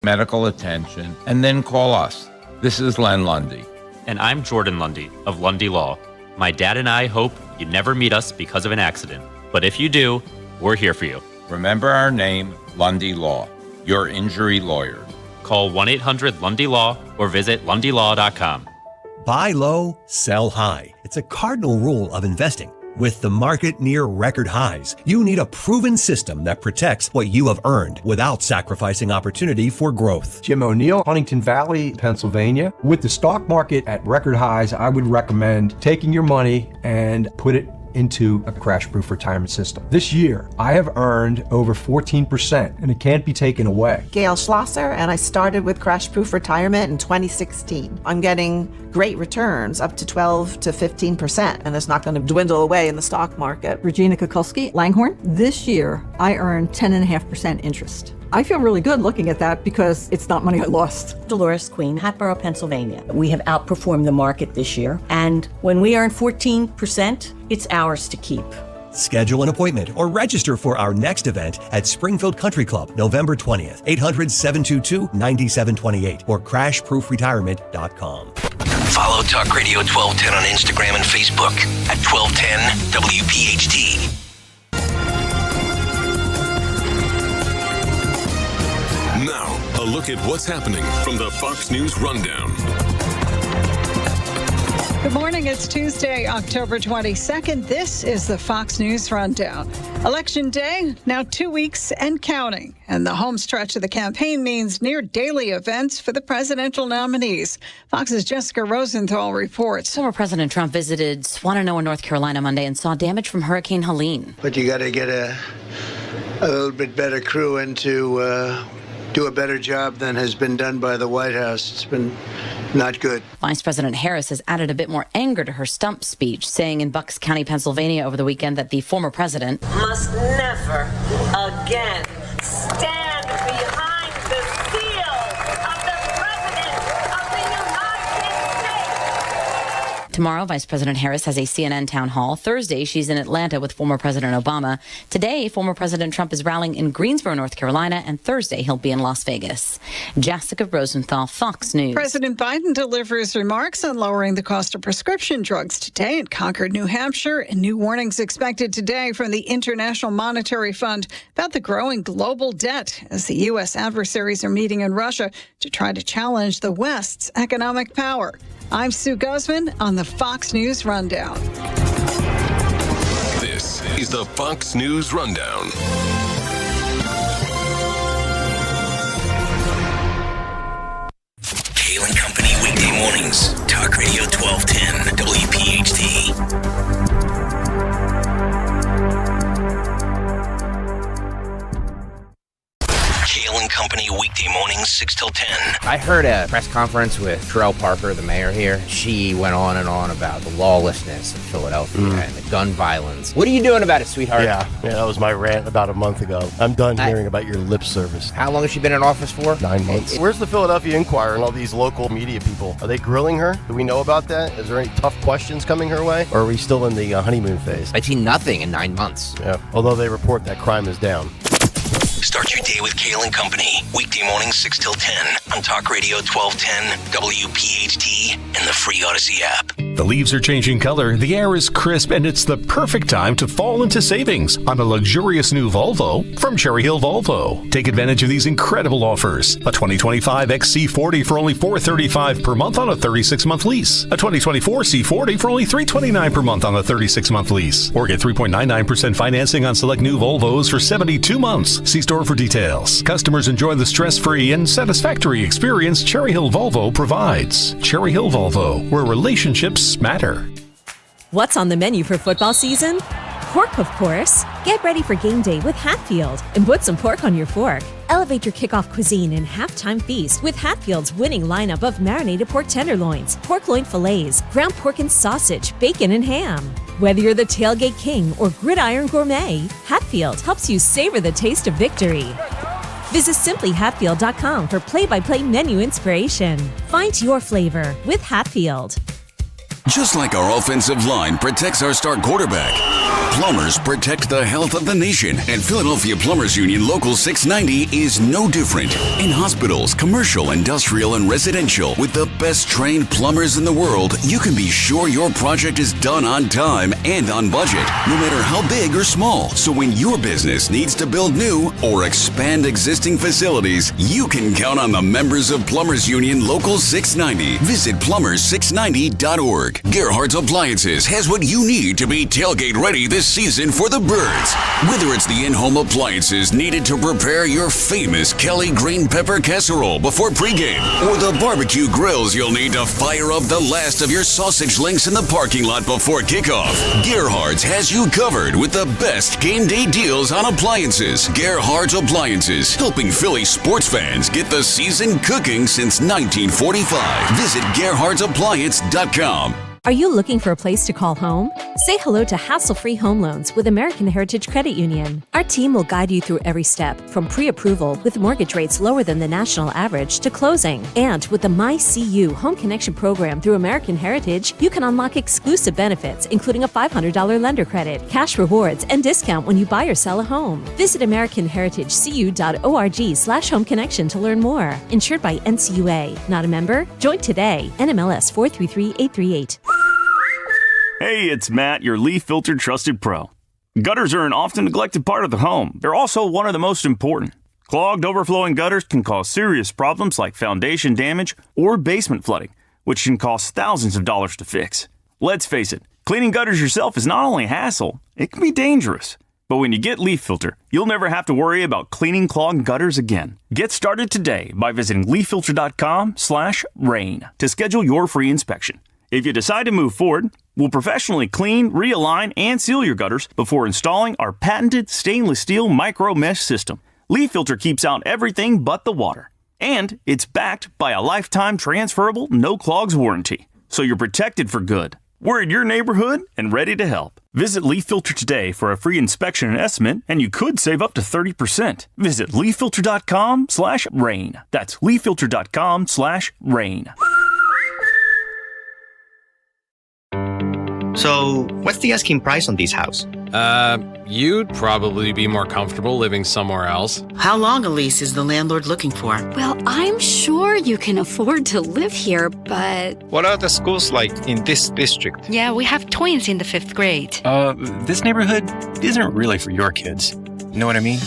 medical attention, and then call us. This is Len Lundy. And I'm Jordan Lundy of Lundy Law. My dad and I hope you never meet us because of an accident. But if you do, we're here for you. Remember our name, Lundy Law, your injury lawyer. Call 1-800-LUNDY-LAW or visit lundylaw.com. Buy low, sell high. It's a cardinal rule of investing. With the market near record highs, you need a proven system that protects what you have earned without sacrificing opportunity for growth. Jim O'Neill, Huntington Valley, Pennsylvania. With the stock market at record highs, I would recommend taking your money and put it into a crash-proof retirement system. This year, I have earned over 14%, and it can't be taken away. Kayal Schlosser, and I started with crash-proof retirement in 2016. I'm getting great returns, up to 12 to 15%, and it's not going to dwindle away in the stock market. Regina Kukulski, Langhorne. This year, I earned 10.5% interest. I feel really good looking at that because it's not money I lost. Dolores Queen, Hatboro, Pennsylvania. We have outperformed the market this year, and when we earn 14%, it's ours to keep. Schedule an appointment or register for our next event at Springfield Country Club, November 20th, 800-722-9728 or crashproofretirement.com. Follow Talk Radio 1210 on Instagram and Facebook at 1210 WPHT. Now, a look at what's happening from the Fox News Rundown. Good morning. It's Tuesday, October 22nd. This is the Fox News Rundown. Election day, now 2 weeks and counting. And the home stretch of the campaign means near daily events for the presidential nominees. Fox's Jessica Rosenthal reports. Former President Trump visited Swannanoa, North Carolina Monday and saw damage from Hurricane Helene. But you got to get a little bit better crew in to do a better job than has been done by the White House. It's been not good. Vice President Harris has added a bit more anger to her stump speech, saying in Bucks County, Pennsylvania over the weekend that the former president must never again stand behind the seal of the President of the United States. Tomorrow, Vice President Harris has a CNN town hall. Thursday, she's in Atlanta with former President Obama. Today, former President Trump is rallying in Greensboro, North Carolina, and Thursday he'll be in Las Vegas. Jessica Rosenthal, Fox News. President Biden delivers remarks on lowering the cost of prescription drugs today in Concord, New Hampshire, and new warnings expected today from the International Monetary Fund about the growing global debt as the U.S. adversaries are meeting in Russia to try to challenge the West's economic power. I'm Sue Guzman on the Fox News Rundown. This is the Fox News Rundown. Kayal and Company weekday mornings. Talk Radio 1210 WPHT. Kayal and Company weekday mornings 6 till 10. I heard a press conference with Terrell Parker, the mayor here. She went on and on about the lawlessness of Philadelphia and the gun violence. What are you doing about it, sweetheart? Yeah, that was my rant about a month ago. I'm done hearing about your lip service. How long has she been in office for? 9 months. Where's the Philadelphia Inquirer and all these local media people? Are they grilling her? Do we know about that? Is there any tough questions coming her way? Or are we still in the honeymoon phase? I've seen nothing in 9 months. Yeah, although they report that crime is down. Start your day with Kayal and Company. Weekday mornings 6 till 10 on Talk Radio 1210 WPHT and the free Odyssey app. The leaves are changing color, the air is crisp, and it's the perfect time to fall into savings on a luxurious new Volvo from Cherry Hill Volvo. Take advantage of these incredible offers. A 2025 XC40 for only $435 per month on a 36-month lease. A 2024 C40 for only $329 per month on a 36-month lease. Or get 3.99% financing on select new Volvos for 72 months. See store for details. Customers enjoy the stress-free and satisfactory experience Cherry Hill Volvo provides. Cherry Hill Volvo, where relationships matter. What's on the menu for football season? Pork, of course. Get ready for game day with Hatfield and put some pork on your fork. Elevate your kickoff cuisine and halftime feast with Hatfield's winning lineup of marinated pork tenderloins, pork loin fillets, ground pork and sausage, bacon and ham. Whether you're the tailgate king or gridiron gourmet, Hatfield helps you savor the taste of victory. Visit simplyhatfield.com for play-by-play menu inspiration. Find your flavor with Hatfield. Just like our offensive line protects our star quarterback, plumbers protect the health of the nation, and Philadelphia Plumbers Union Local 690 is no different. In hospitals, commercial, industrial, and residential, with the best trained plumbers in the world, you can be sure your project is done on time and on budget, no matter how big or small. So when your business needs to build new or expand existing facilities, you can count on the members of Plumbers Union Local 690. Visit plumbers690.org. Gerhardt's Appliances has what you need to be tailgate ready this season for the birds. Whether it's the in-home appliances needed to prepare your famous Kelly green pepper casserole before pregame, or the barbecue grills you'll need to fire up the last of your sausage links in the parking lot before kickoff, Gerhardt's has you covered with the best game day deals on appliances. Gerhardt's Appliances, helping Philly sports fans get the season cooking since 1945. Visit Gerhardt'sAppliance.com. Are you looking for a place to call home? Say hello to hassle-free home loans with American Heritage Credit Union. Our team will guide you through every step, from pre-approval with mortgage rates lower than the national average to closing. And with the MyCU Home Connection program through American Heritage, you can unlock exclusive benefits, including a $500 lender credit, cash rewards, and discount when you buy or sell a home. Visit AmericanHeritageCU.org/home connection to learn more. Insured by NCUA. Not a member? Join today. NMLS 433838. Hey, it's Matt, your leaf filter trusted pro. Gutters are an often neglected part of the home. They're also one of the most important. Clogged, overflowing gutters can cause serious problems like foundation damage or basement flooding, which can cost thousands of dollars to fix. Let's face it, cleaning gutters yourself is not only a hassle, it can be dangerous. But when you get Leaf Filter, you'll never have to worry about cleaning clogged gutters again. Get started today by visiting leaffilter.com/rain to schedule your free inspection. If you decide to move forward, we'll professionally clean, realign, and seal your gutters before installing our patented stainless steel micro mesh system. Leaf Filter keeps out everything but the water. And it's backed by a lifetime transferable no clogs warranty. So you're protected for good. We're in your neighborhood and ready to help. Visit Leaf Filter today for a free inspection and estimate, and you could save up to 30%. Visit leaffilter.com/rain. That's leaffilter.com/rain. So, what's the asking price on this house? You'd probably be more comfortable living somewhere else. How long a lease is the landlord looking for? Well, I'm sure you can afford to live here, but... What are the schools like in this district? Yeah, we have twins in the 5th grade. This neighborhood isn't really for your kids. You know what I mean?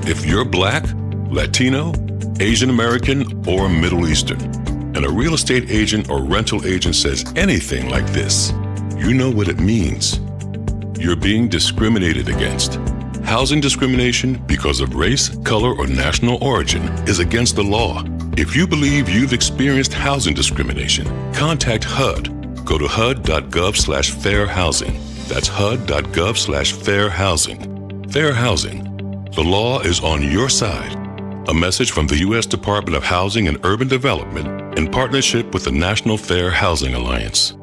If you're Black, Latino, Asian American, or Middle Eastern, and a real estate agent or rental agent says anything like this, you know what it means. You're being discriminated against. Housing discrimination because of race, color, or national origin is against the law. If you believe you've experienced housing discrimination, contact HUD. Go to HUD.gov/fair housing. That's HUD.gov/fair housing. Fair housing. The law is on your side. A message from the U.S. Department of Housing and Urban Development in partnership with the National Fair Housing Alliance.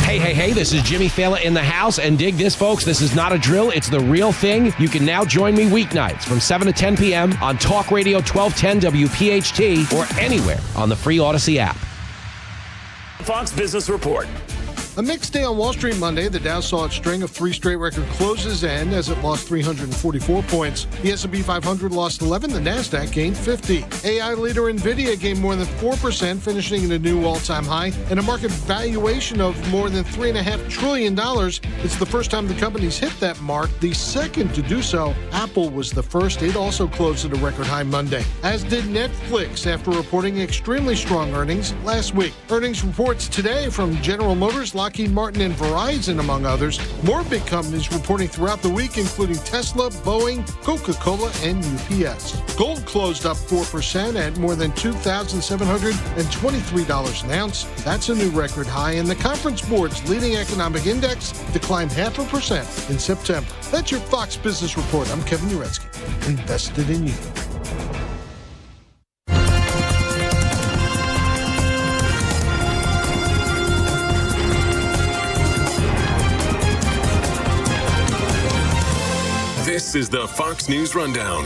Hey, this is Jimmy Fallon in the house, and dig this, folks. This is not a drill. It's the real thing. You can now join me weeknights from 7 to 10 p.m. on Talk Radio 1210 WPHT or anywhere on the free Odyssey app. Fox Business Report. A mixed day on Wall Street Monday. The Dow saw its string of 3 straight record closes end as it lost 344 points. The S&P 500 lost 11. The Nasdaq gained 50. AI leader NVIDIA gained more than 4%, finishing at a new all-time high, and a market valuation of more than $3.5 trillion. It's the first time the company's hit that mark, the second to do so. Apple was the first. It also closed at a record high Monday, as did Netflix after reporting extremely strong earnings last week. Earnings reports today from General Motors, Lockheed Martin, and Verizon, among others. More big companies reporting throughout the week, including Tesla, Boeing, Coca-Cola, and UPS. Gold closed up 4% at more than $2,723 an ounce. That's a new record high, and the Conference Board's leading economic index declined 0.5% in September. That's your Fox Business Report. I'm Kevin Uretsky. Invested in you. This is the Fox News Rundown.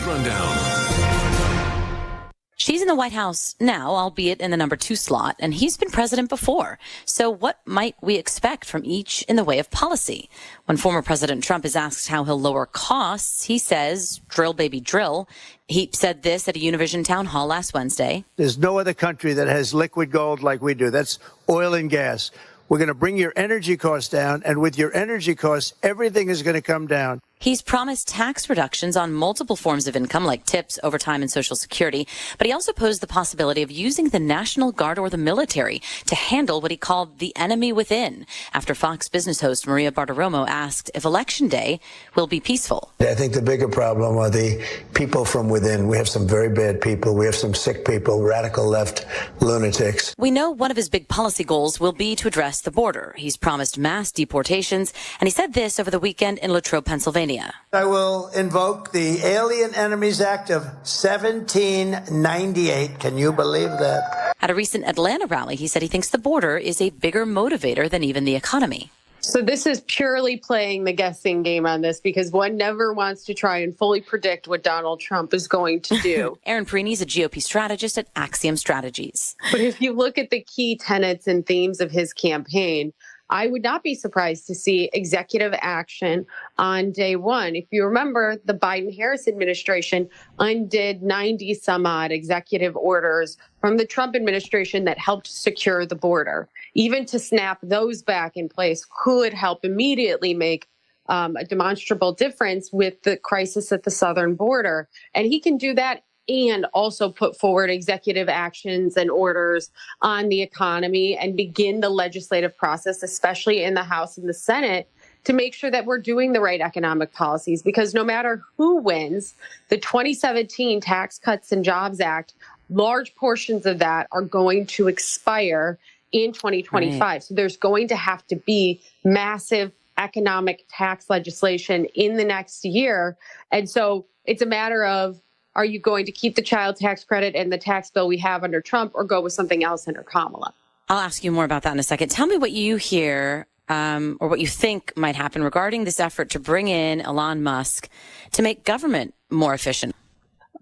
She's in the White House now, albeit in the number 2 slot, and he's been president before. So what might we expect from each in the way of policy? When former President Trump is asked how he'll lower costs, he says, drill, baby, drill. He said this at a Univision town hall last Wednesday. There's no other country that has liquid gold like we do. That's oil and gas. We're going to bring your energy costs down, and with your energy costs, everything is going to come down. He's promised tax reductions on multiple forms of income like tips, overtime, and Social Security. But he also posed the possibility of using the National Guard or the military to handle what he called the enemy within after Fox Business host Maria Bartiromo asked if Election Day will be peaceful. I think the bigger problem are the people from within. We have some very bad people. We have some sick people, radical left lunatics. We know one of his big policy goals will be to address the border. He's promised mass deportations, and he said this over the weekend in Latrobe, Pennsylvania. I will invoke the Alien Enemies Act of 1798. Can you believe that? At a recent Atlanta rally, he said he thinks the border is a bigger motivator than even the economy. So this is purely playing the guessing game on this because one never wants to try and fully predict what Donald Trump is going to do. Erin Perini is a GOP strategist at Axiom Strategies. But if you look at the key tenets and themes of his campaign, I would not be surprised to see executive action on day one. If you remember, the Biden-Harris administration undid 90 some odd executive orders from the Trump administration that helped secure the border. Even to snap those back in place could help immediately make a demonstrable difference with the crisis at the southern border. And he can do that and also put forward executive actions and orders on the economy and begin the legislative process, especially in the House and the Senate, to make sure that we're doing the right economic policies. Because no matter who wins, the 2017 Tax Cuts and Jobs Act, large portions of that are going to expire in 2025. Right. So there's going to have to be massive economic tax legislation in the next year. And so it's a matter of, are you going to keep the child tax credit and the tax bill we have under Trump or go with something else under Kamala? I'll ask you more about that in a second. Tell me what you hear or what you think might happen regarding this effort to bring in Elon Musk to make government more efficient.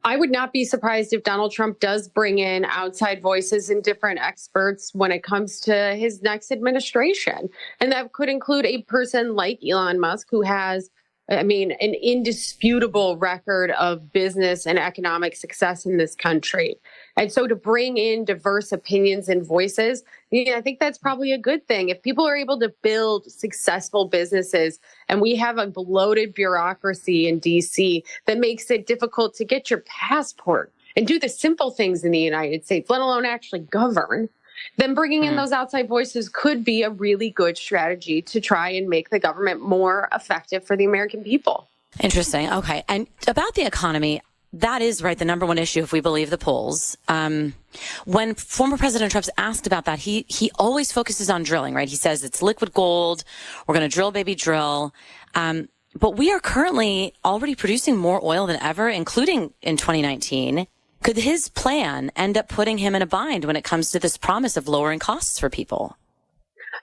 I would not be surprised if Donald Trump does bring in outside voices and different experts when it comes to his next administration. And that could include a person like Elon Musk, who has an indisputable record of business and economic success in this country. And so to bring in diverse opinions and voices, I think that's probably a good thing. If people are able to build successful businesses and we have a bloated bureaucracy in D.C. that makes it difficult to get your passport and do the simple things in the United States, let alone actually govern, then bringing in those outside voices could be a really good strategy to try and make the government more effective for the American people. Interesting. Okay. And about the economy, that is right, the number one issue if we believe the polls. When former President Trump's asked about that, he always focuses on drilling, right? He says it's liquid gold. We're going to drill, baby, drill. But we are currently already producing more oil than ever, including in 2019. Could his plan end up putting him in a bind when it comes to this promise of lowering costs for people?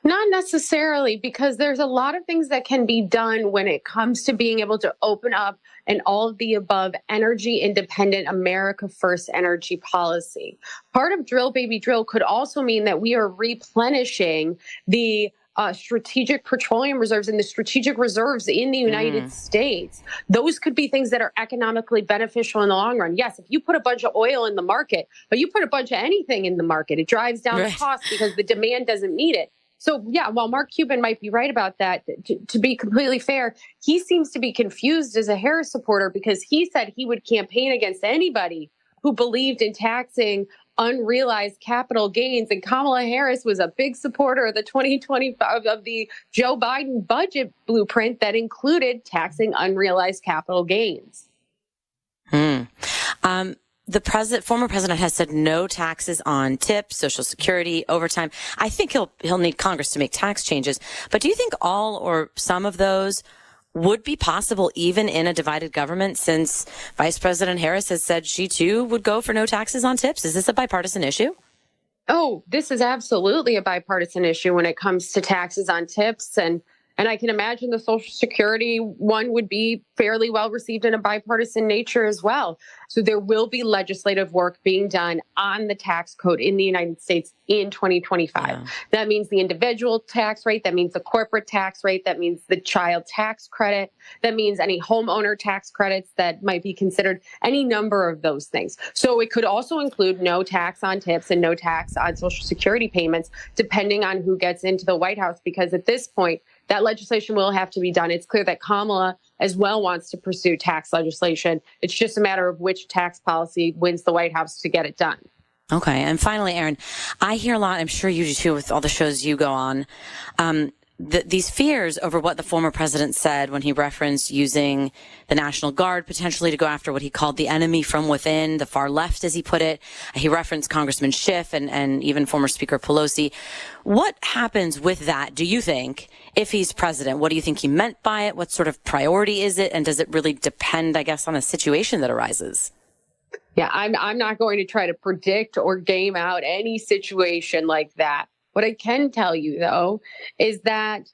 Not necessarily, because there's a lot of things that can be done when it comes to being able to open up an all of the above energy independent America first energy policy. Part of drill, baby, drill could also mean that we are replenishing the strategic petroleum reserves and the strategic reserves in the United States. Those could be things that are economically beneficial in the long run. Yes, if you put a bunch of oil in the market, but you put a bunch of anything in the market, it drives down the cost because the demand doesn't meet it. So, yeah, while Mark Cuban might be right about that, to be completely fair, he seems to be confused as a Harris supporter because he said he would campaign against anybody who believed in taxing unrealized capital gains. And Kamala Harris was a big supporter of the 2025 of the Joe Biden budget blueprint that included taxing unrealized capital gains. The former president has said no taxes on tips, Social Security, overtime. I think he'll need Congress to make tax changes. But do you think all or some of those would be possible even in a divided government, since Vice President Harris has said she too would go for no taxes on tips? Is this a bipartisan issue? Oh, this is absolutely a bipartisan issue when it comes to taxes on tips. And And I can imagine the Social Security one would be fairly well received in a bipartisan nature as well. So there will be legislative work being done on the tax code in the United States in 2025. Yeah. That means the individual tax rate. That means the corporate tax rate. That means the child tax credit. That means any homeowner tax credits that might be considered, any number of those things. So it could also include no tax on tips and no tax on Social Security payments, depending on who gets into the White House, because at this point, that legislation will have to be done. It's clear that Kamala as well wants to pursue tax legislation. It's just a matter of which tax policy wins the White House to get it done. Okay. And finally, Aaron, I hear a lot, I'm sure you do too with all the shows you go on, these fears over what the former president said when he referenced using the National Guard potentially to go after what he called the enemy from within, the far left, as he put it. He referenced Congressman Schiff and even former Speaker Pelosi. What happens with that, do you think, if he's president? What do you think he meant by it? What sort of priority is it? And does it really depend, I guess, on a situation that arises? Yeah, I'm not going to try to predict or game out any situation like that. What I can tell you, though, is that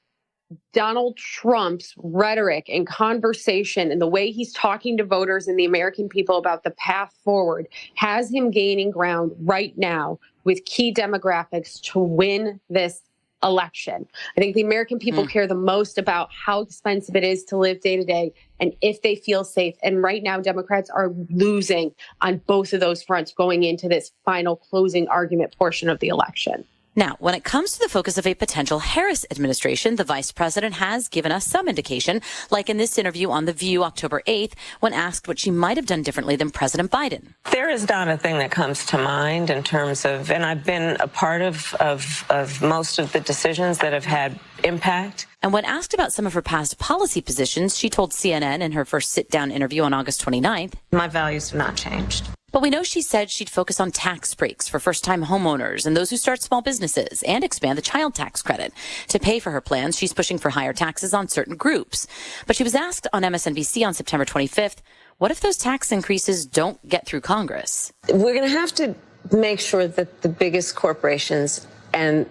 Donald Trump's rhetoric and conversation and the way he's talking to voters and the American people about the path forward has him gaining ground right now with key demographics to win this election. I think the American people care the most about how expensive it is to live day to day and if they feel safe. And right now, Democrats are losing on both of those fronts going into this final closing argument portion of the election. Now, when it comes to the focus of a potential Harris administration, the vice president has given us some indication, like in this interview on The View October 8th, when asked what she might have done differently than President Biden. There is not a thing that comes to mind in terms of, and I've been a part of most of the decisions that have had impact. And when asked about some of her past policy positions, she told CNN in her first sit-down interview on August 29th, "My values have not changed." But we know she said she'd focus on tax breaks for first-time homeowners and those who start small businesses and expand the child tax credit. To pay for her plans, she's pushing for higher taxes on certain groups. But she was asked on MSNBC on September 25th, what if those tax increases don't get through Congress? We're going to have to make sure that the biggest corporations and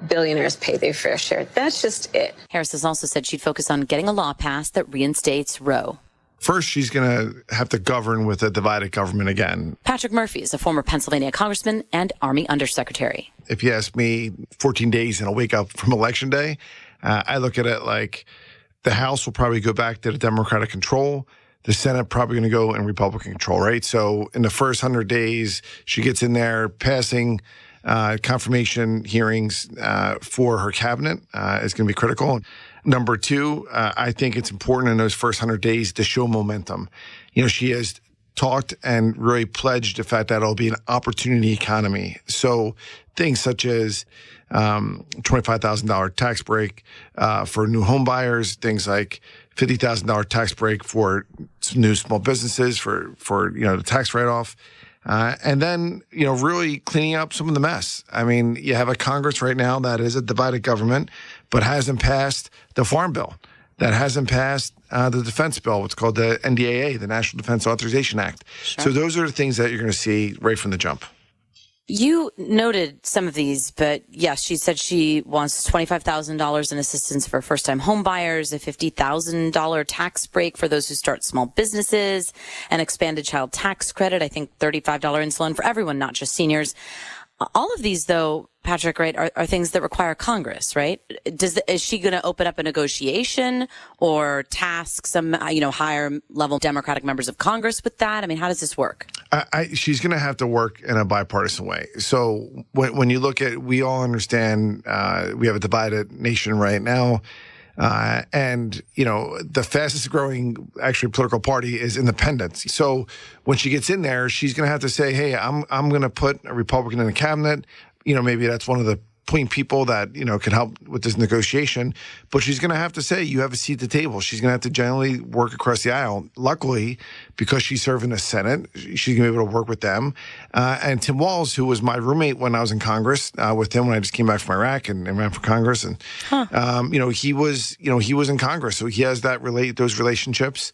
billionaires pay their fair share. That's just it. Harris has also said she'd focus on getting a law passed that reinstates Roe. First, she's going to have to govern with a divided government again. Patrick Murphy is a former Pennsylvania congressman and Army undersecretary. If you ask me, 14 days and a wake up from Election Day, I look at it like the House will probably go back to the Democratic control. The Senate probably going to go in Republican control, right? So in the first 100 days, she gets in there passing confirmation hearings for her cabinet is going to be critical. Number two, I think it's important in those first 100 days to show momentum. You know, she has talked and really pledged the fact that it'll be an opportunity economy. So things such as $25,000 tax break for new home buyers, things like $50,000 tax break for new small businesses for the tax write-off. And then, really cleaning up some of the mess. I mean, you have a Congress right now that is a divided government, but hasn't passed the Farm Bill, that hasn't passed the defense bill, what's called the NDAA, the National Defense Authorization Act. Sure. So those are the things that you're going to see right from the jump. You noted some of these, but yes, she said she wants $25,000 in assistance for first-time home buyers, a $50,000 tax break for those who start small businesses, an expanded child tax credit, I think $35 insulin for everyone, not just seniors. All of these, though, Patrick, right, are things that require Congress, right? Is she going to open up a negotiation or task some, higher level Democratic members of Congress with that? I mean, how does this work? She's going to have to work in a bipartisan way. So when you look at, we all understand we have a divided nation right now. And the fastest growing actually political party is independents. So when she gets in there, she's going to have to say, hey, I'm going to put a Republican in the cabinet. Maybe that's one of the point people that, can help with this negotiation. But she's going to have to say, you have a seat at the table. She's going to have to generally work across the aisle. Luckily, because she's serving the Senate, she's going to be able to work with them. And Tim Walz, who was my roommate when I was in Congress with him when I just came back from Iraq and ran for Congress. And, he was in Congress. So he has those relationships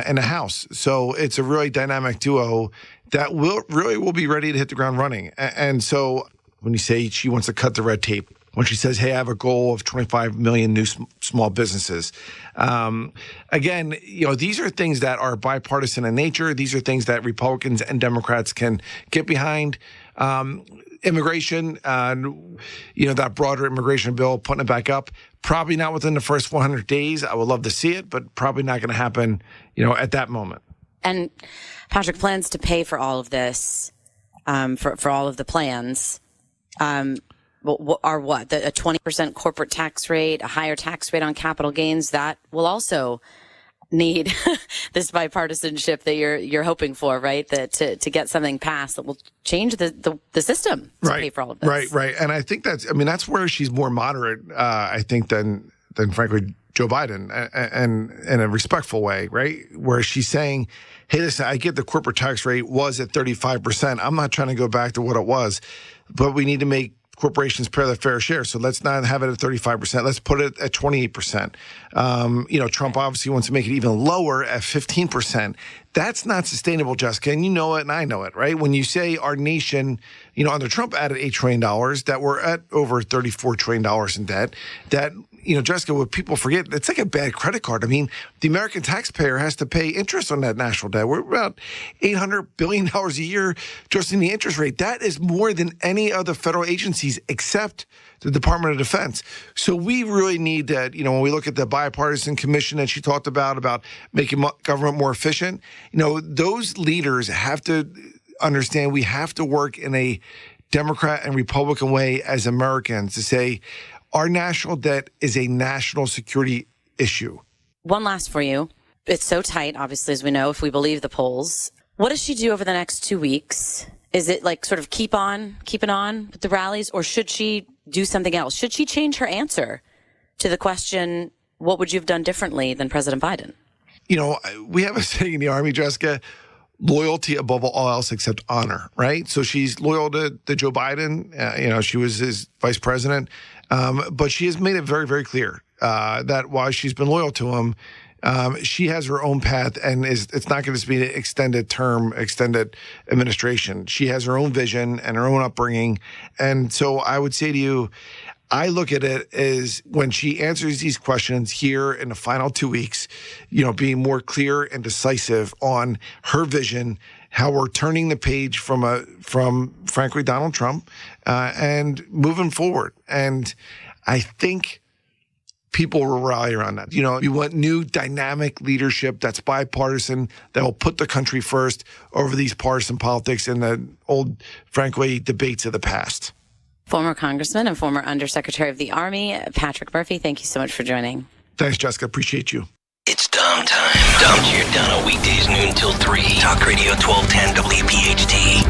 in the House. So it's a really dynamic duo that will be ready to hit the ground running. And so when you say she wants to cut the red tape, when she says, hey, I have a goal of 25 million new small businesses. Again, these are things that are bipartisan in nature. These are things that Republicans and Democrats can get behind. Immigration, that broader immigration bill, putting it back up, probably not within the first 100 days. I would love to see it, but probably not going to happen, at that moment. And Patrick, plans to pay for all of this, for all of the plans, are what? A 20% corporate tax rate, a higher tax rate on capital gains, that will also need this bipartisanship that you're hoping for, right? That to get something passed that will change the system to pay for all of this. Right. And I think that's where she's more moderate, I think, than frankly Joe Biden, and in a respectful way, right? Where she's saying, hey, listen, I get the corporate tax rate was at 35%. I'm not trying to go back to what it was, but we need to make corporations pay their fair share. So let's not have it at 35%. Let's put it at 28%. Trump obviously wants to make it even lower at 15%. That's not sustainable, Jessica. And you know it, and I know it, right? When you say our nation, under Trump added $8 trillion, that we're at over $34 trillion in debt, that, Jessica, what people forget, it's like a bad credit card. I mean, the American taxpayer has to pay interest on that national debt. We're about $800 billion a year just in the interest rate. That is more than any other federal agencies except the Department of Defense. So we really need that, when we look at the bipartisan commission that she talked about making government more efficient, those leaders have to understand we have to work in a Democrat and Republican way as Americans to say, our national debt is a national security issue. One last for you. It's so tight, obviously, as we know, if we believe the polls. What does she do over the next 2 weeks? Is it like sort of keeping on with the rallies, or should she do something else? Should she change her answer to the question, what would you have done differently than President Biden? We have a saying in the Army, Jessica, loyalty above all else except honor, right? So she's loyal to Joe Biden. She was his vice president. But she has made it very, very clear that while she's been loyal to him, she has her own path, and it's not going to be an extended administration. She has her own vision and her own upbringing. And so I would say to you, I look at it as when she answers these questions here in the final 2 weeks, being more clear and decisive on her vision, how we're turning the page from frankly Donald Trump and moving forward. And I think people will rally around that. You want new dynamic leadership that's bipartisan, that will put the country first over these partisan politics and the old, frankly, debates of the past. Former Congressman and former Undersecretary of the Army, Patrick Murphy, thank you so much for joining. Thanks, Jessica. Appreciate you. It's Dom time. Dom Giordano, weekdays noon till 3. Talk Radio 1210 WPHT.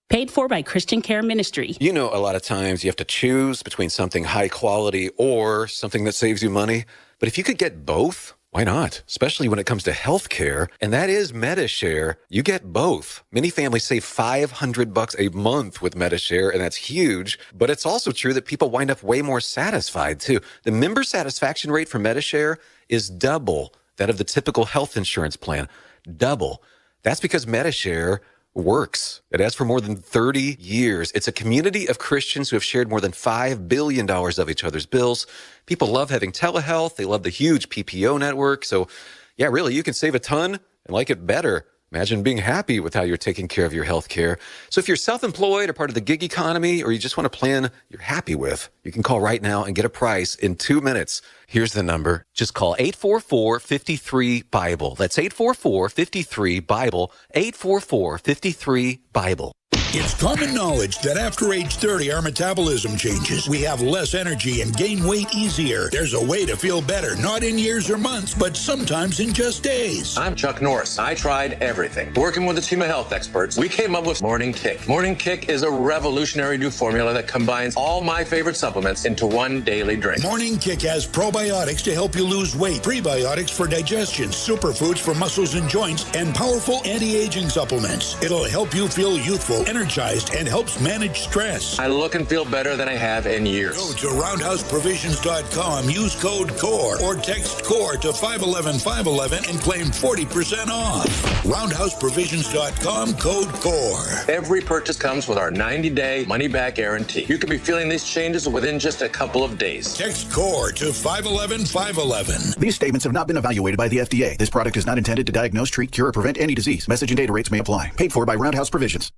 Paid for by Christian Care Ministry. A lot of times you have to choose between something high quality or something that saves you money. But if you could get both, why not? Especially when it comes to health care, and that is MediShare. You get both. Many families save $500 a month with MediShare, and that's huge. But it's also true that people wind up way more satisfied, too. The member satisfaction rate for MediShare is double that of the typical health insurance plan. Double. That's because MediShare works. It has for more than 30 years. It's a community of Christians who have shared more than $5 billion of each other's bills. People love having telehealth. They love the huge PPO network. So, yeah, really, you can save a ton and like it better. Imagine being happy with how you're taking care of your health care. So if you're self-employed or part of the gig economy, or you just want a plan you're happy with, you can call right now and get a price in 2 minutes. Here's the number. Just call 844-53-BIBLE. That's 844-53-BIBLE, 844-53-BIBLE. It's common knowledge that after age 30, our metabolism changes. We have less energy and gain weight easier. There's a way to feel better, not in years or months, but sometimes in just days. I'm Chuck Norris. I tried everything. Working with a team of health experts, we came up with Morning Kick. Morning Kick is a revolutionary new formula that combines all my favorite supplements into one daily drink. Morning Kick has probiotics to help you lose weight, prebiotics for digestion, superfoods for muscles and joints, and powerful anti-aging supplements. It'll help you feel youthful, energetic, energized and helps manage stress. I look and feel better than I have in years. Go to roundhouseprovisions.com, use code CORE, or text CORE to 511-511 and claim 40% off. Roundhouseprovisions.com, code CORE. Every purchase comes with our 90-day money-back guarantee. You could be feeling these changes within just a couple of days. Text CORE to 511-511. These statements have not been evaluated by the FDA. This product is not intended to diagnose, treat, cure, or prevent any disease. Message and data rates may apply. Paid for by Roundhouse Provisions.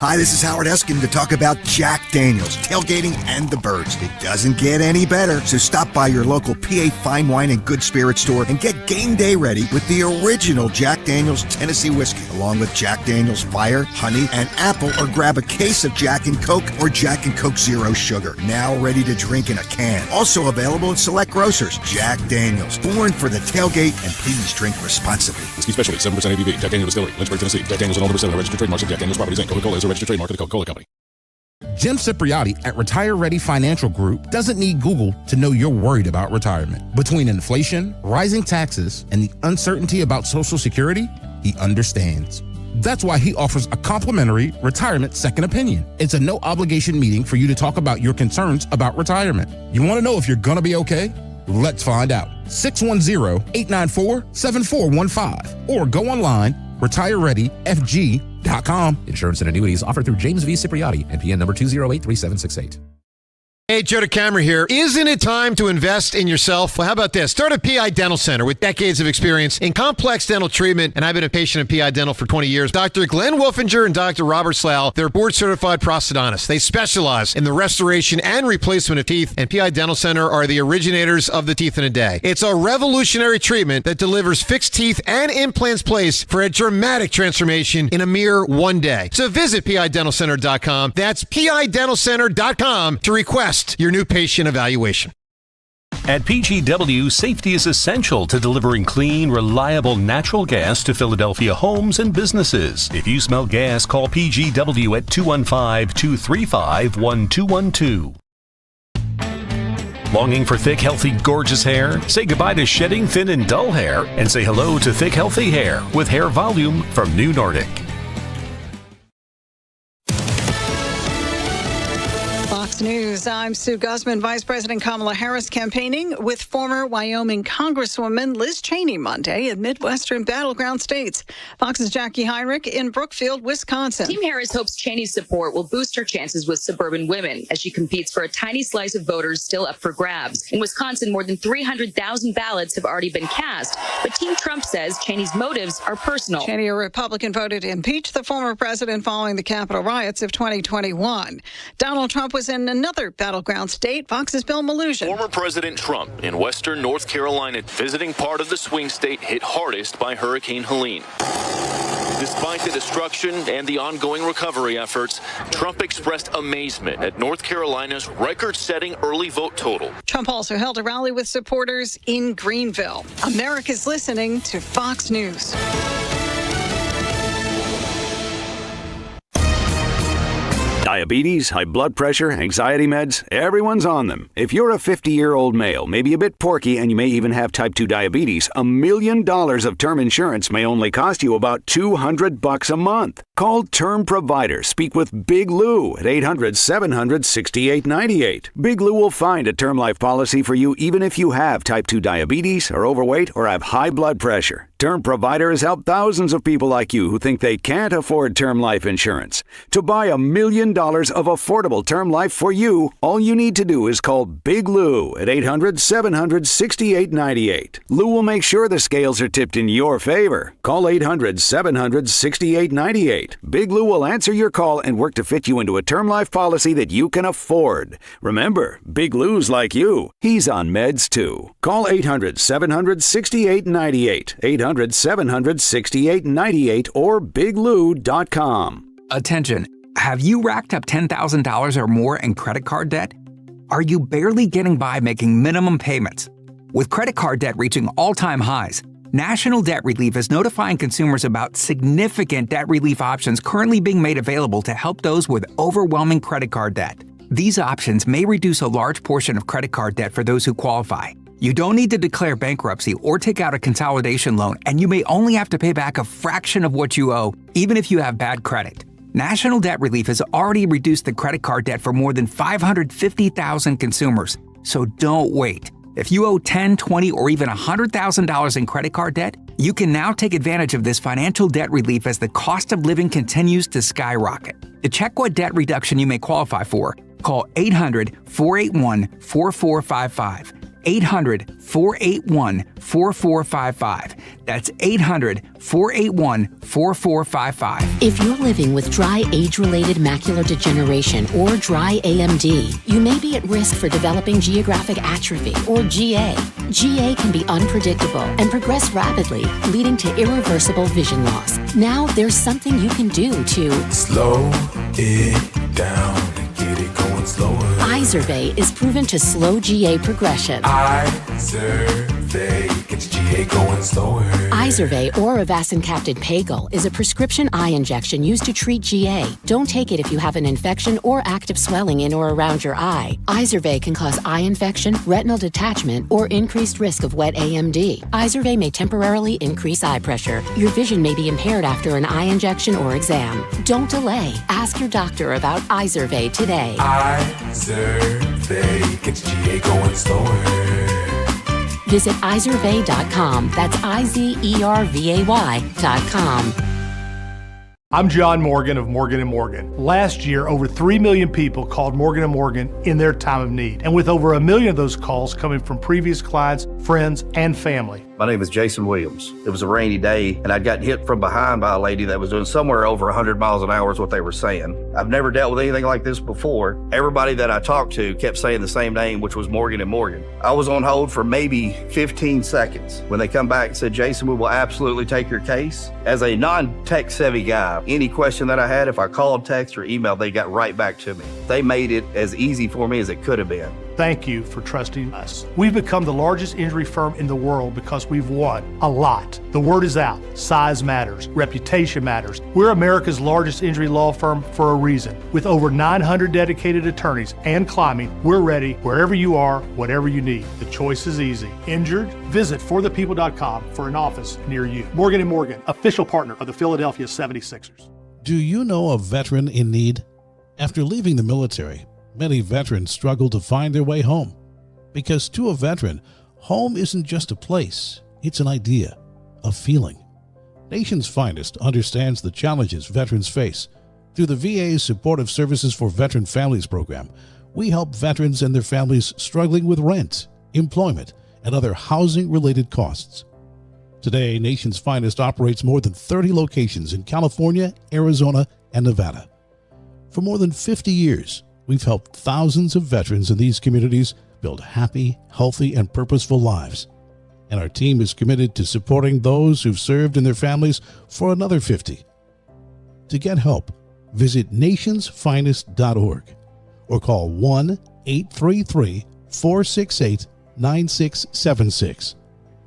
Hi, this is Howard Eskin to talk about Jack Daniels, tailgating, and the birds. It doesn't get any better, so stop by your local PA Fine Wine and Good Spirit store and get game day ready with the original Jack Daniels Tennessee whiskey, along with Jack Daniels Fire, Honey, and Apple, or grab a case of Jack and Coke or Jack and Coke Zero Sugar, now ready to drink in a can. Also available at select grocers. Jack Daniels, born for the tailgate, and please drink responsibly. Whiskey Specialty, 7% ABV, Jack Daniels Distillery, Lynchburg, Tennessee. Jack Daniels and all the percent registered trademarks of Jack Daniels Properties Inc. Coca-Cola is a registered trademark of the Coca-Cola Company. Jim Cipriotti at Retire Ready Financial Group doesn't need Google to know you're worried about retirement. Between inflation, rising taxes, and the uncertainty about Social Security, he understands. That's why he offers a complimentary retirement second opinion. It's a no-obligation meeting for you to talk about your concerns about retirement. You want to know if you're going to be okay? Let's find out. 610-894-7415 or go online, retirereadyfg.com. Insurance and annuities offered through James V. Cipriotti, NPN number 2083768. Hey, Joe DeCamera here. Isn't it time to invest in yourself? Well, how about this? Start a PI Dental Center with decades of experience in complex dental treatment, and I've been a patient of PI Dental for 20 years. Dr. Glenn Wolfinger and Dr. Robert Slough, they're board-certified prosthodontists. They specialize in the restoration and replacement of teeth, and PI Dental Center are the originators of the teeth in a day. It's a revolutionary treatment that delivers fixed teeth and implants placed for a dramatic transformation in a mere one day. So visit PIDentalCenter.com. That's PIDentalCenter.com to request your new patient evaluation. At PGW, safety is essential to delivering clean, reliable natural gas to Philadelphia homes and businesses. If you smell gas, call PGW at 215-235-1212. Longing for thick, healthy, gorgeous hair? Say goodbye to shedding thin and dull hair and say hello to thick, healthy hair with Hair Volume from New Nordic. Fox News, I'm Sue Guzman. Vice President Kamala Harris campaigning with former Wyoming Congresswoman Liz Cheney Monday in Midwestern battleground states. Fox's Jackie Heinrich in Brookfield, Wisconsin. Team Harris hopes Cheney's support will boost her chances with suburban women as she competes for a tiny slice of voters still up for grabs. In Wisconsin, more than 300,000 ballots have already been cast, but Team Trump says Cheney's motives are personal. Cheney, a Republican, voted to impeach the former president following the Capitol riots of 2021. Donald Trump was in another battleground state. Fox's Bill Malugin. Former President Trump in western North Carolina, visiting part of the swing state hit hardest by Hurricane Helene. Despite the destruction and the ongoing recovery efforts, Trump expressed amazement at North Carolina's record-setting early vote total. Trump also held a rally with supporters in Greenville. America's listening to Fox News. Diabetes, high blood pressure, anxiety meds, everyone's on them. If you're a 50-year-old male, maybe a bit porky, and you may even have type 2 diabetes, $1 million of term insurance may only cost you about $200 a month. Call Term Provider. Speak with Big Lou at 800-700-6898. Big Lou will find a term life policy for you even if you have type 2 diabetes, are overweight, or have high blood pressure. Term Provider has helped thousands of people like you who think they can't afford term life insurance. To buy $1 million of affordable term life for you, all you need to do is call Big Lou at 800-700-6898. Lou will make sure the scales are tipped in your favor. Call 800-700-6898. Big Lou will answer your call and work to fit you into a term life policy that you can afford. Remember, Big Lou's like you. He's on meds too. Call 800-700-6898. 800-700-6898 or biglou.com. Attention. Have you racked up $10,000 or more in credit card debt? Are you barely getting by making minimum payments? With credit card debt reaching all-time highs, National Debt Relief is notifying consumers about significant debt relief options currently being made available to help those with overwhelming credit card debt. These options may reduce a large portion of credit card debt for those who qualify. You don't need to declare bankruptcy or take out a consolidation loan, and you may only have to pay back a fraction of what you owe, even if you have bad credit. National Debt Relief has already reduced the credit card debt for more than 550,000 consumers. So don't wait. If you owe $10, $20, or even $100,000 in credit card debt, you can now take advantage of this financial debt relief as the cost of living continues to skyrocket. To check what debt reduction you may qualify for, call 800-481-4455. 800-481-4455. That's 800-481-4455. If you're living with dry age-related macular degeneration or dry AMD, you may be at risk for developing geographic atrophy or GA. GA can be unpredictable and progress rapidly, leading to irreversible vision loss. Now there's something you can do to slow it down and get it going slower. Izervay is proven to slow GA progression. Izervay gets GA going slower. Izervay or avacincaptad pagel is a prescription eye injection used to treat GA. Don't take it if you have an infection or active swelling in or around your eye. Izervay can cause eye infection, retinal detachment, or increased risk of wet AMD. Izervay may temporarily increase eye pressure. Your vision may be impaired after an eye injection or exam. Don't delay. Ask your doctor about Izervay today. Izervay gets GA going slower. Visit Izervay.com. That's IZERVAY.com. I'm John Morgan of Morgan & Morgan. Last year, over 3 million people called Morgan & Morgan in their time of need. And with over 1 million of those calls coming from previous clients, friends, and family. My name is Jason Williams. It was a rainy day, and I'd gotten hit from behind by a lady that was doing somewhere over 100 miles an hour is what they were saying. I've never dealt with anything like this before. Everybody that I talked to kept saying the same name, which was Morgan & Morgan. I was on hold for maybe 15 seconds. When they come back and said, Jason, we will absolutely take your case. As a non-tech savvy guy, any question that I had, if I called, text, or emailed, they got right back to me. They made it as easy for me as it could have been. Thank you for trusting us. We've become the largest injury firm in the world because we've won a lot. The word is out. Size matters. Reputation matters. We're America's largest injury law firm for a reason. With over 900 dedicated attorneys and climbing, we're ready wherever you are, whatever you need. The choice is easy. Injured? Visit forthepeople.com for an office near you. Morgan & Morgan, official partner of the Philadelphia 76ers. Do you know a veteran in need? After leaving the military, many veterans struggle to find their way home. Because to a veteran, home isn't just a place, it's an idea, a feeling. Nation's Finest understands the challenges veterans face. Through the VA's Supportive Services for Veteran Families program, we help veterans and their families struggling with rent, employment, and other housing-related costs. Today, Nation's Finest operates more than 30 locations in California, Arizona, and Nevada. For more than 50 years, we've helped thousands of veterans in these communities build happy, healthy, and purposeful lives. And our team is committed to supporting those who've served and their families for another 50. To get help, visit nationsfinest.org or call 1-833-468-9676.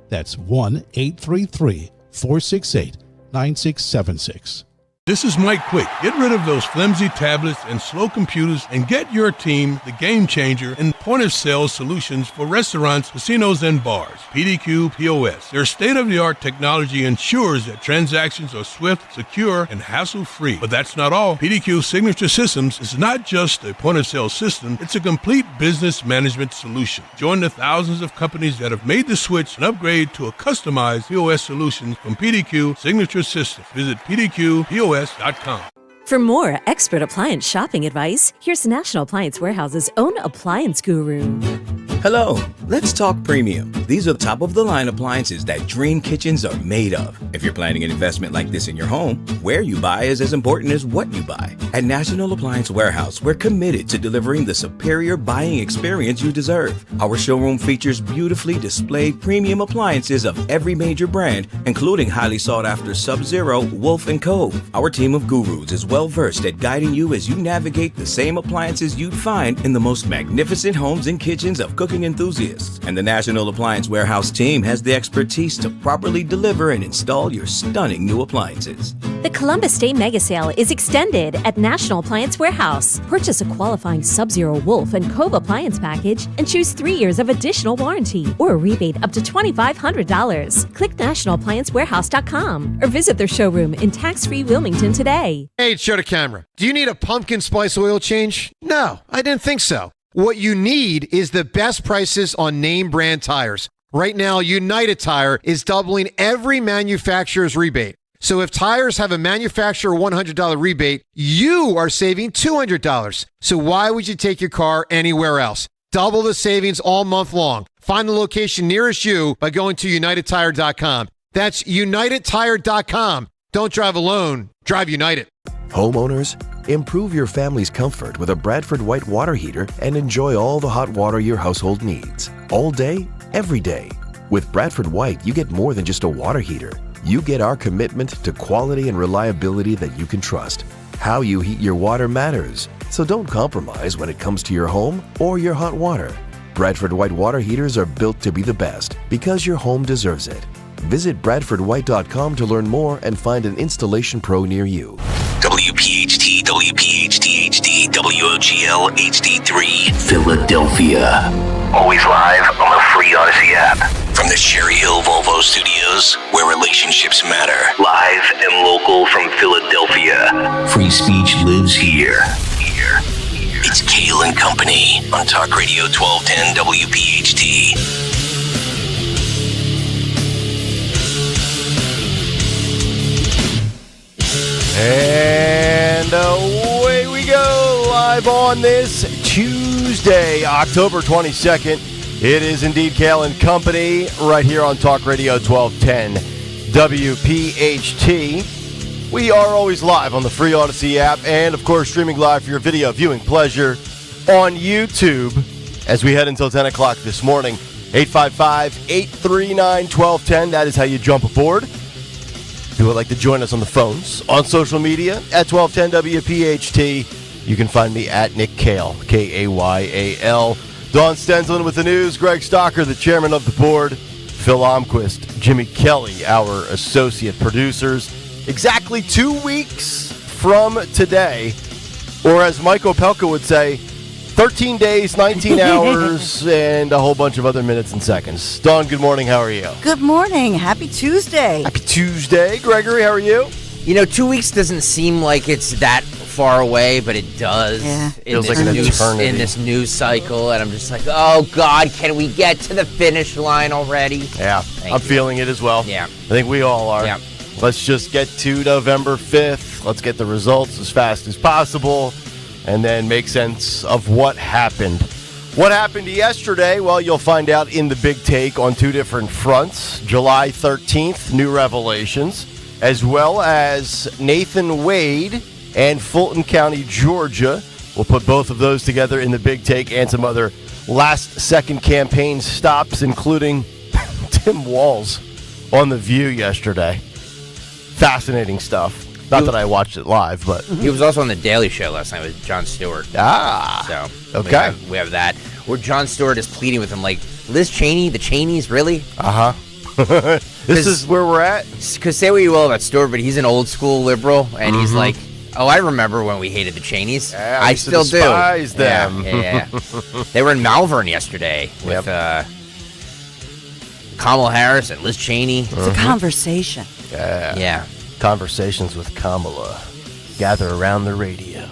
That's 1-833-468-9676. This is Mike Quick. Get rid of those flimsy tablets and slow computers and get your team the game changer in point-of-sale solutions for restaurants, casinos, and bars. PDQ POS. Their state-of-the-art technology ensures that transactions are swift, secure, and hassle-free. But that's not all. PDQ Signature Systems is not just a point-of-sale system, it's a complete business management solution. Join the thousands of companies that have made the switch and upgrade to a customized POS solution from PDQ Signature Systems. Visit PDQPOS.com. For more expert appliance shopping advice, here's National Appliance Warehouse's own appliance guru. Hello, let's talk premium. These are top-of-the-line appliances that dream kitchens are made of. If you're planning an investment like this in your home, where you buy is as important as what you buy. At National Appliance Warehouse, we're committed to delivering the superior buying experience you deserve. Our showroom features beautifully displayed premium appliances of every major brand, including highly sought-after Sub-Zero, Wolf, and Cove. Our team of gurus is well-versed at guiding you as you navigate the same appliances you'd find in the most magnificent homes and kitchens of cooking woodworking enthusiasts, and the National Appliance Warehouse team has the expertise to properly deliver and install your stunning new appliances. The Columbus Day Mega Sale is extended at National Appliance Warehouse. Purchase a qualifying Sub-Zero Wolf and Cove appliance package and choose 3 years of additional warranty or a rebate up to $2,500. Click nationalappliancewarehouse.com or visit their showroom in tax-free Wilmington today. Hey, show to camera. Do you need a pumpkin spice oil change? No, I didn't think so. What you need is the best prices on name brand tires. Right now, United Tire is doubling every manufacturer's rebate. So if tires have a manufacturer $100 rebate, you are saving $200. So why would you take your car anywhere else? Double the savings all month long. Find the location nearest you by going to UnitedTire.com. That's UnitedTire.com. Don't drive alone. Drive United. Homeowners, improve your family's comfort with a Bradford White water heater and enjoy all the hot water your household needs. All day, every day. With Bradford White, you get more than just a water heater. You get our commitment to quality and reliability that you can trust. How you heat your water matters, so don't compromise when it comes to your home or your hot water. Bradford White water heaters are built to be the best because your home deserves it. Visit BradfordWhite.com to learn more and find an installation pro near you. WPHT, WPHT HD, WOGL HD3, Philadelphia. Always live on the free Odyssey app. From the Cherry Hill Volvo Studios, where relationships matter. Live and local from Philadelphia. Free speech lives here. It's Kayal and Company on Talk Radio 1210 WPHT. And away we go, live on this Tuesday, October 22nd. It is indeed Kayal and Company right here on Talk Radio 1210 WPHT. We are always live on the free Odyssey app and, of course, streaming live for your video viewing pleasure on YouTube as we head until 10 o'clock this morning. 855-839-1210. That is how you jump aboard. If you would like to join us on the phones, on social media, at 1210 WPHT, you can find me at Nick Kayal, Kayal. Dawn Stenslin with the news, Greg Stocker, the chairman of the board, Phil Almquist, Jimmy Kelly, our associate producers. Exactly 2 weeks from today, or as Mike Opelka would say, 13 days, 19 hours, and a whole bunch of other minutes and seconds. Dawn, good morning. How are you? Good morning. Happy Tuesday. Happy Tuesday. Gregory, how are you? You know, 2 weeks doesn't seem like it's that far away, but it does. Yeah. Feels like an eternity. In this news cycle, and I'm just like, oh, God, can we get to the finish line already? Yeah, I'm feeling it as well. Yeah. I think we all are. Yeah. Let's just get to November 5th. Let's get the results as fast as possible, and then make sense of what happened. What happened yesterday? Well, you'll find out in the Big Take on two different fronts. July 13th, new revelations, as well as Nathan Wade and Fulton County, Georgia. We'll put both of those together in the Big Take and some other last-second campaign stops, including Tim Walz on The View yesterday. Fascinating stuff. Not that I watched it live, but... He was also on The Daily Show last night with Jon Stewart. Ah. So, okay. We have that. Where Jon Stewart is pleading with him, like, Liz Cheney, the Cheneys, really? Uh-huh. This is where we're at? Because say what you will about Stewart, but he's an old-school liberal, and he's like, oh, I remember when we hated the Cheneys. Yeah, I still do. Despise them. Yeah. They were in Malvern yesterday with Kamala Harris and Liz Cheney. It's a conversation. Yeah. Conversations with Kamala. Gather around the radio.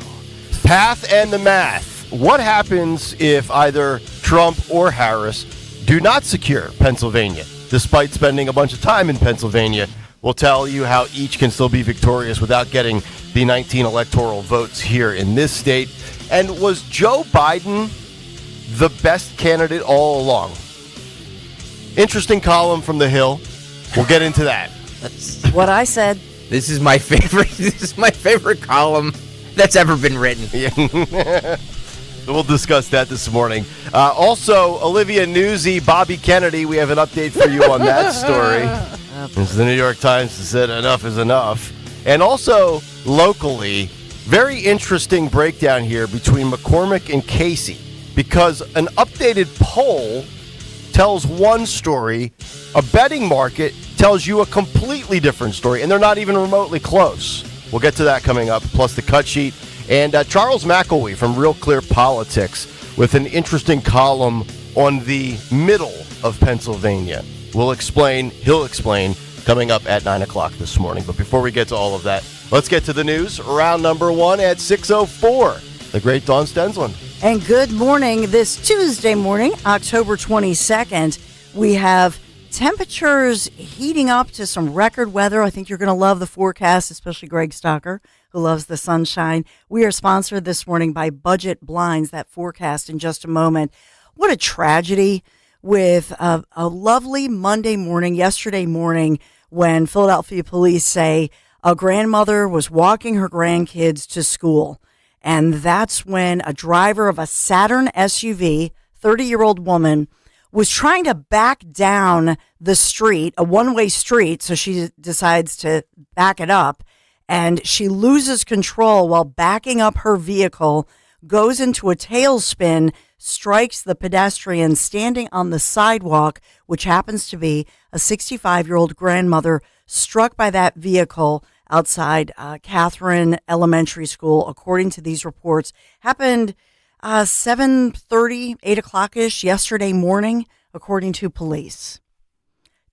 Path and the math. What happens if either Trump or Harris do not secure Pennsylvania, despite spending a bunch of time in Pennsylvania? We'll tell you how each can still be victorious without getting the 19 electoral votes here in this state. And was Joe Biden the best candidate all along? Interesting column from The Hill. We'll get into that. That's what I said. This is my favorite. This is my favorite column that's ever been written. Yeah. We'll discuss that this morning. Also, Olivia Newsy, Bobby Kennedy. We have an update for you on that story. This is the New York Times that said enough is enough. And also, locally, very interesting breakdown here between McCormick and Casey. because an updated poll tells one story, a betting market tells you a completely different story, and they're not even remotely close. We'll get to that coming up, plus the cut sheet. And Charles McElwee from Real Clear Politics with an interesting column on the middle of Pennsylvania. He'll explain, coming up at 9 o'clock this morning. But before we get to all of that, let's get to the news. Round number one at 6:04. The great Dawn Stensland. And good morning. This Tuesday morning, October 22nd, we have temperatures heating up to some record weather. I think you're going to love the forecast, especially Greg Stocker, who loves the sunshine. We are sponsored this morning by Budget Blinds, that forecast in just a moment. What a tragedy with a lovely Monday morning, yesterday morning, when Philadelphia police say a grandmother was walking her grandkids to school. And that's when a driver of a Saturn SUV, 30-year-old woman, was trying to back down the street, a one-way street, so she decides to back it up, and she loses control while backing up her vehicle, goes into a tailspin, strikes the pedestrian standing on the sidewalk, which happens to be a 65-year-old grandmother struck by that vehicle outside Catherine Elementary School, according to these reports. Happened 7:30, 8 o'clock-ish yesterday morning, according to police.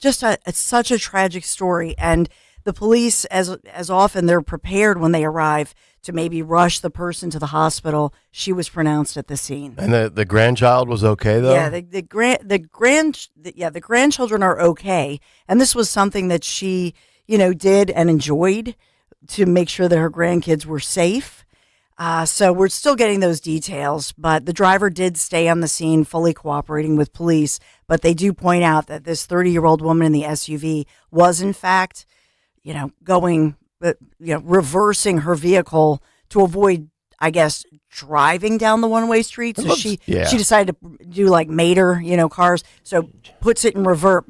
Just it's such a tragic story, and the police, as often, they're prepared when they arrive to maybe rush the person to the hospital. She was pronounced at the scene. And the grandchild was okay, though? Yeah, the grandchildren are okay, and this was something that she did and enjoyed to make sure that her grandkids were safe. So we're still getting those details, but the driver did stay on the scene, fully cooperating with police. But they do point out that this 30-year-old woman in the SUV was, in fact, reversing her vehicle to avoid, I guess, driving down the one-way street. So she decided to do like Mater, cars. So puts it in reverse,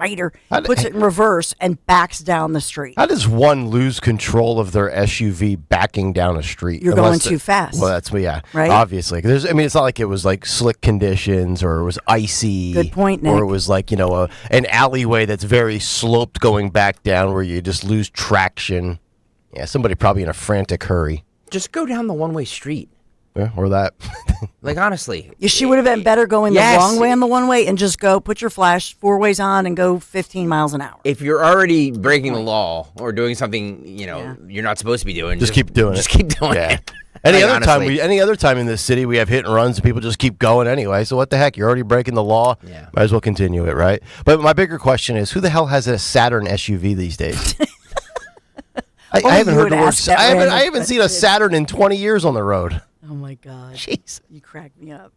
and backs down the street. How does one lose control of their SUV backing down a street? You're going too fast. Well, that's right. Obviously, it's not like it was like slick conditions or it was icy. Good point, Nick. Or it was like an alleyway that's very sloped going back down where you just lose traction. Yeah, somebody probably in a frantic hurry. Just go down the one-way street. Yeah, or that. Like, honestly. She would have been better going the wrong way on the one-way and just go put your flash 4 ways on and go 15 miles an hour. If you're already breaking the law or doing something, you're not supposed to be doing. Just keep doing it. Just keep doing it. Any other time in this city, we have hit and runs and people just keep going anyway. So what the heck? You're already breaking the law. Yeah. Might as well continue it, right? But my bigger question is, who the hell has a Saturn SUV these days? I haven't heard the word. I haven't seen a Saturn in 20 years on the road. Oh my God. Jeez. You cracked me up.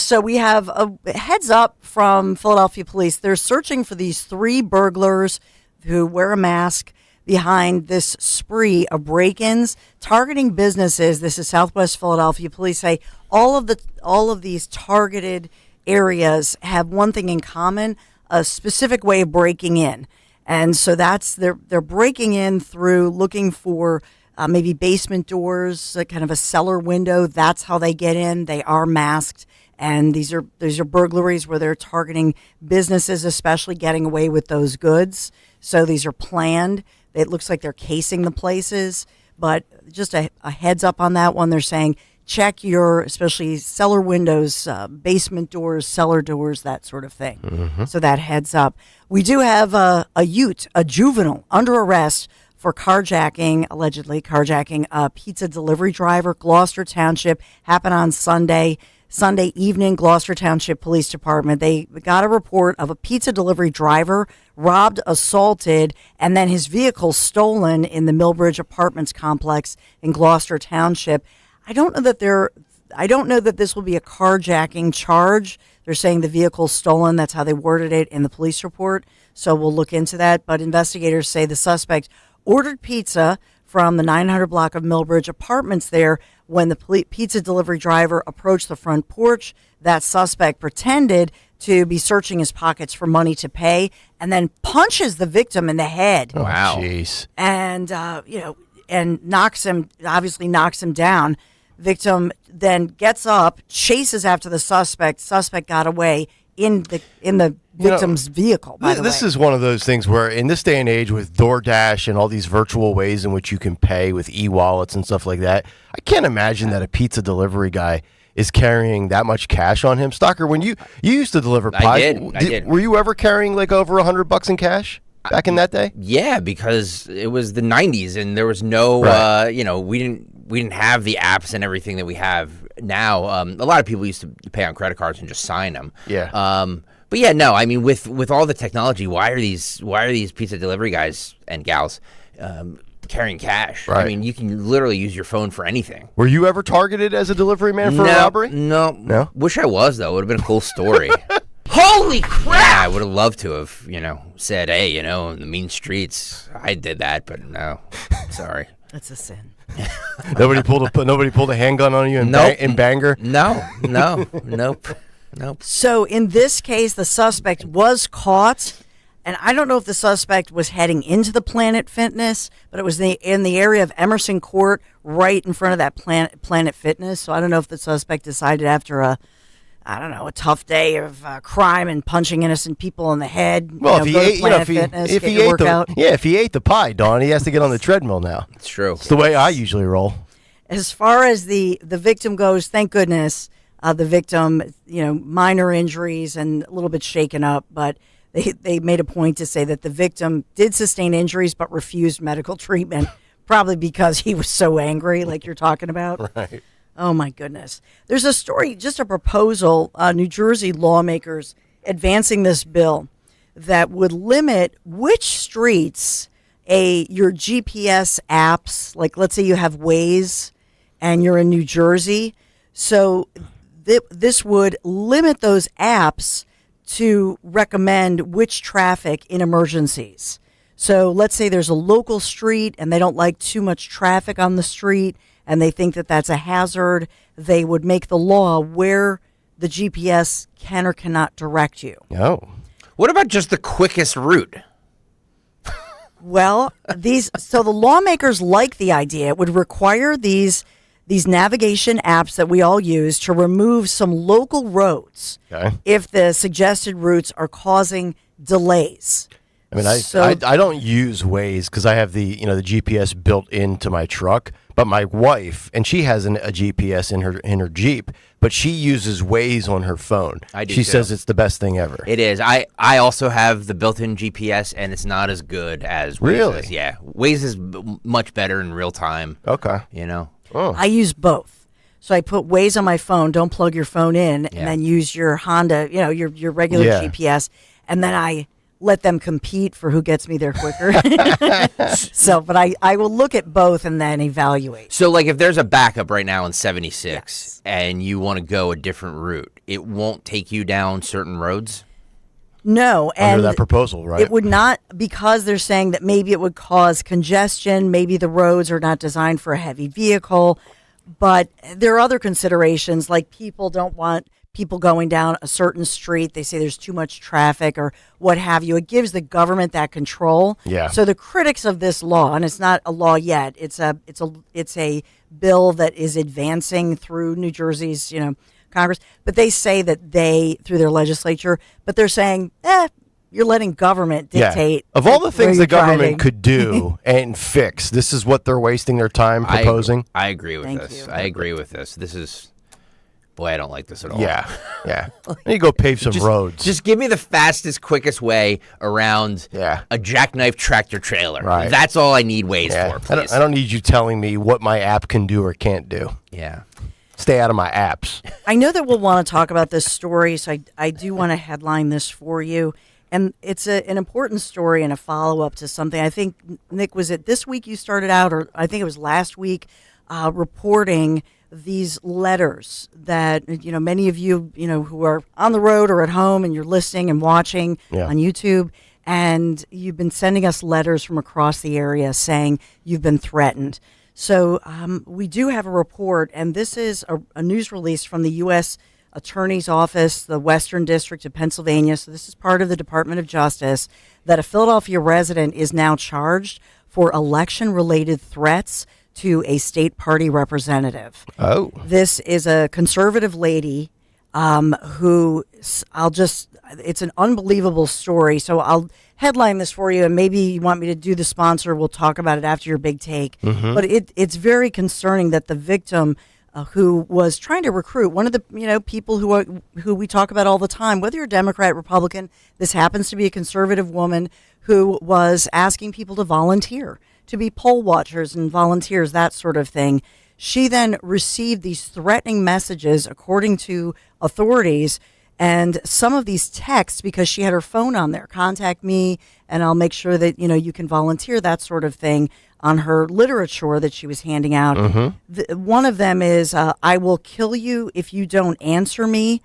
So we have a heads up from Philadelphia police. They're searching for these 3 burglars who wear a mask behind this spree of break-ins targeting businesses. This is Southwest Philadelphia. Police say all of these targeted areas have one thing in common: a specific way of breaking in. And so they're breaking in through looking for maybe basement doors, kind of a cellar window. That's how they get in. They are masked, and these are burglaries where they're targeting businesses, especially getting away with those goods. So these are planned. It looks like they're casing the places, but just a heads up on that one. They're saying check your, especially cellar windows, basement doors, cellar doors, that sort of thing. Mm-hmm. So that heads up. We do have a juvenile under arrest for allegedly carjacking a pizza delivery driver. Gloucester Township, happened on Sunday evening. Gloucester Township Police Department, they got a report of a pizza delivery driver robbed, assaulted, and then his vehicle stolen in the Millbridge Apartments complex in Gloucester Township. I don't know that this will be a carjacking charge. They're saying the vehicle's stolen. That's how they worded it in the police report. So we'll look into that. But investigators say the suspect ordered pizza from the 900 block of Millbridge Apartments there. When the pizza delivery driver approached the front porch, that suspect pretended to be searching his pockets for money to pay and then punches the victim in the head. Oh, wow. Jeez. And, and knocks him down. Victim then gets up, chases after the suspect. Suspect got away in the victim's vehicle, by the way. This is one of those things where in this day and age with DoorDash and all these virtual ways in which you can pay with e-wallets and stuff like that, I can't imagine that a pizza delivery guy is carrying that much cash on him. Stalker, when you used to deliver pies, I did. Were you ever carrying like over $100 in cash back in that day? Yeah, because it was the 90s and there was no, Right. we didn't have the apps and everything that we have now. A lot of people used to pay on credit cards and just sign them. Yeah. But yeah, no, I mean, with all the technology, why are these pizza delivery guys and gals carrying cash? Right. I mean, you can literally use your phone for anything. Were you ever targeted as a delivery man for a robbery? No. Wish I was, though. It would have been a cool story. Holy crap! Yeah, I would have loved to have, said, hey, in the mean streets, I did that, but no, sorry. That's a sin. Nobody pulled a handgun on you in Bangor? Nope. So in this case, the suspect was caught, and I don't know if the suspect was heading into the Planet Fitness, but it was in the area of Emerson Court, right in front of that Planet Fitness. So I don't know if the suspect decided after a tough day of crime and punching innocent people in the head. Well, if he ate, if he ate the pie, Dawn, he has to get on the treadmill now. It's true. It's the way I usually roll. As far as the victim goes, thank goodness, the victim, minor injuries and a little bit shaken up, but they made a point to say that the victim did sustain injuries but refused medical treatment, probably because he was so angry, like you're talking about. Right. Oh, my goodness. There's a story, just a proposal, New Jersey lawmakers advancing this bill that would limit which streets your GPS apps, like let's say you have Waze and you're in New Jersey. So this would limit those apps to recommend which traffic in emergencies. So let's say there's a local street and they don't like too much traffic on the street and they think that that's a hazard. They would make the law where the GPS can or cannot direct you. Oh. What about just the quickest route? Well, so the lawmakers like the idea. It would require these navigation apps that we all use to remove some local roads if the suggested routes are causing delays. I mean, I don't use Waze because I have the GPS built into my truck. But my wife, and she has a GPS in her Jeep, but she uses Waze on her phone. I do. She says it's the best thing ever. It is. I also have the built-in GPS, and it's not as good as Waze Really? is. Yeah, Waze is much better in real time. Okay. I use both. So I put Waze on my phone, don't plug your phone in, and then use your Honda, your regular GPS, and then I let them compete for who gets me there quicker. But I will look at both and then evaluate. So, like, if there's a backup right now in 76 and you want to go a different route, it won't take you down certain roads? No. Under that proposal, right? It would not, because they're saying that maybe it would cause congestion, maybe the roads are not designed for a heavy vehicle, but there are other considerations, like people don't want people going down a certain street. They say there's too much traffic or what have you. It gives the government that control. Yeah. So the critics of this law, and it's not a law yet, it's a bill that is advancing through New Jersey's, Congress, but they say that through their legislature, but they're saying, you're letting government dictate. Of all the things the government driving. could do and fix, this is what they're wasting their time proposing. I agree with this. I agree with this. This is... Boy, I don't like this at all. Yeah. You go pave some roads. Just give me the fastest, quickest way around a jackknife tractor trailer. Right. That's all I need Waze for, please. I don't need you telling me what my app can do or can't do. Yeah. Stay out of my apps. I know that we'll want to talk about this story, so I do want to headline this for you. And it's an important story and a follow-up to something. I think, Nick, was it this week you started out, or I think it was last week, reporting these letters that many of you who are on the road or at home and you're listening and watching on YouTube, and you've been sending us letters from across the area saying you've been threatened. So we do have a report, and this is a news release from the U.S. Attorney's Office, the Western District of Pennsylvania. So this is part of the Department of Justice, that a Philadelphia resident is now charged for election-related threats to a state party representative. Oh. This is a conservative lady it's an unbelievable story. So I'll headline this for you, and maybe you want me to do the sponsor. We'll talk about it after your big take. Mm-hmm. But it's very concerning that the victim who was trying to recruit one of the people who we talk about all the time, whether you're Democrat, Republican, this happens to be a conservative woman who was asking people to volunteer, to be poll watchers and volunteers, that sort of thing. She then received these threatening messages, according to authorities, and some of these texts, because she had her phone on there, contact me and I'll make sure that, you can volunteer, that sort of thing, on her literature that she was handing out. Mm-hmm. One of them is, I will kill you if you don't answer me.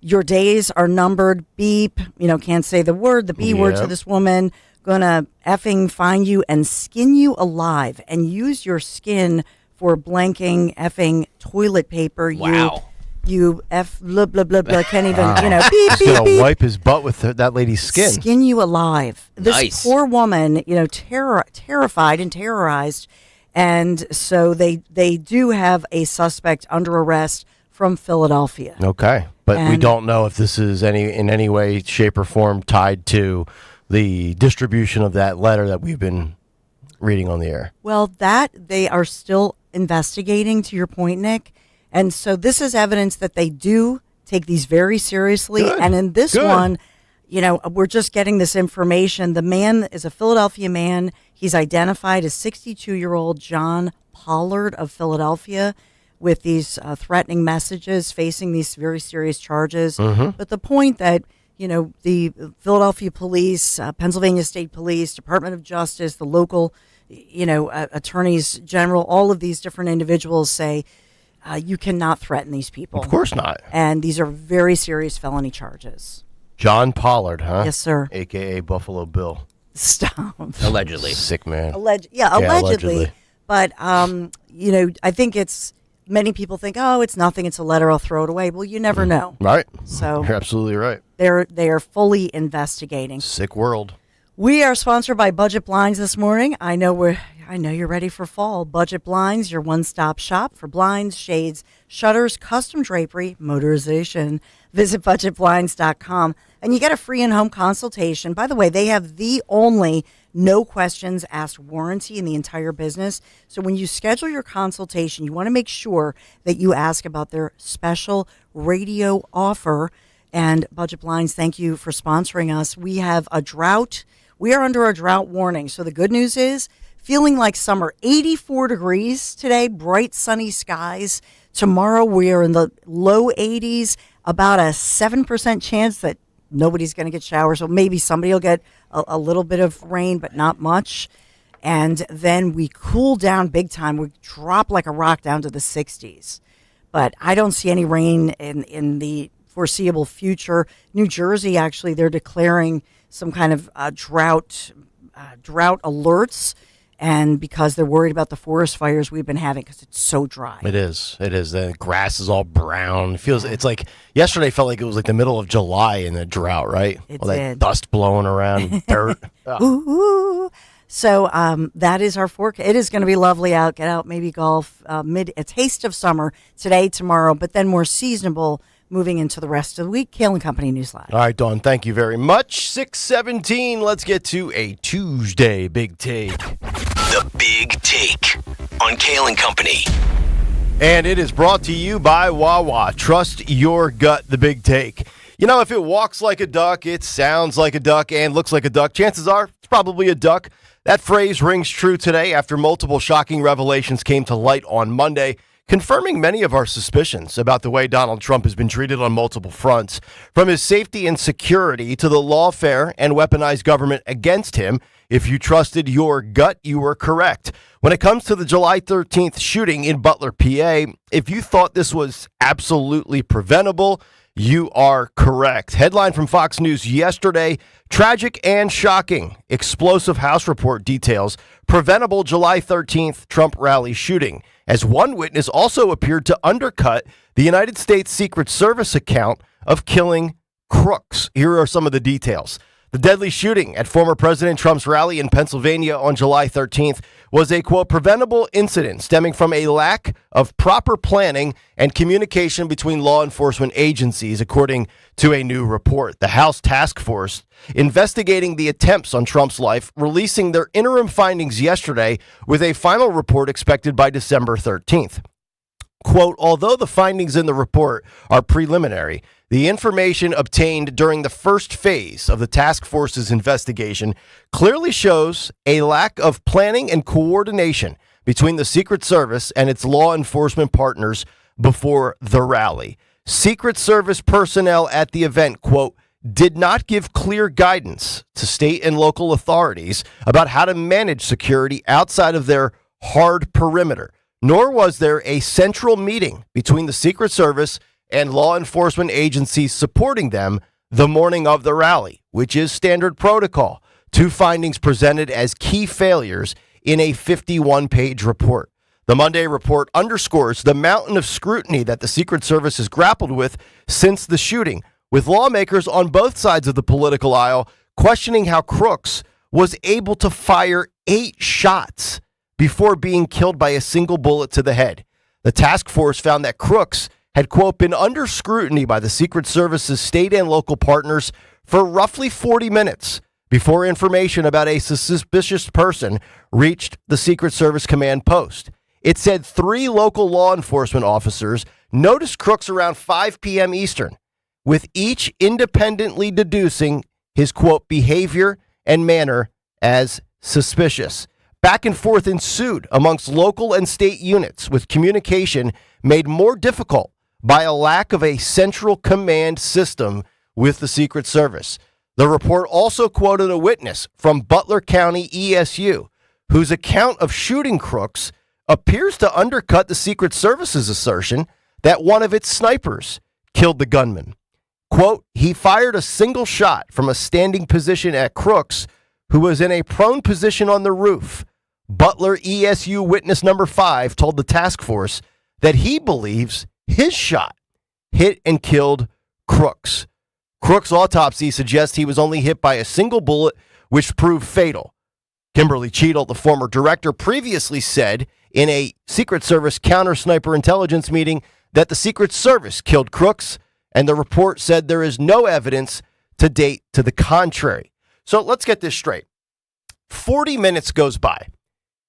Your days are numbered. Beep. Can't say the word, the B word to this woman. Gonna effing find you and skin you alive and use your skin for blanking effing toilet paper. Wow. You F blah blah blah blah. Can't even beep He's beep gonna beep. wipe his butt with that lady's skin. Skin you alive. This Nice. poor woman, terrified and terrorized, and so they do have a suspect under arrest from Philadelphia. Okay, but we And- don't know if this is in any way, shape, or form tied to the distribution of that letter that we've been reading on the air. Well, that they are still investigating, to your point, Nick. And so this is evidence that they do take these very seriously. Good. And in this Good. one, we're just getting this information. The man is a Philadelphia man. He's identified as 62-year-old John Pollard of Philadelphia, with these threatening messages, facing these very serious charges. Mhm. But the point that, the Philadelphia police, Pennsylvania State Police, Department of Justice, the local, attorneys general, all of these different individuals say, you cannot threaten these people. Of course not. And these are very serious felony charges. John Pollard, huh? Yes, sir. AKA Buffalo Bill. Stop. Allegedly. Sick man. Allegedly. But, I think many people think, oh, it's nothing, it's a letter, I'll throw it away. Well, you never know. Right. So You're absolutely right. they are fully investigating. Sick world. We are sponsored by Budget Blinds this morning. I know you're ready for fall. Budget Blinds, your one-stop shop for blinds, shades, shutters, custom drapery, motorization. Visit budgetblinds.com and you get a free in-home consultation. By the way, they have the only no questions asked warranty in the entire business. So when you schedule your consultation, you want to make sure that you ask about their special radio offer. And Budget Blinds, thank you for sponsoring us. We have a drought. We are under a drought warning. So the good news is, feeling like summer, 84 degrees today, bright sunny skies. Tomorrow we are in the low 80s, about a 7% chance that nobody's going to get showers. So maybe somebody will get a little bit of rain, but not much. And then we cool down big time. We drop like a rock down to the 60s. But I don't see any rain in the foreseeable future. New Jersey, actually, they're declaring some kind of drought alerts, and because they're worried about the forest fires we've been having because it's so dry. It is. The grass is all brown. It's like yesterday felt like it was like the middle of July in the drought, right? It all that did. dust blowing around, dirt. Ugh. Ooh. So that is our forecast. It is going to be lovely out. Get out, maybe golf. A taste of summer today, tomorrow, but then more seasonable moving into the rest of the week. Kayal and Company Newsline. All right, Dawn, thank you very much. 6:17. Let's get to a Tuesday Big Take. The Big Take on Kayal and Company. And it is brought to you by Wawa. Trust your gut, the Big Take. If it walks like a duck, it sounds like a duck, and looks like a duck, chances are it's probably a duck. That phrase rings true today after multiple shocking revelations came to light on Monday, confirming many of our suspicions about the way Donald Trump has been treated on multiple fronts, from his safety and security to the lawfare and weaponized government against him. If you trusted your gut, you were correct. When it comes to the July 13th shooting in Butler, PA, if you thought this was absolutely preventable, you are correct. Headline from Fox News yesterday, tragic and shocking. Explosive House report details preventable July 13th Trump rally shooting, as one witness also appeared to undercut the United States Secret Service account of killing crooks. Here are some of the details. The deadly shooting at former President Trump's rally in Pennsylvania on July 13th was a, quote, preventable incident stemming from a lack of proper planning and communication between law enforcement agencies, according to a new report. The House Task Force investigating the attempts on Trump's life, releasing their interim findings yesterday with a final report expected by December 13th. Quote, although the findings in the report are preliminary, the information obtained during the first phase of the task force's investigation clearly shows a lack of planning and coordination between the Secret Service and its law enforcement partners before the rally. Secret Service personnel at the event, quote, did not give clear guidance to state and local authorities about how to manage security outside of their hard perimeter, nor was there a central meeting between the Secret Service and law enforcement agencies supporting them the morning of the rally, which is standard protocol. Two findings presented as key failures in a 51-page report. The Monday report underscores the mountain of scrutiny that the Secret Service has grappled with since the shooting, with lawmakers on both sides of the political aisle questioning how Crooks was able to fire 8 shots before being killed by a single bullet to the head. The task force found that Crooks had, quote, been under scrutiny by the Secret Service's state and local partners for roughly 40 minutes before information about a suspicious person reached the Secret Service command post. It said 3 local law enforcement officers noticed Crooks around 5 p.m. Eastern, with each independently deducing his, quote, behavior and manner as suspicious. Back and forth ensued amongst local and state units, with communication made more difficult by a lack of a central command system with the Secret Service. The report also quoted a witness from Butler County ESU, whose account of shooting Crooks appears to undercut the Secret Service's assertion that one of its snipers killed the gunman. Quote, he fired a single shot from a standing position at Crooks, who was in a prone position on the roof. Butler ESU witness number 5 told the task force that he believes his shot hit and killed Crooks. Crooks' autopsy suggests he was only hit by a single bullet, which proved fatal. Kimberly Cheadle, the former director, previously said in a Secret Service counter-sniper intelligence meeting that the Secret Service killed Crooks, and the report said there is no evidence to date to the contrary. So let's get this straight. 40 minutes goes by.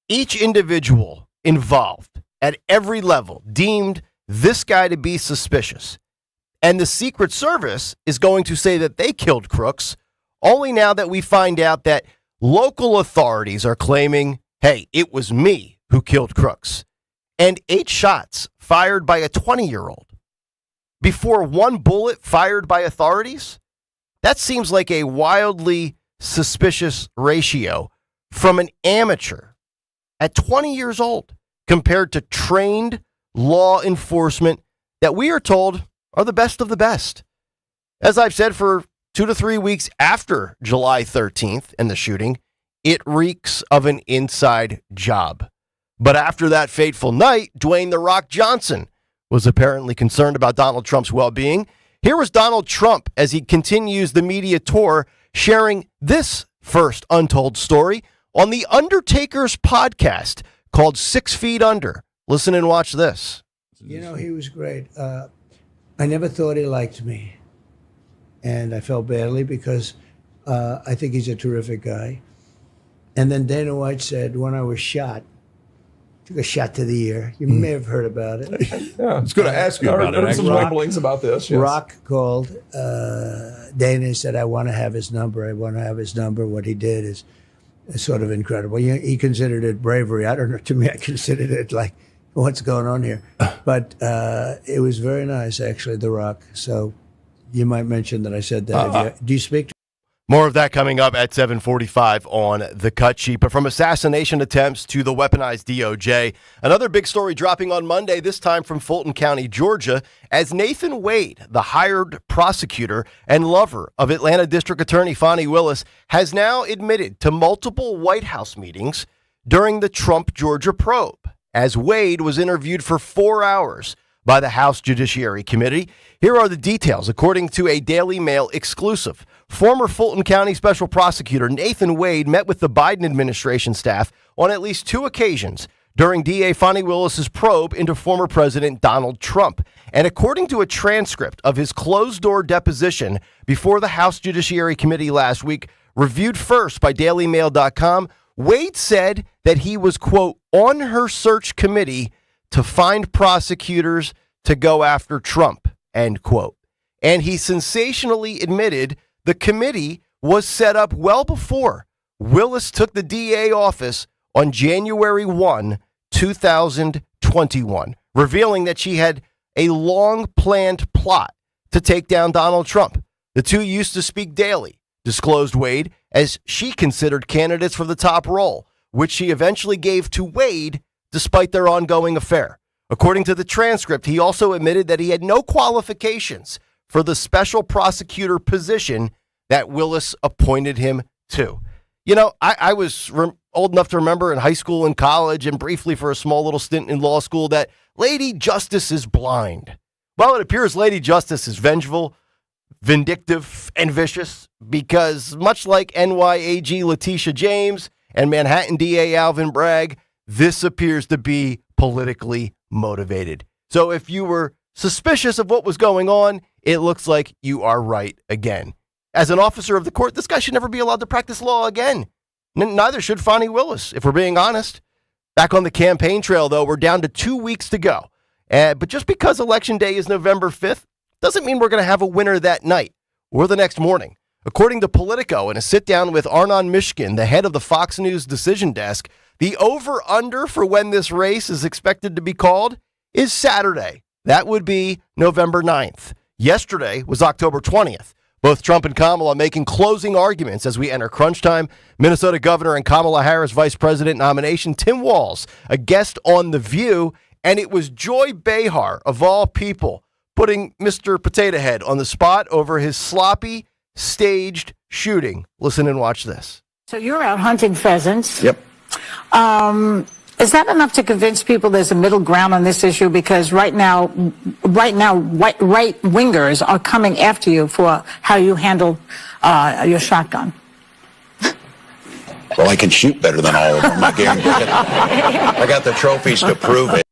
Each individual involved at every level deemed this guy to be suspicious. And the Secret Service is going to say that they killed Crooks, only now that we find out that local authorities are claiming, hey, it was me who killed Crooks. And 8 shots fired by a 20-year-old before 1 bullet fired by authorities? That seems like a wildly suspicious ratio from an amateur at 20 years old compared to trained law enforcement that we are told are the best of the best. As I've said, for 2 to 3 weeks after July 13th and the shooting, it reeks of an inside job. But after that fateful night, Dwayne "The Rock" Johnson was apparently concerned about Donald Trump's well-being. Here was Donald Trump as he continues the media tour, sharing this first untold story on The Undertaker's podcast called 6 Feet Under. Listen and watch this. You know, he was great. I never thought he liked me. And I felt badly because I think he's a terrific guy. And then Dana White said, when I was shot, took a shot to the ear. You may have heard about it. Yeah, I was going to ask you about it. I heard some rumblings about this. Yes. Rock called Dana and said, I want to have his number. I want to have his number. What he did is sort of incredible. He considered it bravery. I don't know. To me, I considered it like, what's going on here? But it was very nice, actually, The Rock. So you might mention that I said that. Do you speak to More of that coming up at 7:45 on The Cut Sheet. But from assassination attempts to the weaponized DOJ, another big story dropping on Monday, this time from Fulton County, Georgia, as Nathan Wade, the hired prosecutor and lover of Atlanta District Attorney Fani Willis, has now admitted to multiple White House meetings during the Trump Georgia probe, as Wade was interviewed for 4 hours by the House Judiciary Committee. Here are the details. According to a Daily Mail exclusive, former Fulton County Special Prosecutor Nathan Wade met with the Biden administration staff on at least 2 occasions during DA Fani Willis's probe into former President Donald Trump. And according to a transcript of his closed-door deposition before the House Judiciary Committee last week, reviewed first by DailyMail.com, Wade said that he was, quote, on her search committee to find prosecutors to go after Trump, end quote. And he sensationally admitted the committee was set up well before Willis took the DA office on January 1, 2021, revealing that she had a long-planned plot to take down Donald Trump. The two used to speak daily, disclosed Wade, as she considered candidates for the top role, which she eventually gave to Wade despite their ongoing affair. According to the transcript, he also admitted that he had no qualifications for the special prosecutor position that Willis appointed him to. You know, I was old enough to remember in high school and college and briefly for a small little stint in law school that Lady Justice is blind. Well, it appears Lady Justice is vengeful, vindictive, and vicious because much like NYAG Letitia James and Manhattan DA Alvin Bragg, this appears to be politically motivated. So if you were suspicious of what was going on, it looks like you are right again. As an officer of the court, this guy should never be allowed to practice law again. Neither should Fani Willis, if we're being honest. Back on the campaign trail, though, we're down to 2 weeks to go. But just because Election Day is November 5th doesn't mean we're going to have a winner that night or the next morning. According to Politico, in a sit-down with Arnon Mishkin, the head of the Fox News decision desk, the over-under for when this race is expected to be called is Saturday. That would be November 9th. Yesterday was October 20th. Both Trump and Kamala making closing arguments as we enter crunch time. Minnesota Governor and Kamala Harris Vice President nomination, Tim Walz, a guest on The View, and it was Joy Behar, of all people, putting Mr. Potato Head on the spot over his sloppy, staged shooting. Listen and watch this. So you're out hunting pheasants. Yep. Is that enough to convince people there's a middle ground on this issue? Because right now, right-wingers are coming after you for how you handle your shotgun. Well, I can shoot better than all of them. I guarantee it. I got the trophies to prove it.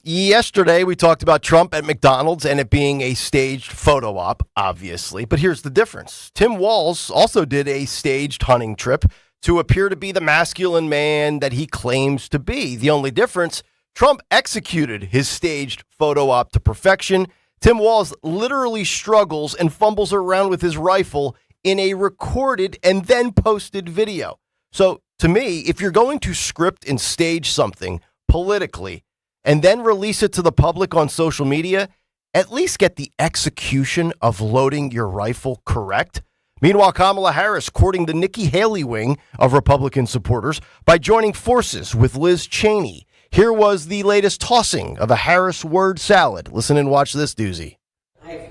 Yesterday, we talked about Trump at McDonald's and it being a staged photo op, obviously. But here's the difference. Tim Walz also did a staged hunting trip to appear to be the masculine man that he claims to be. The only difference, Trump executed his staged photo op to perfection. Tim Walz literally struggles and fumbles around with his rifle in a recorded and then posted video. So to me, if you're going to script and stage something politically and then release it to the public on social media, at least get the execution of loading your rifle correct. Meanwhile, Kamala Harris courting the Nikki Haley wing of Republican supporters by joining forces with Liz Cheney. Here was the latest tossing of a Harris word salad. Listen and watch this doozy. I've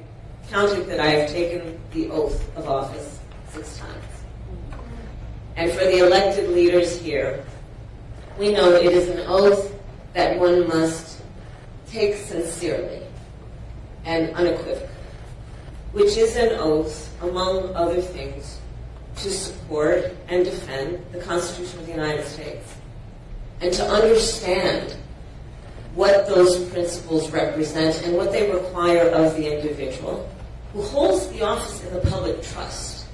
counted that I have taken the oath of office 6 times. And for the elected leaders here, we know it is an oath that one must take sincerely and unequivocally, which is an oath, among other things, to support and defend the Constitution of the United States and to understand what those principles represent and what they require of the individual who holds the office in the public trust.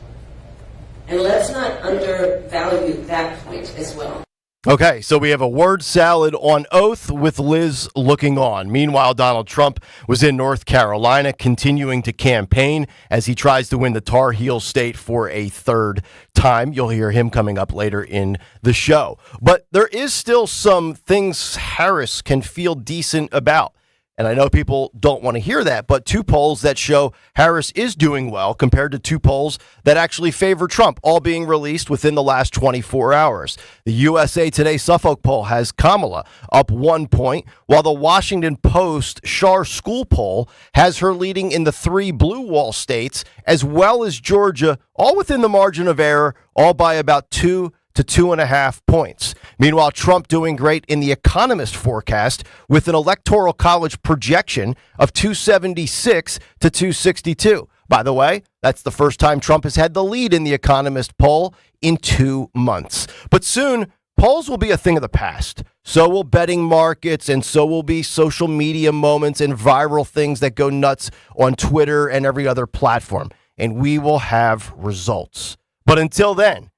And let's not undervalue that point as well. Okay, so we have a word salad on oath with Liz looking on. Meanwhile, Donald Trump was in North Carolina continuing to campaign as he tries to win the Tar Heel state for a third time. You'll hear him coming up later in the show. But there is still some things Harris can feel decent about. And I know people don't want to hear that, but 2 polls that show Harris is doing well compared to 2 polls that actually favor Trump, all being released within the last 24 hours. The USA Today Suffolk poll has Kamala up 1 point, while the Washington Post Schar School poll has her leading in the 3 blue wall states, as well as Georgia, all within the margin of error, all by about 2 to 2.5 points. Meanwhile, Trump doing great in the Economist forecast with an Electoral College projection of 276 to 262. By the way, that's the first time Trump has had the lead in the Economist poll in 2 months. But soon, polls will be a thing of the past. So will betting markets, and so will be social media moments and viral things that go nuts on Twitter and every other platform. And we will have results. But until then,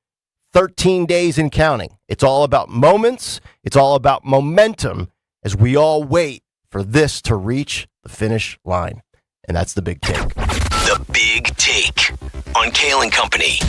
13 days and counting. It's all about moments. It's all about momentum as we all wait for this to reach the finish line. And that's the big take. The Big Take on Kayal and Company.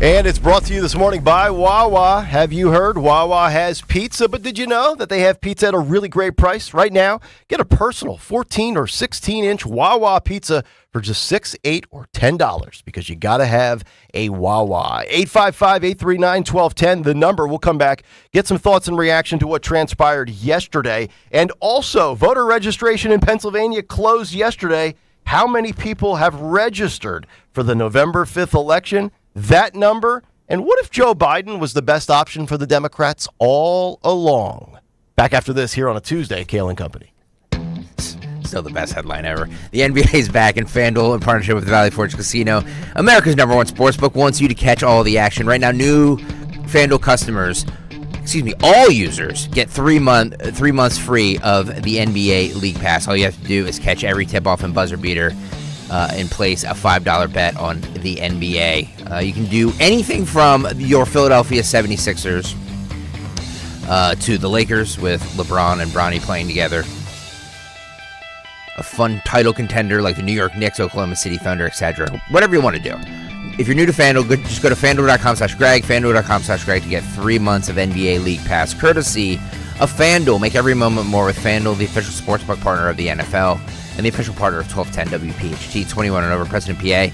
And it's brought to you this morning by Wawa. Have you heard Wawa has pizza? But did you know that they have pizza at a really great price right now? Get a personal 14 or 16-inch Wawa pizza for just $6, $8, or $10 because you got to have a Wawa. 855-839-1210, the number. We'll come back, get some thoughts and reaction to what transpired yesterday. And also, voter registration in Pennsylvania closed yesterday. How many people have registered for the November 5th election? That number, and what if Joe Biden was the best option for the Democrats all along? Back after this here on a Tuesday, Kayal and Company. Still the best headline ever. The NBA is back, and FanDuel, in partnership with Valley Forge Casino, America's #1 sportsbook, wants you to catch all the action. Right now, new FanDuel customers, all users get 3 months free of the NBA League Pass. All you have to do is catch every tip-off and buzzer beater and place a $5 bet on the NBA. You can do anything from your Philadelphia 76ers to the Lakers with LeBron and Bronny playing together. A fun title contender like the New York Knicks, Oklahoma City Thunder, etc. Whatever you want to do. If you're new to FanDuel, just go to FanDuel.com/Greg, FanDuel.com/Greg to get 3 months of NBA League Pass, courtesy of FanDuel. Make every moment more with FanDuel, the official sportsbook partner of the NFL. And the official partner of 1210 WPHT, 21 and over, President PA.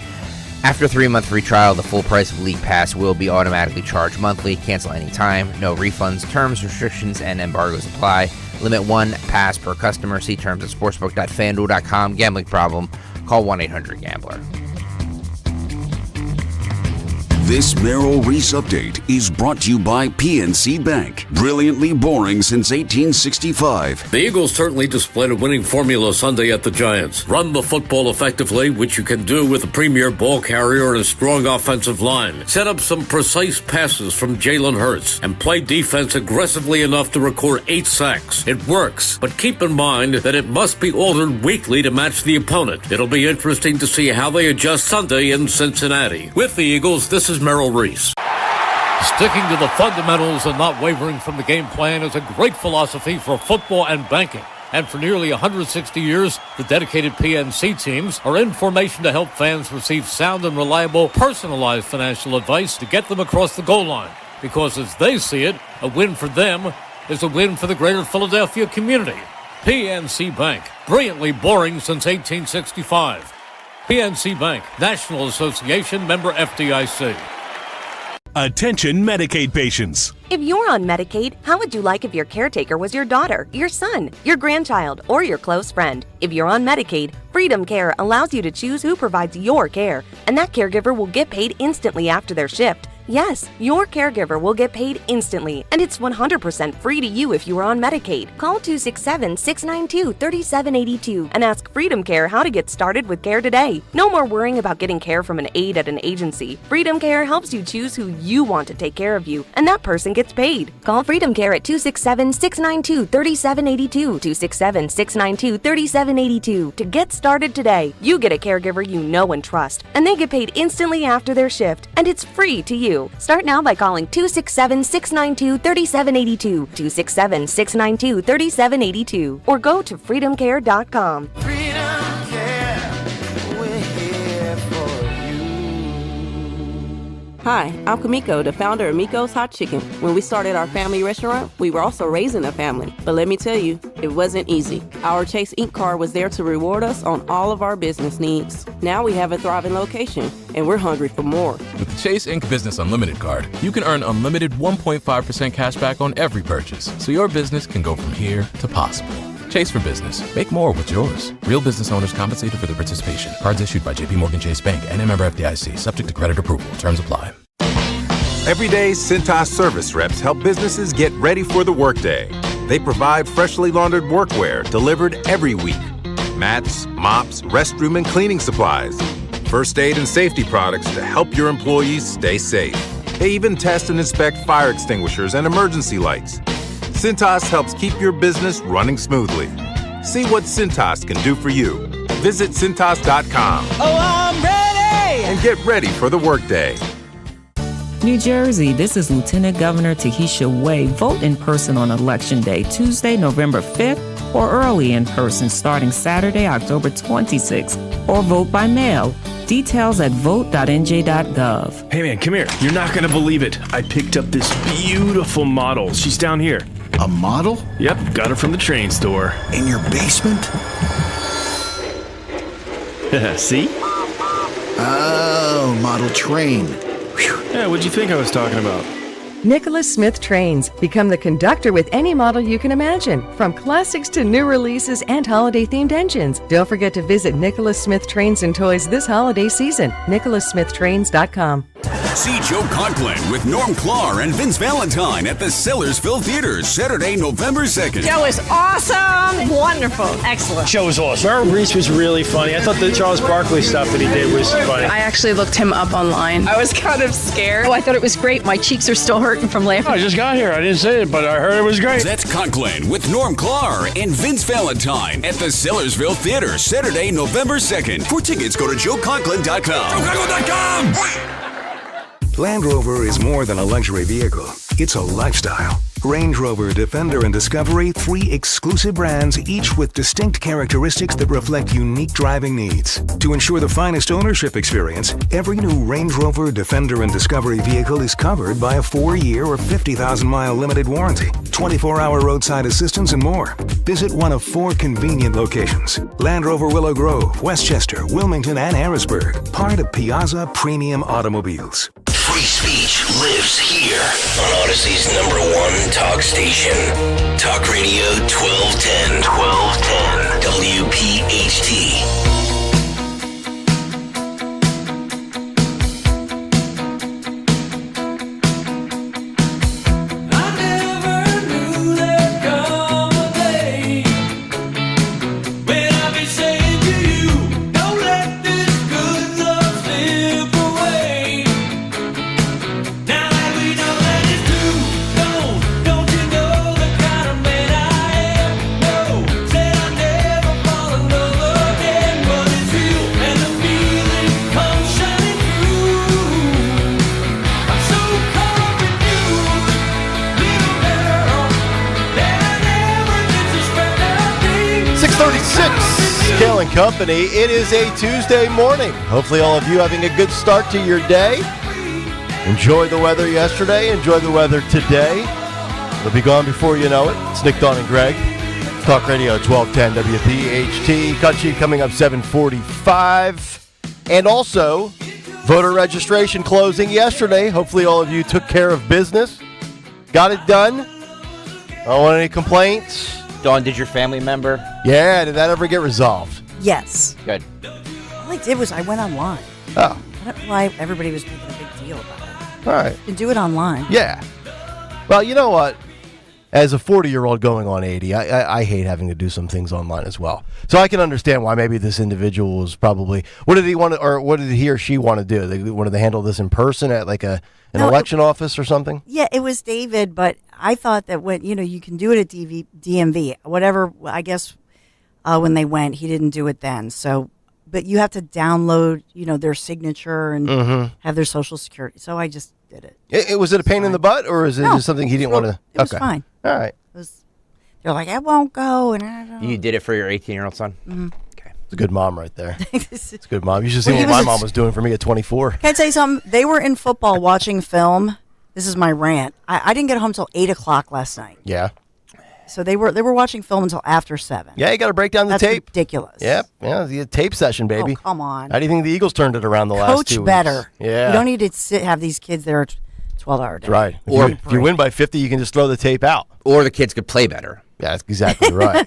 After a 3-month free trial, the full price of League Pass will be automatically charged monthly. Cancel anytime. No refunds. Terms, restrictions, and embargoes apply. Limit 1 pass per customer. See terms at sportsbook.fanduel.com. Gambling problem? Call 1-800-GAMBLER. This Merrill Reese update is brought to you by PNC Bank. Brilliantly boring since 1865. The Eagles certainly displayed a winning formula Sunday at the Giants. Run the football effectively, which you can do with a premier ball carrier and a strong offensive line. Set up some precise passes from Jalen Hurts and play defense aggressively enough to record 8 sacks. It works, but keep in mind that it must be altered weekly to match the opponent. It'll be interesting to see how they adjust Sunday in Cincinnati. With the Eagles, this is Merrill Reese. Sticking to the fundamentals and not wavering from the game plan is a great philosophy for football and banking. And for nearly 160 years, the dedicated PNC teams are in formation to help fans receive sound and reliable, personalized financial advice to get them across the goal line. Because as they see it, a win for them is a win for the greater Philadelphia community. PNC Bank, brilliantly boring since 1865. PNC Bank, National Association, member FDIC. Attention Medicaid patients. If you're on Medicaid, how would you like if your caretaker was your daughter, your son, your grandchild, or your close friend? If you're on Medicaid, Freedom Care allows you to choose who provides your care, and that caregiver will get paid instantly after their shift. Yes, your caregiver will get paid instantly, and it's 100% free to you if you are on Medicaid. Call 267-692-3782 and ask Freedom Care how to get started with care today. No more worrying about getting care from an aide at an agency. Freedom Care helps you choose who you want to take care of you, and that person gets paid. Call Freedom Care at 267-692-3782, 267-692-3782 to get started today. You get a caregiver you know and trust, and they get paid instantly after their shift, and it's free to you. Start now by calling 267-692-3782, 267-692-3782, or go to freedomcare.com. Freedom Care, we're here for you. Hi, I'm Kamiko, the founder of Miko's Hot Chicken. When we started our family restaurant, we were also raising a family. But let me tell you, it wasn't easy. Our Chase Inc. card was there to reward us on all of our business needs. Now we have a thriving location, and we're hungry for more. With the Chase Inc. Business Unlimited card, you can earn unlimited 1.5% cash back on every purchase, so your business can go from here to possible. Chase for business. Make more with yours. Real business owners compensated for their participation. Cards issued by JPMorgan Chase Bank and a member FDIC, subject to credit approval. Terms apply. Every day, Cintas service reps help businesses get ready for the workday. They provide freshly laundered workwear delivered every week. Mats, mops, restroom and cleaning supplies. First aid and safety products to help your employees stay safe. They even test and inspect fire extinguishers and emergency lights. Cintas helps keep your business running smoothly. See what Cintas can do for you. Visit Cintas.com. Oh, I'm ready! And get ready for the workday. New Jersey, this is Lieutenant Governor Tahisha Way. Vote in person on Election Day, Tuesday, November 5th, or early in person starting Saturday, October 26th, or vote by mail. Details at vote.nj.gov. Hey man, come here. You're not going to believe it. I picked up this beautiful model. She's down here. A model? Yep, got her from the train store. In your basement? See? Oh, model train. Yeah, what'd you think I was talking about? Nicholas Smith Trains. Become the conductor with any model you can imagine, from classics to new releases and holiday-themed engines. Don't forget to visit Nicholas Smith Trains and Toys this holiday season. NicholasSmithTrains.com. See Joe Conklin with Norm Clark and Vince Valentine at the Sellersville Theaters Saturday, November 2nd. Joe is awesome, wonderful, excellent. Show was awesome. Merrill Reese was really funny. I thought the Charles Barkley stuff that he did was funny. I actually looked him up online. I was kind of scared. Oh, I thought it was great. My cheeks are still hurting from laughing. I just got here. I didn't say it, but I heard it was great. That's Conklin with Norm Clark and Vince Valentine at the Sellersville Theater Saturday, November 2nd. For tickets, go to joeconklin.com. joeconklin.com! Land Rover is more than a luxury vehicle. It's a lifestyle. Range Rover, Defender, and Discovery, 3 exclusive brands, each with distinct characteristics that reflect unique driving needs. To ensure the finest ownership experience, every new Range Rover, Defender, and Discovery vehicle is covered by a 4-year or 50,000-mile limited warranty, 24-hour roadside assistance, and more. Visit one of 4 convenient locations: Land Rover Willow Grove, Westchester, Wilmington, and Harrisburg, part of Piazza Premium Automobiles. Free speech lives here on Odyssey's #1 talk station. Talk Radio 1210. WPHT. Kayal and Company. It is a Tuesday morning. Hopefully all of you having a good start to your day. Enjoy the weather yesterday. Enjoy the weather today. It'll be gone before you know it. It's Nick, Dawn, and Greg. Talk Radio 1210 WPHT. Country coming up 7:45. And also, voter registration closing yesterday. Hopefully all of you took care of business. Got it done. I don't want any complaints. Dawn, did your family member? Yeah, did that ever get resolved? Yes. Good. All I did was I went online. Oh. I don't know why everybody was making a big deal about it. All right. You can do it online. Yeah. Well, you know what? As a 40-year-old going on 80, I hate having to do some things online as well. So I can understand why maybe this individual was probably, what did he want to, or what did he or she want to do? They wanted to handle this in person at like an election office or something? Yeah, it was David, but I thought that when, you can do it at DMV, whatever, I guess when they went, he didn't do it then. So, but you have to download, their signature and have their social security. So I just did it. Was it a pain in the butt, or is it just something he didn't want to? It was fine. All right. They're like, I won't go. And I don't. You did it for your 18-year-old son? Mm-hmm. Okay. It's a good mom right there. It's a good mom. You should see what my mom was doing for me at 24. Can I tell you something? They were in football watching film. This is my rant. I didn't get home until 8 o'clock last night. Yeah. So they were watching film until after 7. Yeah, you got to break down the That's tape. Ridiculous. Yep. Yeah, the tape session, baby. Oh, come on. How do you think the Eagles turned it around the last 2 Coach weeks? better. Yeah. You don't need to have these kids there 12-hour days. Right. If you win by 50, you can just throw the tape out. Or the kids could play better. Yeah, that's exactly right.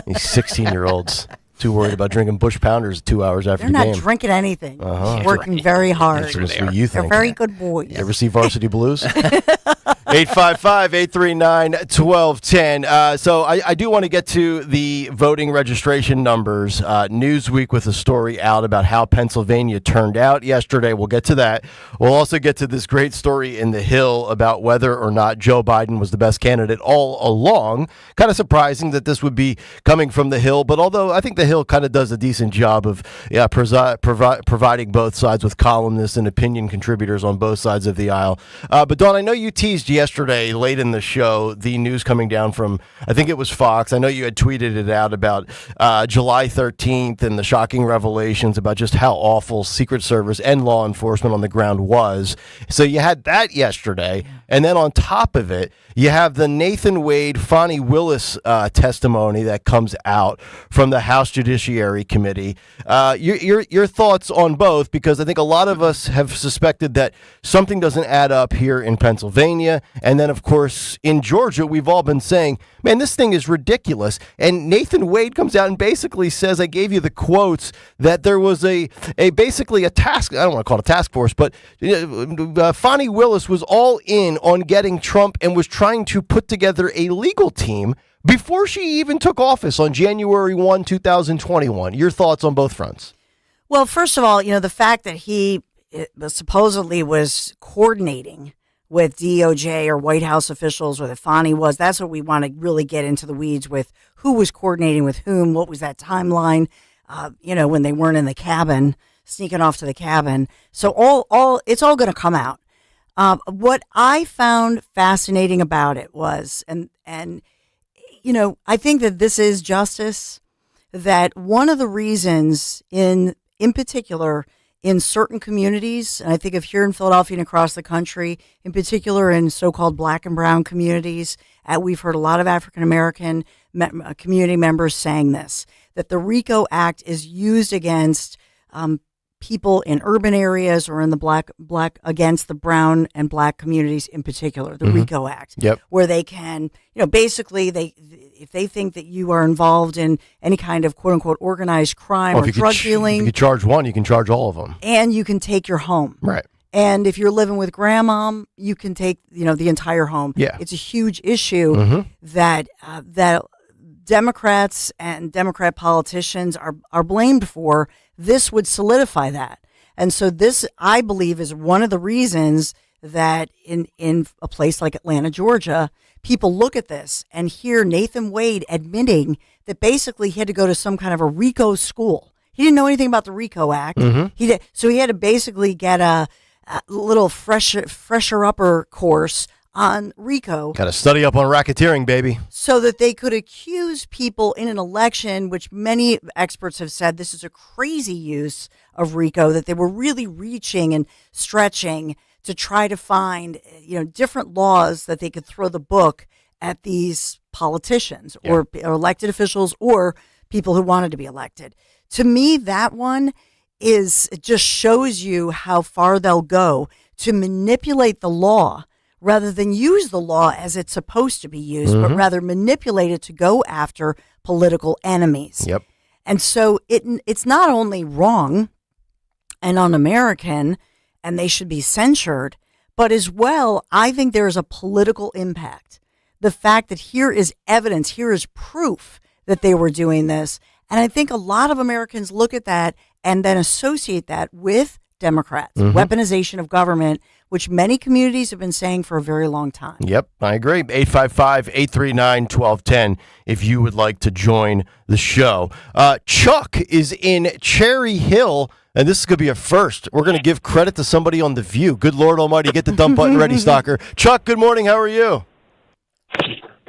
These 16-year-olds. too worried about drinking Bush Pounders 2 hours after They're the not game. drinking anything. Uh-huh. Working very hard. That's what you They're think. very good boys. You ever see Varsity Blues? 855-839-1210. So I do want to get to the voting registration numbers. Newsweek with a story out about how Pennsylvania turned out yesterday. We'll get to that. We'll also get to this great story in The Hill about whether or not Joe Biden was the best candidate all along. Kind of surprising that this would be coming from The Hill, but although I think The Hill kind of does a decent job of providing both sides with columnists and opinion contributors on both sides of the aisle. But Dawn, I know you teased yesterday late in the show the news coming down from, I think it was Fox. I know you had tweeted it out about July 13th and the shocking revelations about just how awful Secret Service and law enforcement on the ground was. So you had that yesterday, and then on top of it, you have the Nathan Wade, Fonnie Willis testimony that comes out from the House Judiciary Committee. Your thoughts on both, because I think a lot of us have suspected that something doesn't add up here in Pennsylvania. And then, of course, in Georgia, we've all been saying, man, this thing is ridiculous. And Nathan Wade comes out and basically says, I gave you the quotes, that there was basically a task, I don't want to call it a task force, but Fonnie Willis was all in on getting Trump and was trying to put together a legal team before she even took office on January 1, 2021. Your thoughts on both fronts? Well, first of all, the fact that he supposedly was coordinating with DOJ or White House officials, or that Fonnie was, that's what we want to really get into the weeds with. Who was coordinating with whom? What was that timeline? When they weren't in the cabin, sneaking off to the cabin. So it's all going to come out. What I found fascinating about it was, and I think that this is justice, that one of the reasons in particular in certain communities, and I think of here in Philadelphia and across the country, in particular in so-called black and brown communities, we've heard a lot of African-American community members saying this, that the RICO Act is used against people in urban areas or in the black against the brown and black communities in particular, the RICO Act, where they can, basically if they think that you are involved in any kind of quote unquote organized crime or drug dealing, if you charge one, you can charge all of them, and you can take your home. Right. And if you're living with grandmom, you can take, the entire home. Yeah. It's a huge issue that Democrats and Democrat politicians are blamed for. This would solidify that. And so this, I believe, is one of the reasons that in a place like Atlanta, Georgia, people look at this and hear Nathan Wade admitting that basically he had to go to some kind of a RICO school. He didn't know anything about the RICO Act. So he had to basically get a little fresher upper course on RICO. Got to study up on racketeering, baby. So that they could accuse people in an election, which many experts have said this is a crazy use of RICO, that they were really reaching and stretching to try to find, different laws that they could throw the book at these politicians or elected officials or people who wanted to be elected. To me, that one it just shows you how far they'll go to manipulate the law rather than use the law as it's supposed to be used, but rather manipulate it to go after political enemies. Yep. And so it's not only wrong and un-American, and they should be censured, but as well, I think there is a political impact. The fact that here is evidence, here is proof that they were doing this. And I think a lot of Americans look at that and then associate that with Democrats, weaponization of government, which many communities have been saying for a very long time. Yep, I agree. 855-839-1210 if you would like to join the show. Chuck is in Cherry Hill, and this is going to be a first. We're going to give credit to somebody on The View. Good Lord Almighty, get the dump button ready, Stalker. Chuck, good morning. How are you?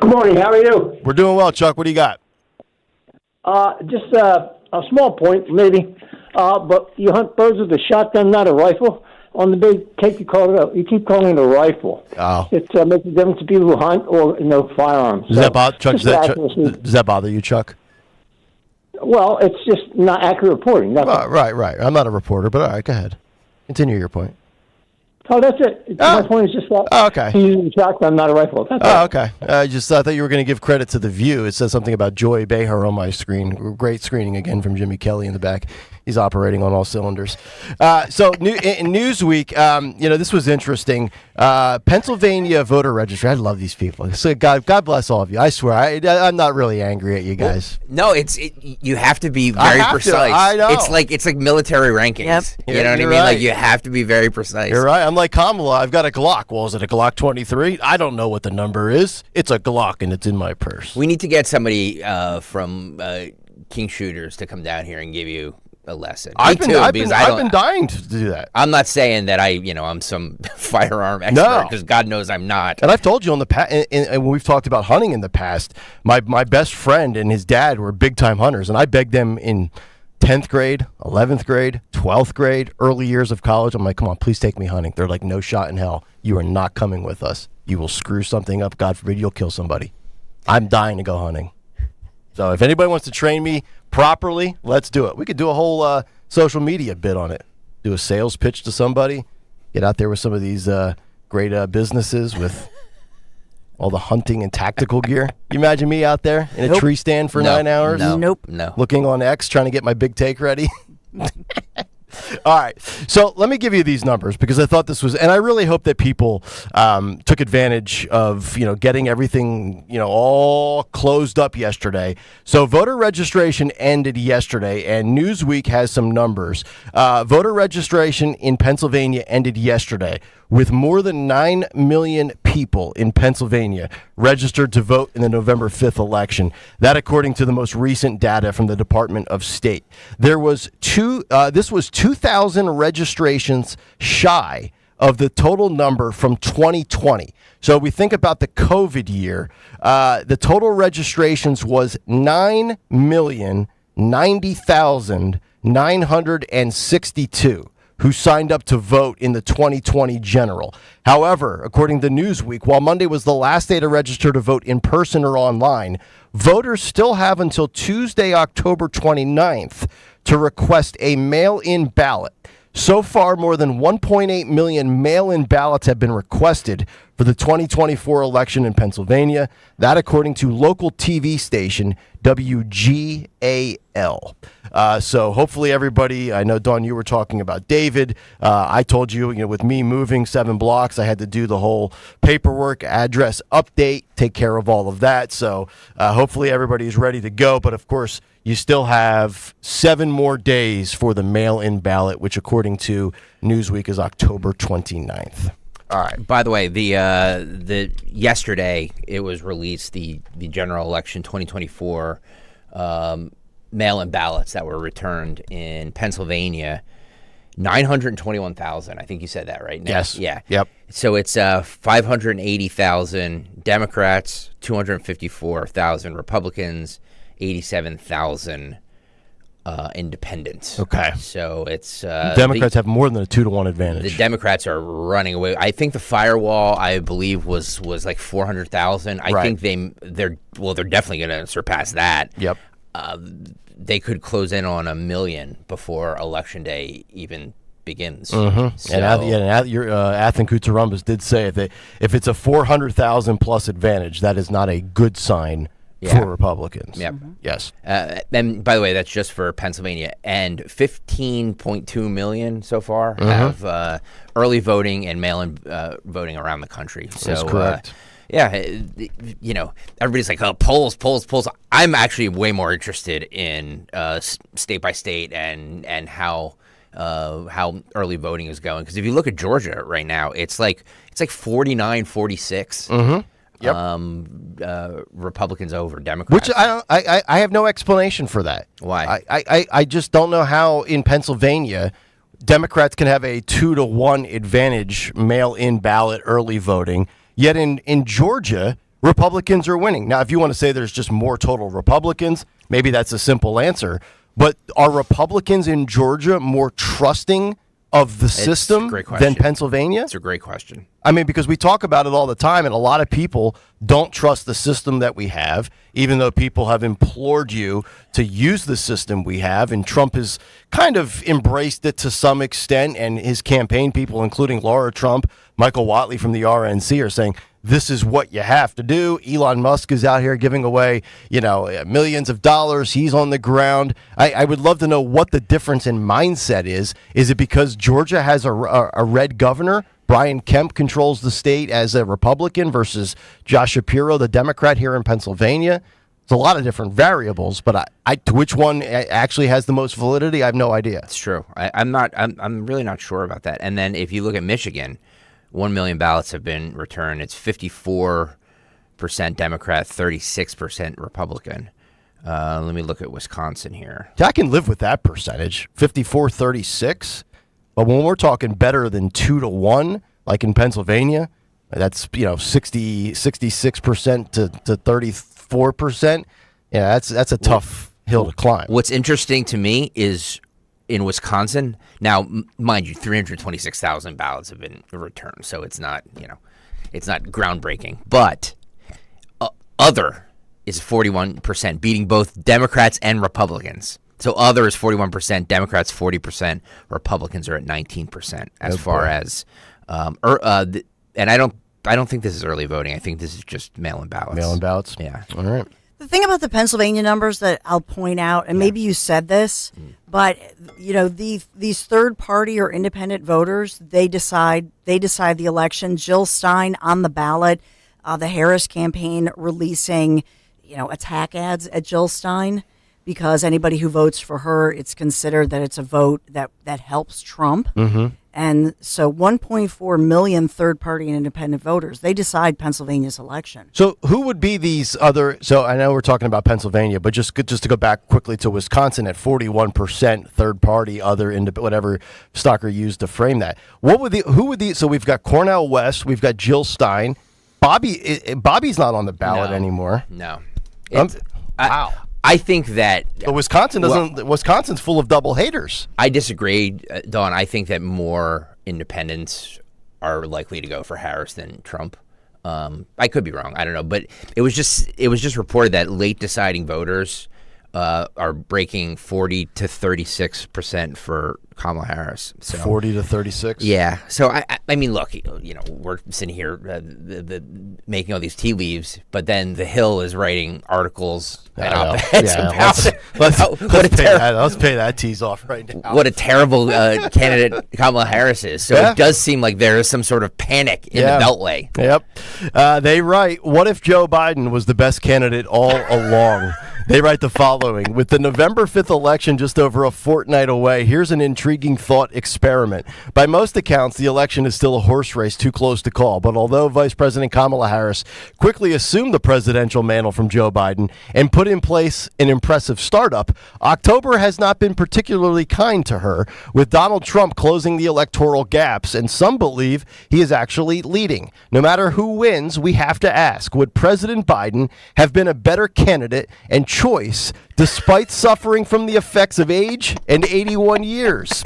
Good morning. How are you? We're doing well, Chuck. What do you got? Just a small point, maybe. But you hunt birds with a shotgun, not a rifle. On the big cake, you keep calling it a rifle. Oh. It makes a difference to people who hunt or firearms. Does that bother Chuck? Does that bother you, Chuck? Well, it's just not accurate reporting. Right. I'm not a reporter, but all right, go ahead. Continue your point. Oh, that's it. My point is just that. Oh, okay. He's using a shotgun, not a rifle. That's all. Okay. I just thought you were going to give credit to The View. It says something about Joy Behar on my screen. Great screening again from Jimmy Kelly in the back. He's operating on all cylinders. So in Newsweek, this was interesting. Pennsylvania voter registry. I love these people. So God bless all of you. I swear, I'm not really angry at you guys. No, you have to be very precise. I know. It's like military rankings. Yep. You know what I mean? Right. Like you have to be very precise. You're right. I'm like Kamala. I've got a Glock. Well, is it a Glock 23? I don't know what the number is. It's a Glock, and it's in my purse. We need to get somebody from King Shooters to come down here and give you a lesson. I've been dying to do that. I'm not saying that I'm some firearm expert, because God knows I'm not. And I've told you on the past, and when we've talked about hunting in the past, my best friend and his dad were big time hunters, and I begged them in 10th grade, 11th grade, 12th grade, early years of college. I'm like, come on, please take me hunting. They're like, no shot in hell. You are not coming with us. You will screw something up. God forbid you'll kill somebody. I'm dying to go hunting. So if anybody wants to train me properly, let's do it. We could do a whole social media bit on it. Do a sales pitch to somebody. Get out there with some of these great businesses with all the hunting and tactical gear. You imagine me out there in a tree stand for 9 hours? No. Looking on X, trying to get my big take ready. All right. So let me give you these numbers because I thought this was, and I really hope that people took advantage of, getting everything, all closed up yesterday. So voter registration ended yesterday, and Newsweek has some numbers. Voter registration in Pennsylvania ended yesterday with more than 9 million people in Pennsylvania registered to vote in the November 5th election. That according to the most recent data from the Department of State. There was this was 2,000 registrations shy of the total number from 2020. So we think about the COVID year, the total registrations was 9,090,962. Who signed up to vote in the 2020 general. However, according to Newsweek, while Monday was the last day to register to vote in person or online, voters still have until Tuesday, October 29th to request a mail-in ballot. So far, more than 1.8 million mail-in ballots have been requested for the 2024 election in Pennsylvania. That according to local TV station WGAL. So hopefully everybody, I know, Dawn, you were talking about David. I told you, with me moving 7 blocks, I had to do the whole paperwork, address update, take care of all of that. So hopefully everybody's ready to go. But of course, you still have 7 more days for the mail-in ballot, which according to Newsweek is October 29th. All right. By the way, the yesterday it was released the general election 2024 mail-in ballots that were returned in Pennsylvania. 921,000. I think you said that right now. Yes. Yeah. Yep. So it's 580,000 Democrats, 254,000 Republicans, 87,000 independents. Okay. So it's Democrats have more than a 2-to-1 advantage. The Democrats are running away. I think the firewall, I believe, was like 400,000. I think they're definitely going to surpass that. Yep. They could close in on 1 million before Election Day even begins. Mm-hmm. So, and Athan Kutsarumbas did say if it's a 400,000 plus advantage, that is not a good sign for Republicans. Yep. Yes. And by the way, that's just for Pennsylvania. And 15.2 million so far have early voting and mail-in voting around the country. So, that's correct. Everybody's like, oh, polls. I'm actually way more interested in state by state and how early voting is going. Because if you look at Georgia right now, it's like 49-46. Mm-hmm. Yep. Republicans over Democrats. Which I have no explanation for that. Why? I just don't know how in Pennsylvania Democrats can have a 2-to-1 advantage mail-in ballot early voting, yet in Georgia Republicans are winning. Now, if you want to say there's just more total Republicans, maybe that's a simple answer. But are Republicans in Georgia more trusting of the system than Pennsylvania? It's a great question. I mean, because we talk about it all the time, and a lot of people don't trust the system that we have, even though people have implored you to use the system we have, and Trump has kind of embraced it to some extent, and his campaign people, including Laura Trump, Michael Watley from the RNC, are saying, this is what you have to do. Elon Musk is out here giving away, millions of dollars. He's on the ground. I would love to know what the difference in mindset is. Is it because Georgia has a red governor? Brian Kemp controls the state as a Republican versus Josh Shapiro, the Democrat here in Pennsylvania. There's a lot of different variables, but which one actually has the most validity? I have no idea. It's true. I'm really not sure about that. And then if you look at Michigan, 1 million ballots have been returned. It's 54% Democrat, 36% Republican. Let me look at Wisconsin here. I can live with that percentage, 54-36. But when we're talking better than 2-1, like in Pennsylvania, that's 66% to 34%. Yeah, that's a tough hill to climb. What's interesting to me is in Wisconsin, now, mind you, 326,000 ballots have been returned, so it's not, it's not groundbreaking. But other is 41%, beating both Democrats and Republicans. So other is 41%, Democrats 40%, Republicans are at 19% as far as, and I don't think this is early voting. I think this is just mail-in ballots. Mail-in ballots? Yeah. All right. The thing about the Pennsylvania numbers that I'll point out, and maybe you said this, but these third party or independent voters, they decide the election. Jill Stein on the ballot, the Harris campaign releasing, attack ads at Jill Stein, because anybody who votes for her, it's considered that it's a vote that helps Trump. Mm-hmm. And so 1.4 million third-party and independent voters, they decide Pennsylvania's election. So who would be these other – so I know we're talking about Pennsylvania, but just to go back quickly to Wisconsin at 41% third-party, other whatever Stocker used to frame that. So we've got Cornel West, we've got Jill Stein. Bobby's not on the ballot anymore. No. Wow. I think that Wisconsin's full of double haters. I disagree, Dawn. I think that more independents are likely to go for Harris than Trump. I could be wrong. I don't know, but it was just reported that late deciding voters are breaking 40 to 36% for Kamala Harris. So 40 to 36. Yeah. So I mean, look, we're sitting here making all these tea leaves, but then the Hill is writing articles and op-eds about it. Let's pay that tease off right now. What a terrible candidate Kamala Harris is. So it does seem like there is some sort of panic in the Beltway. Yep. They write, what if Joe Biden was the best candidate all along? They write the following. With the November 5th election just over a fortnight away, here's an intriguing thought experiment. By most accounts, the election is still a horse race too close to call. But although Vice President Kamala Harris quickly assumed the presidential mantle from Joe Biden and put in place an impressive startup, October has not been particularly kind to her, with Donald Trump closing the electoral gaps, and some believe he is actually leading. No matter who wins, we have to ask, would President Biden have been a better candidate and choice despite suffering from the effects of age and 81 years?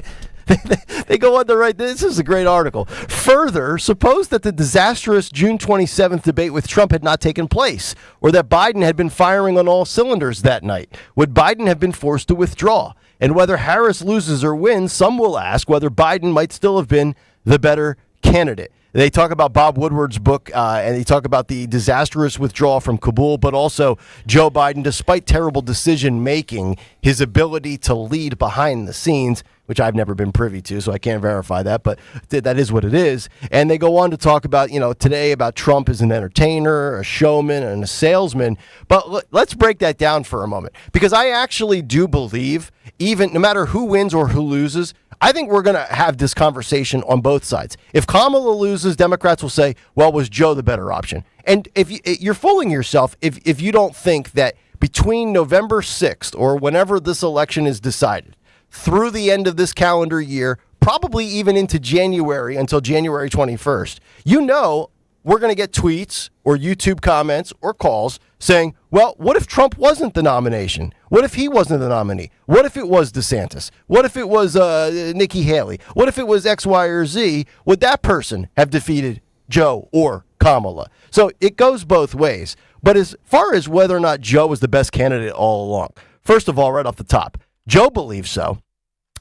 They go on to write, this is a great article. Further, suppose that the disastrous June 27th debate with Trump had not taken place, or that Biden had been firing on all cylinders that night. Would Biden have been forced to withdraw? And whether Harris loses or wins, some will ask whether Biden might still have been the better candidate. They talk about Bob Woodward's book, and they talk about the disastrous withdrawal from Kabul, but also Joe Biden, despite terrible decision-making, his ability to lead behind the scenes, which I've never been privy to, so I can't verify that, but that is what it is. And they go on to talk about, today about Trump as an entertainer, a showman, and a salesman. But let's break that down for a moment, because I actually do believe, even no matter who wins or who loses, I think we're going to have this conversation on both sides. If Kamala loses, Democrats will say, well, was Joe the better option? And if you're fooling yourself if you don't think that between November 6th or whenever this election is decided, through the end of this calendar year, probably even into January until January 21st, we're going to get tweets or YouTube comments or calls saying, well, what if Trump wasn't the nomination? What if he wasn't the nominee? What if it was DeSantis? What if it was Nikki Haley? What if it was X, Y, or Z? Would that person have defeated Joe or Kamala? So it goes both ways. But as far as whether or not Joe was the best candidate all along, first of all, right off the top, Joe believes so.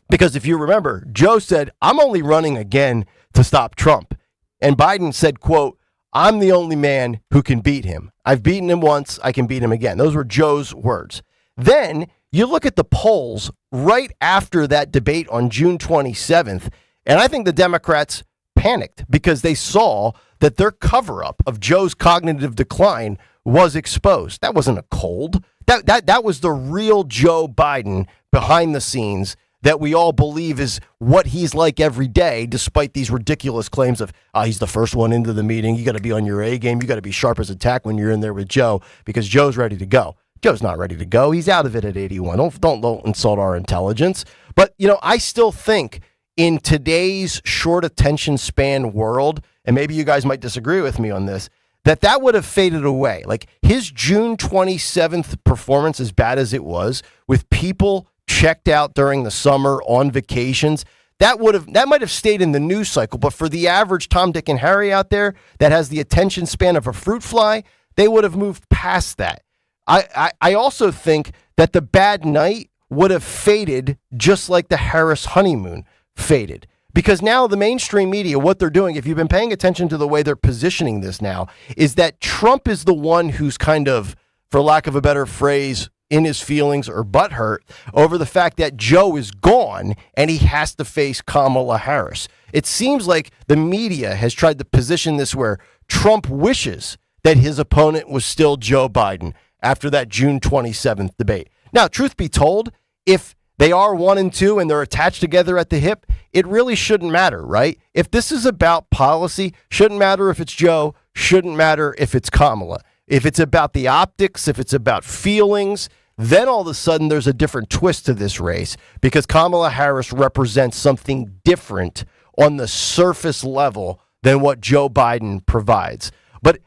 Because if you remember, Joe said, I'm only running again to stop Trump. And Biden said, quote, I'm the only man who can beat him. I've beaten him once. I can beat him again. Those were Joe's words. Then you look at the polls right after that debate on June 27th, and I think the Democrats panicked because they saw that their cover-up of Joe's cognitive decline was exposed. That wasn't a cold. That was the real Joe Biden behind the scenes that we all believe is what he's like every day, despite these ridiculous claims of, he's the first one into the meeting. You got to be on your A game. You got to be sharp as a tack when you're in there with Joe because Joe's ready to go. Joe's not ready to go. He's out of it at 81. Don't insult our intelligence. But, I still think in today's short attention span world, and maybe you guys might disagree with me on this, that would have faded away. Like his June 27th performance, as bad as it was, with people checked out during the summer on vacations, that might have stayed in the news cycle. But for the average Tom, Dick, and Harry out there that has the attention span of a fruit fly, they would have moved past that. I also think that the bad night would have faded just like the Harris honeymoon faded. Because now the mainstream media, what they're doing, if you've been paying attention to the way they're positioning this now, is that Trump is the one who's kind of, for lack of a better phrase, in his feelings or butthurt over the fact that Joe is gone and he has to face Kamala Harris. It seems like the media has tried to position this where Trump wishes that his opponent was still Joe Biden after that June 27th debate. Now, truth be told, if they are 1 and 2 and they're attached together at the hip, it really shouldn't matter, right? If this is about policy, shouldn't matter if it's Joe, shouldn't matter if it's Kamala. If it's about the optics, if it's about feelings, then all of a sudden there's a different twist to this race because Kamala Harris represents something different on the surface level than what Joe Biden provides. But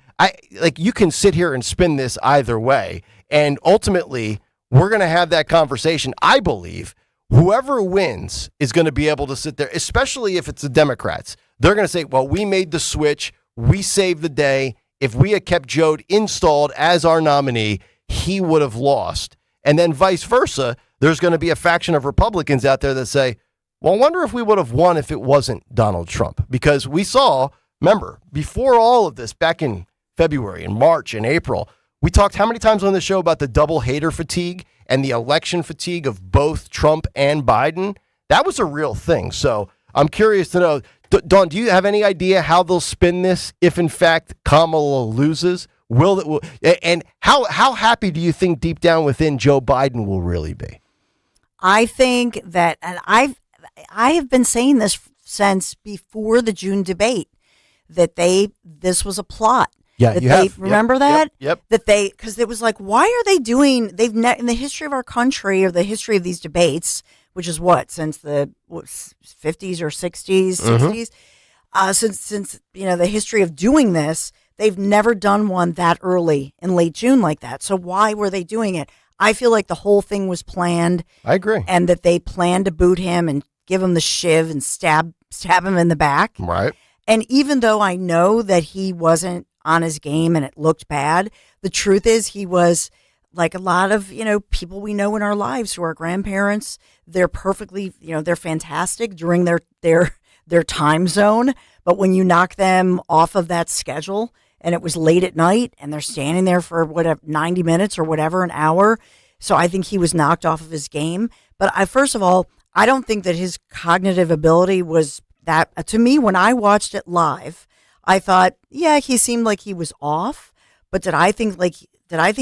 you can sit here and spin this either way. And ultimately, we're going to have that conversation. I believe whoever wins is going to be able to sit there, especially if it's the Democrats. They're going to say, well, we made the switch. We saved the day. If we had kept Joe installed as our nominee, he would have lost. And then vice versa, there's going to be a faction of Republicans out there that say, well, I wonder if we would have won if it wasn't Donald Trump. Because we saw, remember, before all of this, back in February and March and April, we talked how many times on the show about the double hater fatigue and the election fatigue of both Trump and Biden? That was a real thing. So I'm curious to know, Dawn, do you have any idea how they'll spin this if, in fact, Kamala loses? And how happy do you think deep down within Joe Biden will really be? I think that, and I have been saying this since before the June debate, that this was a plot. Yeah, that you they, have. Remember that? Yep. That because it was like, why are they doing, in the history of our country or the history of these debates, which is since the 50s or 60s, 60s, since the history of doing this, they've never done one that early in late June like that. So why were they doing it? I feel like the whole thing was planned. I agree. And that they planned to boot him and give him the shiv and stab him in the back. Right. And even though I know that he wasn't on his game and it looked bad, the truth is he was like a lot of, people we know in our lives who are grandparents. They're perfectly, they're fantastic during their time zone. But when you knock them off of that schedule and it was late at night and they're standing there for 90 minutes or whatever, an hour. So I think he was knocked off of his game. But first of all, I don't think that his cognitive ability was that. To me, when I watched it live, I thought, yeah, he seemed like he was off. But did I think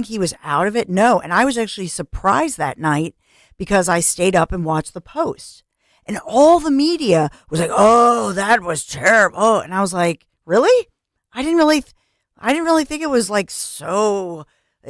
he was out of it? No. And I was actually surprised that night because I stayed up and watched the post. And all the media was like, "Oh, that was terrible." Oh, and I was like, "Really? I didn't really think it was like so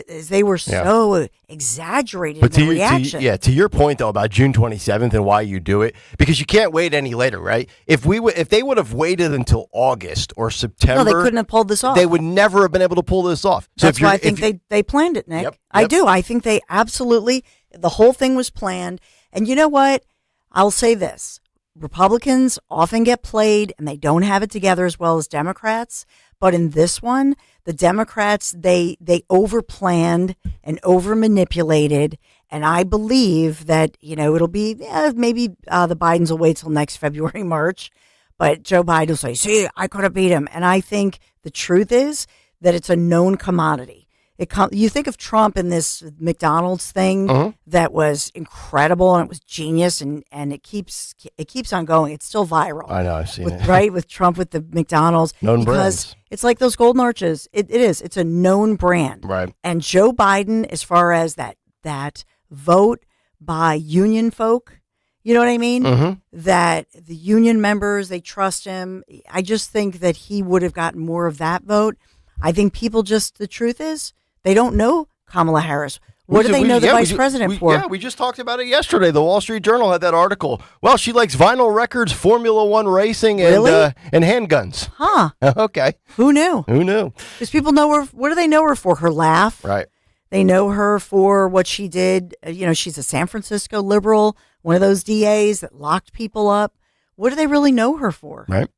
They were so exaggerated in the reaction. To your point though about June 27th and why you do it, because you can't wait any later, right? If they would have waited until August or September, no, they couldn't have pulled this off. They would never have been able to pull this off. So that's why I think they planned it, Nick. Yep. I do. I think they absolutely, the whole thing was planned. And you know what? I'll say this. Republicans often get played and they don't have it together as well as Democrats. But in this one, the Democrats, they over-planned and over-manipulated. And I believe that, it'll be, maybe the Bidens will wait till next February, March. But Joe Biden will say, see, I could have beat him. And I think the truth is that it's a known commodity. You think of Trump in this McDonald's thing that was incredible and it was genius and it keeps on going. It's still viral. I know, I've seen it. Right, with Trump with the McDonald's. Known because brands. It's like those golden arches. It is. It's a known brand. Right. And Joe Biden, as far as that vote by union folk, you know what I mean? That the union members, they trust him. I just think that he would have gotten more of that vote. I think people the truth is, they don't know Kamala Harris. What do they know the vice president for? Yeah, we just talked about it yesterday. The Wall Street Journal had that article. Well, she likes vinyl records, Formula One racing, and handguns. Huh. Okay. Who knew? Because people know her. What do they know her for? Her laugh. Right. They know her for what she did. She's a San Francisco liberal, one of those DAs that locked people up. What do they really know her for? Right.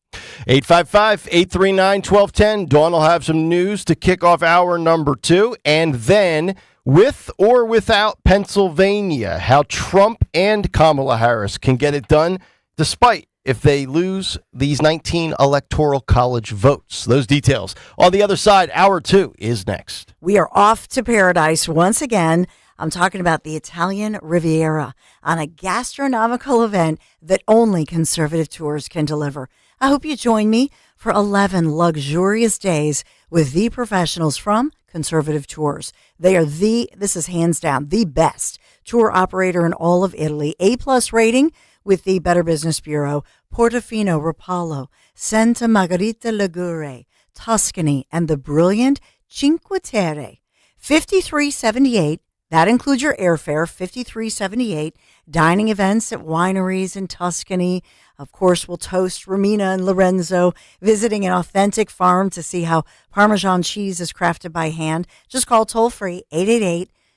855-839-1210. Dawn will have some news to kick off hour number 2. And then, with or without Pennsylvania, how Trump and Kamala Harris can get it done despite if they lose these 19 electoral college votes. Those details on the other side. Hour 2 is next. We are off to paradise once again. I'm talking about the Italian Riviera on a gastronomical event that only Conservative Tours can deliver. I hope you join me for 11 luxurious days with the professionals from Conservative Tours. They are this is hands down, the best tour operator in all of Italy. A+ rating with the Better Business Bureau, Portofino, Rapallo, Santa Margherita Ligure, Tuscany, and the brilliant Cinque Terre. $53.78. That includes your airfare, $53.78. Dining events at wineries in Tuscany. Of course, we'll toast Romina and Lorenzo, visiting an authentic farm to see how Parmesan cheese is crafted by hand. Just call toll-free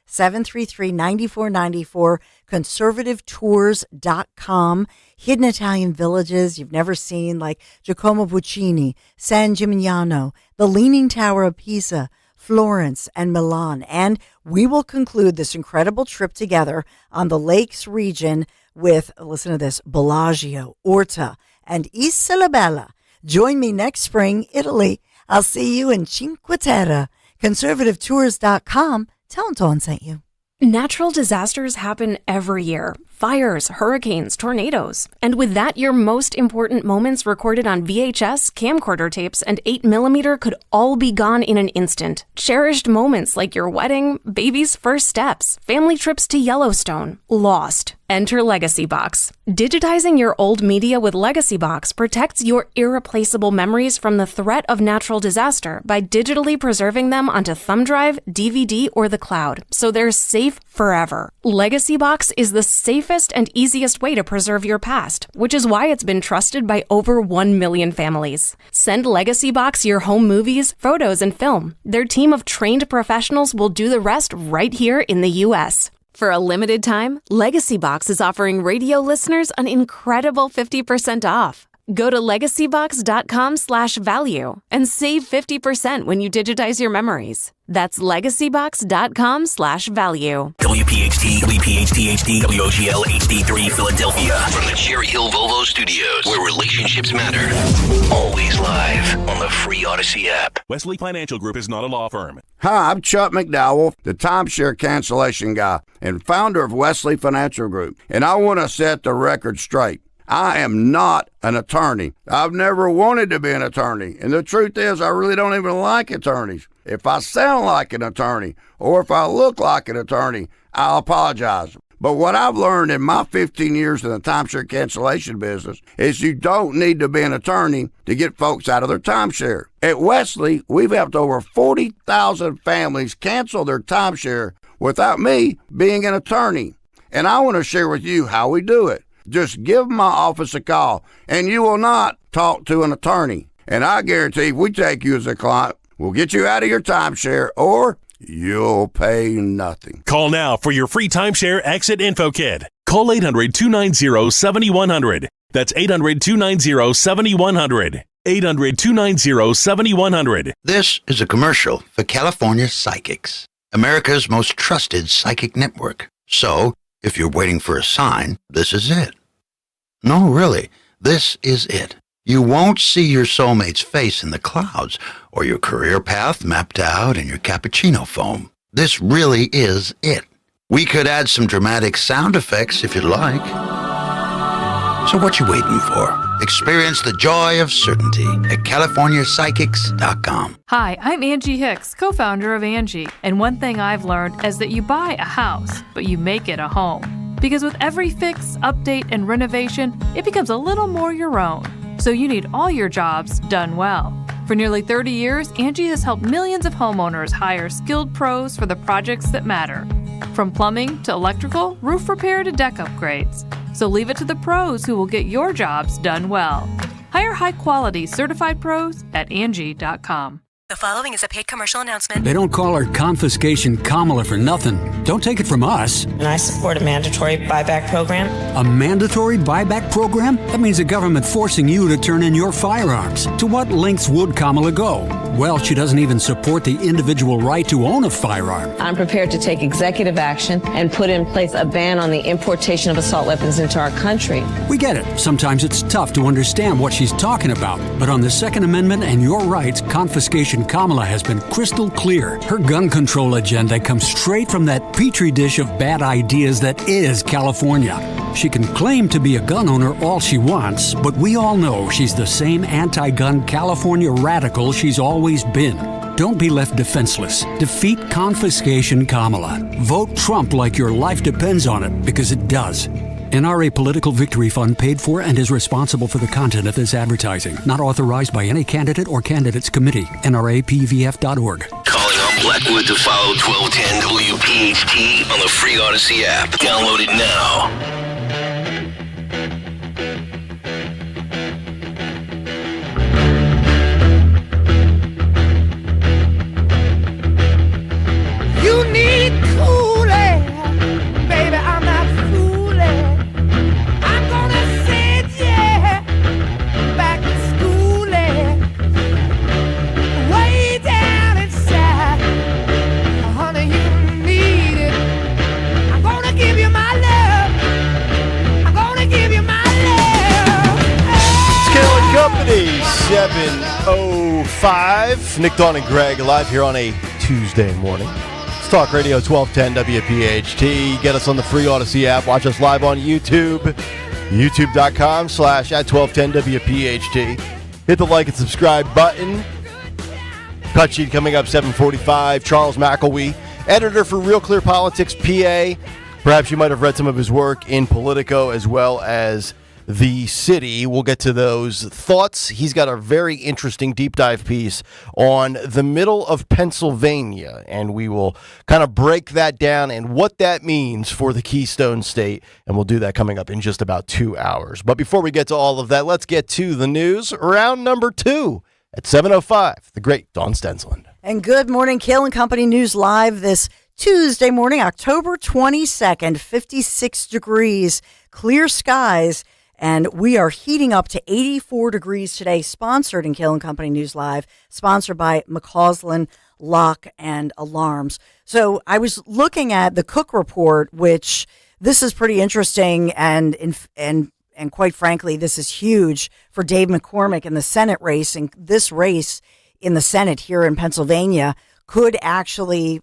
888-733-9494, conservativetours.com. Hidden Italian villages you've never seen, like Giacomo Puccini, San Gimignano, the Leaning Tower of Pisa, Florence, and Milan. And we will conclude this incredible trip together on the Lakes region with, listen to this, Bellagio, Orta, and Isola Bella. Join me next spring, Italy. I'll see you in Cinque Terre. ConservativeTours.com. Tell them Dawn sent you. Natural disasters happen every year. Fires, hurricanes, tornadoes. And with that, your most important moments recorded on VHS, camcorder tapes, and 8mm could all be gone in an instant. Cherished moments like your wedding, baby's first steps, family trips to Yellowstone, lost. Enter Legacy Box. Digitizing your old media with Legacy Box protects your irreplaceable memories from the threat of natural disaster by digitally preserving them onto thumb drive, DVD, or the cloud, so they're safe forever. Legacy Box is the safest and easiest way to preserve your past, which is why it's been trusted by over 1 million families. Send Legacy Box your home movies, photos, and film. Their team of trained professionals will do the rest right here in the U.S. For a limited time, Legacy Box is offering radio listeners an incredible 50% off. Go to legacybox.com/value and save 50% when you digitize your memories. That's legacybox.com/value. WPHT, WPHT HD, WOGL HD3 Philadelphia. From the Cherry Hill Volvo Studios, where relationships matter. Always live on the free Odyssey app. Wesley Financial Group is not a law firm. Hi, I'm Chuck McDowell, the timeshare cancellation guy and founder of Wesley Financial Group, and I want to set the record straight. I am not an attorney. I've never wanted to be an attorney. And the truth is, I really don't even like attorneys. If I sound like an attorney or if I look like an attorney, I'll apologize. But what I've learned in my 15 years in the timeshare cancellation business is you don't need to be an attorney to get folks out of their timeshare. At Wesley, we've helped over 40,000 families cancel their timeshare without me being an attorney. And I want to share with you how we do it. Just give my office a call, and you will not talk to an attorney. And I guarantee if we take you as a client, we'll get you out of your timeshare, or you'll pay nothing. Call now for your free timeshare exit info kit. Call 800-290-7100. That's 800-290-7100. 800-290-7100. This is a commercial for California Psychics, America's most trusted psychic network. So, if you're waiting for a sign, this is it. No, really, this is it. You won't see your soulmate's face in the clouds or your career path mapped out in your cappuccino foam. This really is it. We could add some dramatic sound effects if you'd like. So what you waiting for? Experience the joy of certainty at CaliforniaPsychics.com. Hi, I'm Angie Hicks, co-founder of Angie. And one thing I've learned is that you buy a house, but you make it a home. Because with every fix, update, and renovation, it becomes a little more your own. So you need all your jobs done well. For nearly 30 years, Angie has helped millions of homeowners hire skilled pros for the projects that matter. From plumbing to electrical, roof repair to deck upgrades. So leave it to the pros who will get your jobs done well. Hire high-quality certified pros at Angie.com. The following is a paid commercial announcement. They don't call her Confiscation Kamala for nothing. Don't take it from us. And I support a mandatory buyback program. A mandatory buyback program? That means the government forcing you to turn in your firearms. To what lengths would Kamala go? Well, she doesn't even support the individual right to own a firearm. I'm prepared to take executive action and put in place a ban on the importation of assault weapons into our country. We get it. Sometimes it's tough to understand what she's talking about. But on the Second Amendment and your rights, Confiscation Kamala has been crystal clear. Her gun control agenda comes straight from that petri dish of bad ideas that is California. She can claim to be a gun owner all she wants, but we all know she's the same anti-gun California radical she's always been. Don't be left defenseless. Defeat Confiscation Kamala. Vote Trump like your life depends on it, because it does. NRA Political Victory Fund paid for and is responsible for the content of this advertising. Not authorized by any candidate or candidates committee. NRAPVF.org. Calling on Blackwood to follow 1210 WPHT on the free Odyssey app. Download it now. You need cooling, baby. I'm not fooling. I'm gonna send you back to schooling, way down inside. Honey, you need it. I'm gonna give you my love. I'm gonna give you my love. Kayal and Company, 7:05. Nick, Dawn, and Greg live here on a Tuesday morning. Talk Radio 1210 WPHT. Get us on the free Odyssey app. Watch us live on YouTube. YouTube.com/@1210 WPHT. Hit the like and subscribe button. Cut sheet coming up 7:45. Charles McElwee, editor for Real Clear Politics PA. Perhaps you might have read some of his work in Politico as well as The City. We'll get to those thoughts. He's got a very interesting deep dive piece on the middle of Pennsylvania, and we will kind of break that down and what that means for the Keystone State, and we'll do that coming up in just about 2 hours. But before we get to all of that, let's get to the news. Round number 2 at 7:05. The great Dawn Stensland. And good morning, Kayal and Company News Live this Tuesday morning, October 22nd, 56 degrees, clear skies. And we are heating up to 84 degrees today, sponsored in Kayal and Company News Live, sponsored by McCausland Lock and Alarms. So I was looking at the Cook report, which this is pretty interesting, and quite frankly, this is huge for Dave McCormick in the Senate race. And this race in the Senate here in Pennsylvania could actually,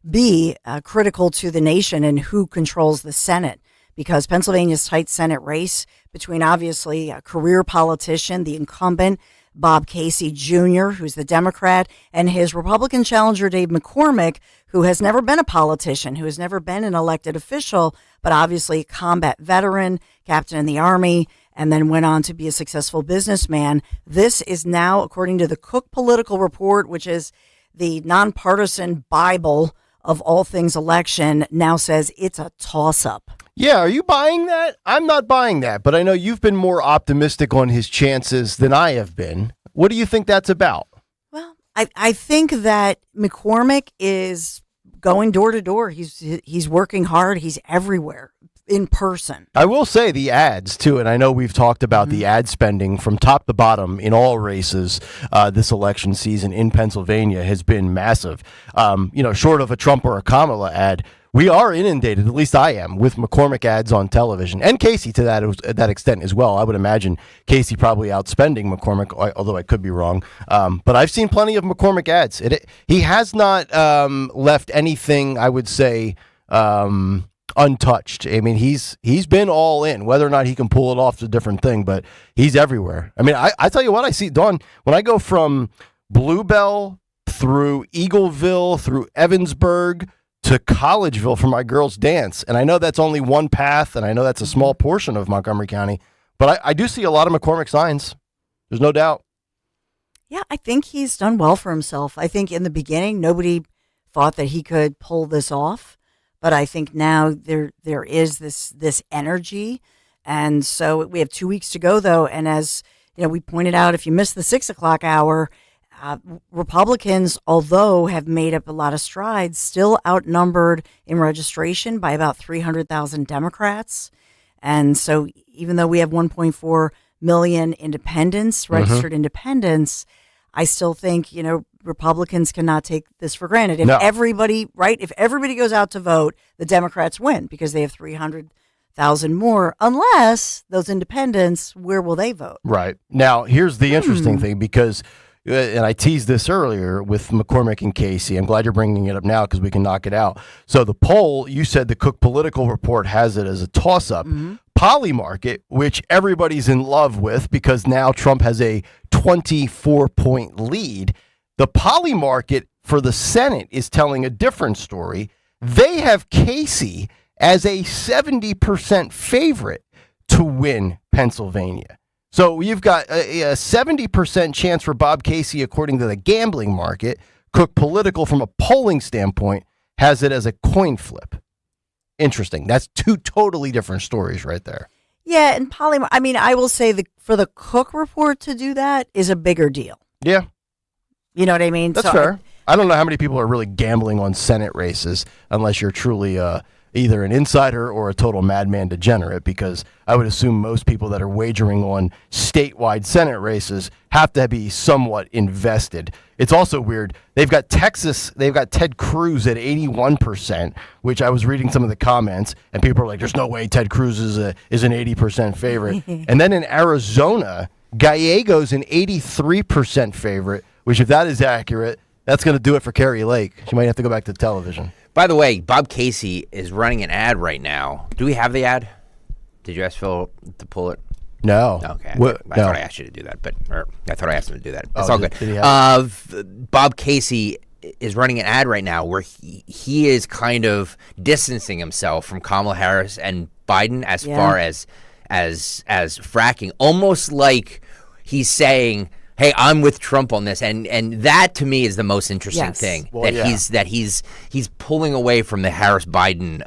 be critical to the nation and who controls the Senate. Because Pennsylvania's tight Senate race between obviously a career politician, the incumbent, Bob Casey Jr., who's the Democrat, and his Republican challenger, Dave McCormick, who has never been a politician, who has never been an elected official, but obviously a combat veteran, captain in the Army, and then went on to be a successful businessman. This is now, according to the Cook Political Report, which is the nonpartisan Bible of all things election, now says it's a toss-up. Yeah, are you buying that? I'm not buying that, but I know you've been more optimistic on his chances than I have been. What do you think that's about? I think that McCormick is going door to door. He's working hard. He's everywhere in person. I will say the ads too, and I know we've talked about the ad spending from top to bottom in all races this election season in Pennsylvania has been massive. Short of a Trump or a Kamala ad, we are inundated, at least I am, with McCormick ads on television, and Casey to that extent as well. I would imagine Casey probably outspending McCormick, although I could be wrong. But I've seen plenty of McCormick ads. He has not left anything, I would say, untouched. I mean, he's been all in. Whether or not he can pull it off is a different thing, but he's everywhere. I mean, I tell you what, I see, Dawn, when I go from Bluebell through Eagleville, through Evansburg, to Collegeville for my girls' dance. And I know that's only one path, and I know that's a small portion of Montgomery County, but I do see a lot of McCormick signs. There's no doubt. Yeah, I think he's done well for himself. I think in the beginning, nobody thought that he could pull this off, but I think now there is this energy. And so we have 2 weeks to go, though. And as we pointed out, if you missed the 6 o'clock hour, Republicans, although have made up a lot of strides, still outnumbered in registration by about 300,000 Democrats. And so even though we have 1.4 million independents, registered independents, I still think, Republicans cannot take this for granted. If everybody goes out to vote, the Democrats win because they have 300,000 more, unless those independents, where will they vote? Right. Now, here's the interesting thing, because and I teased this earlier with McCormick and Casey. I'm glad you're bringing it up now because we can knock it out. So the poll, you said the Cook Political Report has it as a toss-up. Polymarket, which everybody's in love with because now Trump has a 24-point lead. The Polymarket for the Senate is telling a different story. They have Casey as a 70% favorite to win Pennsylvania. So you've got a 70% chance for Bob Casey, according to the gambling market. Cook Political, from a polling standpoint, has it as a coin flip. Interesting. That's two totally different stories right there. Yeah, and I will say for the Cook Report to do that is a bigger deal. Yeah. You know what I mean? That's fair. I don't know how many people are really gambling on Senate races unless you're truly either an insider or a total madman degenerate, because I would assume most people that are wagering on statewide Senate races have to be somewhat invested. It's also weird. They've got Texas, they've got Ted Cruz at 81%, which I was reading some of the comments, and people are like, there's no way Ted Cruz is an 80% favorite. And then in Arizona, Gallego's an 83% favorite, which, if that is accurate, that's going to do it for Carrie Lake. She might have to go back to television. By the way, Bob Casey is running an ad right now. Do we have the ad? Did you ask Phil to pull it? No. Okay. I thought I asked you to do that, I thought I asked him to do that. It's all good. Bob Casey is running an ad right now where he is kind of distancing himself from Kamala Harris and Biden as far as fracking, almost like he's saying, hey, I'm with Trump on this, and that to me is the most interesting thing. Well, he's pulling away from the Harris Biden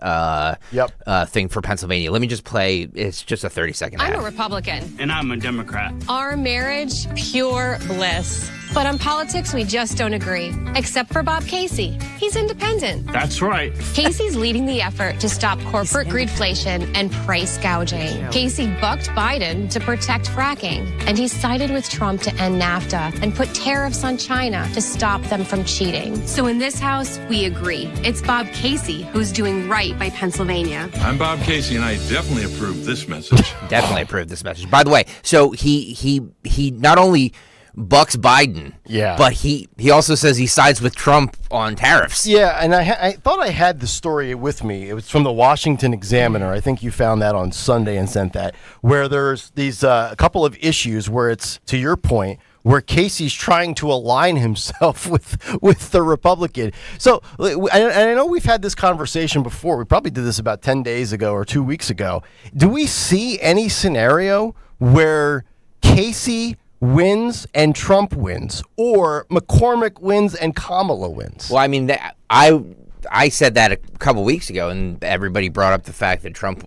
thing for Pennsylvania. Let me just play. It's just a 30-second ad. I'm a Republican. And I'm a Democrat. Our marriage, pure bliss. But on politics, we just don't agree. Except for Bob Casey. He's independent. That's right. Casey's leading the effort to stop corporate greedflation and price gouging. Casey bucked Biden to protect fracking. And he sided with Trump to end NAFTA and put tariffs on China to stop them from cheating. So in this House, we agree. It's Bob Casey who's doing right by Pennsylvania. I'm Bob Casey, and I definitely approve this message. Definitely approve this message. By the way, so he not only bucks Biden, but he also says he sides with Trump on tariffs. Yeah, and I thought I had the story with me. It was from the Washington Examiner. I think you found that on Sunday and sent that, where there's these a couple of issues where it's, to your point, where Casey's trying to align himself with the Republican. So, and I know we've had this conversation before. We probably did this about 10 days ago or 2 weeks ago. Do we see any scenario where Casey wins and Trump wins, or McCormick wins and Kamala wins? Well, I mean, I said that a couple weeks ago, and everybody brought up the fact that Trump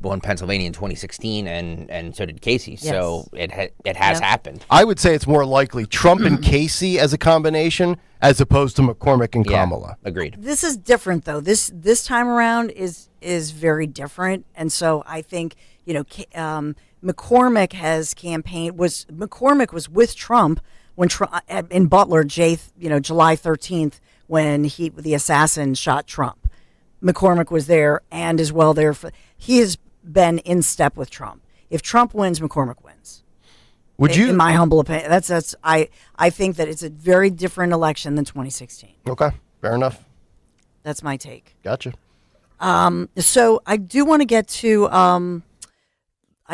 won Pennsylvania in 2016, and so did Casey. Yes. So it has happened. I would say it's more likely Trump and Casey as a combination, as opposed to McCormick and Kamala. Agreed. This is different, though. This time around is very different, and so I think McCormick McCormick was with Trump when in Butler, July 13th, when the assassin shot Trump. McCormick was there and is well there he has been in step with Trump. If Trump wins, McCormick wins. Would you? In my humble opinion, I think that it's a very different election than 2016. Okay, fair enough. That's my take. Gotcha. So I do want to get to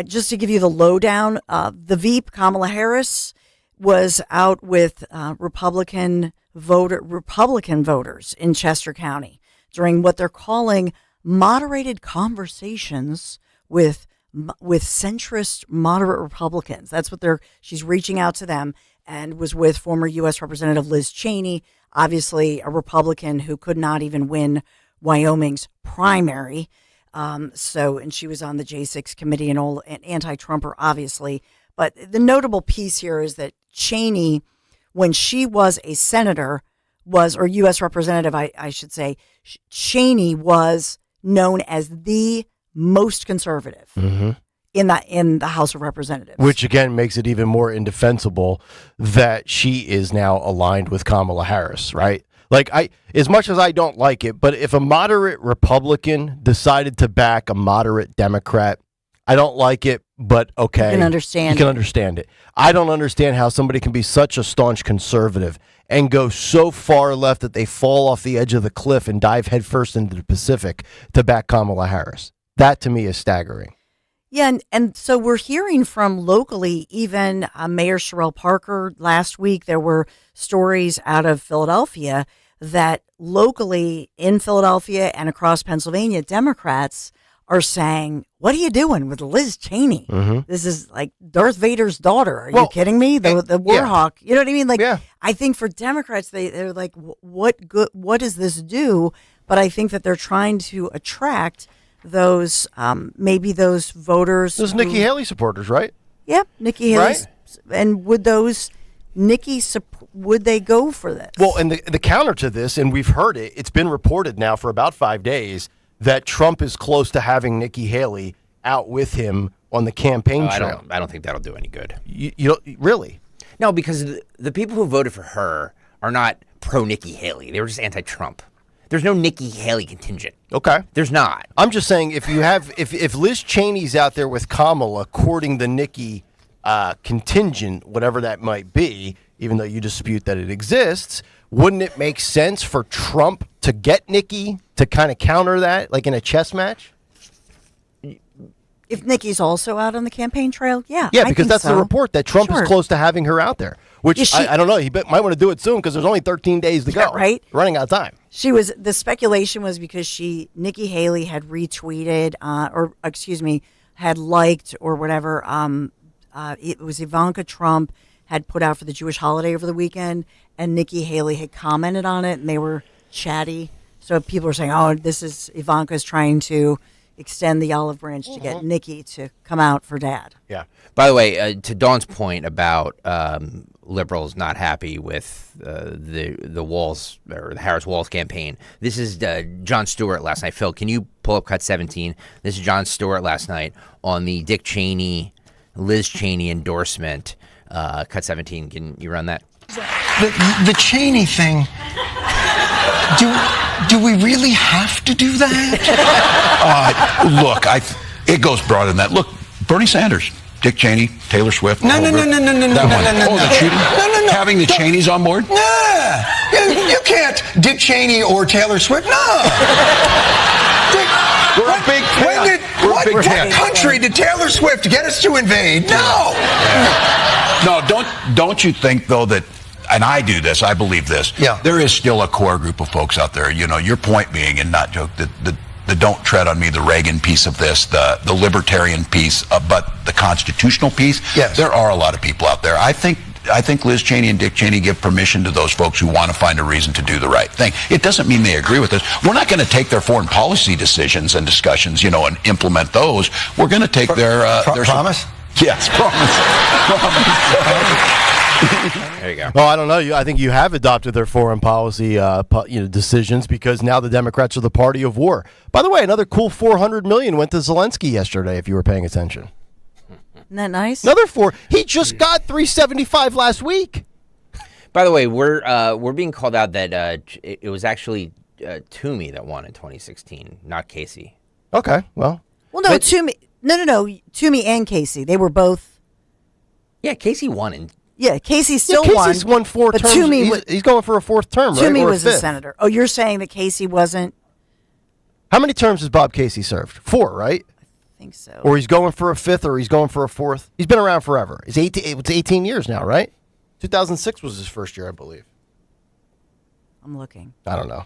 just to give you the lowdown. The Veep, Kamala Harris, was out with Republican voters in Chester County during what they're calling moderated conversations with centrist moderate Republicans. That's what she's reaching out to them, and was with former U.S. Representative Liz Cheney, obviously a Republican who could not even win Wyoming's primary. And she was on the J6 committee and an anti-Trumper, obviously. But the notable piece here is that Cheney, when she was a senator, or U.S. representative, I should say, Cheney was known as the most conservative in the House of Representatives. Which, again, makes it even more indefensible that she is now aligned with Kamala Harris, right? Like, as much as I don't like it, but if a moderate Republican decided to back a moderate Democrat, I don't like it, but okay. You can understand it. I don't understand how somebody can be such a staunch conservative and go so far left that they fall off the edge of the cliff and dive headfirst into the Pacific to back Kamala Harris. That, to me, is staggering. Yeah, and so we're hearing from locally, even Mayor Sherrell Parker. Last week, there were stories out of Philadelphia that locally in Philadelphia and across Pennsylvania, Democrats are saying, what are you doing with Liz Cheney? This is like Darth Vader's daughter. Are you kidding me? The war hawk. You know what I mean? Like, I think for Democrats, they're like, what does this do? But I think that they're trying to attract those, maybe those voters. Those Nikki Haley supporters, right? Yeah, Nikki Haley. Right? And would they go for this? Well, and the counter to this, and we've heard it, it's been reported now for about 5 days, that Trump is close to having Nikki Haley out with him on the campaign trail. I don't think that'll do any good. You don't, really? No, because the people who voted for her are not pro-Nikki Haley. They were just anti-Trump. There's no Nikki Haley contingent. Okay. There's not. I'm just saying, if Liz Cheney's out there with Kamala courting the Nikki contingent, whatever that might be, even though you dispute that it exists, wouldn't it make sense for Trump to get Nikki to kind of counter that, like in a chess match? If Nikki's also out on the campaign trail, yeah. Yeah, because that's the report, that Trump is close to having her out there, which I don't know. He might want to do it soon because there's only 13 days to go. Right? Running out of time. The speculation was because Nikki Haley had retweeted, had liked or whatever. It was Ivanka Trump had put out for the Jewish holiday over the weekend, and Nikki Haley had commented on it, and they were chatty. So people are saying, oh, this is Ivanka's trying to extend the olive branch to get Nikki to come out for Dad. Yeah. By the way, to Dawn's point about liberals not happy with the Walz or the Harris-Walz campaign, this is Jon Stewart last night. Phil, can you pull up cut 17? This is Jon Stewart last night on the Dick Cheney, Liz Cheney endorsement. Cut 17. Can you run that? The Cheney thing. Do we really have to do that? Look, it goes broader than that. Look, Bernie Sanders, Dick Cheney, Taylor Swift. No. The cheating? No. Having the Cheneys on board? No. You can't Dick Cheney or Taylor Swift. No. What country did Taylor Swift get us to invade? No. No, don't you think though that, and I do this, I believe this. Yeah. There is still a core group of folks out there. Your point being, and not joke, that the don't tread on me, the Reagan piece of this, the libertarian piece, but the constitutional piece. Yes. There are a lot of people out there. I think Liz Cheney and Dick Cheney give permission to those folks who want to find a reason to do the right thing. It doesn't mean they agree with us. We're not going to take their foreign policy decisions and discussions, and implement those. We're going to take their promise. Yes, promise. There you go. Well, I don't know. I think you have adopted their foreign policy decisions because now the Democrats are the party of war. By the way, another cool $400 million went to Zelensky yesterday, if you were paying attention. Isn't that nice? Another $4. He just got $375 last week. By the way, we're being called out that it was actually Toomey that won in 2016, not Casey. Okay, well. Well, no, Toomey. No. Toomey and Casey. They were both. Yeah, Casey won in. Yeah, Casey still Casey's won 4 but terms. Toomey he's going for a 4th term, right? Toomey Or was a 5th. senator. Oh, you're saying that Casey wasn't? How many terms has Bob Casey served? 4, right? I think so. Or he's going for a 5th, or he's going for a 4th. He's been around forever. It's 18 years now, right? 2006 was his first year, I believe. I'm looking. I don't know.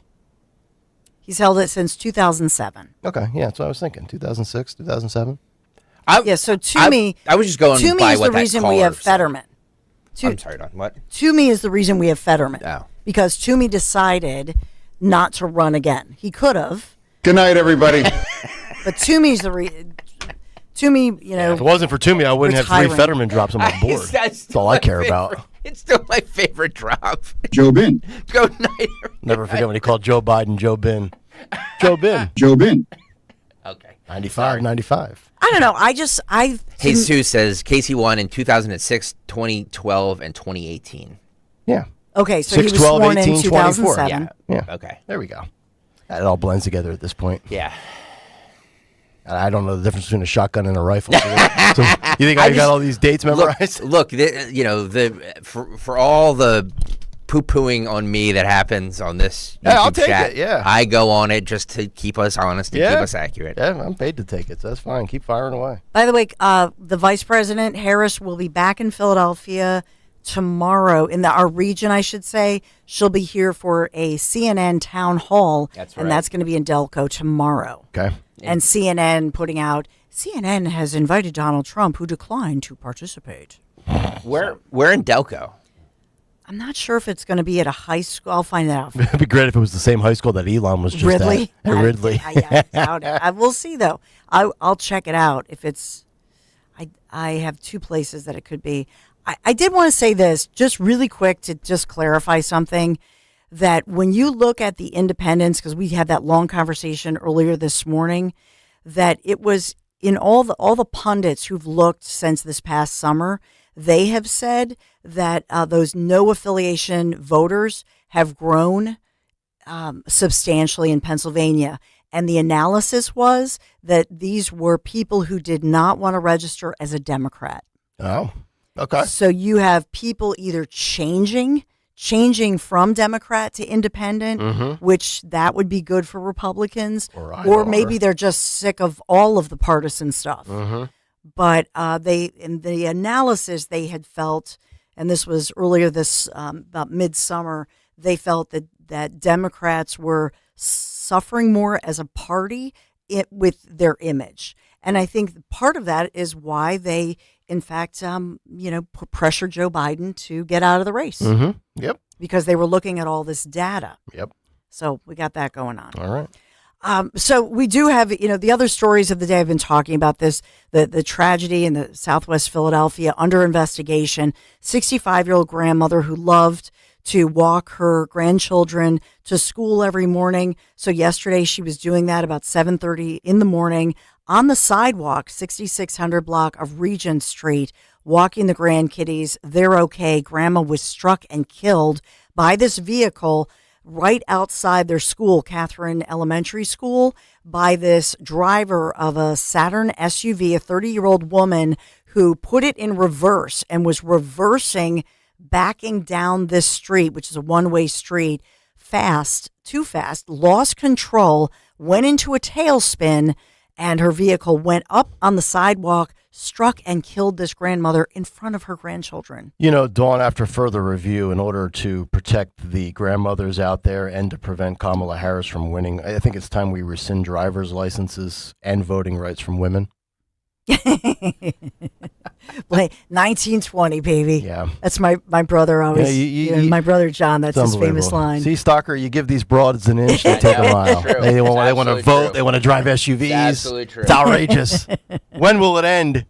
He's held it since 2007. Okay, yeah, that's what I was thinking. 2006, 2007. So Toomey. I was just going Toomey by is what the that reason caller we have said. Fetterman. I'm sorry, Don. What? Toomey is the reason we have Fetterman. Oh. Because Toomey decided not to run again. He could have. Good night, everybody. But Toomey's the reason. Toomey, If it wasn't for Toomey, I wouldn't have 3 retiring. Fetterman drops on my board. That's all I care about. It's still my favorite drop. Joe Bin. Go night. Never forget when he called Joe Biden Joe Bin. Joe Bin. Joe Bin. Okay. 95. I don't know. Jesus says Casey won in 2006, 2012, and 2018. Yeah. Okay, so 6, he was 12, sworn 18, in 24. 2007. Yeah. Okay. There we go. It all blends together at this point. Yeah. I don't know the difference between a shotgun and a rifle. So you think I got all these dates memorized? Look, for all the poo-pooing on me that happens on this YouTube I'll take chat, it, yeah. I go on it just to keep us honest and keep us accurate. Yeah, I'm paid to take it, so that's fine. Keep firing away. By the way, the Vice President Harris will be back in Philadelphia tomorrow in our region, I should say. She'll be here for a CNN town hall. That's right. And that's going to be in Delco tomorrow. Okay. And CNN putting out, CNN has invited Donald Trump, who declined to participate. Where in Delco? I'm not sure if it's going to be at a high school. I'll find that out. It'd be great if it was the same high school that Elon was just Ridley? at. Ridley. I doubt it. I will see, though. I'll check it out. If it's, I have 2 places that it could be. I did want to say this, just really quick to just clarify something, that when you look at the independents, because we had that long conversation earlier this morning, that it was in all the pundits who've looked since this past summer, they have said that those no affiliation voters have grown substantially in Pennsylvania. And the analysis was that these were people who did not want to register as a Democrat. Oh, okay. So you have people either changing from Democrat to independent, which that would be good for Republicans, or maybe they're just sick of all of the partisan stuff. But in the analysis, they had felt, and this was earlier this about midsummer, they felt that Democrats were suffering more as a party with their image. And I think part of that is why they, in fact, pressured Joe Biden to get out of the race. Yep. Because they were looking at all this data. Yep. So we got that going on. All right. So we do have, the other stories of the day I've been talking about this, the tragedy in the Southwest Philadelphia under investigation, 65-year-old grandmother who loved to walk her grandchildren to school every morning. So yesterday she was doing that about 7:30 in the morning on the sidewalk, 6600 block of Regent Street, walking the grandkiddies. They're okay. Grandma was struck and killed by this vehicle right outside their school, Catherine Elementary School, by this driver of a Saturn SUV, a 30-year-old woman who put it in reverse and was reversing, backing down this street, which is a one-way street, too fast, lost control, went into a tailspin, and her vehicle went up on the sidewalk, struck and killed this grandmother in front of her grandchildren. You know, Dawn, after further review, in order to protect the grandmothers out there and to prevent Kamala Harris from winning, I think it's time we rescind driver's licenses and voting rights from women. Like 1920, baby. Yeah. That's my brother always. My brother John, that's his famous line. See, Stalker, you give these broads an inch, they take a mile. True. They want to vote, true. they want to drive SUVs. It's absolutely true. It's outrageous. When will it end?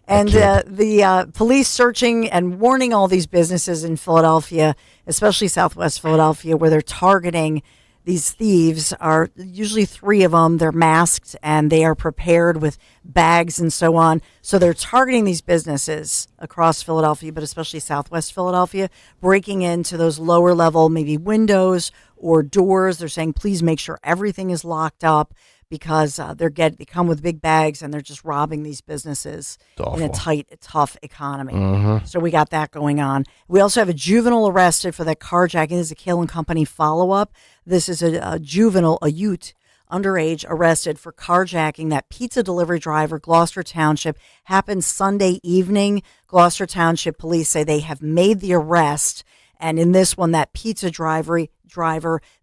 And the police searching and warning all these businesses in Philadelphia, especially Southwest Philadelphia, where they're targeting these thieves. Are usually 3 of them. They're masked and they are prepared with bags and so on. So they're targeting these businesses across Philadelphia, but especially Southwest Philadelphia, breaking into those lower level, maybe windows or doors. They're saying, please make sure everything is locked up, because they come with big bags and they're just robbing these businesses in a tight, tough economy. Mm-hmm. So we got that going on. We also have a juvenile arrested for that carjacking. This is a Kayal and Company follow-up. This is a juvenile, a youth, underage, arrested for carjacking that pizza delivery driver, Gloucester Township. Happened Sunday evening. Gloucester Township police say they have made the arrest. And in this one, that pizza driver,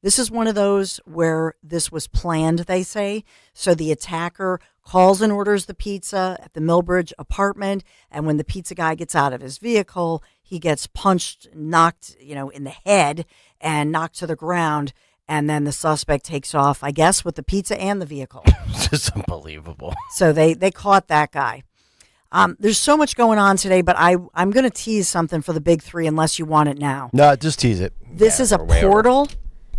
this is one of those where this was planned, they say. So the attacker calls and orders the pizza at the Millbridge apartment. And when the pizza guy gets out of his vehicle, he gets punched, knocked, in the head and knocked to the ground. And then the suspect takes off, I guess, with the pizza and the vehicle. It's just unbelievable. So they caught that guy. There's so much going on today, but I'm going to tease something for the big 3 unless you want it now. No, just tease it. This is a portal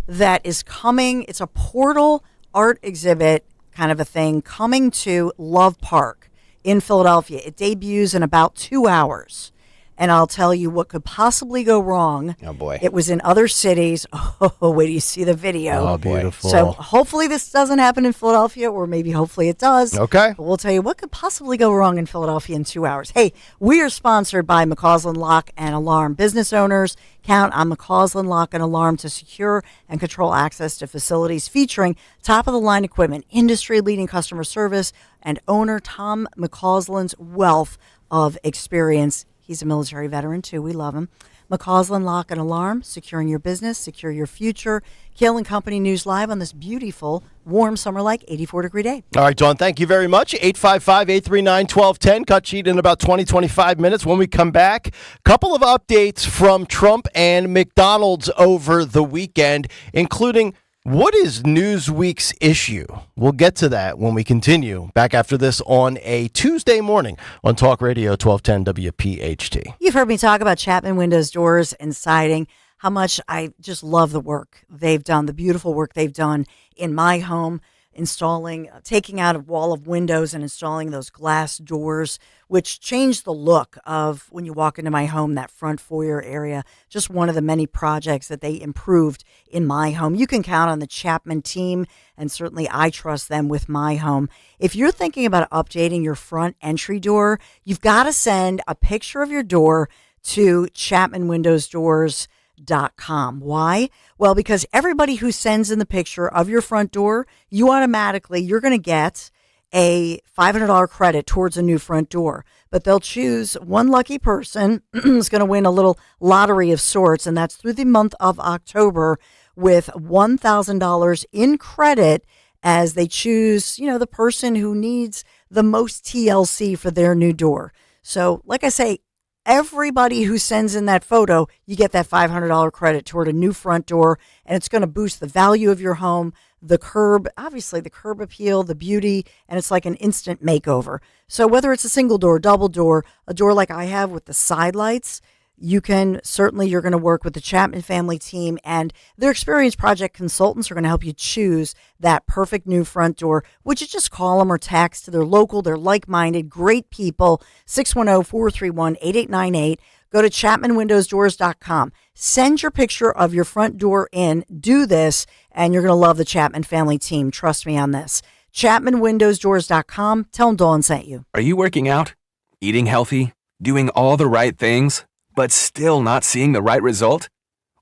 that is coming. It's a portal art exhibit kind of a thing coming to Love Park in Philadelphia. It debuts in about 2 hours. And I'll tell you what could possibly go wrong. Oh, boy. It was in other cities. Oh, wait till you see the video. Oh, beautiful. So hopefully this doesn't happen in Philadelphia, or maybe hopefully it does. Okay. But we'll tell you what could possibly go wrong in Philadelphia in 2 hours. Hey, we are sponsored by McCausland Lock and Alarm. Business owners count on McCausland Lock and Alarm to secure and control access to facilities featuring top-of-the-line equipment, industry-leading customer service, and owner Tom McCausland's wealth of experience. He's a military veteran, too. We love him. McCausland Lock and Alarm, securing your business, secure your future. Kayal and Company News Live on this beautiful, warm, summer-like 84-degree day. All right, Dawn, thank you very much. 855-839-1210. Cut sheet in about 20-25 minutes. When we come back, couple of updates from Trump and McDonald's over the weekend, including what is Newsweek's issue? We'll get to that when we continue. Back after this on a Tuesday morning on Talk Radio 1210 WPHT. You've heard me talk about Chapman Windows, Doors, and Siding, how much I just love the work they've done, the beautiful work they've done in my home, taking out a wall of windows and installing those glass doors, which changed the look of when you walk into my home, that front foyer area. Just one of the many projects that they improved in my home. You can count on the Chapman team, and certainly I trust them with my home. If you're thinking about updating your front entry door, you've got to send a picture of your door to ChapmanWindowsDoors.com. Why? Well, because everybody who sends in the picture of your front door, you're going to get a $500 credit towards a new front door. But they'll choose one lucky person who's going to win a little lottery of sorts, and that's through the month of October, with $1,000 in credit as they choose, the person who needs the most TLC for their new door. So, like I say, everybody who sends in that photo, you get that $500 credit toward a new front door, and it's going to boost the value of your home, the curb appeal, the beauty, and it's like an instant makeover. So whether it's a single door, double door, a door like I have with the side lights, you're going to work with the Chapman family team, and their experienced project consultants are going to help you choose that perfect new front door. Would you just call them or text? They're local, they're like-minded, great people. 610-431-8898. Go to ChapmanWindowsDoors.com. Send your picture of your front door in. Do this, and you're going to love the Chapman family team. Trust me on this. ChapmanWindowsDoors.com. Tell them Dawn sent you. Are you working out, eating healthy, doing all the right things, but still not seeing the right result?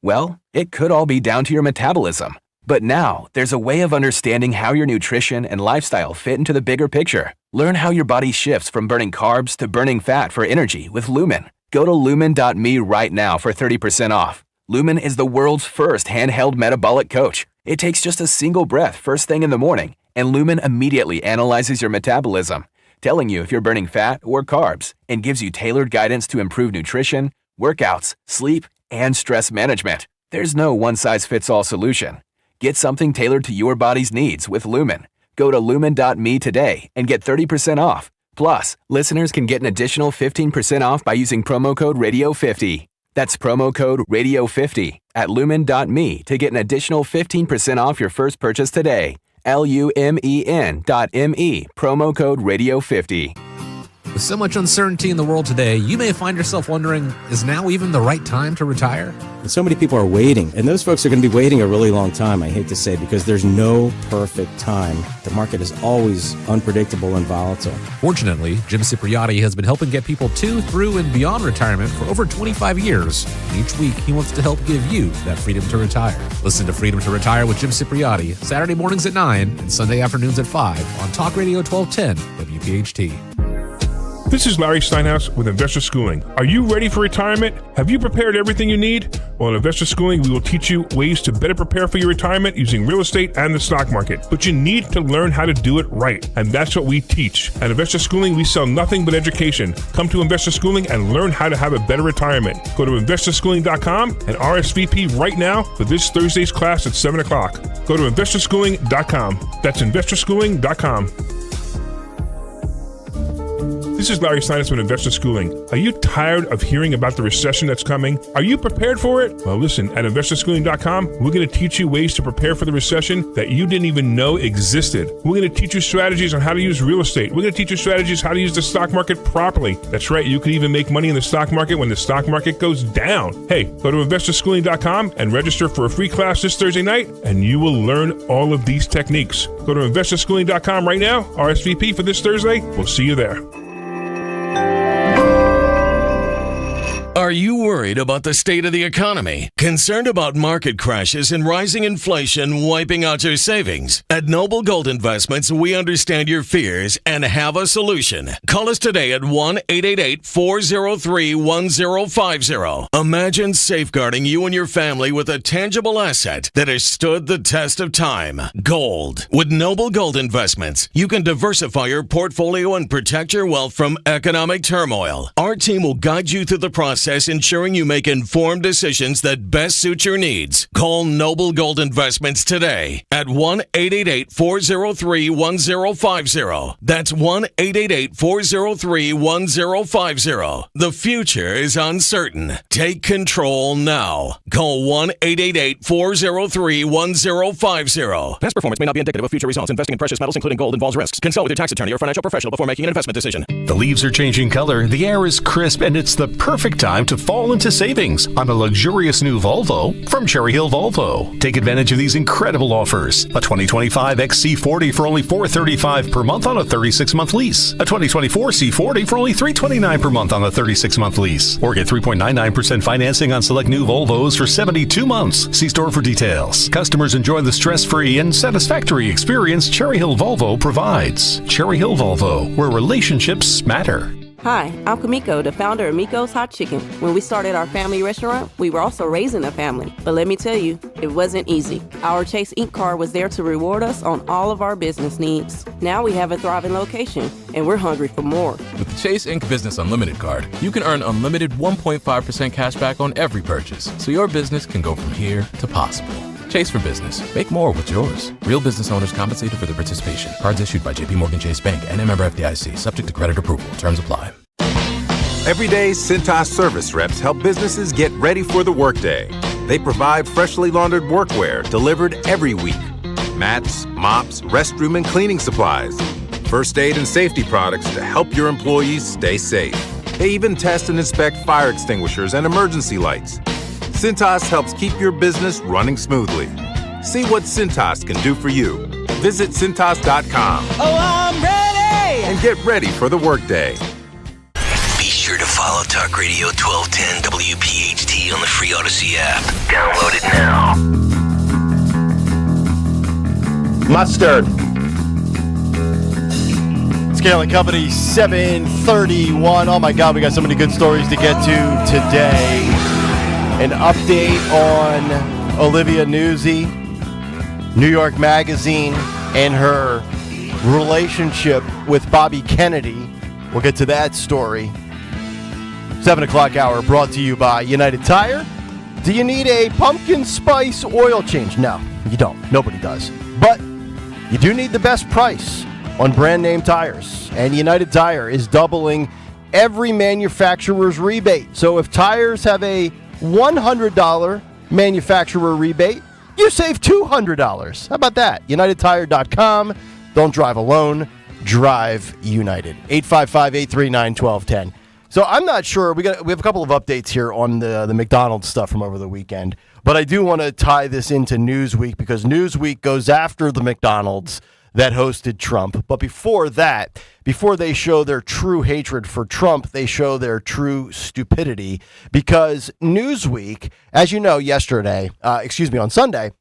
Well, it could all be down to your metabolism. But now, there's a way of understanding how your nutrition and lifestyle fit into the bigger picture. Learn how your body shifts from burning carbs to burning fat for energy with Lumen. Go to lumen.me right now for 30% off. Lumen is the world's first handheld metabolic coach. It takes just a single breath first thing in the morning, and Lumen immediately analyzes your metabolism, telling you if you're burning fat or carbs, and gives you tailored guidance to improve nutrition, workouts, sleep, and stress management. There's no one-size-fits-all solution. Get something tailored to your body's needs with Lumen. Go to lumen.me today and get 30% off. Plus, listeners can get an additional 15% off by using promo code RADIO50. That's promo code RADIO50 at lumen.me to get an additional 15% off your first purchase today. LUMEN.ME, promo code RADIO50. With so much uncertainty in the world today, you may find yourself wondering, is now even the right time to retire? And so many people are waiting, and those folks are going to be waiting a really long time, I hate to say, because there's no perfect time. The market is always unpredictable and volatile. Fortunately, Jim Cipriotti has been helping get people to, through, and beyond retirement for over 25 years. And each week, he wants to help give you that freedom to retire. Listen to Freedom to Retire with Jim Cipriotti, Saturday mornings at 9 and Sunday afternoons at 5 on Talk Radio 1210 WPHT. This is Larry Steinhaus with Investor Schooling. Are you ready for retirement? Have you prepared everything you need? Well, in Investor Schooling, we will teach you ways to better prepare for your retirement using real estate and the stock market. But you need to learn how to do it right, and that's what we teach. At Investor Schooling, we sell nothing but education. Come to Investor Schooling and learn how to have a better retirement. Go to investorschooling.com and RSVP right now for this Thursday's class at 7 o'clock. Go to investorschooling.com. That's investorschooling.com. This is Larry Steinhaus with Investor Schooling. Are you tired of hearing about the recession that's coming? Are you prepared for it? Well, listen, at investorschooling.com, we're going to teach you ways to prepare for the recession that you didn't even know existed. We're going to teach you strategies on how to use real estate. We're going to teach you strategies how to use the stock market properly. That's right, you can even make money in the stock market when the stock market goes down. Hey, go to investorschooling.com and register for a free class this Thursday night, and you will learn all of these techniques. Go to investorschooling.com right now, RSVP for this Thursday. We'll see you there. Are you worried about the state of the economy? Concerned about market crashes and rising inflation wiping out your savings? At Noble Gold Investments, we understand your fears and have a solution. Call us today at 1-888-403-1050. Imagine safeguarding you and your family with a tangible asset that has stood the test of time. Gold. With Noble Gold Investments, you can diversify your portfolio and protect your wealth from economic turmoil. Our team will guide you through the process, ensuring you make informed decisions that best suit your needs. Call Noble Gold Investments today at 1-888-403-1050. That's 1-888-403-1050. The future is uncertain. Take control now. Call 1-888-403-1050. Past performance may not be indicative of future results. Investing in precious metals, including gold, involves risks. Consult with your tax attorney or financial professional before making an investment decision. The leaves are changing color, the air is crisp, and it's the perfect time to fall into savings on a luxurious new Volvo from Cherry Hill Volvo. Take advantage of these incredible offers. A 2025 XC40 for only $435 per month on a 36-month lease. A 2024 C40 for only $329 per month on a 36-month lease. Or get 3.99% financing on select new Volvos for 72 months. See store for details. Customers enjoy the stress-free and satisfactory experience Cherry Hill Volvo provides. Cherry Hill Volvo, where relationships matter. Hi, I'm Kamiko, the founder of Miko's Hot Chicken. When we started our family restaurant, we were also raising a family. But let me tell you, it wasn't easy. Our Chase Inc. card was there to reward us on all of our business needs. Now we have a thriving location, and we're hungry for more. With the Chase Inc. Business Unlimited card, you can earn unlimited 1.5% cash back on every purchase, so your business can go from here to possible. Chase for business. Make more with yours. Real business owners compensated for their participation. Cards issued by JPMorgan Chase Bank and a member FDIC. Subject to credit approval. Terms apply. Every day, Cintas service reps help businesses get ready for the workday. They provide freshly laundered workwear delivered every week. Mats, mops, restroom and cleaning supplies. First aid and safety products to help your employees stay safe. They even test and inspect fire extinguishers and emergency lights. Cintas helps keep your business running smoothly. See what Cintas can do for you. Visit Cintas.com. Oh, I'm ready! And get ready for the workday. Be sure to follow Talk Radio 1210 WPHT on the free Odyssey app. Download it now. Mustard. Kayal and Company, 7:31. Oh my God, we got so many good stories to get to today. An update on Olivia Nuzzi, New York Magazine, and her relationship with Bobby Kennedy. We'll get to that story. 7 o'clock hour brought to you by United Tire. Do you need a pumpkin spice oil change? No, you don't. Nobody does. But you do need the best price on brand name tires. And United Tire is doubling every manufacturer's rebate. So if tires have a $100 manufacturer rebate, you save $200. How about that? UnitedTire.com. Don't drive alone. Drive United. 855-839-1210. So I'm not sure. We have a couple of updates here on the McDonald's stuff from over the weekend. But I do want to tie this into Newsweek because Newsweek goes after the McDonald's that hosted Trump. But before that, before they show their true hatred for Trump, they show their true stupidity because Newsweek, as you know, on Sunday,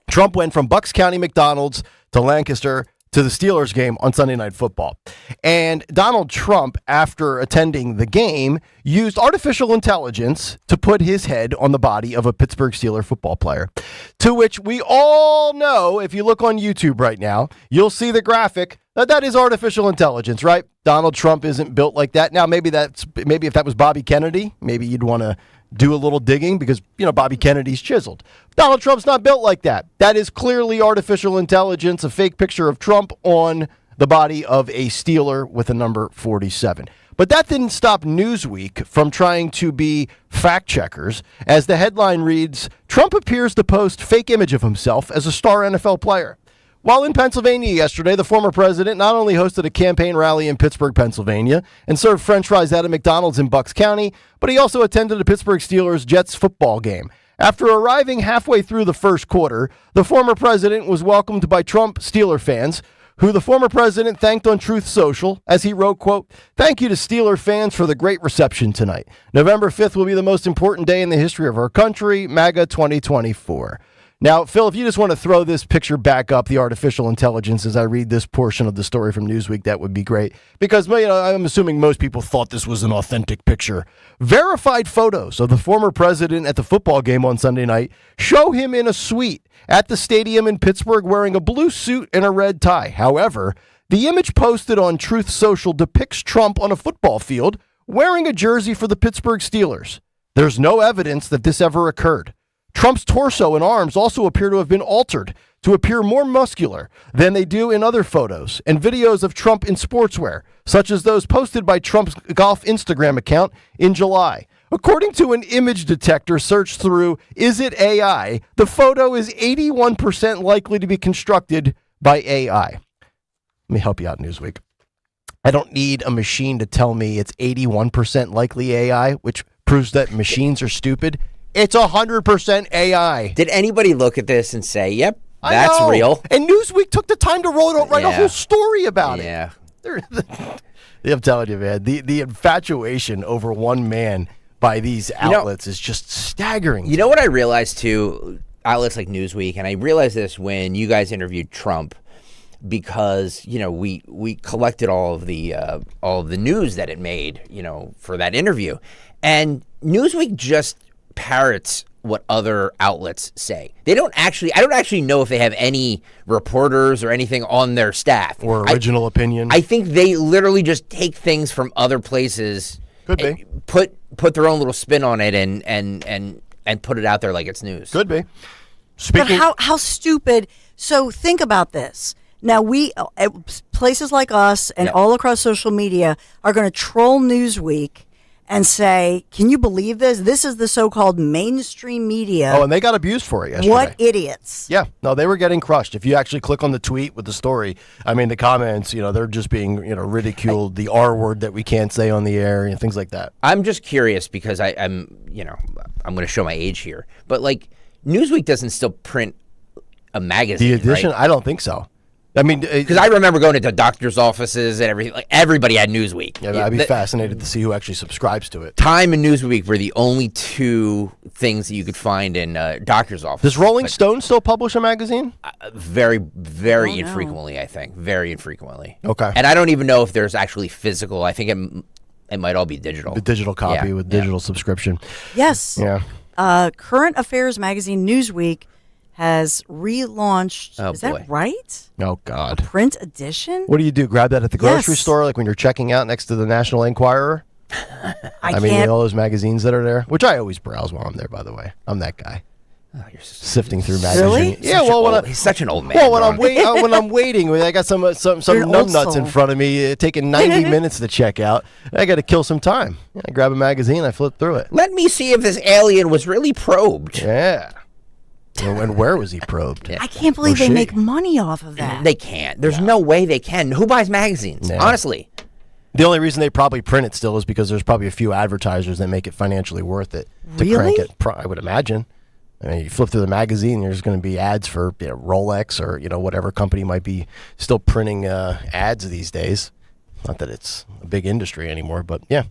Trump went from Bucks County McDonald's to Lancaster to the Steelers game on Sunday Night Football. And Donald Trump, after attending the game, used artificial intelligence to put his head on the body of a Pittsburgh Steelers football player. To which we all know, if you look on YouTube right now, you'll see the graphic that is artificial intelligence, right? Donald Trump isn't built like that. Now, maybe if that was Bobby Kennedy, maybe you'd want to do a little digging because, Bobby Kennedy's chiseled. Donald Trump's not built like that. That is clearly artificial intelligence, a fake picture of Trump on the body of a Steeler with a number 47. But that didn't stop Newsweek from trying to be fact checkers. As the headline reads, Trump appears to post fake image of himself as a star NFL player. While in Pennsylvania yesterday, the former president not only hosted a campaign rally in Pittsburgh, Pennsylvania, and served French fries at a McDonald's in Bucks County, but he also attended a Pittsburgh Steelers-Jets football game. After arriving halfway through the first quarter, the former president was welcomed by Trump Steeler fans, who the former president thanked on Truth Social as he wrote, quote, "Thank you to Steeler fans for the great reception tonight. November 5th will be the most important day in the history of our country, MAGA 2024. Now, Phil, if you just want to throw this picture back up, the artificial intelligence, as I read this portion of the story from Newsweek, that would be great. Because, I'm assuming most people thought this was an authentic picture. Verified photos of the former president at the football game on Sunday night show him in a suite at the stadium in Pittsburgh wearing a blue suit and a red tie. However, the image posted on Truth Social depicts Trump on a football field wearing a jersey for the Pittsburgh Steelers. There's no evidence that this ever occurred. Trump's torso and arms also appear to have been altered to appear more muscular than they do in other photos and videos of Trump in sportswear, such as those posted by Trump's golf Instagram account in July. According to an image detector search through Is It AI, the photo is 81% likely to be constructed by AI. Let me help you out, Newsweek. I don't need a machine to tell me it's 81% likely AI, which proves that machines are stupid. It's 100% AI. Did anybody look at this and say, yep, that's real? And Newsweek took the time to write a whole story about it. Yeah. I'm telling you, man, the infatuation over one man by these outlets is just staggering. You know what I realized, too? Outlets like Newsweek, and I realized this when you guys interviewed Trump, because, we collected all of the news that it made, for that interview. And Newsweek just parrots what other outlets say. I don't actually know if they have any reporters or anything on their staff. Or original opinion. I think they literally just take things from other places. Could be. Put their own little spin on it and put it out there like it's news. Could be. But how stupid. So think about this. Now, places like us and all across social media are going to troll Newsweek and say, can you believe this? This is the so-called mainstream media. Oh, and they got abused for it yesterday. What idiots. Yeah. No, they were getting crushed. If you actually click on the tweet with the story, the comments, they're just being, ridiculed, the R word that we can't say on the air, and things like that. I'm just curious because I'm going to show my age here. But, Newsweek doesn't still print a magazine, The edition? right? I don't think so. I mean, because I remember going into doctors' offices and everything. Like everybody had Newsweek. Yeah, I'd be fascinated to see who actually subscribes to it. Time and Newsweek were the only two things that you could find in doctor's offices. Does Rolling Stone still publish a magazine? Very, very infrequently, I think. Very infrequently. Okay. And I don't even know if there's actually physical. I think it might all be digital. The digital copy with digital subscription. Yes. Yeah. Current Affairs magazine Newsweek has relaunched. Is that right? Oh, God. Print edition? What do you do? Grab that at the grocery store, like when you're checking out next to the National Enquirer? I mean, all those magazines that are there, which I always browse while I'm there, by the way. I'm that guy. Oh, you're sifting through magazines. Really? Yeah, he's such an old man. Well, when I'm waiting, I got some numbnuts in front of me, taking 90 minutes to check out. I got to kill some time. I grab a magazine, I flip through it. Let me see if this alien was really probed. Yeah. And where was he probed? I can't believe they make money off of that. They can't. There's no way they can. Who buys magazines? Yeah. Honestly. The only reason they probably print it still is because there's probably a few advertisers that make it financially worth it to crank it. I would imagine. I mean, you flip through the magazine, there's going to be ads for Rolex or whatever company might be still printing ads these days. Not that it's a big industry anymore, but yeah.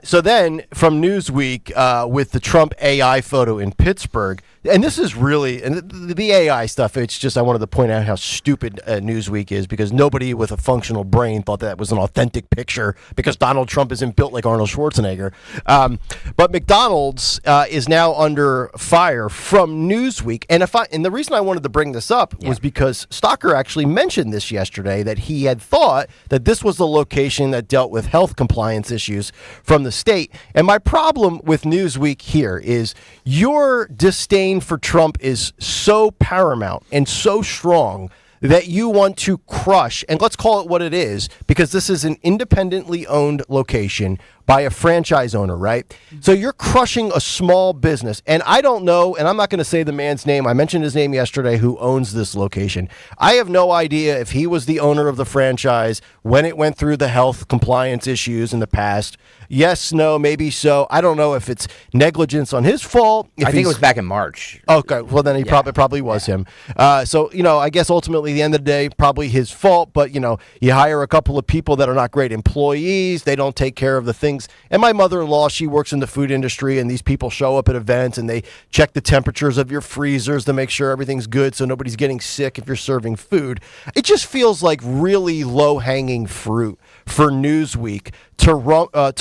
So then from Newsweek with the Trump AI photo in Pittsburgh, and this is really, and the AI stuff, it's just I wanted to point out how stupid Newsweek is because nobody with a functional brain thought that was an authentic picture because Donald Trump isn't built like Arnold Schwarzenegger. But McDonald's is now under fire from Newsweek. And the reason I wanted to bring this up was because Stocker actually mentioned this yesterday, that he had thought that this was the location that dealt with health compliance issues from the state. And my problem with Newsweek here is your disdain for Trump is so paramount and so strong that you want to crush, and let's call it what it is, because this is an independently owned location by a franchise owner, right? So you're crushing a small business, and I don't know, and I'm not going to say the man's name. I mentioned his name yesterday, who owns this location. I have no idea if he was the owner of the franchise when it went through the health compliance issues in the past. Yes, no, maybe so. I don't know if it's negligence on his fault. I think it was back in March. Okay, well then he probably was him. So, I guess ultimately at the end of the day, probably his fault, but, you hire a couple of people that are not great employees. They don't take care of the things. And my mother-in-law, she works in the food industry, and these people show up at events and they check the temperatures of your freezers to make sure everything's good so nobody's getting sick if you're serving food. It just feels like really low-hanging fruit for Newsweek to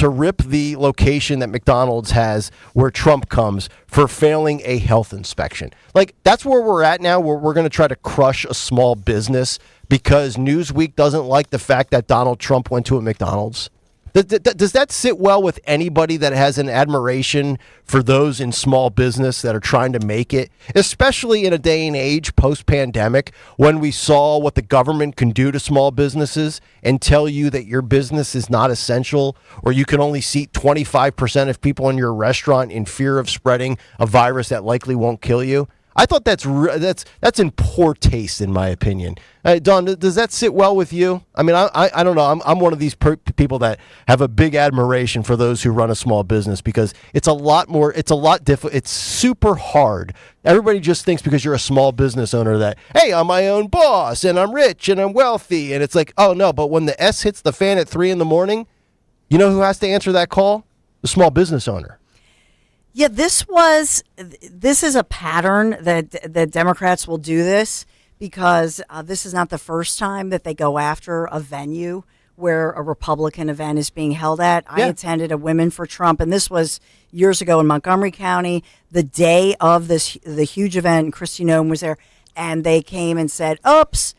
rip the location that McDonald's has where Trump comes for failing a health inspection. Like, that's where we're at now, where we're going to try to crush a small business because Newsweek doesn't like the fact that Donald Trump went to a McDonald's. Does that sit well with anybody that has an admiration for those in small business that are trying to make it, especially in a day and age post-pandemic when we saw what the government can do to small businesses and tell you that your business is not essential or you can only seat 25% of people in your restaurant in fear of spreading a virus that likely won't kill you? I thought that's in poor taste, in my opinion. Don, does that sit well with you? I mean, I don't know. I'm one of these people that have a big admiration for those who run a small business because it's a lot difficult. It's super hard. Everybody just thinks because you're a small business owner that, hey, I'm my own boss and I'm rich and I'm wealthy. And it's like, oh no, but when the S hits the fan at 3 a.m, you know who has to answer that call? The small business owner. Yeah, this is a pattern that Democrats will do this because this is not the first time that they go after a venue where a Republican event is being held at. I attended a Women for Trump, and this was years ago in Montgomery County, the day of the huge event, and Kristi Noem was there, and they came and said, oops,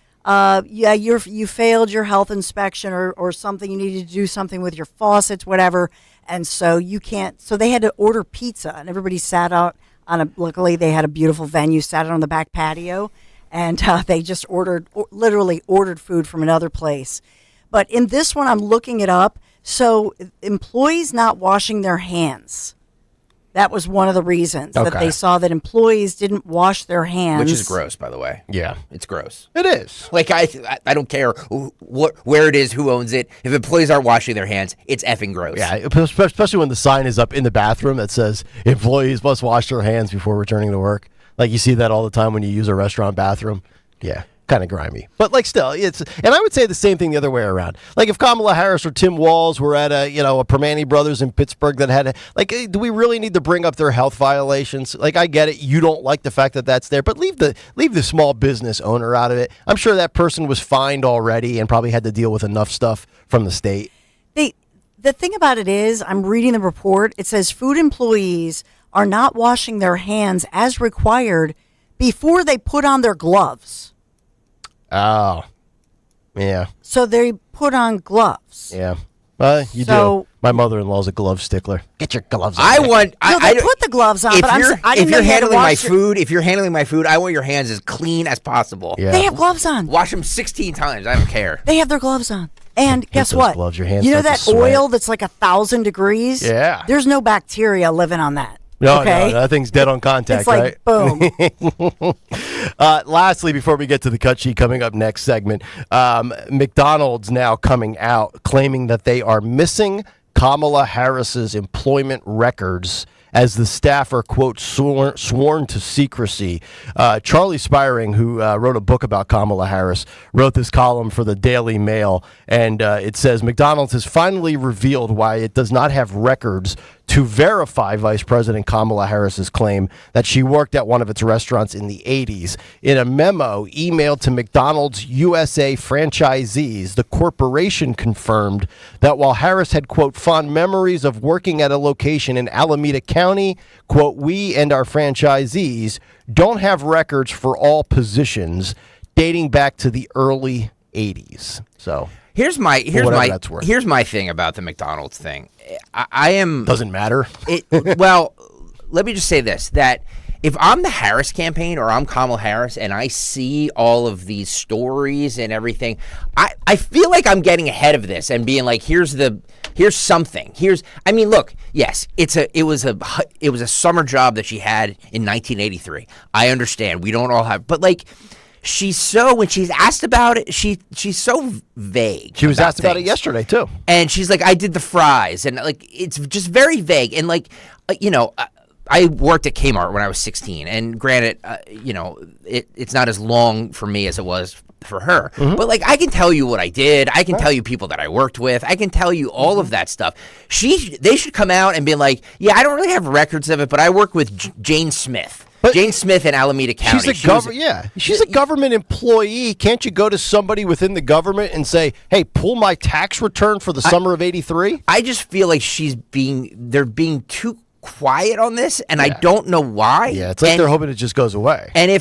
you failed your health inspection or something. You needed to do something with your faucets, whatever. And so so they had to order pizza, and everybody sat out luckily they had a beautiful venue, sat out on the back patio, and they just literally ordered food from another place. But in this one, I'm looking it up. So employees not washing their hands. That was one of the reasons that they saw that employees didn't wash their hands. Which is gross, by the way. Yeah. It's gross. It is. Like, I don't care where it is, who owns it. If employees aren't washing their hands, it's effing gross. Yeah, especially when the sign is up in the bathroom that says employees must wash their hands before returning to work. Like, you see that all the time when you use a restaurant bathroom. Yeah. kind of grimy. But like still, and I would say the same thing the other way around. Like if Kamala Harris or Tim Walz were at a Permane Brothers in Pittsburgh that had do we really need to bring up their health violations? Like I get it, you don't like the fact that that's there, but leave the small business owner out of it. I'm sure that person was fined already and probably had to deal with enough stuff from the state. The thing about it is, I'm reading the report. It says food employees are not washing their hands as required before they put on their gloves. Oh, yeah. So they put on gloves. Yeah. You do. My mother-in-law's a glove stickler. Get your gloves on. They put the gloves on. If you're handling my food, I want your hands as clean as possible. Yeah. They have gloves on. Wash them 16 times. I don't care. They have their gloves on. And guess what? Gloves, your hands you know start that to sweat. oil that's like 1,000 degrees? Yeah. There's no bacteria living on that. No, okay? no, that thing's dead on contact, it's like, right? Boom. Lastly, before we get to the cut sheet coming up next segment, McDonald's now coming out claiming that they are missing Kamala Harris's employment records as the staff are, quote, sworn to secrecy. Charlie Spiring, who wrote a book about Kamala Harris, wrote this column for the Daily Mail, and it says, McDonald's has finally revealed why it does not have records to verify Vice President Kamala Harris's claim that she worked at one of its restaurants in the 80s. In a memo emailed to McDonald's USA franchisees, the corporation confirmed that while Harris had, quote, fond memories of working at a location in Alameda County, quote, we and our franchisees don't have records for all positions dating back to the early 80s. So Here's my thing about the McDonald's thing. I am doesn't matter. Well, let me just say this: that if I'm the Harris campaign or I'm Kamala Harris and I see all of these stories and everything, I feel like I'm getting ahead of this and being like, here's something. Look, yes, it was a summer job that she had in 1983. I understand. We don't all have, but like. When she's asked about it, she's so vague. She was asked about it yesterday too, and she's like, "I did the fries," and like it's just very vague. And like, I worked at Kmart when I was 16, and granted, it's not as long for me as it was for her. Mm-hmm. But like, I can tell you what I did. I can tell you people that I worked with. I can tell you all of that stuff. They should come out and be like, "Yeah, I don't really have records of it, but I work with Jane Smith." Jane Smith in Alameda County. She's a government employee. Can't you go to somebody within the government and say, "Hey, pull my tax return for the summer of '83"? I just feel like they're being too quiet on this, and I don't know why. Yeah, it's like they're hoping it just goes away. And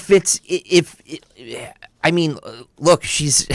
look, she's,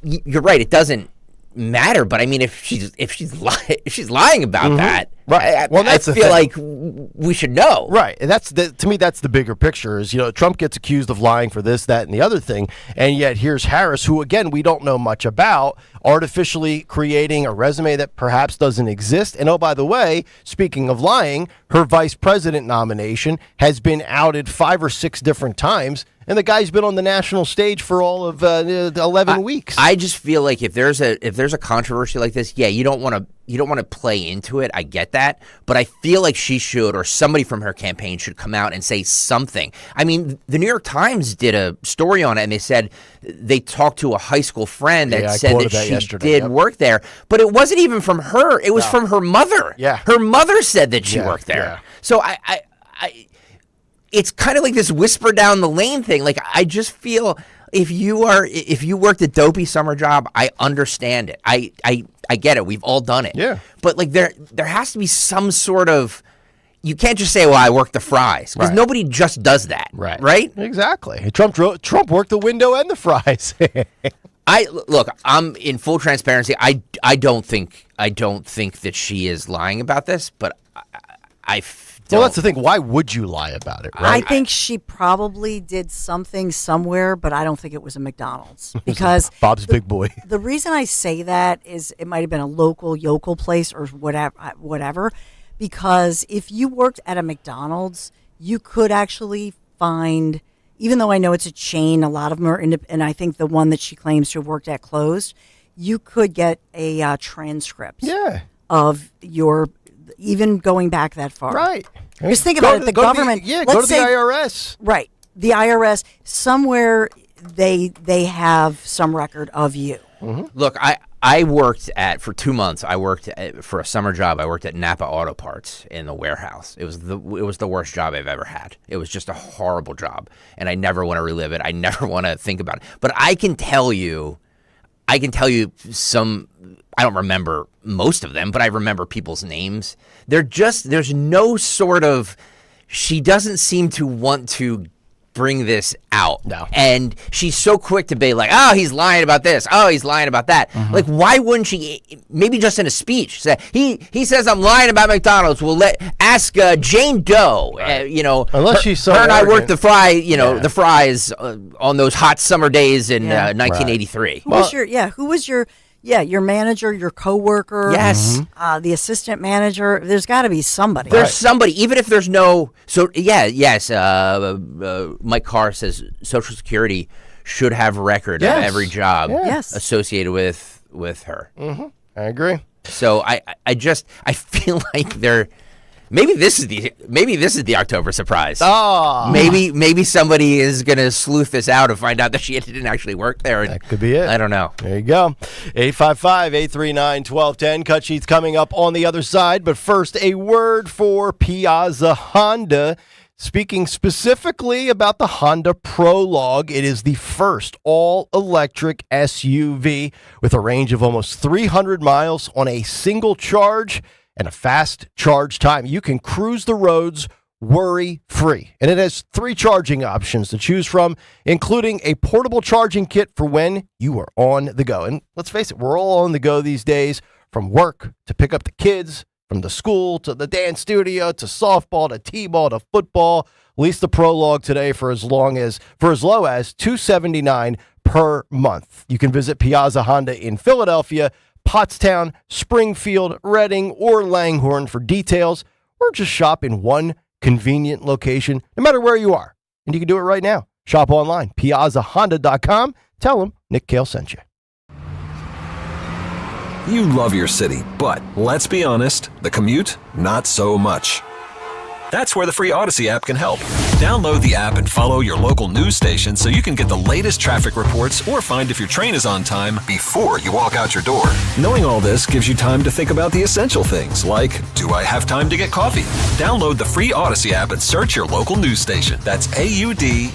you're right. It doesn't matter, but I mean, if she's lying about that, right? I feel like we should know, right? And to me, that's the bigger picture. Is Trump gets accused of lying for this, that, and the other thing, and yet here's Harris, who again we don't know much about, artificially creating a resume that perhaps doesn't exist. And oh, by the way, speaking of lying, her vice president nomination has been outed 5 or 6 different times. And the guy's been on the national stage for all of 11 weeks. I just feel like if there's a controversy like this, you don't want to play into it. I get that, but I feel like she should, or somebody from her campaign should come out and say something. I mean, the New York Times did a story on it, and they said they talked to a high school friend that said that she did work there, but it wasn't even from her. It was from her mother. Yeah, her mother said that she worked there. Yeah. So I it's kind of like this whisper down the lane thing. Like, I just feel if you worked a dopey summer job, I understand it. I get it. We've all done it. Yeah. But like there has to be some sort of, you can't just say, well, I worked the fries, because nobody just does that. Right? Exactly. Trump worked the window and the fries. Look, I'm in full transparency. I don't think that she is lying about this, but well, that's the thing. Why would you lie about it, right? I think she probably did something somewhere, but I don't think it was a McDonald's, because Bob's Big Boy. The reason I say that is it might have been a yokel place or whatever, because if you worked at a McDonald's, you could actually find, even though I know it's a chain, a lot of them are and I think the one that she claims to have worked at closed, you could get a transcript of your, even going back that far. Right. Just think about it. The government. Go to the IRS. Right. the IRS, somewhere they have some record of you. Look, I worked for 2 months. I worked for a summer job. I worked at Napa Auto Parts in the warehouse. It was the worst job I've ever had. It was just a horrible job, and I never want to relive it. I never want to think about it. But I can tell you some. I don't remember most of them, but I remember people's names. There's no sort of. She doesn't seem to want to bring this out. No. And she's so quick to be like, oh, he's lying about this. Oh, he's lying about that. Like, why wouldn't she, maybe just in a speech, say, he says I'm lying about McDonald's. We'll ask Jane Doe, Unless she's so her and I arrogant. worked the fries on those hot summer days in 1983. Who was your manager, your coworker? Yes. The assistant manager. There's got to be somebody. There's somebody, even if there's no. So yes. Mike Carr says Social Security should have record of every job associated with her. I agree. So I feel like they're. Maybe this is the October surprise. Oh, maybe somebody is gonna sleuth this out and find out that she didn't actually work there. That could be it. I don't know. There you go. 855-839-1210. Cut sheets coming up on the other side. But first, a word for Piazza Honda. Speaking specifically about the Honda Prologue, it is the first all-electric SUV with a range of almost 300 miles on a single charge and a fast charge time. You can cruise the roads worry-free. And it has 3 charging options to choose from, including a portable charging kit for when you are on the go. And let's face it, we're all on the go these days, from work to pick up the kids, from the school to the dance studio to softball to t-ball to football. Lease the Prologue today for as low as $279 per month. You can visit Piazza Honda in Philadelphia, Pottstown, Springfield, Reading, or Langhorne for details, or just shop in one convenient location, no matter where you are. And you can do it right now. Shop online, piazzahonda.com. Tell them Nick Kayal sent you. You love your city, but let's be honest, the commute, not so much. That's where the free Odyssey app can help. Download the app and follow your local news station so you can get the latest traffic reports or find if your train is on time before you walk out your door. Knowing all this gives you time to think about the essential things like, do I have time to get coffee? Download the free Odyssey app and search your local news station. That's AUDACY.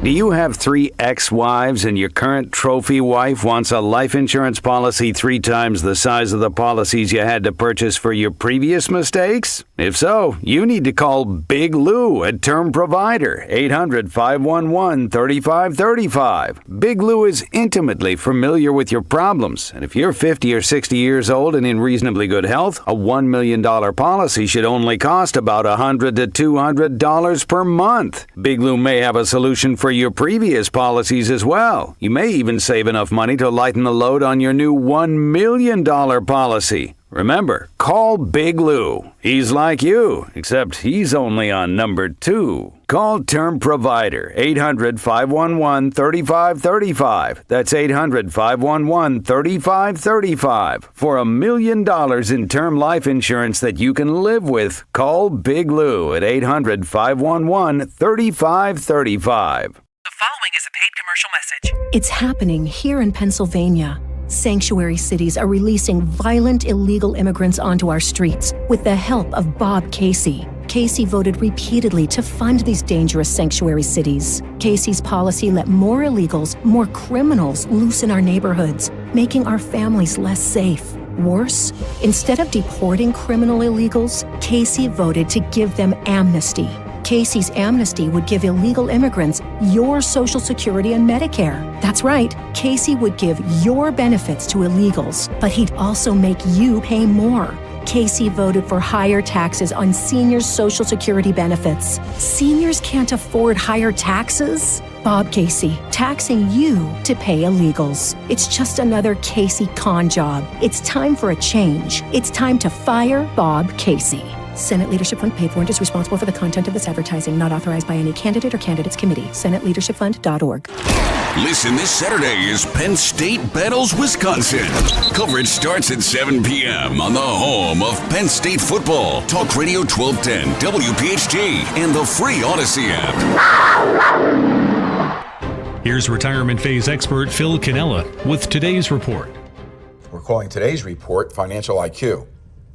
Do you have 3 ex-wives and your current trophy wife wants a life insurance policy 3 times the size of the policies you had to purchase for your previous mistakes? If so, you need to call Big Lou at Term Provider, 800-511-3535. Big Lou is intimately familiar with your problems, and if you're 50 or 60 years old and in reasonably good health, a $1 million policy should only cost about $100 to $200 per month. Big Lou may have a solution for your previous policies as well. You may even save enough money to lighten the load on your new $1 million policy. Remember, call Big Lou. He's like you, except he's only on number 2. Call Term Provider, 800-511-3535. That's 800-511-3535. For $1 million in term life insurance that you can live with, call Big Lou at 800-511-3535. The following is a paid commercial message. It's happening here in Pennsylvania. Sanctuary cities are releasing violent illegal immigrants onto our streets with the help of Bob Casey. Casey voted repeatedly to fund these dangerous sanctuary cities. Casey's policy let more illegals, more criminals loose in our neighborhoods, making our families less safe. Worse, instead of deporting criminal illegals, Casey voted to give them amnesty. Casey's amnesty would give illegal immigrants your Social Security and Medicare. That's right, Casey would give your benefits to illegals, but he'd also make you pay more. Casey voted for higher taxes on seniors' Social Security benefits. Seniors can't afford higher taxes? Bob Casey, taxing you to pay illegals. It's just another Casey con job. It's time for a change. It's time to fire Bob Casey. Senate Leadership Fund paid for and is responsible for the content of this advertising, not authorized by any candidate or candidates committee. SenateLeadershipFund.org. Listen this Saturday as Penn State battles Wisconsin. Coverage starts at 7 p.m. on the home of Penn State football. Talk Radio 1210, WPHT, and the free Odyssey app. Here's retirement phase expert Phil Cannella with today's report. We're calling today's report Financial IQ.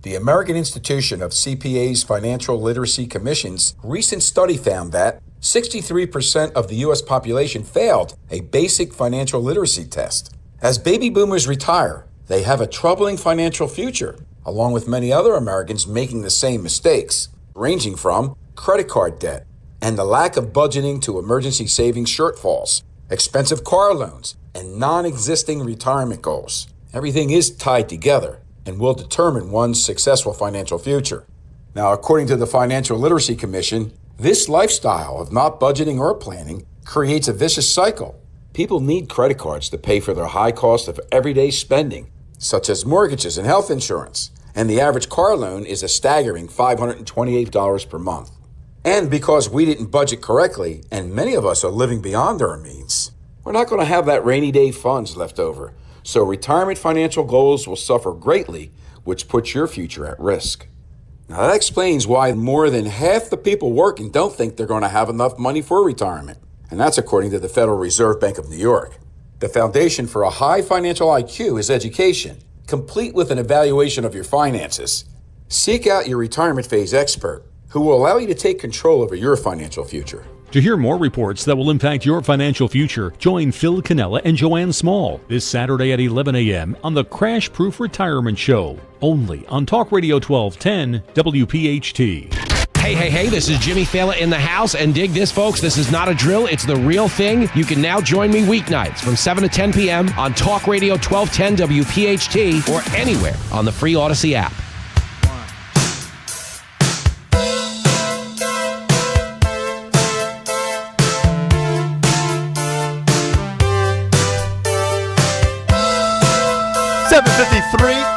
The American Institution of CPA's Financial Literacy Commission's recent study found that 63% of the U.S. population failed a basic financial literacy test. As baby boomers retire, they have a troubling financial future, along with many other Americans making the same mistakes, ranging from credit card debt and the lack of budgeting to emergency savings shortfalls, expensive car loans, and non-existing retirement goals. Everything is tied together and will determine one's successful financial future. Now, according to the Financial Literacy Commission, this lifestyle of not budgeting or planning creates a vicious cycle. People need credit cards to pay for their high cost of everyday spending, such as mortgages and health insurance, and the average car loan is a staggering $528 per month. And because we didn't budget correctly, and many of us are living beyond our means, we're not going to have that rainy day funds left over. So retirement financial goals will suffer greatly, which puts your future at risk. Now that explains why more than half the people working don't think they're going to have enough money for retirement. And that's according to the Federal Reserve Bank of New York. The foundation for a high financial IQ is education, complete with an evaluation of your finances. Seek out your retirement phase expert, who will allow you to take control over your financial future. To hear more reports that will impact your financial future, join Phil Cannella and Joanne Small this Saturday at 11 a.m. on the Crash Proof Retirement Show, only on Talk Radio 1210 WPHT. Hey, this is Jimmy Fallon in the house, and dig this, folks. This is not a drill. It's the real thing. You can now join me weeknights from 7 to 10 p.m. on Talk Radio 1210 WPHT or anywhere on the free Odyssey app.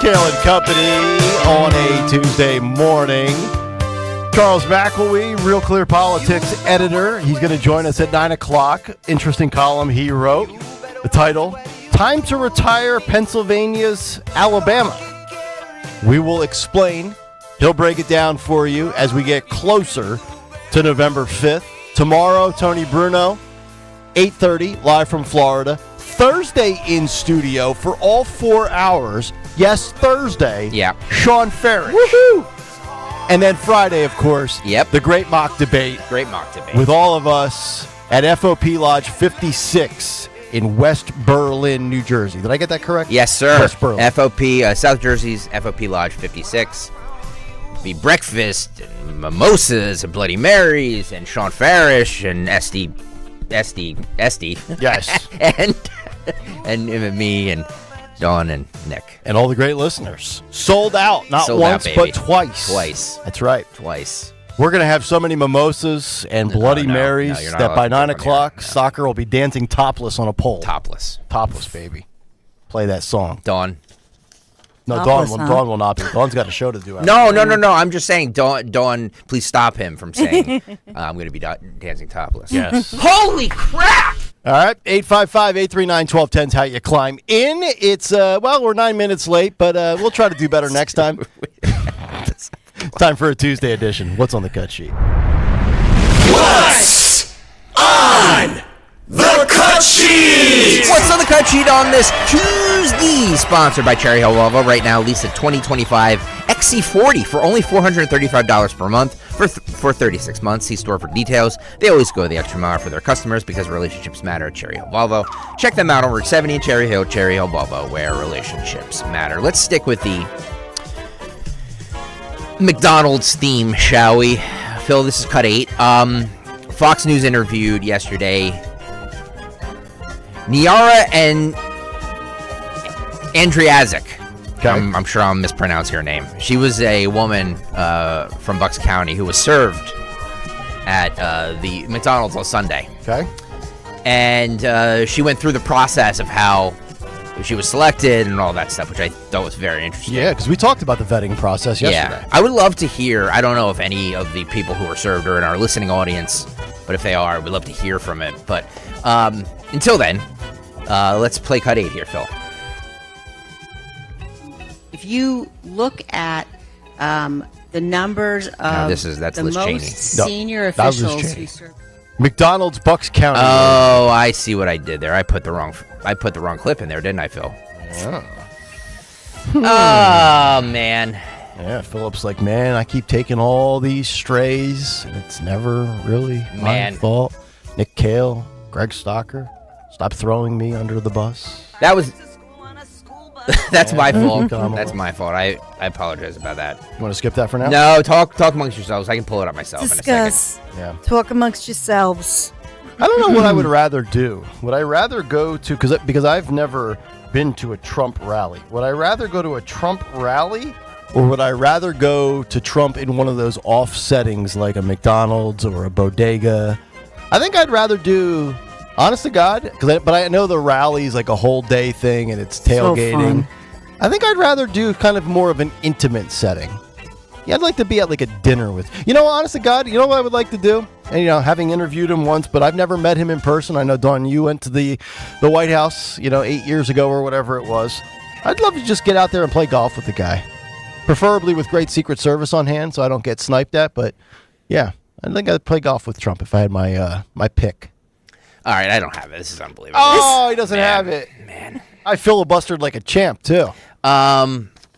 Kayal and Company on a Tuesday morning. Charles McElwee, Real Clear Politics editor. He's going to join us at 9 o'clock. Interesting column he wrote. The title, Time to Retire Pennsylvania's Alabama. We will explain. He'll break it down for you as we get closer to November 5th. Tomorrow, Tony Bruno, 8:30, live from Florida. Thursday in studio for all 4 hours. Yes, Thursday. Yeah. Sean Farish. Woohoo! And then Friday, of course. Yep. The Great Mock Debate. Great Mock Debate. With all of us at FOP Lodge 56 in West Berlin, New Jersey. Did I get that correct? Yes, sir. West Berlin. FOP, South Jersey's FOP Lodge 56. Be breakfast and mimosas and Bloody Marys and Sean Farish and SD. Yes. and me and Dawn and Nick. And all the great listeners. Sold out. Not Sold once, out, but twice. Twice. That's right. Twice. We're going to have so many mimosas and Bloody Marys you're not that by allowed to 9 o'clock, soccer will be dancing topless on a pole. Topless. Topless, baby. Play that song. Dawn. No, Topless, Dawn will not be. Dawn's got a show to do. No. I'm just saying, Dawn, please stop him from saying I'm going to be dancing topless. Yes. Holy crap! All right, 855-839-1210 is how you climb in. It's, we're 9 minutes late, but we'll try to do better next time. Time for a Tuesday edition. What's on the cut sheet? What's on the cut sheet? What's on the cut sheet on this Tuesday? Sponsored by Cherry Hill Volvo. Right now, lease a 2025 XC40 for only $435 per month for 36 months. See store for details. They always go the extra mile for their customers because relationships matter at Cherry Hill Volvo. Check them out on Route 70 in Cherry Hill Volvo, where relationships matter. Let's stick with the McDonald's theme, shall we? Phil, this is cut 8. Fox News interviewed yesterday Niara and Andriazic. Okay. I'm sure I'm mispronouncing her name. She was a woman from Bucks County who was served at the McDonald's on Sunday. Okay. And she went through the process of how she was selected and all that stuff, which I thought was very interesting. Yeah, because we talked about the vetting process yesterday. Yeah, I would love to hear. I don't know if any of the people who were served are in our listening audience, but if they are, we'd love to hear from it. But until then, let's play cut 8 here, Phil. If you look at the numbers of that's the Liz most Cheney. senior that was Liz officials Cheney. who served. McDonald's, Bucks County. Oh, I see what I did there. I put the wrong clip in there, didn't I, Phil? Oh, man. Yeah, Philip's like, man, I keep taking all these strays, and it's never really my fault. Nick Kayal, Greg Stocker, stop throwing me under the bus. That was... That's my fault. That's my fault. I apologize about that. You want to skip that for now? No, talk amongst yourselves. I can pull it up myself in a Discuss. second. Yeah. Talk amongst yourselves. I don't know what I would rather do. Would I rather go to, because I've never been to a Trump rally. Would I rather go to a Trump rally, or would I rather go to Trump in one of those off settings like a McDonald's or a bodega? I think I'd rather do, honest to God, but I know the rally's like a whole day thing and it's tailgating. So I think I'd rather do kind of more of an intimate setting. Yeah, I'd like to be at like a dinner with, honest to God, you know what I would like to do? And, having interviewed him once, but I've never met him in person. I know, Dawn, you went to the White House, 8 years ago or whatever it was. I'd love to just get out there and play golf with the guy. Preferably with great Secret Service on hand so I don't get sniped at. But, yeah, I think I'd play golf with Trump if I had my pick. All right, I don't have it. This is unbelievable. Oh, he doesn't have it. Man. I filibustered like a champ, too.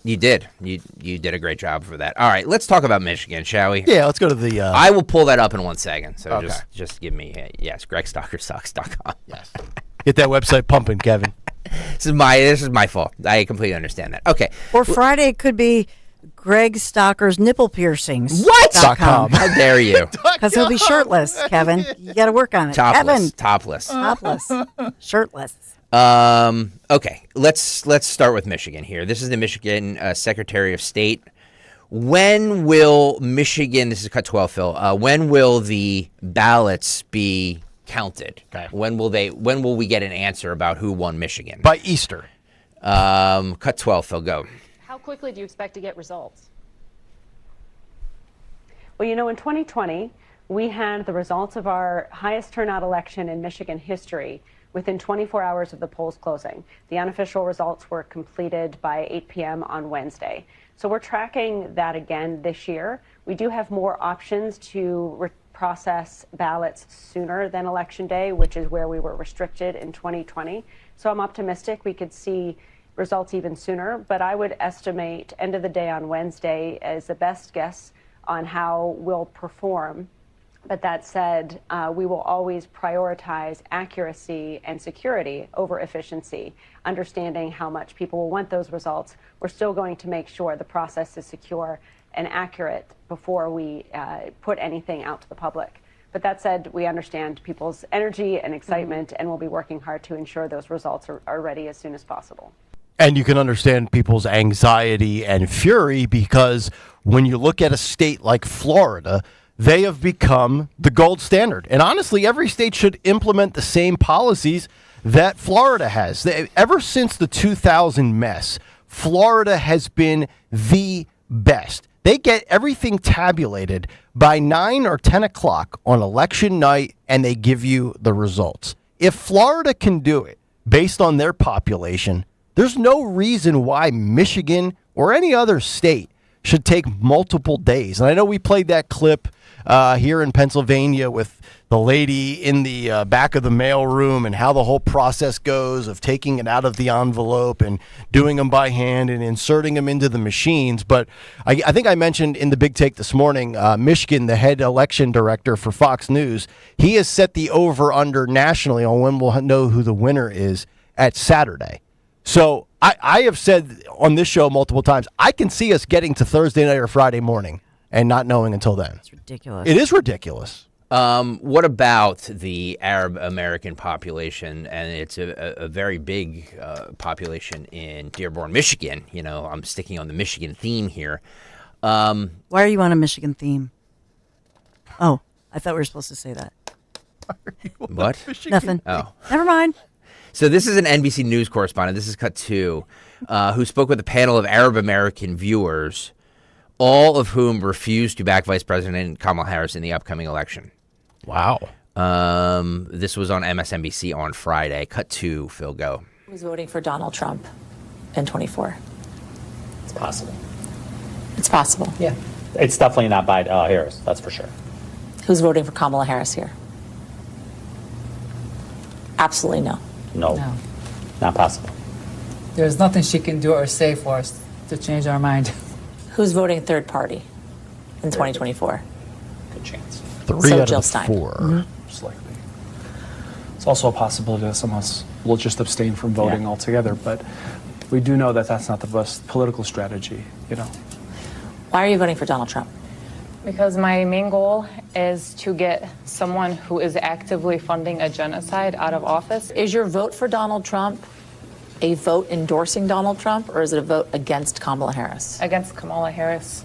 You did. You did a great job for that. All right, let's talk about Michigan, shall we? Yeah, let's go to the... I will pull that up in 1 second. So Okay. just give me... yes, GregStalkerSucks.com. Yes. Get that website pumping, Kevin. This is my fault. I completely understand that. Okay. Or Friday it could be Greg Stocker's nipple piercings. What? .com. How dare you? Because he'll be shirtless, Kevin. You got to work on it. Kevin. Topless. Shirtless. Okay, let's start with Michigan here. This is the Michigan Secretary of State. When will Michigan, this is cut 12, Phil, when will the ballots be counted? Okay. When will we get an answer about who won Michigan? By Easter. Cut 12, Phil, go. How quickly do you expect to get results? Well, in 2020, we had the results of our highest turnout election in Michigan history within 24 hours of the polls closing. The unofficial results were completed by 8 p.m. on Wednesday. So we're tracking that again this year. We do have more options to process ballots sooner than Election Day, which is where we were restricted in 2020. So I'm optimistic we could see results even sooner, but I would estimate end of the day on Wednesday as the best guess on how we'll perform. But that said, we will always prioritize accuracy and security over efficiency. Understanding how much people will want those results, we're still going to make sure the process is secure and accurate before we put anything out to the public. But that said, we understand people's energy and excitement, and we'll be working hard to ensure those results are ready as soon as possible. And you can understand people's anxiety and fury because when you look at a state like Florida, they have become the gold standard. And honestly, every state should implement the same policies that Florida has. Ever since the 2000 mess, Florida has been the best. They get everything tabulated by 9 or 10 o'clock on election night, and they give you the results. If Florida can do it based on their population, there's no reason why Michigan or any other state should take multiple days. And I know we played that clip here in Pennsylvania with the lady in the back of the mail room and how the whole process goes of taking it out of the envelope and doing them by hand and inserting them into the machines. But I think I mentioned in the Big Take this morning, Michigan, the head election director for Fox News, he has set the over-under nationally on when we'll know who the winner is at Saturday. So I have said on this show multiple times, I can see us getting to Thursday night or Friday morning and not knowing until then. It's ridiculous. It is ridiculous. What about the Arab American population? And it's a very big population in Dearborn, Michigan. I'm sticking on the Michigan theme here. Why are you on a Michigan theme? Oh, I thought we were supposed to say that. What? Nothing. Oh. Never mind. So this is an NBC News correspondent. This is cut 2, who spoke with a panel of Arab American viewers, all of whom refused to back Vice President Kamala Harris in the upcoming election. Wow. This was on MSNBC on Friday. Cut 2, Phil, go. Who's voting for Donald Trump in 24? It's possible. It's possible. Yeah. It's definitely not by Harris, that's for sure. Who's voting for Kamala Harris here? Absolutely no. No. Not possible. There's nothing she can do or say for us to change our mind. Who's voting third party in 2024? Good chance. 3 So out Jill of the Stein. 4. Most likely. It's also a possibility that some of us will just abstain from voting altogether, but we do know that that's not the best political strategy, you know. Why are you voting for Donald Trump? Because my main goal is to get someone who is actively funding a genocide out of office. Is your vote for Donald Trump a vote endorsing Donald Trump, or is it a vote against Kamala Harris? Against Kamala Harris.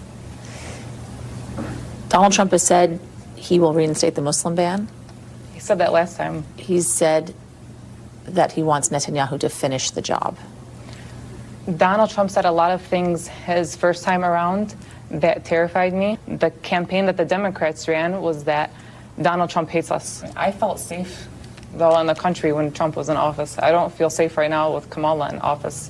Donald Trump has said he will reinstate the Muslim ban. He said that last time. He's said that he wants Netanyahu to finish the job. Donald Trump said a lot of things his first time around that terrified me. The campaign that the Democrats ran was that Donald Trump hates us. I felt safe, though, in the country when Trump was in office. I don't feel safe right now with Kamala in office.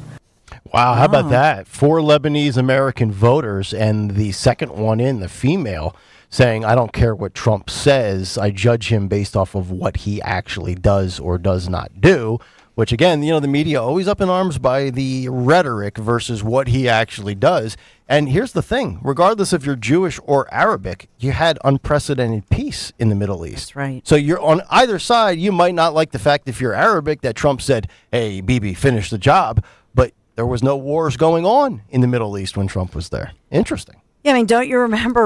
Wow, how about that? 4 Lebanese American voters, and the second one in, the female, saying, I don't care what Trump says, I judge him based off of what he actually does or does not do. Which, again, you know, the media always up in arms by the rhetoric versus what he actually does. And here's the thing. Regardless if you're Jewish or Arabic, you had unprecedented peace in the Middle East. That's right. So you're on either side. You might not like the fact if you're Arabic that Trump said, hey, Bibi, finish the job. But there was no wars going on in the Middle East when Trump was there. Interesting. Yeah, I mean, don't you remember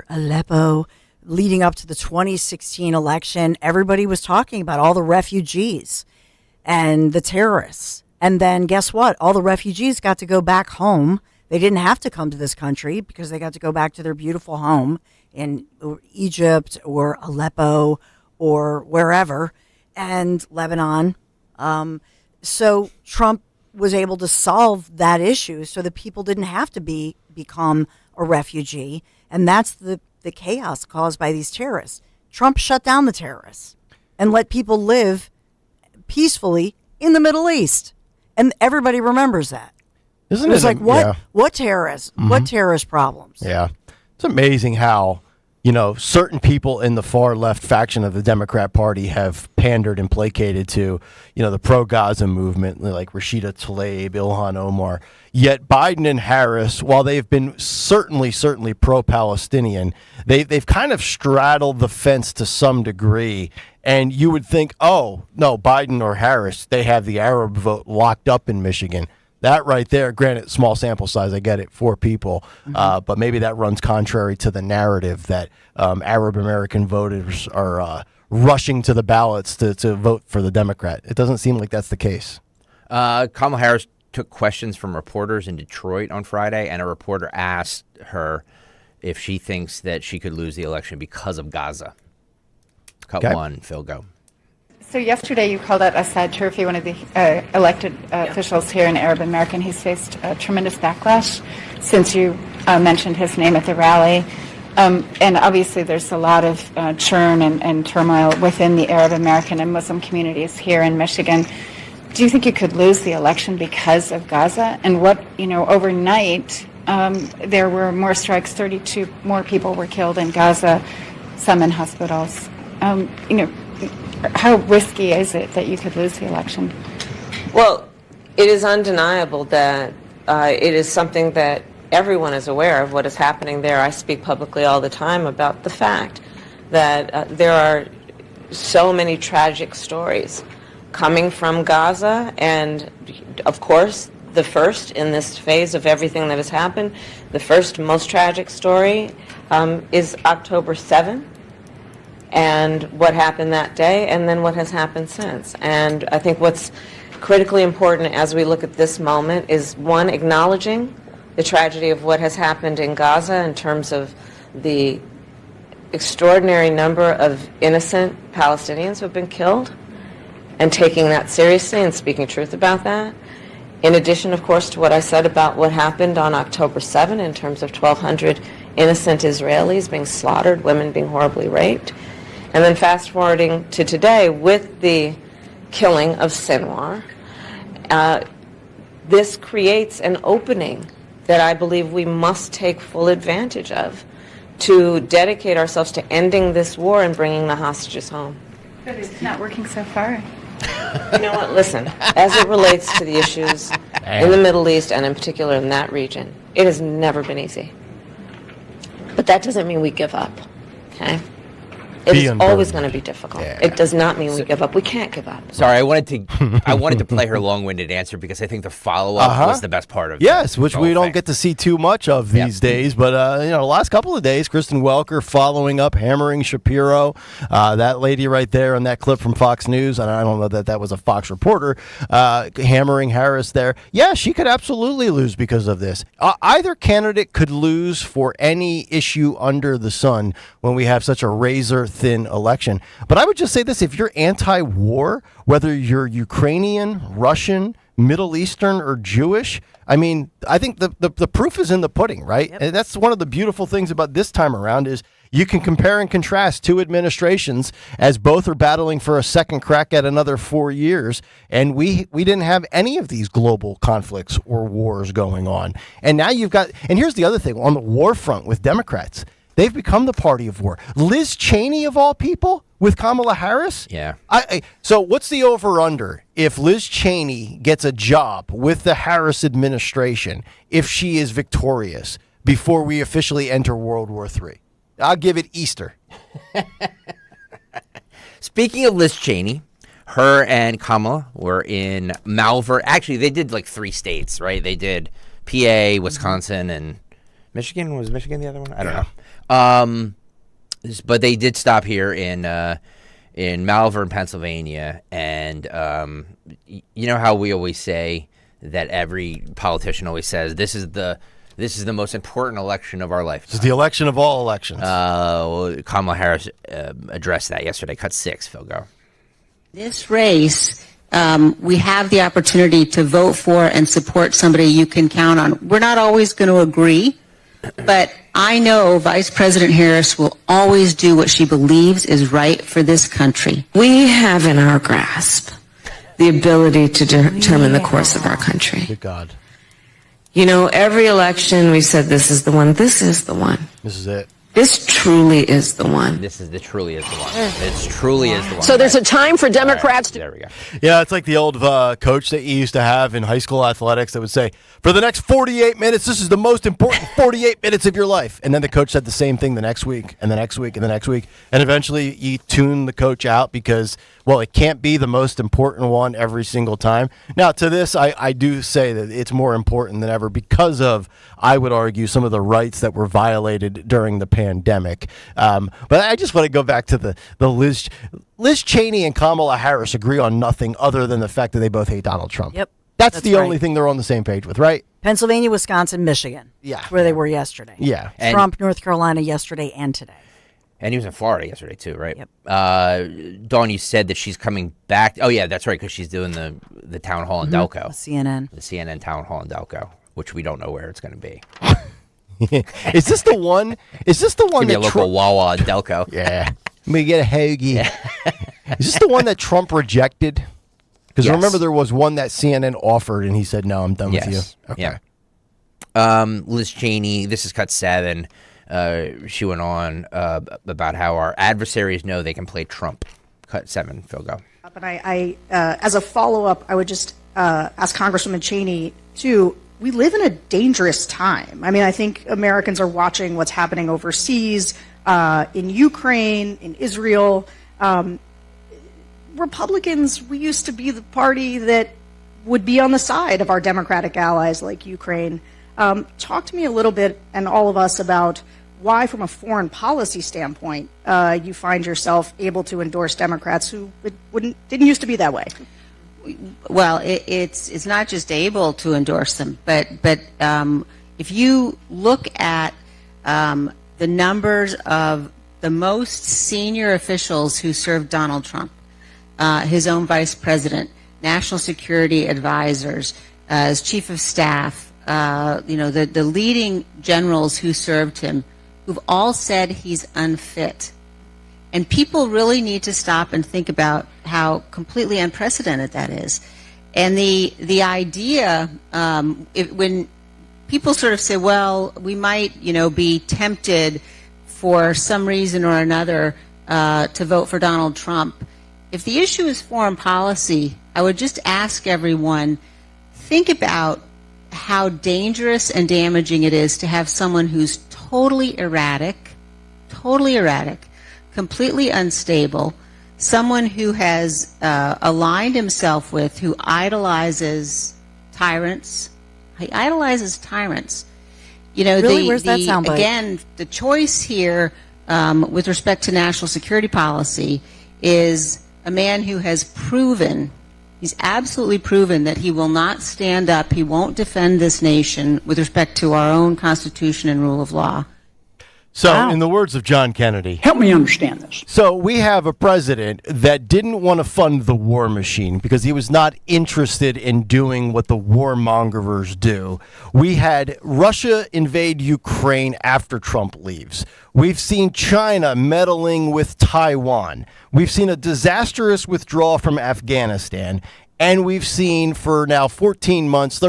Aleppo leading up to the 2016 election? Everybody was talking about all the refugees and the terrorists. And then guess what? All the refugees got to go back home. They didn't have to come to this country because they got to go back to their beautiful home in Egypt or Aleppo or wherever, and Lebanon. So Trump was able to solve that issue so that people didn't have to become a refugee. And that's the chaos caused by these terrorists. Trump shut down the terrorists and let people live peacefully in the Middle East, and everybody remembers that. Isn't it was it? Like what? Yeah. What terrorists? What terrorist problems? Yeah, it's amazing how certain people in the far left faction of the Democrat Party have pandered and placated to the pro-Gaza movement, like Rashida Tlaib, Ilhan Omar. Yet Biden and Harris, while they've been certainly pro-Palestinian, they've kind of straddled the fence to some degree. And you would think, oh, no, Biden or Harris, they have the Arab vote locked up in Michigan. That right there, granted, small sample size, I get it, 4 people. But maybe that runs contrary to the narrative that Arab American voters are rushing to the ballots to vote for the Democrat. It doesn't seem like that's the case. Kamala Harris took questions from reporters in Detroit on Friday, and a reporter asked her if she thinks that she could lose the election because of Gaza. Cut 1, Phil, go. So yesterday you called out Assad Turfi, one of the elected officials here in Arab American. He's faced tremendous backlash since you mentioned his name at the rally. And obviously there's a lot of churn and turmoil within the Arab American and Muslim communities here in Michigan. Do you think you could lose the election because of Gaza? And overnight there were more strikes, 32 more people were killed in Gaza, some in hospitals. How risky is it that you could lose the election? Well, it is undeniable that it is something that everyone is aware of what is happening there. I speak publicly all the time about the fact that there are so many tragic stories coming from Gaza, and of course, the first in this phase of everything that has happened, the first most tragic story is October 7th. And what happened that day, and then what has happened since. And I think what's critically important as we look at this moment is, one, acknowledging the tragedy of what has happened in Gaza in terms of the extraordinary number of innocent Palestinians who have been killed, and taking that seriously and speaking truth about that. In addition, of course, to what I said about what happened on October 7 in terms of 1,200 innocent Israelis being slaughtered, women being horribly raped. And then fast forwarding to today with the killing of Sinwar, this creates an opening that I believe we must take full advantage of to dedicate ourselves to ending this war and bringing the hostages home. But it's not working so far. You know what? Listen, as it relates to the issues in the Middle East and in particular in that region, it has never been easy. But that doesn't mean we give up, okay? It is always going to be difficult. Yeah. It does not mean we give up. We can't give up. Sorry, I wanted to play her long-winded answer because I think the follow-up was the best part of it. Yes, which we don't get to see too much of these days. But, the last couple of days, Kristen Welker following up, hammering Shapiro, that lady right there in that clip from Fox News, and I don't know that was a Fox reporter, hammering Harris there. Yeah, she could absolutely lose because of this. Either candidate could lose for any issue under the sun when we have such a razor-thin election. But I would just say this, if you're anti-war, whether you're Ukrainian, Russian, Middle Eastern, or Jewish, I mean, I think the proof is in the pudding, right? Yep. And that's one of the beautiful things about this time around is you can compare and contrast two administrations as both are battling for a second crack at another 4 years. And we didn't have any of these global conflicts or wars going on. And now you've got, and here's the other thing, on the war front with Democrats, they've become the party of war. Liz Cheney, of all people, with Kamala Harris? Yeah. So what's the over-under if Liz Cheney gets a job with the Harris administration if she is victorious before we officially enter World War III? I'll give it Easter. Speaking of Liz Cheney, her and Kamala were in Malvern. Actually, they did like 3 states, right? They did PA, Wisconsin, and Michigan. Was Michigan the other one? I don't know. But they did stop here in Malvern, Pennsylvania, and you know how we always say that every politician always says this is the most important election of our life. This is the election of all elections. Well, Kamala Harris addressed that yesterday. Cut 6, Phil, go. This race, we have the opportunity to vote for and support somebody you can count on. We're not always going to agree, but I know Vice President Harris will always do what she believes is right for this country. We have in our grasp the ability to determine the course of our country. Good God. You know, every election we said this is the one. This is the one. This is it. This truly is the one. Truly is the one. It's truly is the one. So there's a time for Democrats to... There we go. Yeah, it's like the old coach that you used to have in high school athletics that would say, for the next 48 minutes, this is the most important 48 minutes of your life. And then the coach said the same thing the next week and the next week and the next week. And eventually you tune the coach out because, well, it can't be the most important one every single time. Now, to this, I do say that it's more important than ever because of, I would argue, some of the rights that were violated during the pandemic. But I just want to go back to the Liz Cheney and Kamala Harris agree on nothing other than the fact that they both hate Donald Trump. Yep. That's the only thing they're on the same page with, right? Pennsylvania, Wisconsin, Michigan. Yeah. Where they were yesterday. Yeah. Trump, North Carolina yesterday and today. And he was in Florida yesterday, too, right? Yep. Dawn, you said that she's coming back. Oh, yeah, that's right, because she's doing the town hall in Delco. CNN. The CNN town hall in Delco, which we don't know where it's going to be. Is this the one? Is this the one that that be a local Wawa in Delco? Yeah. Let me get a hoagie. Yeah. Is this the one that Trump rejected? Because remember, there was one that CNN offered, and he said, "No, I'm done with you." Okay. Yeah. Liz Cheney. This is cut 7. She went on about how our adversaries know they can play Trump. Cut 7. Phil, go. But I as a follow-up, I would just ask Congresswoman Cheney, too, we live in a dangerous time. I mean, I think Americans are watching what's happening overseas, in Ukraine, in Israel. Republicans, we used to be the party that would be on the side of our Democratic allies like Ukraine. Talk to me a little bit, and all of us, about why, from a foreign policy standpoint, you find yourself able to endorse Democrats who didn't used to be that way. Well, it's not just able to endorse them, but if you look at the numbers of the most senior officials who served Donald Trump, his own vice president, national security advisors, as chief of staff, the leading generals who served him, who've all said he's unfit. And people really need to stop and think about how completely unprecedented that is. And the idea, when people sort of say, well, we might, be tempted for some reason or another to vote for Donald Trump. If the issue is foreign policy, I would just ask everyone, think about how dangerous and damaging it is to have someone who's totally erratic, completely unstable, someone who has aligned himself with, who idolizes tyrants. He idolizes tyrants. Really? Where's that soundbite? Again, the choice here with respect to national security policy is a man who has proven, he's absolutely proven that he will not stand up, he won't defend this nation with respect to our own Constitution and rule of law. So, in the words of John Kennedy, help me understand this. So, we have a president that didn't want to fund the war machine because he was not interested in doing what the warmongers do. We had Russia invade Ukraine after Trump leaves. We've seen China meddling with Taiwan. We've seen a disastrous withdrawal from Afghanistan. And we've seen for now 13 months,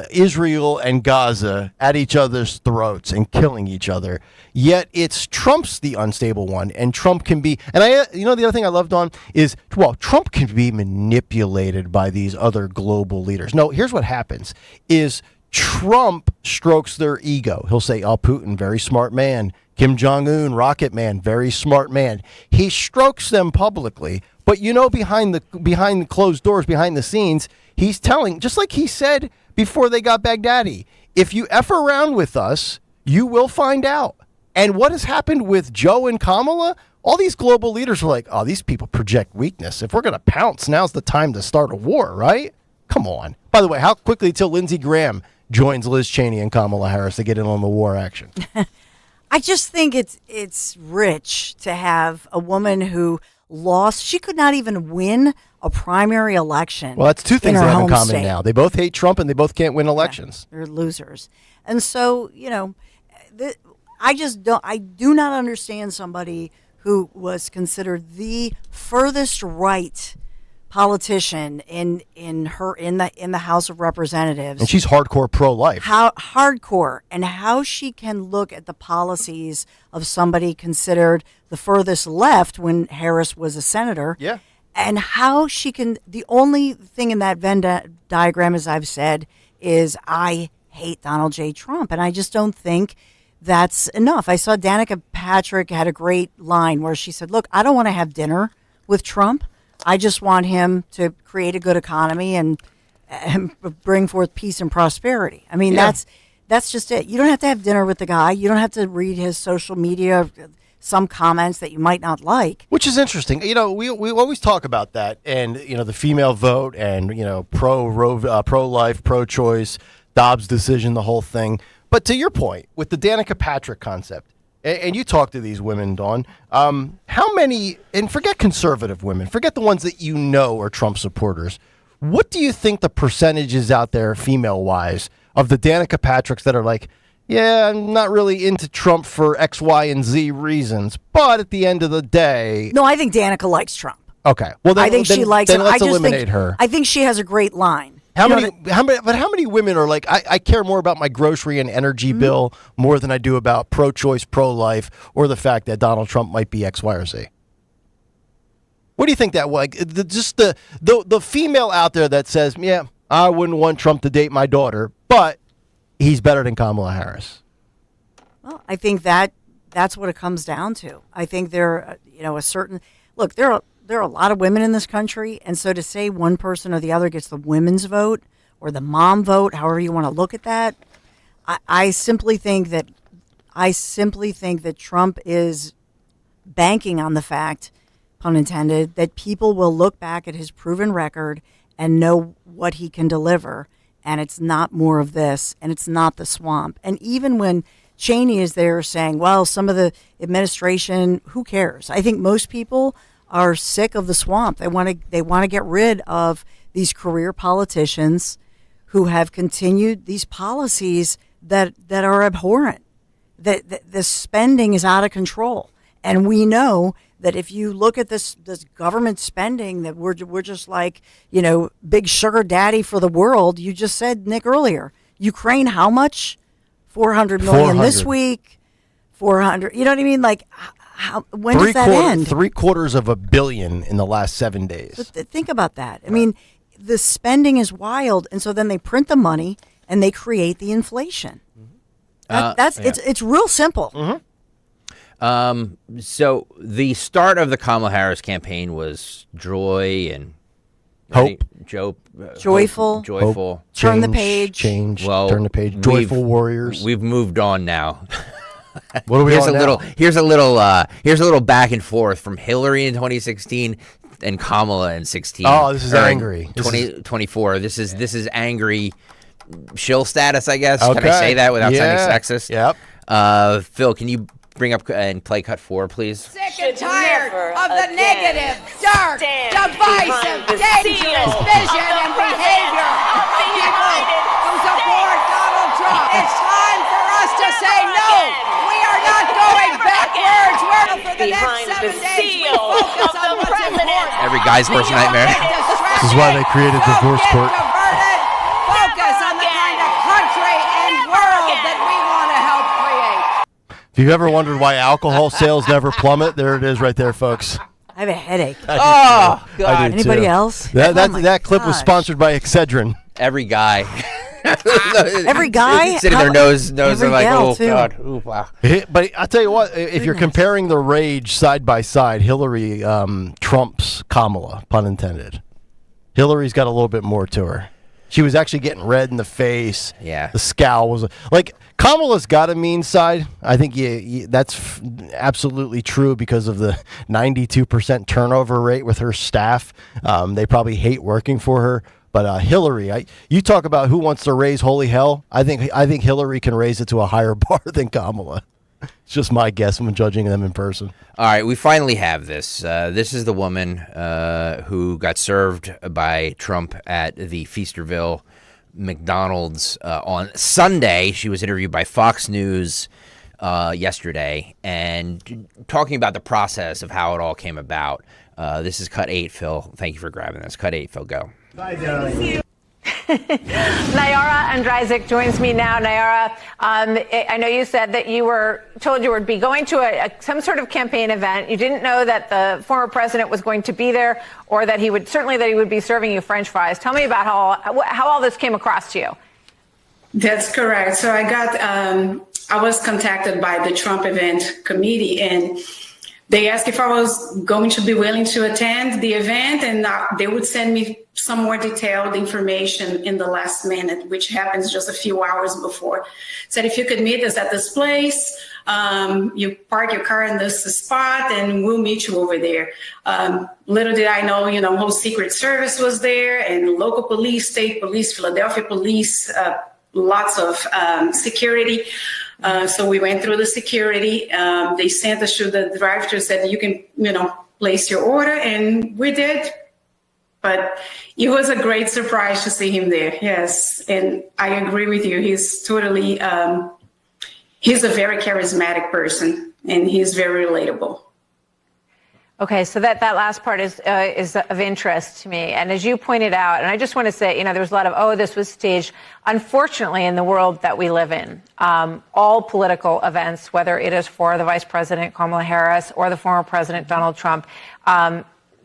Israel and Gaza at each other's throats and killing each other. Yet it's Trump's the unstable one, and Trump can be. And the other thing I loved on is, Trump can be manipulated by these other global leaders. No, here's what happens: is Trump strokes their ego. He'll say, "Oh, Putin, very smart man. Kim Jong-un, rocket man, very smart man." He strokes them publicly. But behind the closed doors, behind the scenes, he's telling, just like he said before they got Baghdadi, if you F around with us, you will find out. And what has happened with Joe and Kamala? All these global leaders are like, oh, these people project weakness. If we're going to pounce, now's the time to start a war, right? Come on. By the way, how quickly till Lindsey Graham joins Liz Cheney and Kamala Harris to get in on the war action? I just think it's rich to have a woman who lost. She could not even win a primary election. Well, that's two things they have in common state. now. They both hate Trump and they both can't win elections. Yeah, they're losers. And so, I do not understand somebody who was considered the furthest right politician in the House of Representatives. And she's hardcore pro-life. How she can look at the policies of somebody considered the furthest left when Harris was a senator. Yeah. And how she can, the only thing in that Venn diagram, as I've said, is I hate Donald J. Trump. And I just don't think that's enough. I saw Danica Patrick had a great line where she said, look, I don't want to have dinner with Trump. I just want him to create a good economy and bring forth peace and prosperity. I mean, that's just it. You don't have to have dinner with the guy. You don't have to read his social media, some comments that you might not like. Which is interesting. We always talk about that, and the female vote, and pro-life, pro-choice, Dobbs decision, the whole thing. But to your point with the Danica Patrick concept. And you talk to these women, Dawn. How many, and forget conservative women, forget the ones that are Trump supporters. What do you think the percentage is out there, female-wise, of the Danica Patricks that are like, yeah, I'm not really into Trump for X, Y, and Z reasons, but at the end of the day... No, I think Danica likes Trump. Okay. Well, then, I think she likes him. Let's eliminate her. I think she has a great line. How many women are like, I care more about my grocery and energy bill more than I do about pro-choice, pro-life, or the fact that Donald Trump might be X, Y, or Z? What do you think that the female out there that says, yeah, I wouldn't want Trump to date my daughter, but he's better than Kamala Harris? Well, I think that's what it comes down to. I think there are a lot of women in this country, and so to say one person or the other gets the women's vote or the mom vote, however you want to look at that, I simply think that Trump is banking on the fact, pun intended, that people will look back at his proven record and know what he can deliver, and it's not more of this, and it's not the swamp. And even when Cheney is there saying, well, some of the administration, who cares? I think most people are sick of the swamp. They want to get rid of these career politicians who have continued these policies that are abhorrent. That the spending is out of control, and we know that if you look at this government spending, that we're just like, big sugar daddy for the world. You just said, Nick, earlier, Ukraine, how much? 400 million this week, 400. You know what I mean? Like, when does that end? $750 million in the last 7 days. But think about that. I mean, the spending is wild, and so then they print the money and they create the inflation. It's real simple. So the start of the Kamala Harris campaign was joy and hope, joyful. Hope, turn the page. Change. Well, turn the page. Joyful warriors. We've moved on now. What are we on now? Here's a little back and forth from Hillary in 2016 and Kamala in 16. Oh, this is angry. 2024. This is angry. Shill status, I guess. Okay. Can I say that without sounding sexist? Yep. Phil, can you bring up and play cut 4, please? Sick and tired of the negative, dark, divisive, dangerous vision and behavior of people who support Donald Trump. It's time for us to say no. We are not going backwards. We're for the next 7 days. We focus on what's important. Every guy's worst nightmare. This is why they created divorce court. Focus on the kind of country and world that we want to help create. If you've ever wondered why alcohol sales never plummet, there it is right there, folks. I have a headache. Oh, God. Anybody else? That clip was sponsored by Excedrin. Every guy. Every guy? Sitting there nose are like, oh, too. God. Ooh, wow. But I'll tell you what, if you're comparing the rage side by side, Hillary trumps Kamala, pun intended. Hillary's got a little bit more to her. She was actually getting red in the face. Yeah. The scowl was like, Kamala's got a mean side. I think that's absolutely true because of the 92% turnover rate with her staff. They probably hate working for her. But Hillary, you talk about who wants to raise holy hell. I think Hillary can raise it to a higher bar than Kamala. It's just my guess when judging them in person. All right, we finally have this. This is the woman who got served by Trump at the Feasterville McDonald's on Sunday. She was interviewed by Fox News yesterday and talking about the process of how it all came about. This is Cut 8, Phil. Thank you for grabbing this. Cut 8, Phil, go. Nayara Andrzyk joins me now. Nayara, I know you said that you were told you would be going to some sort of campaign event. You didn't know that the former president was going to be there, or that he would be serving you French fries. Tell me about how all this came across to you. That's correct. So I was contacted by the Trump event committee, and they asked if I was going to be willing to attend the event, and they would send me some more detailed information in the last minute, which happens just a few hours before. Said if you could meet us at this place, you park your car in this spot, and we'll meet you over there. Little did I know, whole Secret Service was there, and local police, state police, Philadelphia police, lots of security. So we went through the security. They sent us to the drive-thru, said you can, place your order, and we did. But it was a great surprise to see him there. Yes, and I agree with you. He's totally, he's a very charismatic person, and he's very relatable. Okay, so that last part is of interest to me. And as you pointed out, and I just want to say, there was a lot of, this was staged. Unfortunately, in the world that we live in, all political events, whether it is for the Vice President Kamala Harris or the former President Donald Trump,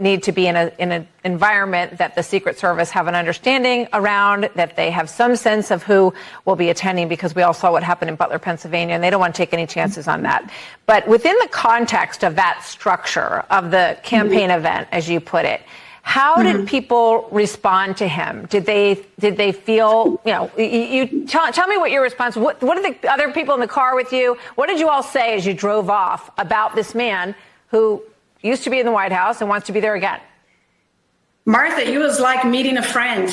need to be in an environment that the Secret Service have an understanding around, that they have some sense of who will be attending, because we all saw what happened in Butler, Pennsylvania, and they don't want to take any chances on that. But within the context of that structure of the campaign event, as you put it, how did people respond to him? Did they feel, you tell me what your response, what did the other people in the car with you, what did you all say as you drove off about this man who used to be in the White House and wants to be there again? Martha, it was like meeting a friend.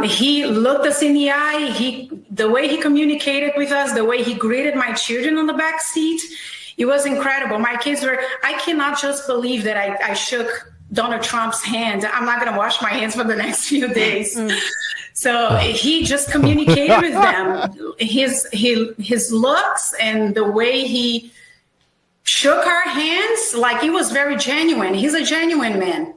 He looked us in the eye. The way he communicated with us, the way he greeted my children on the back seat, It was incredible. My kids were, I cannot just believe that I shook Donald Trump's hand. I'm not going to wash my hands for the next few days. So he just communicated with them. His looks and the way he shook our hands, like, it was very genuine. He's a genuine man.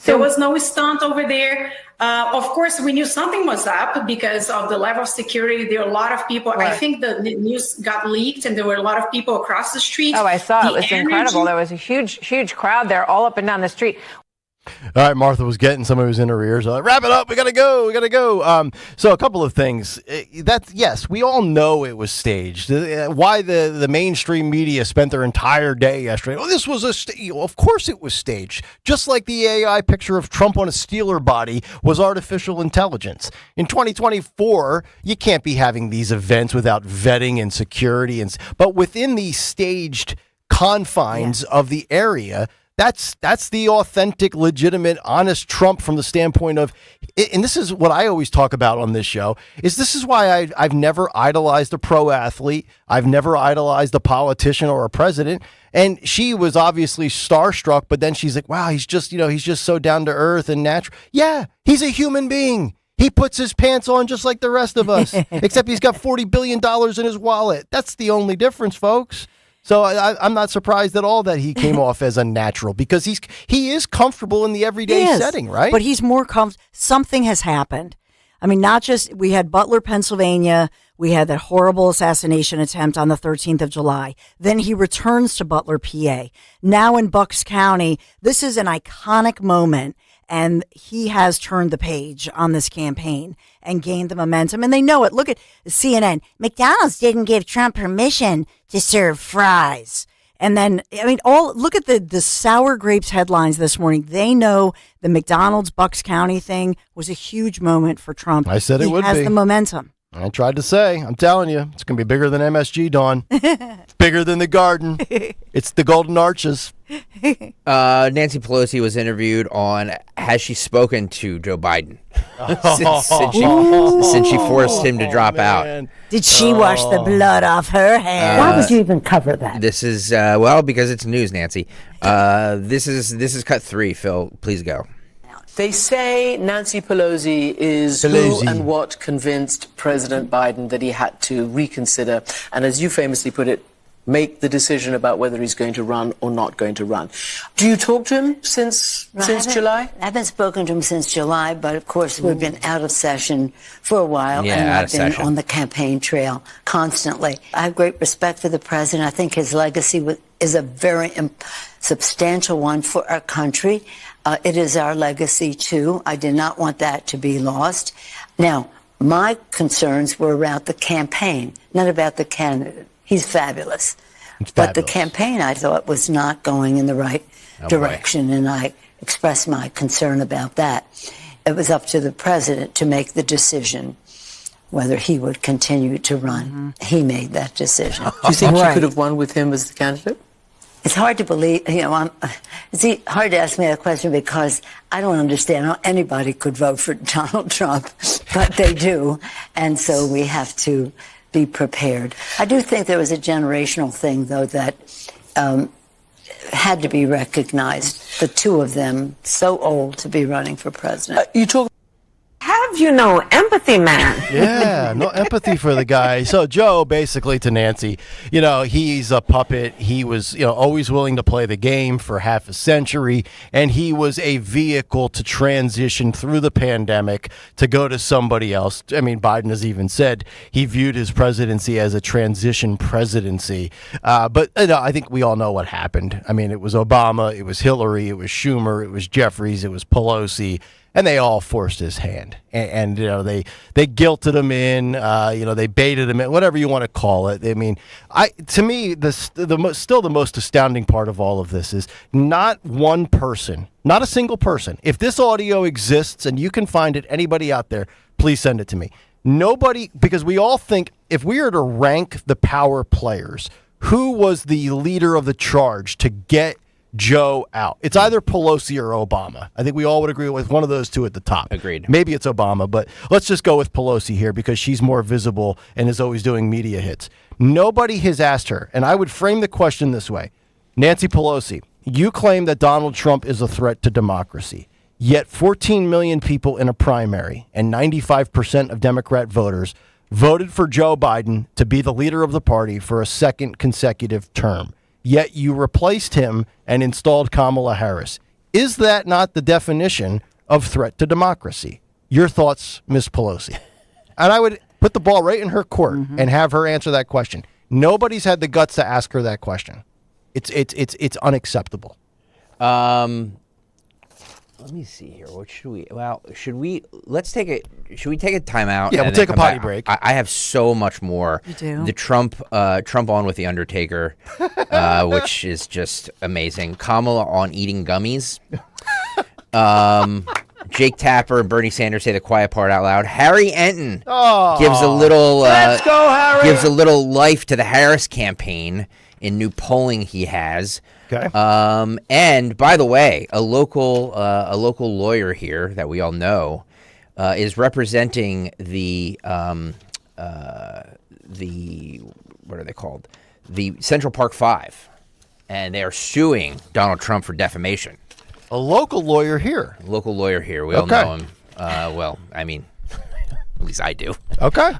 There was no stunt over there. Of course, we knew something was up because of the level of security. There were a lot of people. Right. I think the news got leaked and there were a lot of people across the street. Oh, I saw it. It was incredible. There was a huge crowd there all up and down the street. All right, Martha was getting somebody who's in her ears. Wrap it up. We gotta go. So a couple of things. Yes, we all know it was staged. Why the mainstream media spent their entire day yesterday? Oh, this was of course it was staged. Just like the AI picture of Trump on a Steeler body was artificial intelligence. In 2024, you can't be having these events without vetting and security, but within the staged confines of the area. That's the authentic, legitimate, honest Trump from the standpoint of, and this is what I always talk about on this show, is this is why I've never idolized a pro athlete. I've never idolized a politician or a president. And she was obviously starstruck, but then she's like, wow, he's just so down to earth and natural. Yeah, he's a human being. He puts his pants on just like the rest of us, except he's got $40 billion in his wallet. That's the only difference, folks. So I'm not surprised at all that he came off as a natural, because he is comfortable in the everyday setting, right? But he's more comfortable. Something has happened. I mean, not just, we had Butler, Pennsylvania. We had that horrible assassination attempt on the 13th of July. Then he returns to Butler, PA. Now in Bucks County, this is an iconic moment. And he has turned the page on this campaign and gained the momentum. And they know it. Look at CNN. McDonald's didn't give Trump permission to serve fries. And then, I mean, look at the sour grapes headlines this morning. They know the McDonald's Bucks County thing was a huge moment for Trump. I said it would be. He has the momentum. I tried to say, I'm telling you, it's going to be bigger than MSG, Dawn. It's bigger than the Garden. It's the Golden Arches. Nancy Pelosi was interviewed on, has she spoken to Joe Biden since she forced him to drop out? Did she wash the blood off her hands? Why would you even cover that? This is because it's news, Nancy. This is cut 3. Phil, please go. They say Nancy Pelosi is who and what convinced President Biden that he had to reconsider, and as you famously put it, make the decision about whether he's going to run or not going to run. Do you talk to him since July? I haven't spoken to him since July, but of course we've been out of session for a while, and I've been on the campaign trail constantly. I have great respect for the president. I think his legacy is a very substantial one for our country. It is our legacy, too. I did not want that to be lost. Now, my concerns were about the campaign, not about the candidate. He's fabulous. But the campaign, I thought, was not going in the right direction, and I expressed my concern about that. It was up to the president to make the decision whether he would continue to run. He made that decision. Do you think you could have won with him as the candidate? It's hard to believe, it's hard to ask me that question because I don't understand how anybody could vote for Donald Trump, but they do. And so we have to be prepared. I do think there was a generational thing, though, that had to be recognized. The two of them, so old to be running for president. Have you no empathy, man? Yeah, no empathy for the guy. So Joe, basically to Nancy, he's a puppet. He was, always willing to play the game for half a century, and he was a vehicle to transition through the pandemic to go to somebody else. I mean, Biden has even said he viewed his presidency as a transition presidency. But I think we all know what happened. I mean, it was Obama, it was Hillary, it was Schumer, it was Jeffries, it was Pelosi. And they all forced his hand, and they guilted him in, they baited him in, whatever you want to call it. I mean, to me, still the most astounding part of all of this is not one person, not a single person. If this audio exists and you can find it, anybody out there, please send it to me. Nobody, because we all think if we were to rank the power players, who was the leader of the charge to get Joe out. It's either Pelosi or Obama. I think we all would agree with one of those two at the top. Agreed. Maybe it's Obama, but let's just go with Pelosi here because she's more visible and is always doing media hits. Nobody has asked her, and I would frame the question this way. Nancy Pelosi, you claim that Donald Trump is a threat to democracy, yet 14 million people in a primary and 95% of Democrat voters voted for Joe Biden to be the leader of the party for a second consecutive term. Yet you replaced him and installed Kamala Harris. Is that not the definition of threat to democracy? Your thoughts, Ms. Pelosi? And I would put the ball right in her court and have her answer that question. Nobody's had the guts to ask her that question. It's unacceptable. Let me see here. What should we? Well, should we take a timeout? Yeah, we'll take a potty break. I have so much more. You do? The Trump on with the Undertaker, which is just amazing. Kamala on eating gummies. Jake Tapper and Bernie Sanders say the quiet part out loud. Harry Enton gives a little. Let's go, Harry. Gives a little life to the Harris campaign in new polling he has. Okay. And by the way, a local lawyer here that we all know is representing the what are they called? The Central Park Five, and they are suing Donald Trump for defamation. A local lawyer here. Local lawyer here. We all know him. Well, I mean, at least I do. Okay.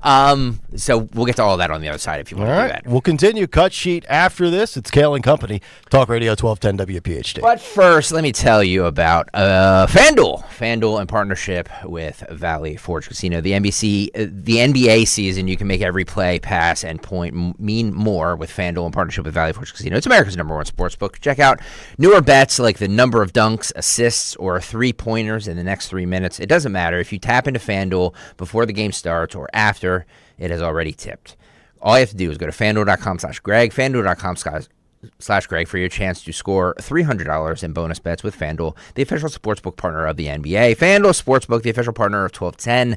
So we'll get to all that on the other side if you want to do that. We'll continue Cut Sheet after this. It's Kayal and Company, Talk Radio 1210 WPHT. But first, let me tell you about FanDuel. FanDuel in partnership with Valley Forge Casino. The NBA season, you can make every play, pass, and point mean more with FanDuel in partnership with Valley Forge Casino. It's America's #1 sportsbook. Check out newer bets like the number of dunks, assists, or three-pointers in the next 3 minutes. It doesn't matter if you tap into FanDuel before the game starts or after it has already tipped. All you have to do is go to FanDuel.com/Greg, FanDuel.com/Greg for your chance to score $300 in bonus bets with FanDuel, the official sportsbook partner of the NBA. FanDuel Sportsbook, the official partner of 1210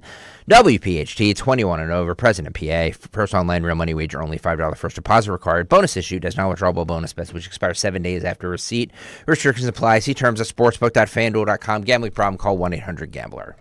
WPHT, 21 and over, present in PA. First online real money wager, only $5 first deposit required. Bonus issued as non-withdrawable bonus bets, which expire 7 days after receipt. Restrictions apply. See terms at sportsbook.fanduel.com. Gambling problem? Call 1-800-GAMBLER.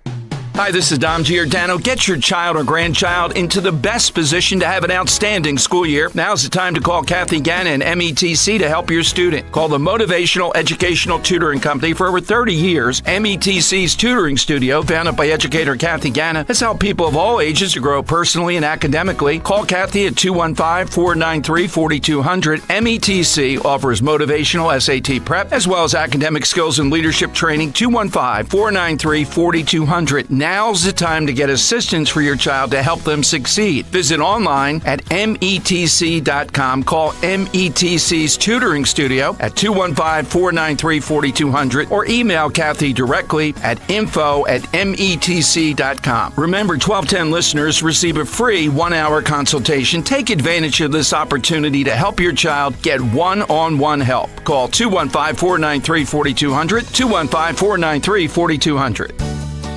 Hi, this is Dom Giordano. Get your child or grandchild into the best position to have an outstanding school year. Now's the time to call Kathy Ganna and METC to help your student. Call the Motivational Educational Tutoring Company. For over 30 years, METC's tutoring studio, founded by educator Kathy Ganna, has helped people of all ages to grow personally and academically. Call Kathy at 215-493-4200. METC offers motivational SAT prep as well as academic skills and leadership training. 215-493-4200. Now's the time to get assistance for your child to help them succeed. Visit online at METC.com. Call METC's Tutoring Studio at 215-493-4200 or email Kathy directly at info@METC.com. Remember, 1210 listeners receive a free 1-hour consultation. Take advantage of this opportunity to help your child get one-on-one help. Call 215-493-4200, 215-493-4200.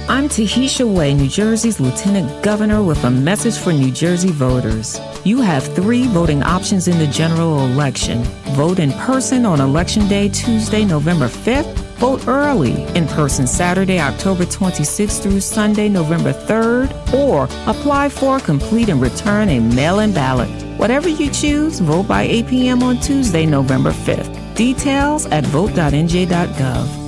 I'm Tahisha Way, New Jersey's Lieutenant Governor, with a message for New Jersey voters. You have 3 voting options in the general election. Vote in person on Election Day, Tuesday, November 5th. Vote early, in person Saturday, October 26th through Sunday, November 3rd. Or apply for, complete, and return a mail-in ballot. Whatever you choose, vote by 8 p.m. on Tuesday, November 5th. Details at vote.nj.gov.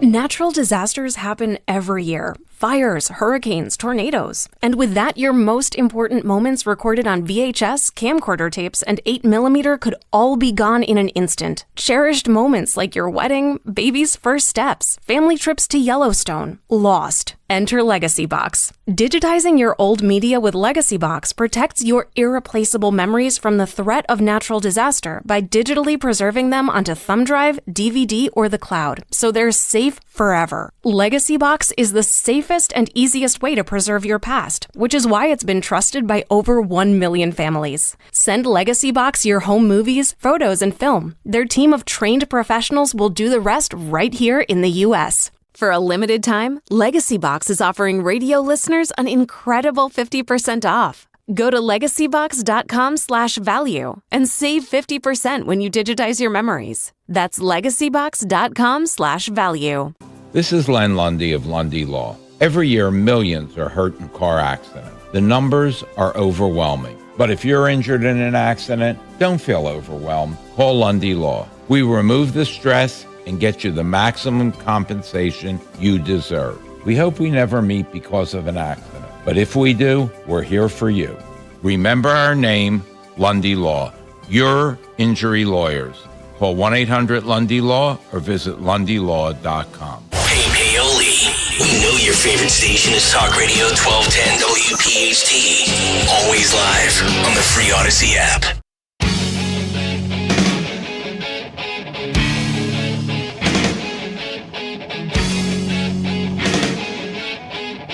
Natural disasters happen every year. Fires, hurricanes, tornadoes. And with that, your most important moments recorded on VHS, camcorder tapes, and 8mm could all be gone in an instant. Cherished moments like your wedding, baby's first steps, family trips to Yellowstone. Lost. Enter Legacy Box. Digitizing your old media with Legacy Box protects your irreplaceable memories from the threat of natural disaster by digitally preserving them onto thumb drive, DVD, or the cloud, so they're safe forever. Legacy Box is the safest and easiest way to preserve your past, which is why it's been trusted by over 1 million families. Send Legacy Box your home movies, photos, and film. Their team of trained professionals will do the rest right here in the U.S. For a limited time, Legacy Box is offering radio listeners an incredible 50% off. Go to legacybox.com/value and save 50% when you digitize your memories. That's legacybox.com/value. This is Len Lundy of Lundy Law. Every year, millions are hurt in car accidents. The numbers are overwhelming. But if you're injured in an accident, don't feel overwhelmed. Call Lundy Law. We remove the stress and get you the maximum compensation you deserve. We hope we never meet because of an accident. But if we do, we're here for you. Remember our name, Lundy Law. Your injury lawyers. Call 1-800-LUNDY-LAW or visit LundyLaw.com. Hey, Paoli. We know your favorite station is Talk Radio 1210 WPHT. Always live on the free Odyssey app.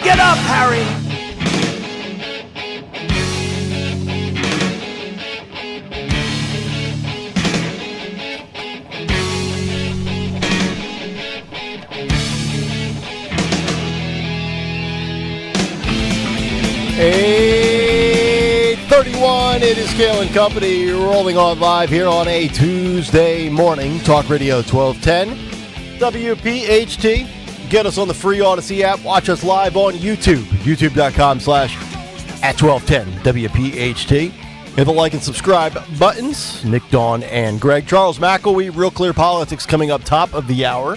Get up, Harry! 8:31, it is Kayal and Company rolling on live here on a Tuesday morning. Talk Radio 1210, WPHT. Get us on the free Odyssey app. Watch us live on YouTube, youtube.com/@1210 WPHT. Hit the like and subscribe buttons. Nick, Dawn, and Greg. Charles McElwee, Real Clear Politics coming up top of the hour.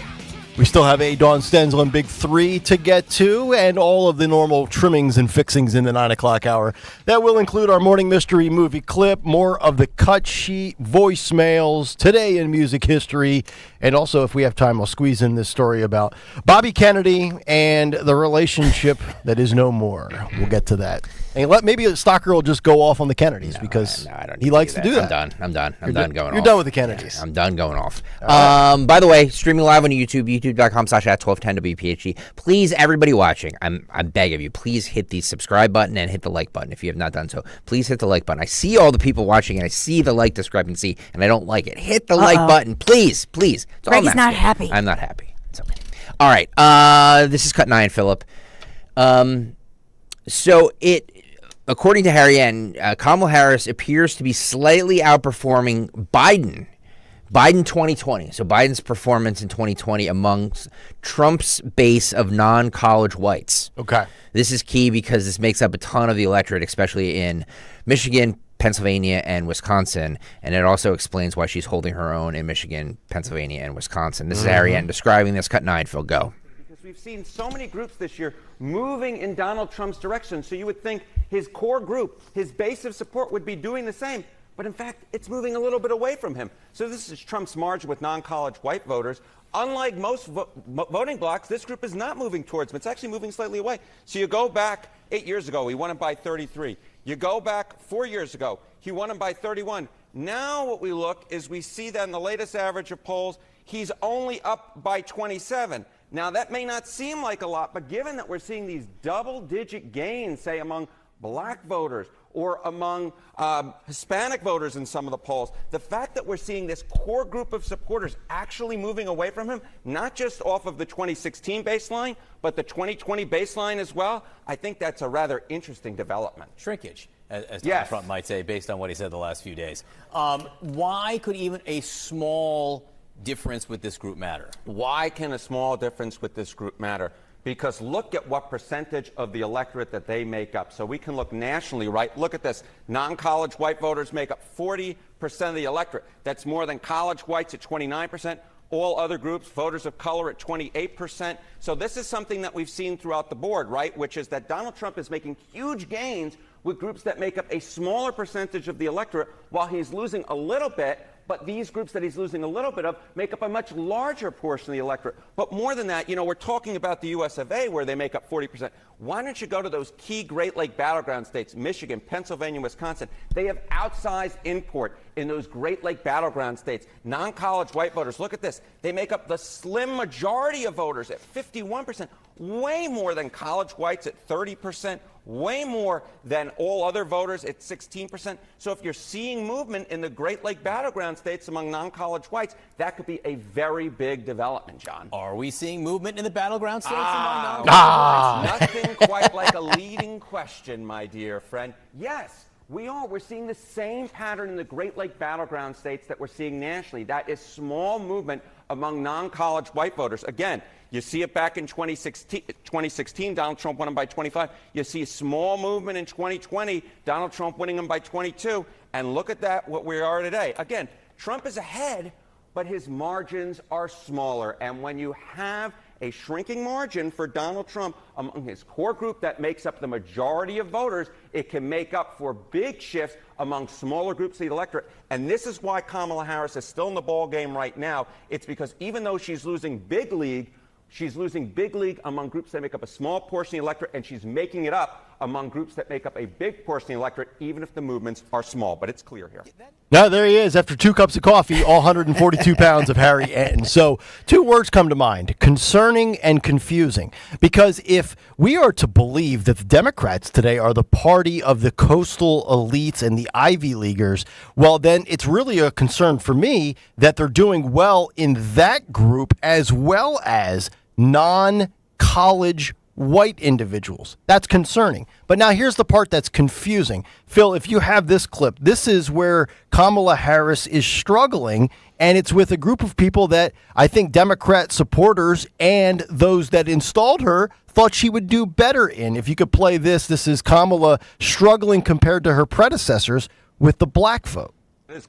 We still have a Dawn Stenzel and Big 3 to get to, and all of the normal trimmings and fixings in the 9 o'clock hour. That will include our morning mystery movie clip, more of the cut sheet, voicemails, today in music history, and also, if we have time, I'll squeeze in this story about Bobby Kennedy and the relationship that is no more. We'll get to that. And maybe Stocker will just go off on the Kennedys because he likes to do that. I'm done going off. You're done with the Kennedys. Yeah, I'm done going off. By the way, streaming live on YouTube, youtube.com/@1210 WPHT. Please, everybody watching, I beg of you, please hit the subscribe button and hit the like button if you have not done so. Please hit the like button. I see all the people watching and I see the like discrepancy and I don't like it. Hit the like button, please. Greg's not happy. I'm not happy. It's okay. All right. This is Cut 9, Philip. According to Harry, Kamala Harris appears to be slightly outperforming Biden 2020. So Biden's performance in 2020 amongst Trump's base of non-college whites. Okay. This is key because this makes up a ton of the electorate, especially in Michigan, Pennsylvania, and Wisconsin. And it also explains why she's holding her own in Michigan, Pennsylvania, and Wisconsin. This is Ariane describing this. Cut 9, Phil, go. Because we've seen so many groups this year moving in Donald Trump's direction. So you would think his core group, his base of support would be doing the same. But in fact, it's moving a little bit away from him. So this is Trump's margin with non-college white voters. Unlike most voting blocks, this group is not moving towards him. It's actually moving slightly away. So you go back 8 years ago, he won him by 33. You go back 4 years ago, he won him by 31. Now what we look is we see that in the latest average of polls, he's only up by 27. Now that may not seem like a lot, but given that we're seeing these double-digit gains, say, among black voters or among Hispanic voters in some of the polls, the fact that we're seeing this core group of supporters actually moving away from him, not just off of the 2016 baseline, but the 2020 baseline as well, I think that's a rather interesting development. Shrinkage, as Donald Trump might say, based on what he said the last few days. Why could even a small difference with this group matter? Why can a small difference with this group matter? Because look at what percentage of the electorate that they make up. So we can look nationally, right? Look at this. Non-college white voters make up 40% of the electorate. That's more than college whites at 29%. All other groups, voters of color at 28%. So this is something that we've seen throughout the board, right? Which is that Donald Trump is making huge gains with groups that make up a smaller percentage of the electorate while he's losing a little bit. But these groups that he's losing a little bit of make up a much larger portion of the electorate. But more than that, we're talking about the US of A, where they make up 40%. Why don't you go to those key Great Lake battleground states, Michigan, Pennsylvania, Wisconsin? They have outsized import in those Great Lake battleground states. Non-college white voters, look at this. They make up the slim majority of voters at 51%, way more than college whites at 30%, way more than all other voters at 16%. So if you're seeing movement in the Great Lake battleground states among non-college whites, that could be a very big development, John. Are we seeing movement in the battleground states among non-college whites? Nothing quite like a leading question, my dear friend. Yes. We are. We're seeing the same pattern in the Great Lake battleground states that we're seeing nationally. That is small movement among non-college white voters. Again, you see it back in 2016, Donald Trump won them by 25. You see a small movement in 2020, Donald Trump winning them by 22. And look at that, what we are today. Again, Trump is ahead, but his margins are smaller. And when you have a shrinking margin for Donald Trump among his core group that makes up the majority of voters, it can make up for big shifts among smaller groups of the electorate. And this is why Kamala Harris is still in the ball game right now. It's because even though she's losing big league among groups that make up a small portion of the electorate, and she's making it up among groups that make up a big portion of the electorate, even if the movements are small. But it's clear here. Now, there he is after 2 cups of coffee, all 142 pounds of Harry Anton. So 2 words come to mind, concerning and confusing. Because if we are to believe that the Democrats today are the party of the coastal elites and the Ivy Leaguers, well, then it's really a concern for me that they're doing well in that group as well as non-college white individuals. That's concerning. But now here's the part that's confusing. Phil, if you have this clip, this is where Kamala Harris is struggling, and it's with a group of people that I think Democrat supporters and those that installed her thought she would do better in. If you could play this is Kamala struggling compared to her predecessors with the black vote.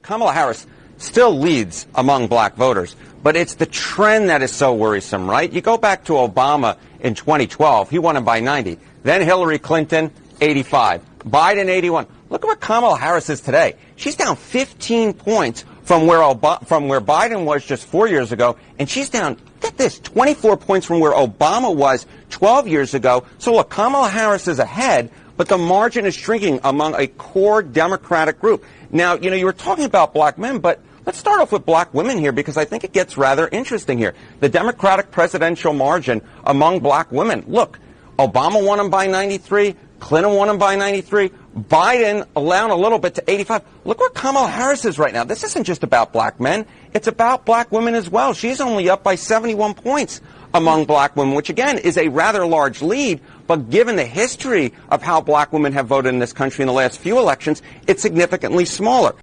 Kamala Harris still leads among black voters, but it's the trend that is so worrisome, right? You go back to Obama in 2012, he won him by 90. Then Hillary Clinton, 85. Biden, 81. Look at what Kamala Harris is today. She's down 15 points from where Biden was just 4 years ago, and she's down, get this, 24 points from where Obama was 12 years ago. So look, Kamala Harris is ahead, but the margin is shrinking among a core Democratic group. Now, you were talking about black men, but let's start off with black women here, because I think it gets rather interesting here. The Democratic presidential margin among black women. Look, Obama won them by 93. Clinton won them by 93. Biden allowed a little bit to 85. Look where Kamala Harris is right now. This isn't just about black men. It's about black women as well. She's only up by 71 points among black women, which, again, is a rather large lead. But given the history of how black women have voted in this country in the last few elections, it's significantly smaller.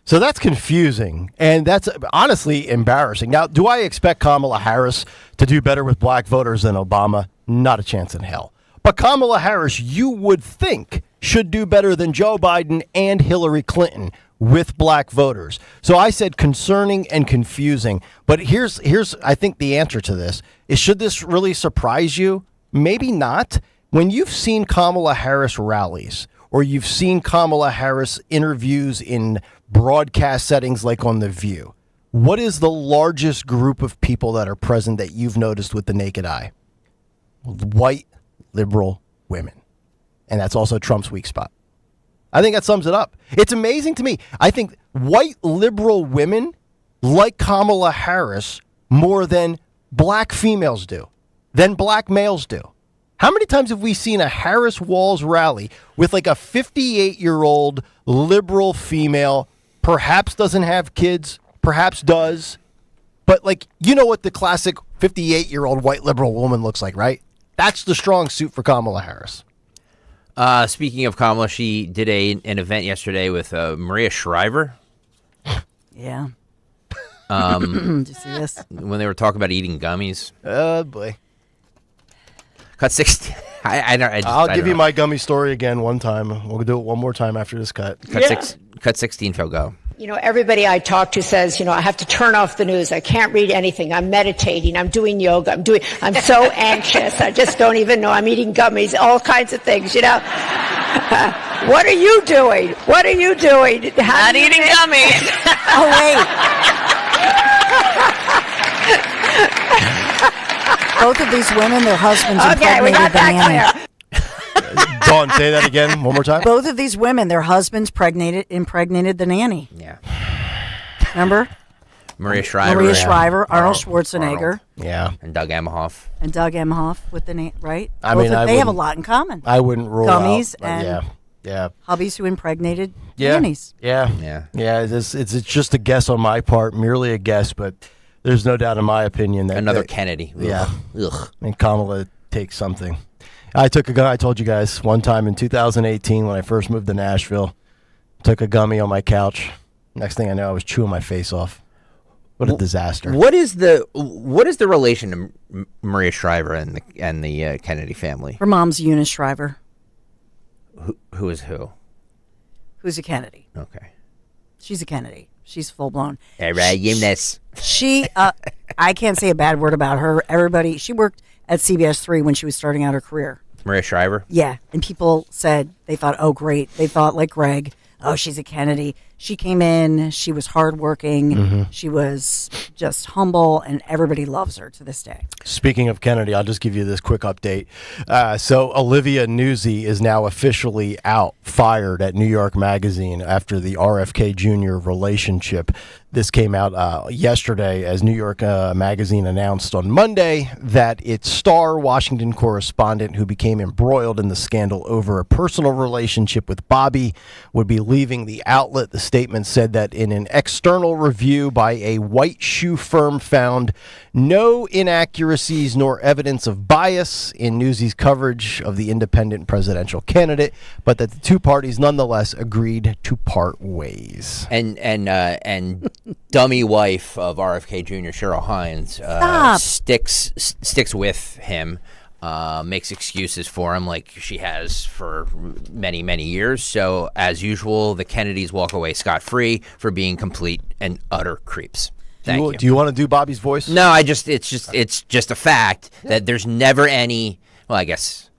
So that's confusing, and that's honestly embarrassing. Now, do I expect Kamala Harris to do better with black voters than Obama? Not a chance in hell. But Kamala Harris, you would think, should do better than Joe Biden and Hillary Clinton with black voters. So I said concerning and confusing. But here's I think the answer to this is, should this really surprise you? Maybe not. When you've seen Kamala Harris rallies, or you've seen Kamala Harris interviews in broadcast settings like on The View, what is the largest group of people that are present that you've noticed with the naked eye? White liberal women. And that's also Trump's weak spot. I think that sums it up. It's amazing to me. I think white liberal women like Kamala Harris more than black females do, than black males do. How many times have we seen a Harris Walls rally with like a 58-year-old liberal female, perhaps doesn't have kids, perhaps does, but like, you know what the classic 58-year-old white liberal woman looks like, right? That's the strong suit for Kamala Harris. Speaking of Kamala, she did an event yesterday with Maria Shriver. Yeah. Did you see this? When they were talking about eating gummies. Oh, boy. Cut 16. I'll give you my gummy story again one time. We'll do it one more time after this cut. Cut 16, Phil, go. Everybody I talk to says, I have to turn off the news. I can't read anything. I'm meditating. I'm doing yoga. I'm so anxious. I just don't even know. I'm eating gummies, all kinds of things, What are you doing? What are you doing? Not eating gummies. Oh, wait. Both of these women, their husbands impregnated the nanny. Dawn, say that again one more time. Both of these women, their husbands impregnated the nanny. Yeah. Remember? Maria Shriver, Arnold Schwarzenegger, and Doug Emhoff. with the name, right? I mean, they have a lot in common. I wouldn't rule gummies out, and yeah. hubbies who impregnated Yeah. nannies. Yeah. It's just a guess on my part, merely a guess, but there's no doubt in my opinion that Another Kennedy. Yeah. Ugh. And Kamala takes something. I told you guys one time in 2018 when I first moved to Nashville, took a gummy on my couch. Next thing I know, I was chewing my face off. What a disaster. What is the relation to Maria Shriver and the Kennedy family? Her mom's Eunice Shriver. Who is who? Who's a Kennedy? Okay. She's a Kennedy. She's full blown. All right, Eunice. She, I can't say a bad word about her. She worked at CBS 3 when she was starting out her career. Maria Shriver? Yeah. And people said, they thought, oh, great. They thought, like Greg, oh, she's a Kennedy. She came in. She was hardworking. Mm-hmm. She was just humble, and everybody loves her to this day. Speaking of Kennedy, I'll just give you this quick update. So Olivia Nuzzi is now officially fired at New York Magazine after the RFK Jr. relationship. This came out yesterday as New York Magazine announced on Monday that its star Washington correspondent who became embroiled in the scandal over a personal relationship with Bobby would be leaving the outlet. The statement said that in an external review by a white shoe firm found no inaccuracies nor evidence of bias in Newsy's coverage of the independent presidential candidate, but that the two parties nonetheless agreed to part ways. And dummy wife of RFK Jr. Cheryl Hines sticks with him. Makes excuses for him like she has for many, many years. So, as usual, the Kennedys walk away scot-free for being complete and utter creeps. Thank you. Do you want to do Bobby's voice? No, it's just a fact that there's never any. Well, I guess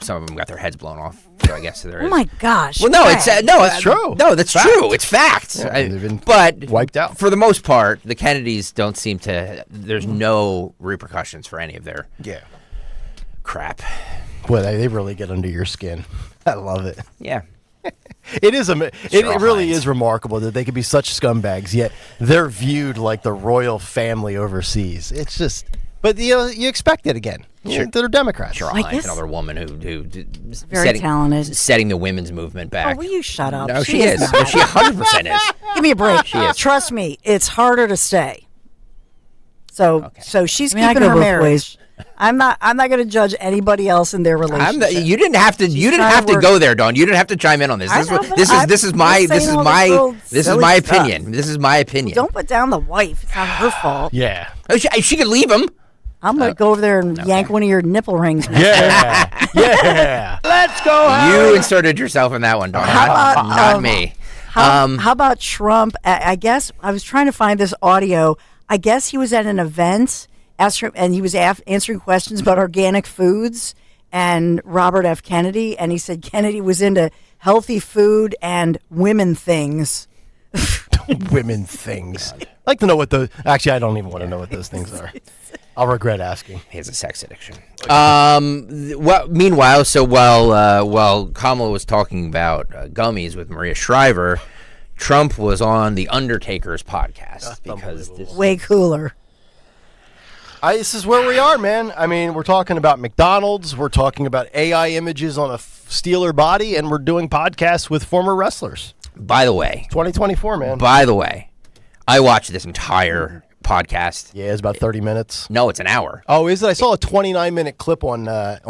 some of them got their heads blown off. So I guess there is. Oh my gosh! Well, no, it's true. No, that's true. It's fact. Yeah, they've been but wiped out. For the most part, the Kennedys don't seem to. There's no repercussions for any of their crap. Boy, they really get under your skin. I love it. Yeah. It really is remarkable that they could be such scumbags, yet they're viewed like the royal family overseas. It's just, but you expect it again. Sure. They're Democrats. Cheryl Hines, another woman who very talented, setting the women's movement back. Oh, will you shut up? No, she is. No, she 100% is. Give me a break. She is. Trust me, it's harder to stay. So she's keeping her marriage. I'm not going to judge anybody else in their relationship. You didn't have to. You didn't have to go there, Dawn. You didn't have to chime in on this. This is my opinion. This is my opinion. Don't put down the wife. It's not her fault. Yeah. Oh, she could leave him. I'm going to go over there and yank one of your nipple rings. Yeah. Yeah. Let's go. You inserted yourself in that one, Dawn. Not me. How about Trump? I guess I was trying to find this audio. I guess he was at an event. And he was answering questions about organic foods and Robert F. Kennedy, and he said Kennedy was into healthy food and women things. Women things. I'd like to know what those. Actually, I don't even want to know what those things are. I'll regret asking. He has a sex addiction. Meanwhile, while Kamala was talking about gummies with Maria Shriver, Trump was on the Undertaker's podcast because this way cooler. This is where we are, man. I mean, we're talking about McDonald's. We're talking about AI images on a Steeler body, and we're doing podcasts with former wrestlers. By the way. 2024, man. By the way, I watched this entire podcast. Yeah, it's about 30 minutes. No, it's an hour. Oh, is it? I saw a 29-minute clip on I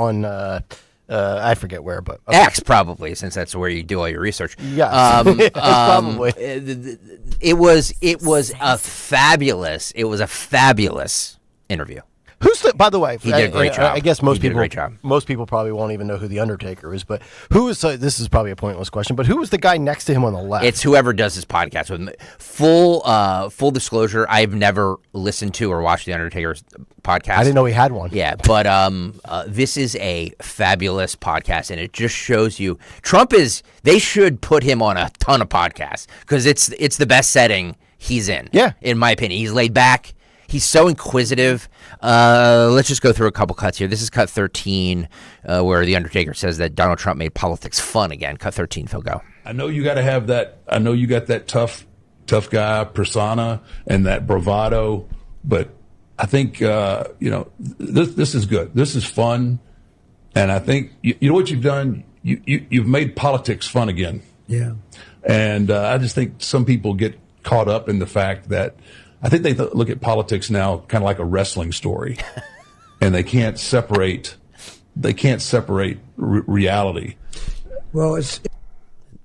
forget where, but okay. X probably, since that's where you do all your research. Yeah, probably. It was a fabulous interview. By the way, he did a great job. I guess most people probably won't even know who the Undertaker is, but who is? This is probably a pointless question, but who was the guy next to him on the left? It's whoever does his podcast with him. Full disclosure, I've never listened to or watched the Undertaker's podcast. I didn't know he had one. Yeah, but this is a fabulous podcast, and it just shows you Trump is. They should put him on a ton of podcasts because it's the best setting he's in. Yeah, in my opinion, he's laid back. He's so inquisitive. Let's just go through a couple cuts here. This is cut 13, where the Undertaker says that Donald Trump made politics fun again. Cut 13, Phil, go. I know you got to have that. I know you got that tough tough guy persona and that bravado. But I think, this is good. This is fun. And I think, you know what you've done? You've made politics fun again. Yeah. And I just think some people get caught up in the fact that I think they look at politics now kind of like a wrestling story, and they can't separate reality. Well,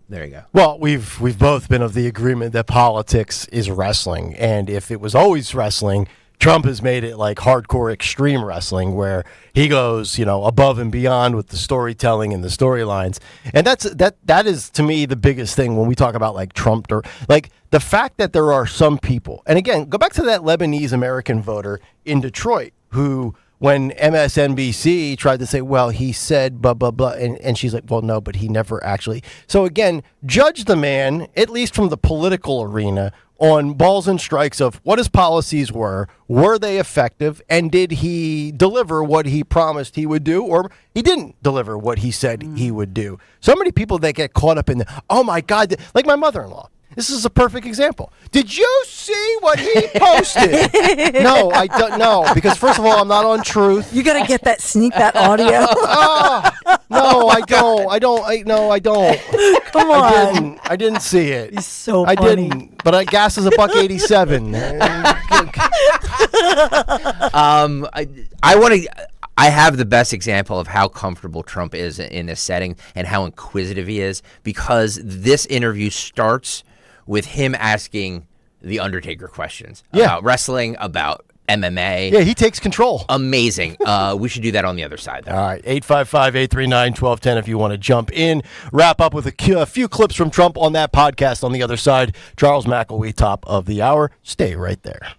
there you go. Well, we've both been of the agreement that politics is wrestling, and if it was always wrestling, Trump has made it like hardcore extreme wrestling, where he goes, above and beyond with the storytelling and the storylines. And that is to me the biggest thing when we talk about like Trump, or like the fact that there are some people. And again, go back to that Lebanese American voter in Detroit who, when MSNBC tried to say, well, he said blah, blah, blah, and she's like, well, no, but he never actually. So again, judge the man, at least from the political arena, on balls and strikes of what his policies were they effective, and did he deliver what he promised he would do, or he didn't deliver what he said he would do. So many people that get caught up in oh my God, like my mother-in-law. This is a perfect example. Did you see what he posted? No, I don't know, because first of all, I'm not on Truth. You got to sneak that audio. No, I don't. I don't. Come on. I didn't see it. He's so funny. I didn't. But gas is $1.87. I have the best example of how comfortable Trump is in this setting and how inquisitive he is, because this interview starts with him asking the Undertaker questions about wrestling, about MMA. Yeah, he takes control. Amazing. We should do that on the other side, though. All right, 855-839-1210 if you want to jump in. Wrap up with a few clips from Trump on that podcast on the other side. Charles McElwee, top of the hour. Stay right there.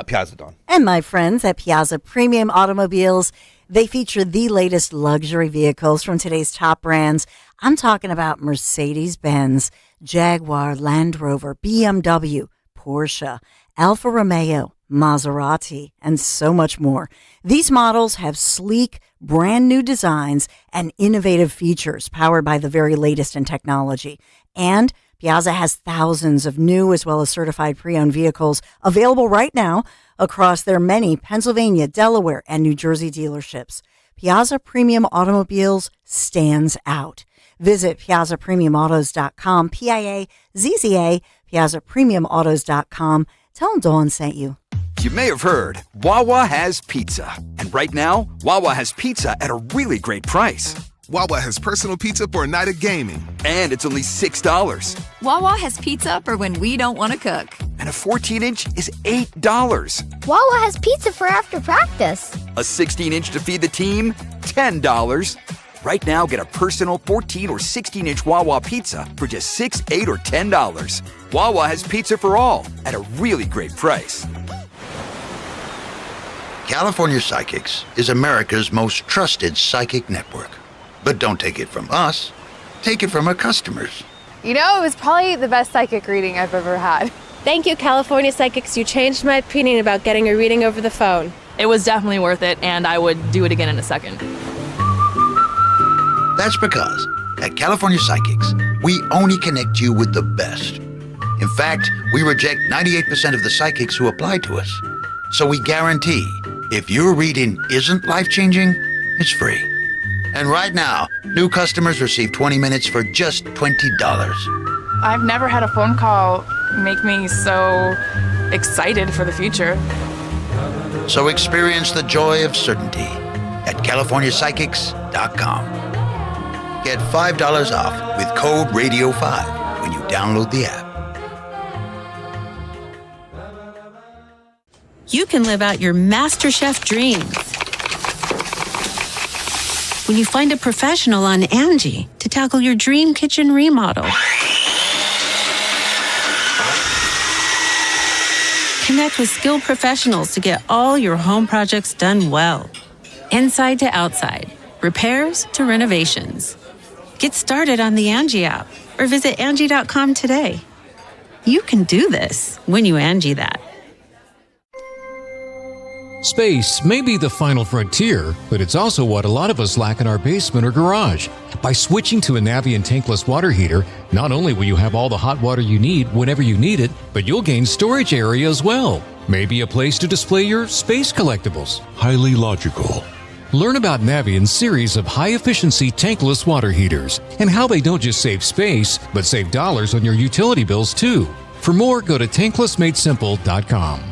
Piazza Dawn. And my friends at Piazza Premium Automobiles, they feature the latest luxury vehicles from today's top brands. I'm talking about Mercedes-Benz, Jaguar, Land Rover, BMW, Porsche, Alfa Romeo, Maserati, and so much more. These models have sleek, brand new designs and innovative features powered by the very latest in technology. And Piazza has thousands of new as well as certified pre-owned vehicles available right now across their many Pennsylvania, Delaware, and New Jersey dealerships. Piazza Premium Automobiles stands out. Visit PiazzaPremiumAutos.com, Piazza, PiazzaPremiumAutos.com. Tell them Dawn sent you. You may have heard, Wawa has pizza. And right now, Wawa has pizza at a really great price. Wawa has personal pizza for a night of gaming. And it's only $6. Wawa has pizza for when we don't want to cook. And a 14-inch is $8. Wawa has pizza for after practice. A 16-inch to feed the team, $10. Right now, get a personal 14 or 16-inch Wawa pizza for just $6, $8, or $10. Wawa has pizza for all at a really great price. California Psychics is America's most trusted psychic network. But don't take it from us. Take it from our customers. You know, it was probably the best psychic reading I've ever had. Thank you, California Psychics. You changed my opinion about getting a reading over the phone. It was definitely worth it, and I would do it again in a second. That's because at California Psychics, we only connect you with the best. In fact, we reject 98% of the psychics who apply to us. So we guarantee if your reading isn't life-changing, it's free. And right now, new customers receive 20 minutes for just $20. I've never had a phone call make me so excited for the future. So experience the joy of certainty at CaliforniaPsychics.com. Get $5 off with code RADIO5 when you download the app. You can live out your MasterChef dreams when you find a professional on Angie to tackle your dream kitchen remodel. Connect with skilled professionals to get all your home projects done well. Inside to outside, repairs to renovations. Get started on the Angie app or visit Angie.com today. You can do this when you Angie that. Space may be the final frontier, but it's also what a lot of us lack in our basement or garage. By switching to a Navien tankless water heater, not only will you have all the hot water you need whenever you need it, but you'll gain storage area as well. Maybe a place to display your space collectibles. Highly logical. Learn about Navien's series of high-efficiency tankless water heaters and how they don't just save space, but save dollars on your utility bills too. For more, go to tanklessmadesimple.com.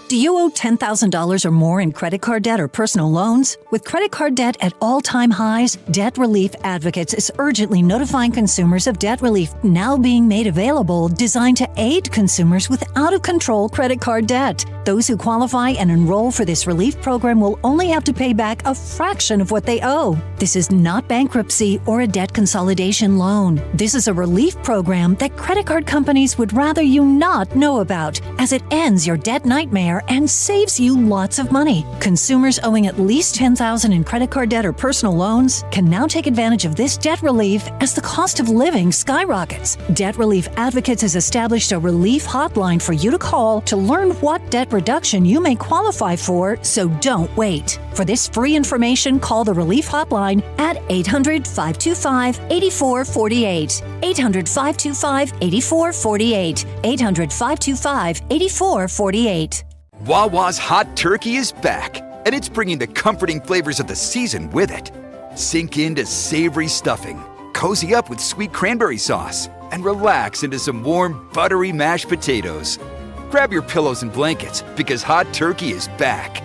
Do you owe $10,000 or more in credit card debt or personal loans? With credit card debt at all-time highs, Debt Relief Advocates is urgently notifying consumers of debt relief now being made available, designed to aid consumers with out-of-control credit card debt. Those who qualify and enroll for this relief program will only have to pay back a fraction of what they owe. This is not bankruptcy or a debt consolidation loan. This is a relief program that credit card companies would rather you not know about, as it ends your debt nightmare and saves you lots of money. Consumers owing at least $10,000 in credit card debt or personal loans can now take advantage of this debt relief as the cost of living skyrockets. Debt Relief Advocates has established a relief hotline for you to call to learn what debt reduction you may qualify for, so don't wait. For this free information, call the Relief Hotline at 800-525-8448. 800-525-8448. 800-525-8448. Wawa's Hot Turkey is back, and it's bringing the comforting flavors of the season with it. Sink into savory stuffing, cozy up with sweet cranberry sauce, and relax into some warm, buttery mashed potatoes. Grab your pillows and blankets, because Hot Turkey is back.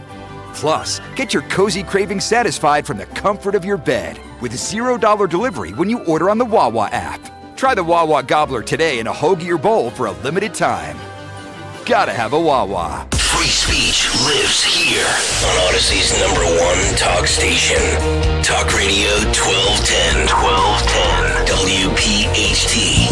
Plus, get your cozy cravings satisfied from the comfort of your bed with $0 delivery when you order on the Wawa app. Try the Wawa Gobbler today in a hoagie or bowl for a limited time. Gotta have a Wawa. Free speech lives here on Odyssey's #1 talk station. Talk Radio 1210. 1210. WPHT.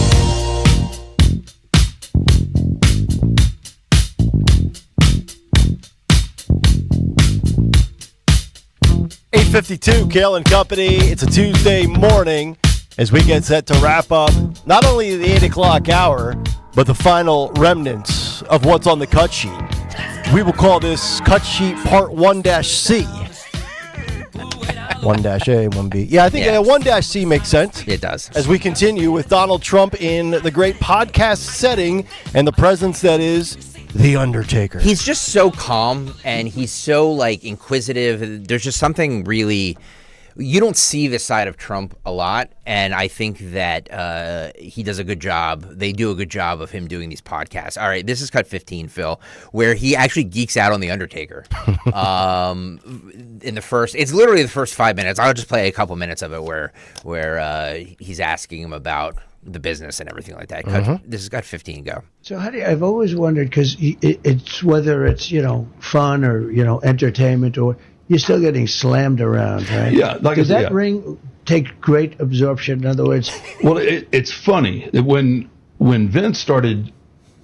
.52, Kayal and Company. It's a Tuesday morning as we get set to wrap up not only the 8 o'clock hour, but the final remnants of what's on the cut sheet. We will call this cut sheet part 1-C. 1-A, 1B. Yeah, I think 1-C makes sense. It does. As we continue with Donald Trump in the great podcast setting and the presence that is The Undertaker. He's just so calm and he's so inquisitive. There's just something really, you don't see this side of Trump a lot, and I think that he does a good job. They do a good job of him doing these podcasts. All right, this is cut 15, Phil, where he actually geeks out on The Undertaker. It's literally the first 5 minutes. I'll just play a couple minutes of it where he's asking him about the business and everything like that. This has got 15. Go. So I've always wondered, because it's whether it's fun or entertainment, or you're still getting slammed around, right? Yeah. Does that ring take great absorption? In other words, well, it's funny that when Vince started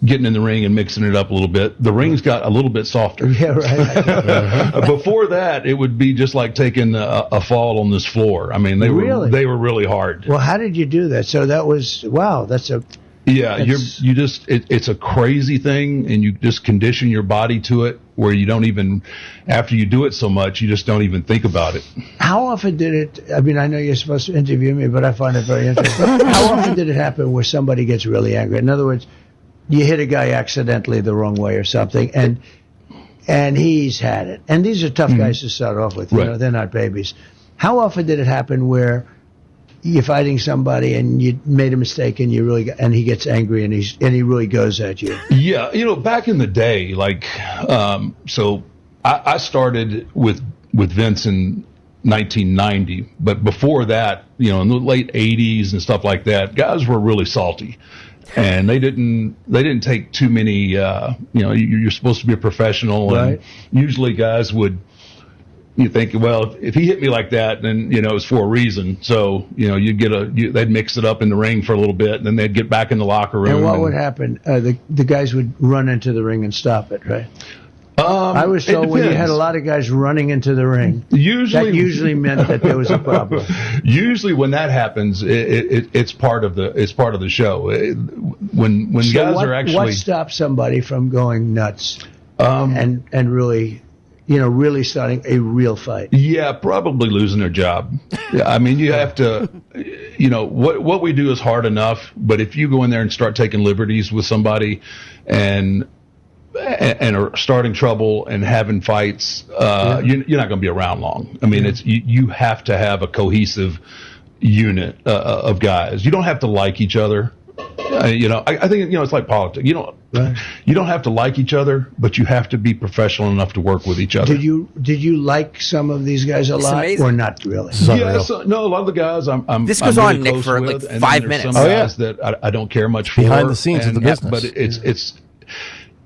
getting in the ring and mixing it up a little bit, the rings got a little bit softer. Yeah, right. Before that, it would be just like taking a fall on this floor. I mean, they were really hard. Well, how did you do that? So that was it's a crazy thing, and you just condition your body to it where you don't even, after you do it so much, you just don't even think about it. How often did it, I mean, I know you're supposed to interview me, but I find it very interesting. How often did it happen where somebody gets really angry? In other words, you hit a guy accidentally the wrong way or something, and he's had it. And these are tough guys to start off with. Right. They're not babies. How often did it happen where you're fighting somebody and you made a mistake and he gets angry and he really goes at you? Yeah, back in the day, so I started with Vince in 1990, but before that, in the late 80s and stuff like that, guys were really salty. And they didn't take too many, you're supposed to be a professional. Right. And usually guys you think, well, if he hit me like that, then, it's for a reason. So, they'd mix it up in the ring for a little bit, and then they'd get back in the locker room. And what would happen? The guys would run into the ring and stop it, right? I was told when you had a lot of guys running into the ring, that usually meant that there was a problem. Usually, when that happens, it's part of the show. When guys are actually, what stops somebody from going nuts and really really starting a real fight? Yeah, probably losing their job. Yeah, I mean, you have to, what we do is hard enough, but if you go in there and start taking liberties with somebody and are starting trouble and having fights, you're not going to be around long. I mean, you have to have a cohesive unit of guys. You don't have to like each other. I think it's like politics. You don't have to like each other, but you have to be professional enough to work with each other. Did you like some of these guys a lot, or not really? Yes, no. A lot of the guys This goes I'm on, really Nick, close for with, like and 5 then there's minutes. Some guys that I don't care much for behind the scenes of the business, but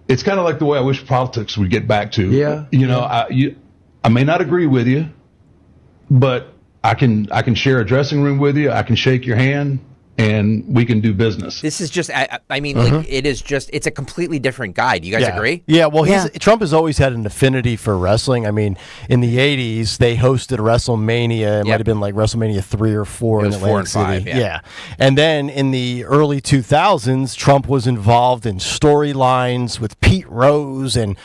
it's kind of like the way I wish politics would get back to. Yeah, I may not agree with you, but I can share a dressing room with you. I can shake your hand, and we can do business. This is just, I mean, like, it's a completely different guy. Do you guys agree? Yeah, well, Trump has always had an affinity for wrestling. I mean, in the 80s, they hosted WrestleMania. It might have been like WrestleMania 3 or 4 in Atlantic City. Yeah. And then in the early 2000s, Trump was involved in storylines with Pete Rose and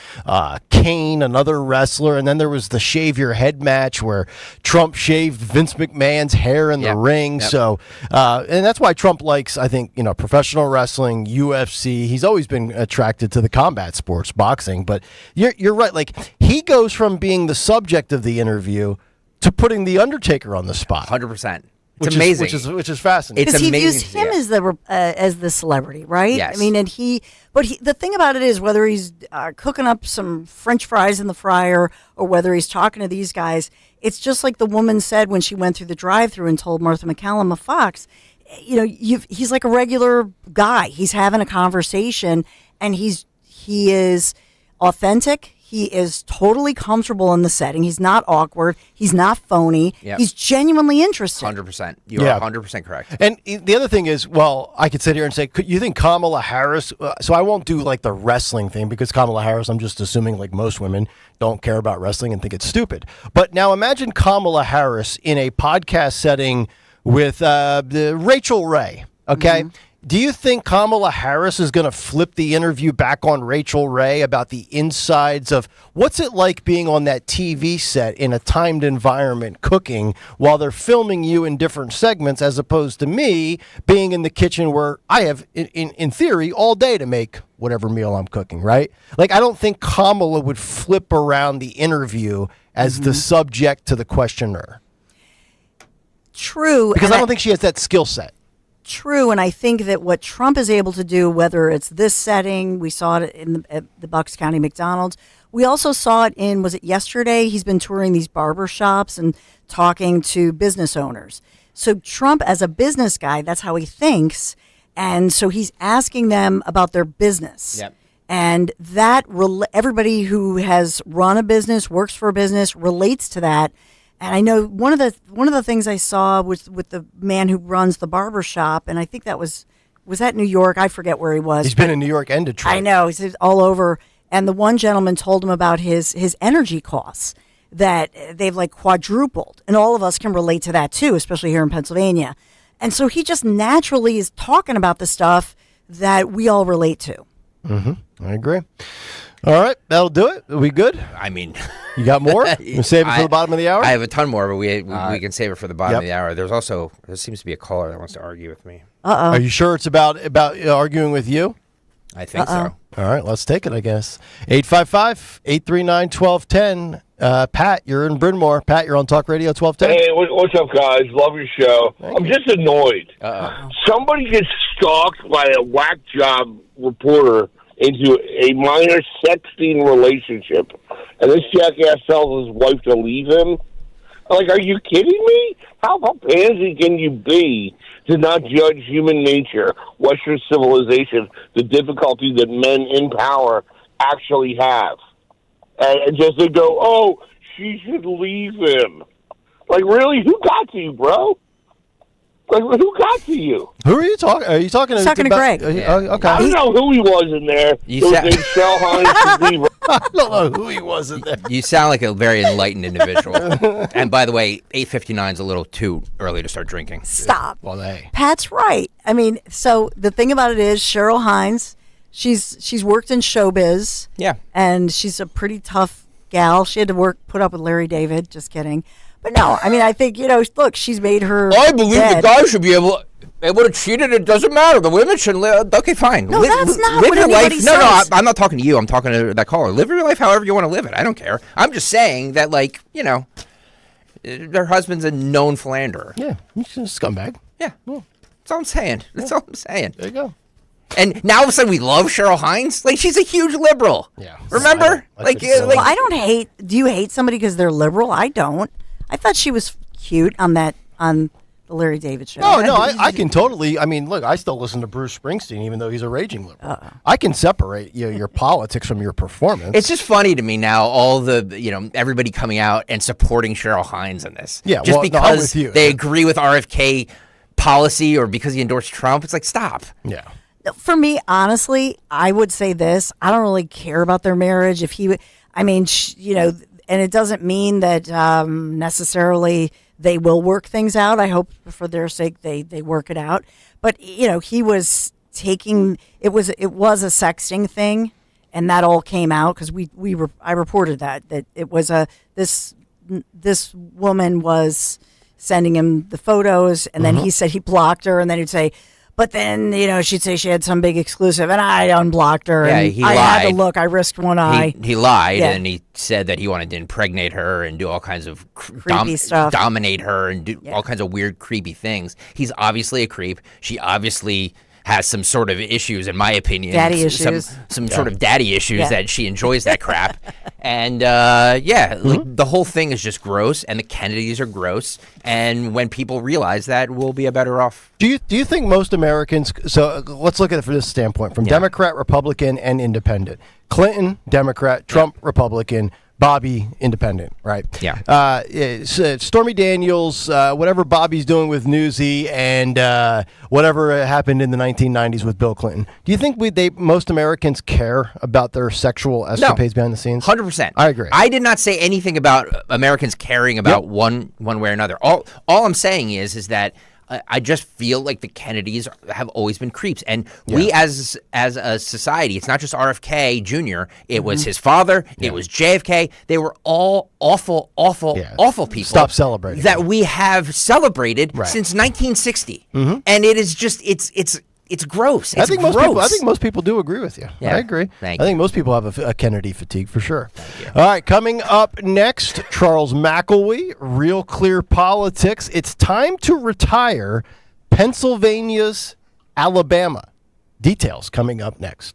Kane, another wrestler. And then there was the shave your head match where Trump shaved Vince McMahon's hair in the ring. So, and that's why Trump likes, I think, professional wrestling, UFC. He's always been attracted to the combat sports, boxing. But you're right. Like, he goes from being the subject of the interview to putting the Undertaker on the spot. 100%. It's amazing. Which is fascinating. Because he views him as the celebrity, right? Yes. I mean, the thing about it is, whether he's cooking up some French fries in the fryer or whether he's talking to these guys, it's just like the woman said when she went through the drive-thru and told Martha McCallum of Fox, he's like a regular guy. He's having a conversation, and he is authentic. He is totally comfortable in the setting. He's not awkward. He's not phony. Yep. He's genuinely interested. 100%. You are 100% correct. And the other thing is, well, I could sit here and say, you think Kamala Harris, so I won't do like the wrestling thing because Kamala Harris, I'm just assuming like most women don't care about wrestling and think it's stupid. But now imagine Kamala Harris in a podcast setting with Rachel Ray, okay? Mm-hmm. Do you think Kamala Harris is going to flip the interview back on Rachel Ray about the insides of what's it like being on that TV set in a timed environment cooking while they're filming you in different segments, as opposed to me being in the kitchen where I have, in theory, all day to make whatever meal I'm cooking, right? Like, I don't think Kamala would flip around the interview as the subject to the questioner. True. Because I don't think she has that skill set. True, and I think that what Trump is able to do, whether it's this setting, we saw it at the Bucks County McDonald's. We also saw it was it yesterday? He's been touring these barber shops and talking to business owners. So Trump, as a business guy, that's how he thinks. And so he's asking them about their business. Yep. And that everybody who has run a business, works for a business, relates to that. And I know one of the things I saw was with the man who runs the barber shop, and I think that was that New York? I forget where he was. He's been in New York and Detroit. I know, he's all over. And the one gentleman told him about his energy costs, that they've like quadrupled, and all of us can relate to that too, especially here in Pennsylvania. And so he just naturally is talking about the stuff that we all relate to. Mm-hmm. I agree. All right, that'll do it. Are we good? I mean, you got more? You save it for the bottom of the hour? I have a ton more, but we can save it for the bottom of the hour. There seems to be a caller that wants to argue with me. Uh-oh. Are you sure it's about arguing with you? I think so. All right, let's take it, I guess. 855-839-1210. Pat, you're in Bryn Mawr. Pat, you're on Talk Radio 1210. Hey, what's up, guys? Love your show. I'm just annoyed. Somebody gets stalked by a whack job reporter into a minor sexting relationship, and this jackass tells his wife to leave him. Like, are you kidding me? How pansy can you be to not judge human nature, Western civilization, the difficulty that men in power actually have? And just to go, oh, she should leave him. Like, really? Who got to you, bro? Like, who got to you? Who are you talking? Are you talking to Greg? Okay. I don't know who he was in there. I don't know who he was in there. You sound like a very enlightened individual. And by the way, 8:59 is a little too early to start drinking. Stop. Well, hey. Pat's right. I mean, so the thing about it is, Cheryl Hines, she's worked in showbiz. Yeah. And she's a pretty tough gal. She had to put up with Larry David. Just kidding. But no, I mean, I think, look, she's made her I believe bed. the guy should be able to cheat it. It doesn't matter. The women should live. Okay, fine. No, that's not live what your anybody life. says. No, I'm not talking to you. I'm talking to that caller. Live your life however you want to live it. I don't care. I'm just saying that, their husband's a known philanderer. Yeah, he's a scumbag. Yeah. That's all I'm saying. That's all I'm saying. There you go. And now all of a sudden we love Cheryl Hines? She's a huge liberal. Yeah. Remember? Well, I don't hate. Do you hate somebody because they're liberal? I don't. I thought she was cute on the Larry David show. No, I can totally. I mean, look, I still listen to Bruce Springsteen, even though he's a raging liberal. I can separate your politics from your performance. It's just funny to me now, all the, everybody coming out and supporting Cheryl Hines in this. Yeah, just because with you. they agree with RFK policy or because he endorsed Trump. It's like, stop. Yeah. For me, honestly, I would say this. I don't really care about their marriage. If he, and it doesn't mean that necessarily they will work things out. I hope for their sake they work it out. But, he was taking, it was a sexting thing, and that all came out because I reported that it was this woman was sending him the photos, and then he said he blocked her, and then he'd say, but then, she'd say she had some big exclusive, and I unblocked her. Yeah, and he I lied. had to look. I risked one eye. He lied, Yeah. and he said that he wanted to impregnate her and do all kinds of Creepy stuff. dominate her and do all kinds of weird, creepy things. He's obviously a creep. She obviously has some sort of issues, in my opinion. Daddy issues. Some sort of daddy issues that she enjoys that crap. And, the whole thing is just gross, and the Kennedys are gross. And when people realize that, we'll be a better off. Do you think most Americans, so let's look at it from this standpoint, from Democrat, Republican, and Independent. Clinton, Democrat, Trump, Republican, Bobby, Independent, right? Yeah. Stormy Daniels, whatever Bobby's doing with Newsy, and whatever happened in the 1990s with Bill Clinton. Do you think most Americans care about their sexual escapades behind the scenes? 100%. I agree. I did not say anything about Americans caring about one way or another. All I'm saying is that I just feel like the Kennedys have always been creeps, and we as a society, it's not just RFK Jr. It was his father. It was JFK. They were all awful people. Stop celebrating that we have celebrated since 1960, and it is just it's gross. It's I think most people do agree with you. Yeah. I agree. Thank I think most people have a Kennedy fatigue for sure. All right, coming up next, Charles McElwee, Real Clear Politics. It's time to retire Pennsylvania's Alabama. Details coming up next.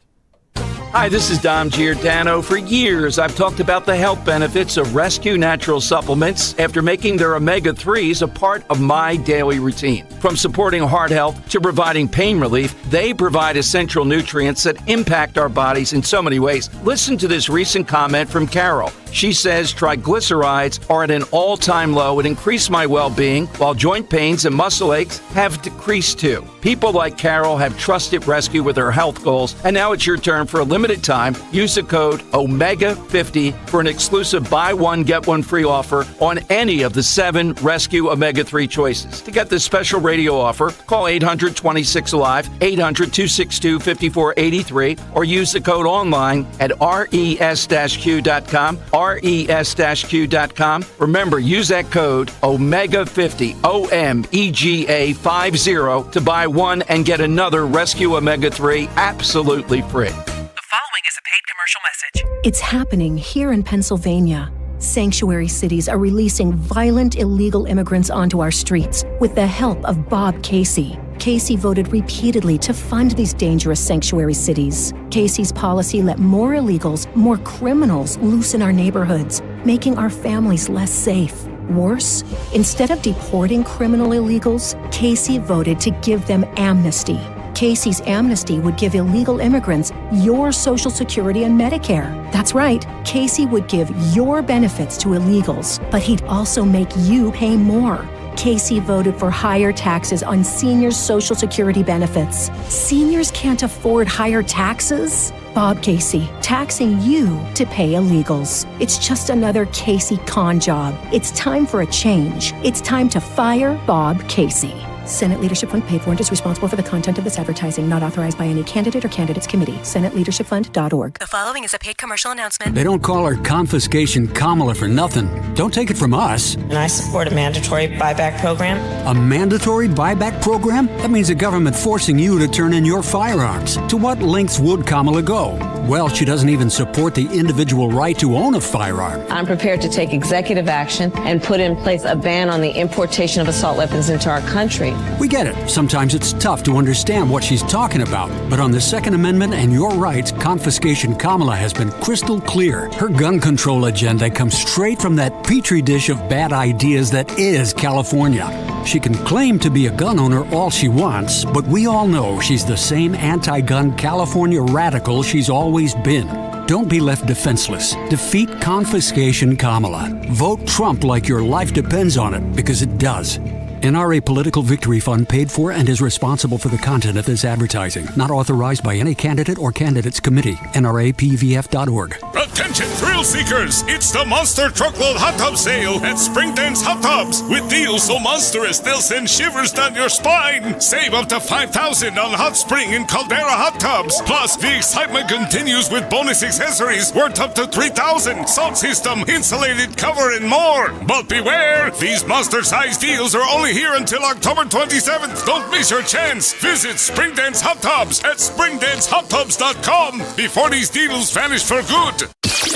Hi, this is Dom Giordano. For years, I've talked about the health benefits of Rescue Natural Supplements after making their omega-3s a part of my daily routine. From supporting heart health to providing pain relief, they provide essential nutrients that impact our bodies in so many ways. Listen to this recent comment from Carol. She says triglycerides are at an all-time low and increase my well-being, while joint pains and muscle aches have decreased too. People like Carol have trusted Rescue with their health goals, and now it's your turn. For a limited time, use the code OMEGA50 for an exclusive buy one, get one free offer on any of the 7 Rescue Omega-3 choices. To get this special radio offer, call 800-26-ALIVE, 800-262-5483, or use the code online at res-q.com, res-q.com. Remember, use that code OMEGA50, OMEGA50, to buy one and get another Rescue Omega-3 absolutely free. The following is a paid commercial message. It's happening here in Pennsylvania. Sanctuary cities are releasing violent illegal immigrants onto our streets with the help of Bob Casey. Casey voted repeatedly to fund these dangerous sanctuary cities. Casey's policy let more illegals, more criminals loose in our neighborhoods, making our families less safe. Worse, instead of deporting criminal illegals, Casey voted to give them amnesty. Casey's amnesty would give illegal immigrants your Social Security and Medicare. That's right, Casey would give your benefits to illegals, but he'd also make you pay more. Casey voted for higher taxes on seniors' Social Security benefits. Seniors can't afford higher taxes? Bob Casey, taxing you to pay illegals. It's just another Casey con job. It's time for a change. It's time to fire Bob Casey. Senate Leadership Fund paid for and is responsible for the content of this advertising, not authorized by any candidate or candidates committee. SenateLeadershipFund.org. The following is a paid commercial announcement. They don't call her Confiscation Kamala for nothing. Don't take it from us. And I support a mandatory buyback program. A mandatory buyback program? That means the government forcing you to turn in your firearms. To what lengths would Kamala go? Well, she doesn't even support the individual right to own a firearm. I'm prepared to take executive action and put in place a ban on the importation of assault weapons into our country. We get it. Sometimes it's tough to understand what she's talking about. But on the Second Amendment and your rights, Confiscation Kamala has been crystal clear. Her gun control agenda comes straight from that petri dish of bad ideas that is California. She can claim to be a gun owner all she wants, but we all know she's the same anti-gun California radical she's always been. Don't be left defenseless. Defeat Confiscation Kamala. Vote Trump like your life depends on it, because it does. NRA Political Victory Fund paid for and is responsible for the content of this advertising. Not authorized by any candidate or candidates committee. NRAPVF.org. Attention thrill seekers! It's the Monster Truckload Hot Tub Sale at Springdance Hot Tubs. With deals so monstrous they'll send shivers down your spine. Save up to $5,000 on hot spring and Caldera hot tubs. Plus, the excitement continues with bonus accessories worth up to $3,000. Salt system, insulated cover, and more. But beware, these monster-sized deals are only here until October 27th. Don't miss your chance. Visit Springdance Hot Tubs at springdancehottubs.com before these deals vanish for good.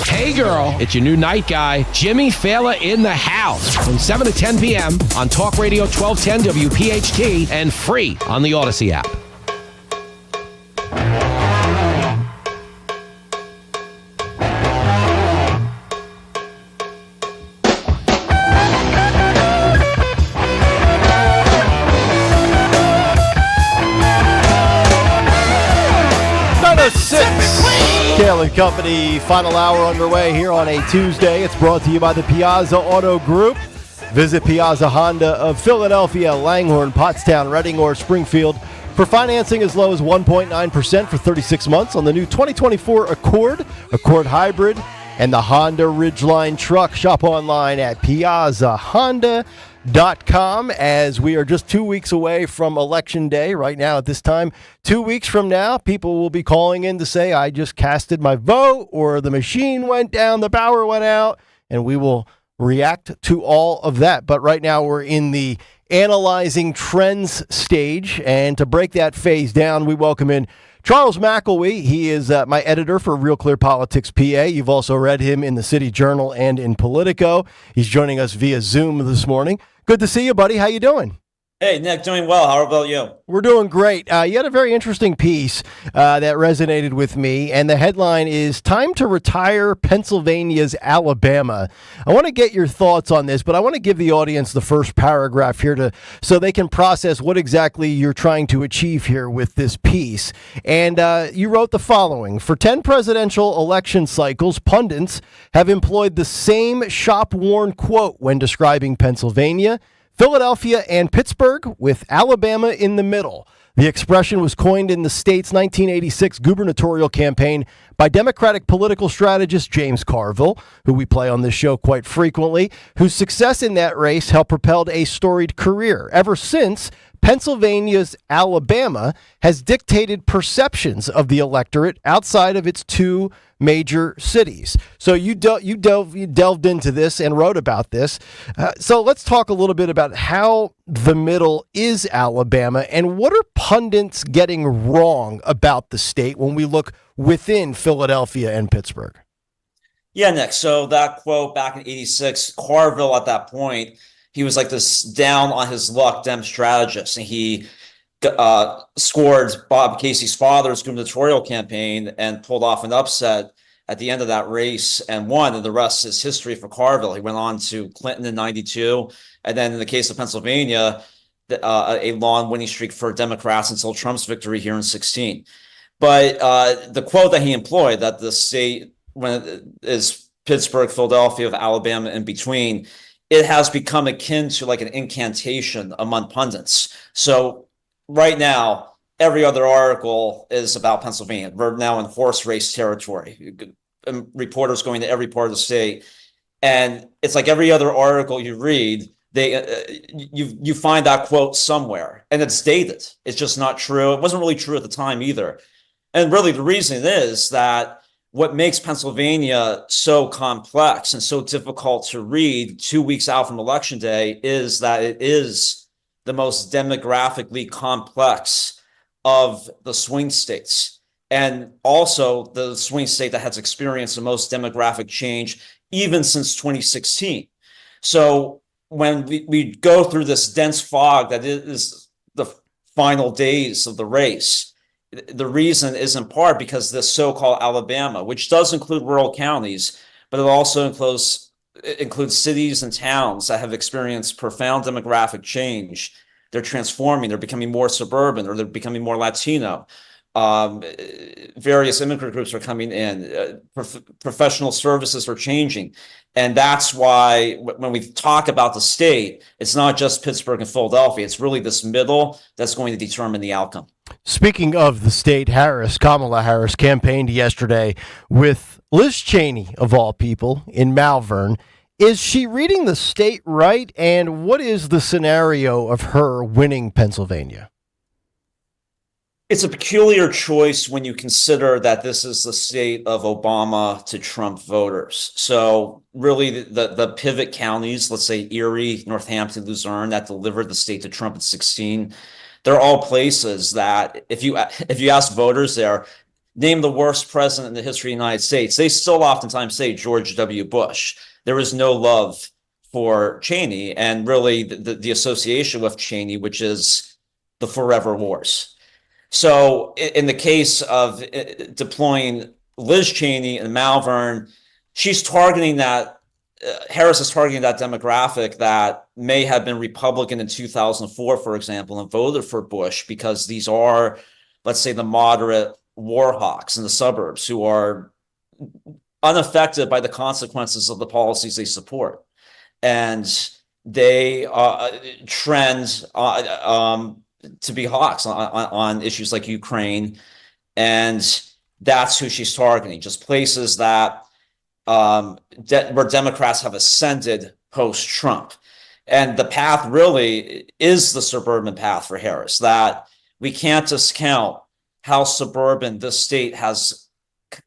Hey girl, it's your new night guy, Jimmy Fallon in the house from 7 to 10 p.m. on Talk Radio 1210 WPHT and free on the Odyssey app. Kayal and Company, final hour underway here on a Tuesday. It's brought to you by the Piazza Auto Group. Visit Piazza Honda of Philadelphia, Langhorne, Pottstown, Reading, or Springfield for financing as low as 1.9% for 36 months on the new 2024 Accord, Accord Hybrid, and the Honda Ridgeline truck. Shop online at piazzahonda.com as we are just 2 weeks away from Election Day. Right now at this time, 2 weeks from now, people will be calling in to say, I just casted my vote, or the machine went down, the power went out, and we will react to all of that. But right now we're in the analyzing trends stage, and to break that phase down, we welcome in Charles McElwee. He is my editor for Real Clear Politics PA. You've also read him in the City Journal and in Politico. He's joining us via Zoom this morning. Good to see you, buddy. How you doing? Hey, Nick, doing well. How about you? We're doing great. You had a very interesting piece that resonated with me, and the headline is Time to Retire Pennsylvania's Alabama. I want to get your thoughts on this, but I want to give the audience the first paragraph here so they can process what exactly you're trying to achieve here with this piece. And you wrote the following: for 10 presidential election cycles, pundits have employed the same shop-worn quote when describing Pennsylvania, Philadelphia, and Pittsburgh, with Alabama in the middle. The expression was coined in the state's 1986 gubernatorial campaign by Democratic political strategist James Carville, who we play on this show quite frequently, whose success in that race helped propel a storied career. Ever since, Pennsylvania's Alabama has dictated perceptions of the electorate outside of its two major cities. So you delved into this and wrote about this. So let's talk a little bit about how the middle is Alabama, and what are pundits getting wrong about the state when we look within Philadelphia and Pittsburgh? Yeah, Nick. So that quote back in 86, Carville at that point, he was like this down on his luck Dem strategist, and he scored Bob Casey's father's gubernatorial campaign and pulled off an upset at the end of that race and won, and the rest is history for Carville. He went on to Clinton in 92, and then in the case of Pennsylvania, a long winning streak for Democrats until Trump's victory here in 16. But the quote that he employed, that the state when it is Pittsburgh, Philadelphia, of Alabama in between, it has become akin to like an incantation among pundits. So right now, every other article is about Pennsylvania. We're now in horse race territory. Reporters going to every part of the state. And it's like every other article you read, you find that quote somewhere, and it's dated. It's just not true. It wasn't really true at the time either. And really, the reason is that what makes Pennsylvania so complex and so difficult to read 2 weeks out from Election Day is that it is the most demographically complex of the swing states, and also the swing state that has experienced the most demographic change even since 2016. So when we go through this dense fog that is the final days of the race, the reason is in part because this so-called Alabama, which does include rural counties, but it also includes cities and towns that have experienced profound demographic change. They're transforming, they're becoming more suburban, or they're becoming more Latino. Various immigrant groups are coming in, professional services are changing. And that's why when we talk about the state, it's not just Pittsburgh and Philadelphia. It's really this middle that's going to determine the outcome. Speaking of the state, Kamala Harris campaigned yesterday with Liz Cheney, of all people, in Malvern. Is she reading the state right? And what is the scenario of her winning Pennsylvania? It's a peculiar choice when you consider that this is the state of Obama to Trump voters. So really the pivot counties, let's say Erie, Northampton, Luzerne, that delivered the state to Trump in 2016, they're all places that if you ask voters there, name the worst president in the history of the United States, they still oftentimes say George W. Bush. There is no love for Cheney, and really the association with Cheney, which is the forever wars. So in the case of deploying Liz Cheney and Malvern, she's targeting that, Harris is targeting that demographic that may have been Republican in 2004, for example, and voted for Bush, because these are, let's say, the moderate war hawks in the suburbs who are unaffected by the consequences of the policies they support. And they trend to be hawks on issues like Ukraine, and that's who she's targeting. Just places that where Democrats have ascended post-Trump, and the path really is the suburban path for Harris. That we can't discount how suburban this state has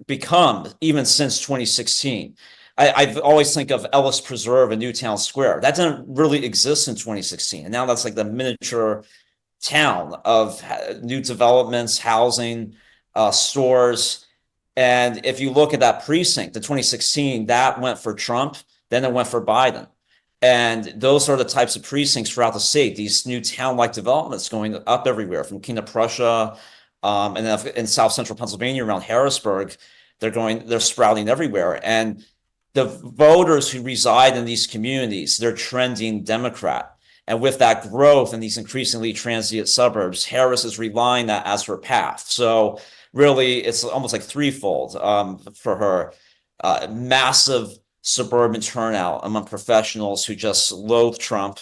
become even since 2016. I always think of Ellis Preserve and Newtown Square. That didn't really exist in 2016, and now that's like the miniature town of new developments, housing, stores. And if you look at that precinct, the 2016, that went for Trump, then it went for Biden. And those are the types of precincts throughout the state, these new town-like developments going up everywhere, from King of Prussia, and then in South Central Pennsylvania around Harrisburg, they're sprouting everywhere. And the voters who reside in these communities, they're trending Democrat. And with that growth in these increasingly transient suburbs, Harris is relying that as her path. So really, it's almost like threefold for her. Massive suburban turnout among professionals who just loathe Trump,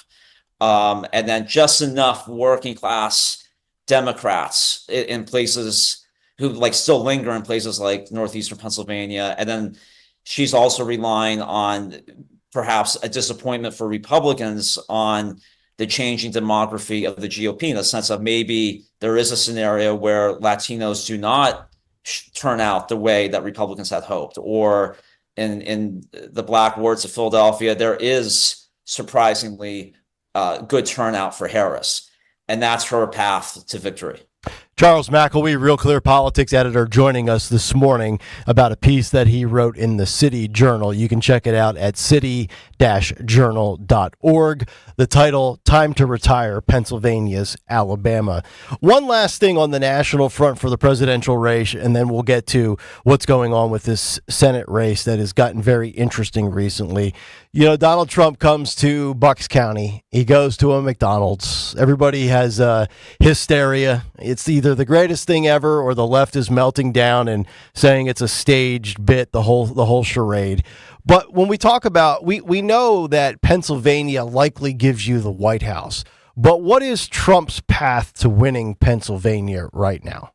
and then just enough working class Democrats in places who still linger in places like northeastern Pennsylvania. And then she's also relying on perhaps a disappointment for Republicans on the changing demography of the GOP, in the sense of maybe there is a scenario where Latinos do not turn out the way that Republicans had hoped, or in the black wards of Philadelphia, there is surprisingly good turnout for Harris. And that's her path to victory. Charles McElwee, Real Clear Politics editor, joining us this morning about a piece that he wrote in the City Journal. You can check it out at city-journal.org. The title, Time to Retire, Pennsylvania's Alabama. One last thing on the national front for the presidential race, and then we'll get to what's going on with this Senate race that has gotten very interesting recently. You know, Donald Trump comes to Bucks County. He goes to a McDonald's. Everybody has hysteria. It's either the greatest thing ever or the left is melting down and saying it's a staged bit, the whole charade. But when we talk about, we know that Pennsylvania likely gives you the White House. But what is Trump's path to winning Pennsylvania right now?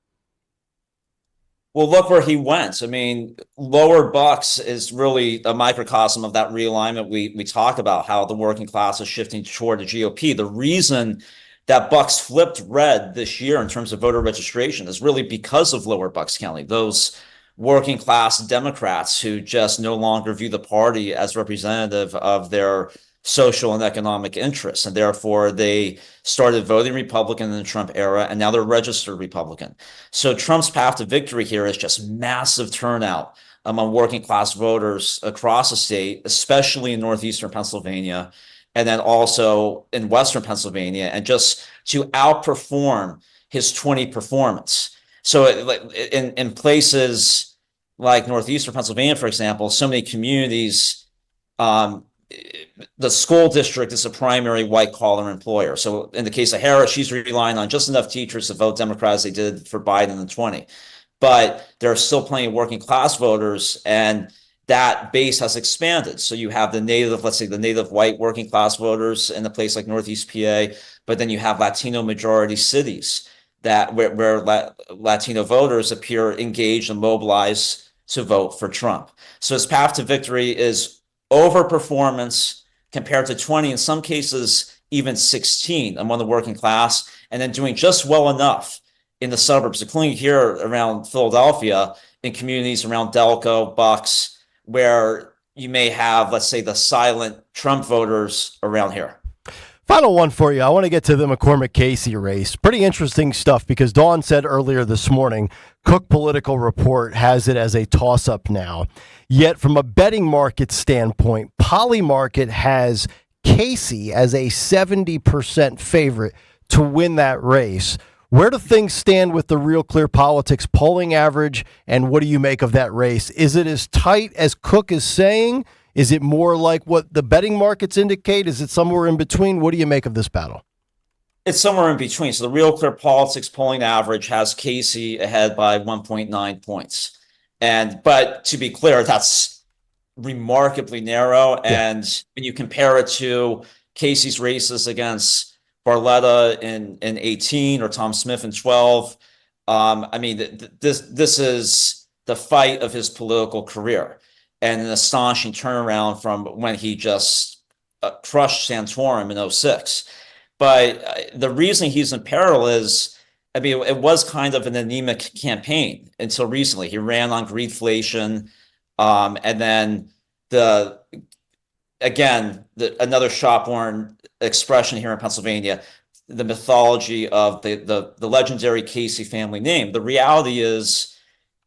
Well, look where he went. I mean, lower Bucks is really a microcosm of that realignment we talk about, how the working class is shifting toward the GOP. The reason that Bucks flipped red this year in terms of voter registration is really because of lower Bucks County. Those working class Democrats who just no longer view the party as representative of their social and economic interests. And therefore, they started voting Republican in the Trump era, and now they're registered Republican. So Trump's path to victory here is just massive turnout among working class voters across the state, especially in northeastern Pennsylvania, and then also in western Pennsylvania, and just to outperform his 20 performance. So in places like northeastern Pennsylvania, for example, so many communities, the school district is a primary white-collar employer. So in the case of Harris, she's relying on just enough teachers to vote Democrat as they did for Biden in 20. But there are still plenty of working-class voters, and that base has expanded. So you have the native, let's say the native white working-class voters in a place like Northeast PA, but then you have Latino-majority cities where Latino voters appear engaged and mobilized to vote for Trump. So his path to victory is overperformance compared to 20, in some cases, even 16 among the working class, and then doing just well enough in the suburbs, including here around Philadelphia, in communities around Delco, Bucks, where you may have, let's say, the silent Trump voters around here. Final one for you. I want to get to the McCormick-Casey race. Pretty interesting stuff because Dawn said earlier this morning, Cook Political Report has it as a toss-up now. Yet from a betting market standpoint, Polymarket has Casey as a 70% favorite to win that race. Where do things stand with the Real Clear Politics polling average, and what do you make of that race? Is it as tight as Cook is saying? Is it more like what the betting markets indicate? Is it somewhere in between? What do you make of this battle? It's somewhere in between. So the Real Clear Politics polling average has Casey ahead by 1.9 points. But to be clear, that's remarkably narrow. And when you compare it to Casey's races against Barletta in 18 or Tom Smith in 12, I mean, this is the fight of his political career, and an astonishing turnaround from when he just crushed Santorum in 06. But the reason he's in peril is, I mean, it was kind of an anemic campaign until recently. He ran on greedflation, and then another shop-worn expression here in Pennsylvania, the mythology of the legendary Casey family name. The reality is,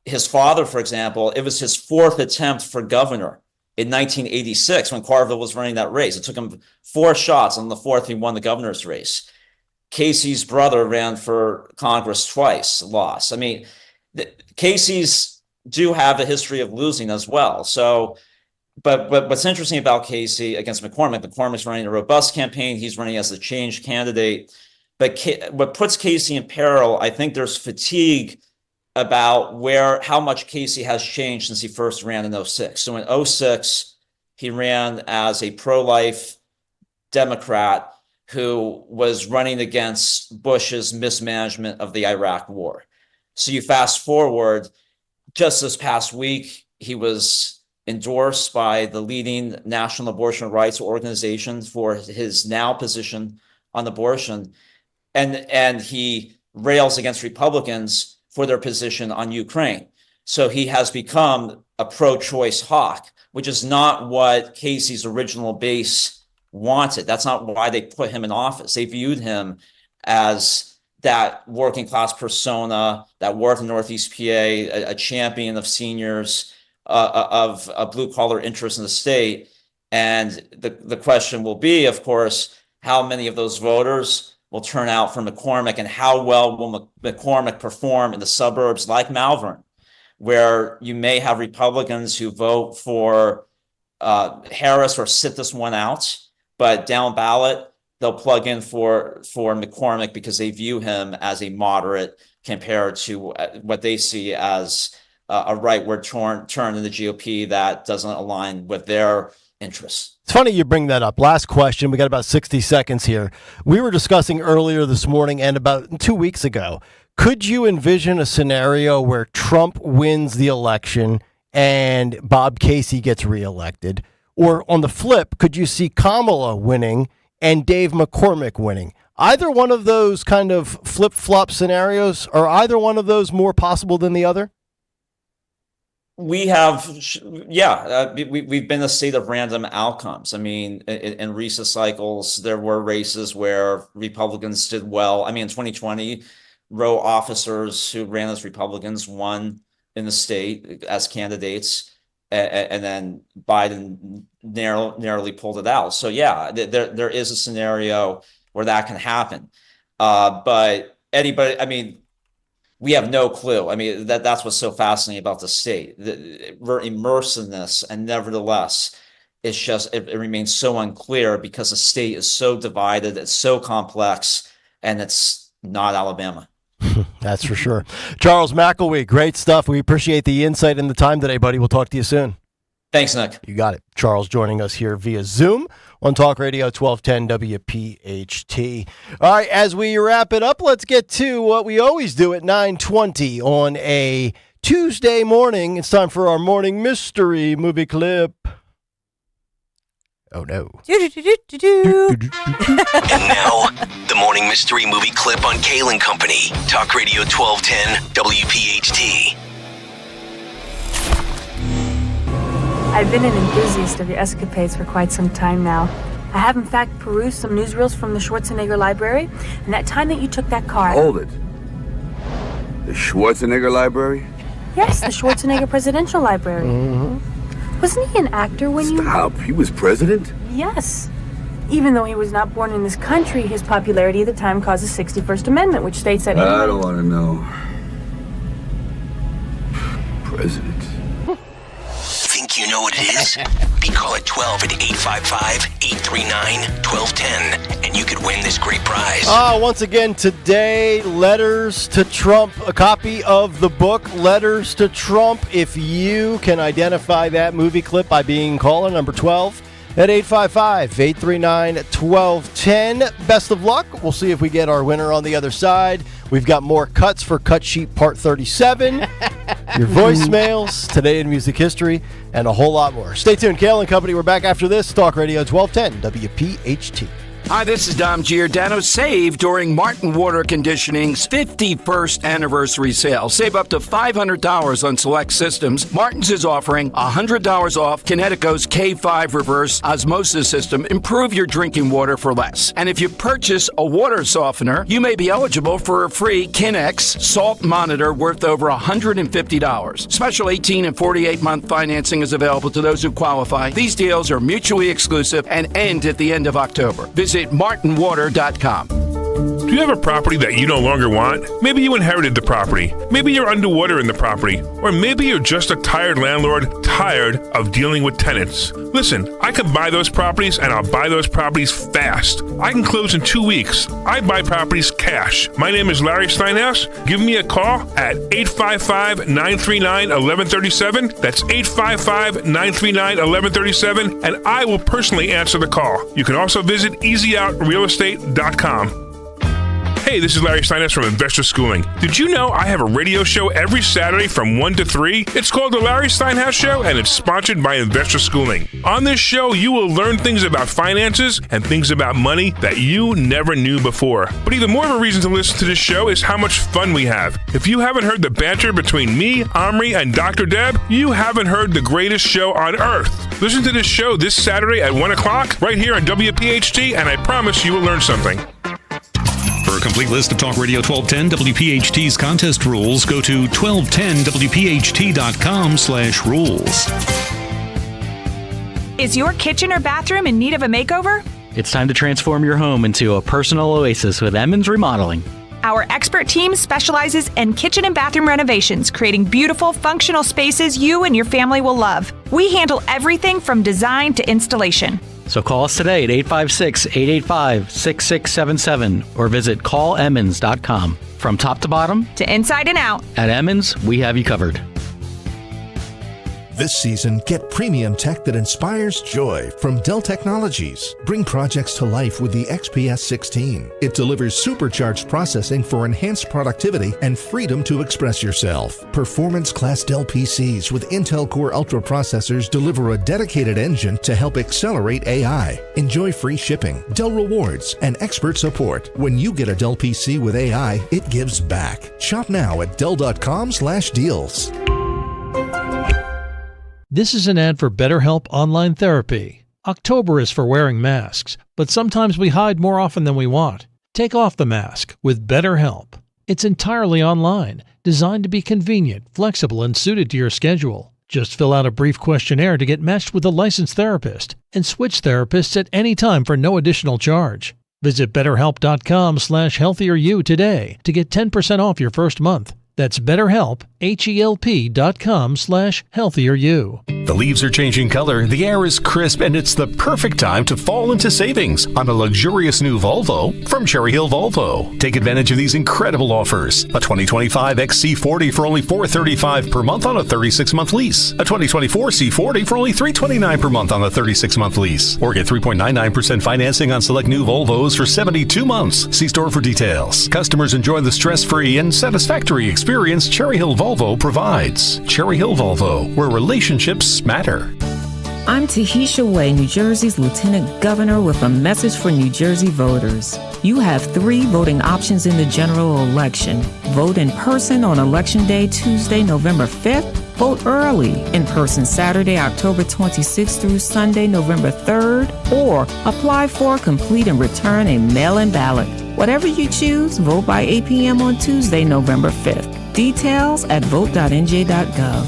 his father, for example, it was his fourth attempt for governor in 1986 when Carville was running that race. It took him 4 shots. On the fourth, he won the governor's race. Casey's brother ran for Congress twice, lost. I mean, Casey's do have a history of losing as well. So, but what's interesting about Casey against McCormick's running a robust campaign. He's running as a change candidate. But what puts Casey in peril, I think there's fatigue about how much Casey has changed since he first ran in 06. So in 06, he ran as a pro-life Democrat who was running against Bush's mismanagement of the Iraq War. So you fast forward, just this past week, he was endorsed by the leading national abortion rights organization for his now position on abortion. And he rails against Republicans for their position on Ukraine. So he has become a pro-choice hawk, which is not what Casey's original base wanted. That's not why they put him in office. They viewed him as that working class persona that worked in Northeast PA, a champion of seniors, of a blue collar interest in the state. And the question will be, of course, how many of those voters will turn out for McCormick, and how well will McCormick perform in the suburbs like Malvern, where you may have Republicans who vote for Harris or sit this one out, but down ballot, they'll plug in for McCormick because they view him as a moderate compared to what they see as a rightward turn in the GOP that doesn't align with their interests. It's funny you bring that up. Last question. We got about 60 seconds here. We were discussing earlier this morning and about 2 weeks ago, Could you envision a scenario where Trump wins the election and Bob Casey gets reelected? Or on the flip, could you see Kamala winning and Dave McCormick winning? Either one of those kind of flip-flop scenarios, are either one of those more possible than the other? We have, we've been a state of random outcomes. I mean, in recent cycles, there were races where Republicans did well. I mean, in 2020, row officers who ran as Republicans won in the state as candidates, and then Biden narrowly pulled it out. So yeah, there is a scenario where that can happen. But anybody, I mean, we have no clue. I mean, that's what's so fascinating about the state. We're immersed in this, and nevertheless, it's just, it remains so unclear because the state is so divided, it's so complex, and it's not Alabama. That's for sure. Charles McElwee, great stuff. We appreciate the insight and the time today, buddy. We'll talk to you soon. Thanks, Nick. You got it. Charles joining us here via Zoom on Talk Radio 1210 WPHT. All right, as we wrap it up, let's get to what we always do at 9:20 on a Tuesday morning. It's time for our morning mystery movie clip. Oh, no. And now, the morning mystery movie clip on Kayal and Company. Talk Radio 1210 WPHT. I've been an enthusiast of your escapades for quite some time now. I have, in fact, perused some newsreels from the Schwarzenegger Library, and that time that you took that car... Hold it. The Schwarzenegger Library? Yes, the Schwarzenegger Presidential Library. Mm-hmm. Wasn't he an actor when you... Stop. He was president? Yes. Even though he was not born in this country, his popularity at the time caused the 61st Amendment, which states that... I don't want to know. President. Think you know what it is? Be call at 12 at 855-839-1210, and you could win this great prize. Once again today, Letters to Trump, a copy of the book Letters to Trump. If you can identify that movie clip by being caller number 12 at 855-839-1210. Best of luck. We'll see if we get our winner on the other side. We've got more cuts for Cut Sheet Part 37, your voicemails, today in music history, and a whole lot more. Stay tuned. Kayal and Company. We're back after this. Talk Radio 1210 WPHT. Hi, this is Dom Giordano. Save during Martin Water Conditioning's 51st anniversary sale. Save up to $500 on select systems. Martin's is offering $100 off Kinetico's K5 reverse osmosis system. Improve your drinking water for less. And if you purchase a water softener, you may be eligible for a free Kinex salt monitor worth over $150. Special 18 and 48-month financing is available to those who qualify. These deals are mutually exclusive and end at the end of October. Visit martinwater.com. Do you have a property that you no longer want? Maybe you inherited the property. Maybe you're underwater in the property. Or maybe you're just a tired landlord, tired of dealing with tenants. Listen, I can buy those properties, and I'll buy those properties fast. I can close in 2 weeks. I buy properties cash. My name is Larry Steinhaus. Give me a call at 855-939-1137. That's 855-939-1137, and I will personally answer the call. You can also visit easyOutRealEstate.com. Hey, this is Larry Steinhaus from Investor Schooling. Did you know I have a radio show every Saturday from 1 to 3? It's called The Larry Steinhaus Show, and it's sponsored by Investor Schooling. On this show, you will learn things about finances and things about money that you never knew before. But even more of a reason to listen to this show is how much fun we have. If you haven't heard the banter between me, Omri, and Dr. Deb, you haven't heard the greatest show on earth. Listen to this show this Saturday at 1 o'clock right here on WPHT, and I promise you will learn something. For a complete list of Talk Radio 1210 WPHT's contest rules, go to 1210WPHT.com/rules. Is your kitchen or bathroom in need of a makeover? It's time to transform your home into a personal oasis with Emmons Remodeling. Our expert team specializes in kitchen and bathroom renovations, creating beautiful, functional spaces you and your family will love. We handle everything from design to installation. So call us today at 856-885-6677 or visit callemmons.com. From top to bottom, to inside and out, at Emmons, we have you covered. This season, get premium tech that inspires joy from Dell Technologies. Bring projects to life with the XPS 16. It delivers supercharged processing for enhanced productivity and freedom to express yourself. Performance-class Dell PCs with Intel Core Ultra processors deliver a dedicated engine to help accelerate AI. Enjoy free shipping, Dell rewards, and expert support. When you get a Dell PC with AI, it gives back. Shop now at Dell.com/deals. This is an ad for BetterHelp Online Therapy. October is for wearing masks, but sometimes we hide more often than we want. Take off the mask with BetterHelp. It's entirely online, designed to be convenient, flexible, and suited to your schedule. Just fill out a brief questionnaire to get matched with a licensed therapist and switch therapists at any time for no additional charge. Visit BetterHelp.com/healthieryou today to get 10% off your first month. That's BetterHelp, HELP.com/healthieryou. The leaves are changing color, the air is crisp, and it's the perfect time to fall into savings on a luxurious new Volvo from Cherry Hill Volvo. Take advantage of these incredible offers. A 2025 XC40 for only $435 per month on a 36-month lease. A 2024 C40 for only $329 per month on a 36-month lease. Or get 3.99% financing on select new Volvos for 72 months. See store for details. Customers enjoy the stress-free and satisfactory experience Cherry Hill Volvo provides. Cherry Hill Volvo, where relationships matter. I'm Tahisha Way, New Jersey's Lieutenant Governor, with a message for New Jersey voters. You have 3 voting options in the general election. Vote in person on Election Day, Tuesday, November 5th. Vote early, in person Saturday, October 26th through Sunday, November 3rd. Or apply for, complete, and return a mail-in ballot. Whatever you choose, vote by 8 p.m. on Tuesday, November 5th. Details at vote.nj.gov.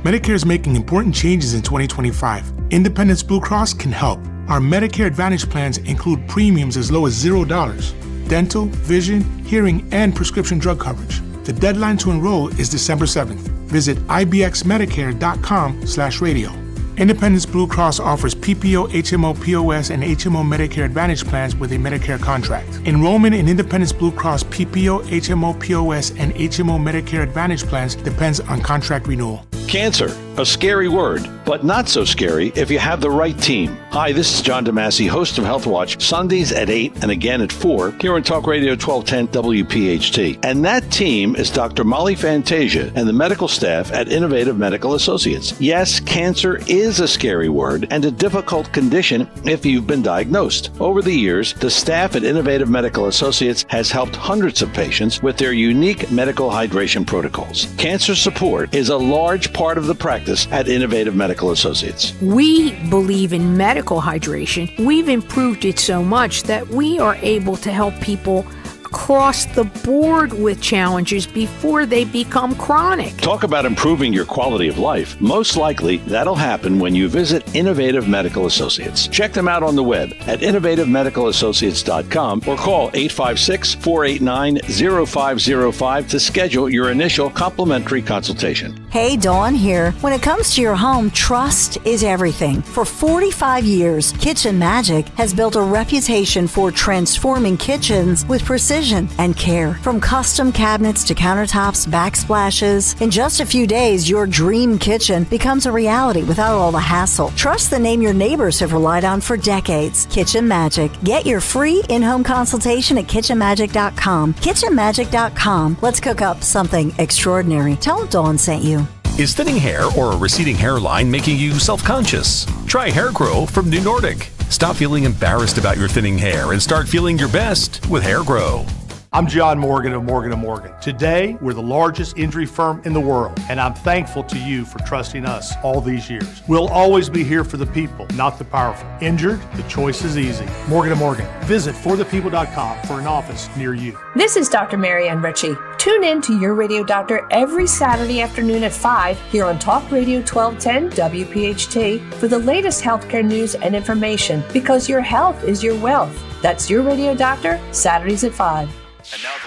Medicare is making important changes in 2025. Independence Blue Cross can help. Our Medicare Advantage plans include premiums as low as $0, dental, vision, hearing, and prescription drug coverage. The deadline to enroll is December 7th. Visit ibxmedicare.com/radio. Independence Blue Cross offers PPO, HMO, POS, and HMO Medicare Advantage plans with a Medicare contract. Enrollment in Independence Blue Cross PPO, HMO, POS, and HMO Medicare Advantage plans depends on contract renewal. Cancer, a scary word, but not so scary if you have the right team. Hi, this is John DeMasi, host of Health Watch, Sundays at 8 and again at 4 here on Talk Radio 1210 WPHT. And that team is Dr. Molly Fantasia and the medical staff at Innovative Medical Associates. Yes, cancer is a scary word and a difficult condition if you've been diagnosed. Over the years, the staff at Innovative Medical Associates has helped hundreds of patients with their unique medical hydration protocols. Cancer support is a large part of the practice at Innovative Medical Associates. We believe in medical hydration. We've improved it so much that we are able to help people across the board with challenges before they become chronic. Talk about improving your quality of life. Most likely, that'll happen when you visit Innovative Medical Associates. Check them out on the web at innovativemedicalassociates.com or call 856-489-0505 to schedule your initial complimentary consultation. Hey, Dawn here. When it comes to your home, trust is everything. For 45 years, Kitchen Magic has built a reputation for transforming kitchens with precision and care. From custom cabinets to countertops, backsplashes, in just a few days, your dream kitchen becomes a reality without all the hassle. Trust the name your neighbors have relied on for decades. Kitchen Magic. Get your free in-home consultation at kitchenmagic.com. Kitchenmagic.com. Let's cook up something extraordinary. Tell them Dawn sent you. Is thinning hair or a receding hairline making you self-conscious? Try Hair Grow from New Nordic. Stop feeling embarrassed about your thinning hair and start feeling your best with Hair Grow. I'm John Morgan of Morgan & Morgan. Today, we're the largest injury firm in the world, and I'm thankful to you for trusting us all these years. We'll always be here for the people, not the powerful. Injured? The choice is easy. Morgan & Morgan. Visit forthepeople.com for an office near you. This is Dr. Marianne Ritchie. Tune in to Your Radio Doctor every Saturday afternoon at 5 here on Talk Radio 1210 WPHT for the latest healthcare news and information, because your health is your wealth. That's Your Radio Doctor, Saturdays at 5.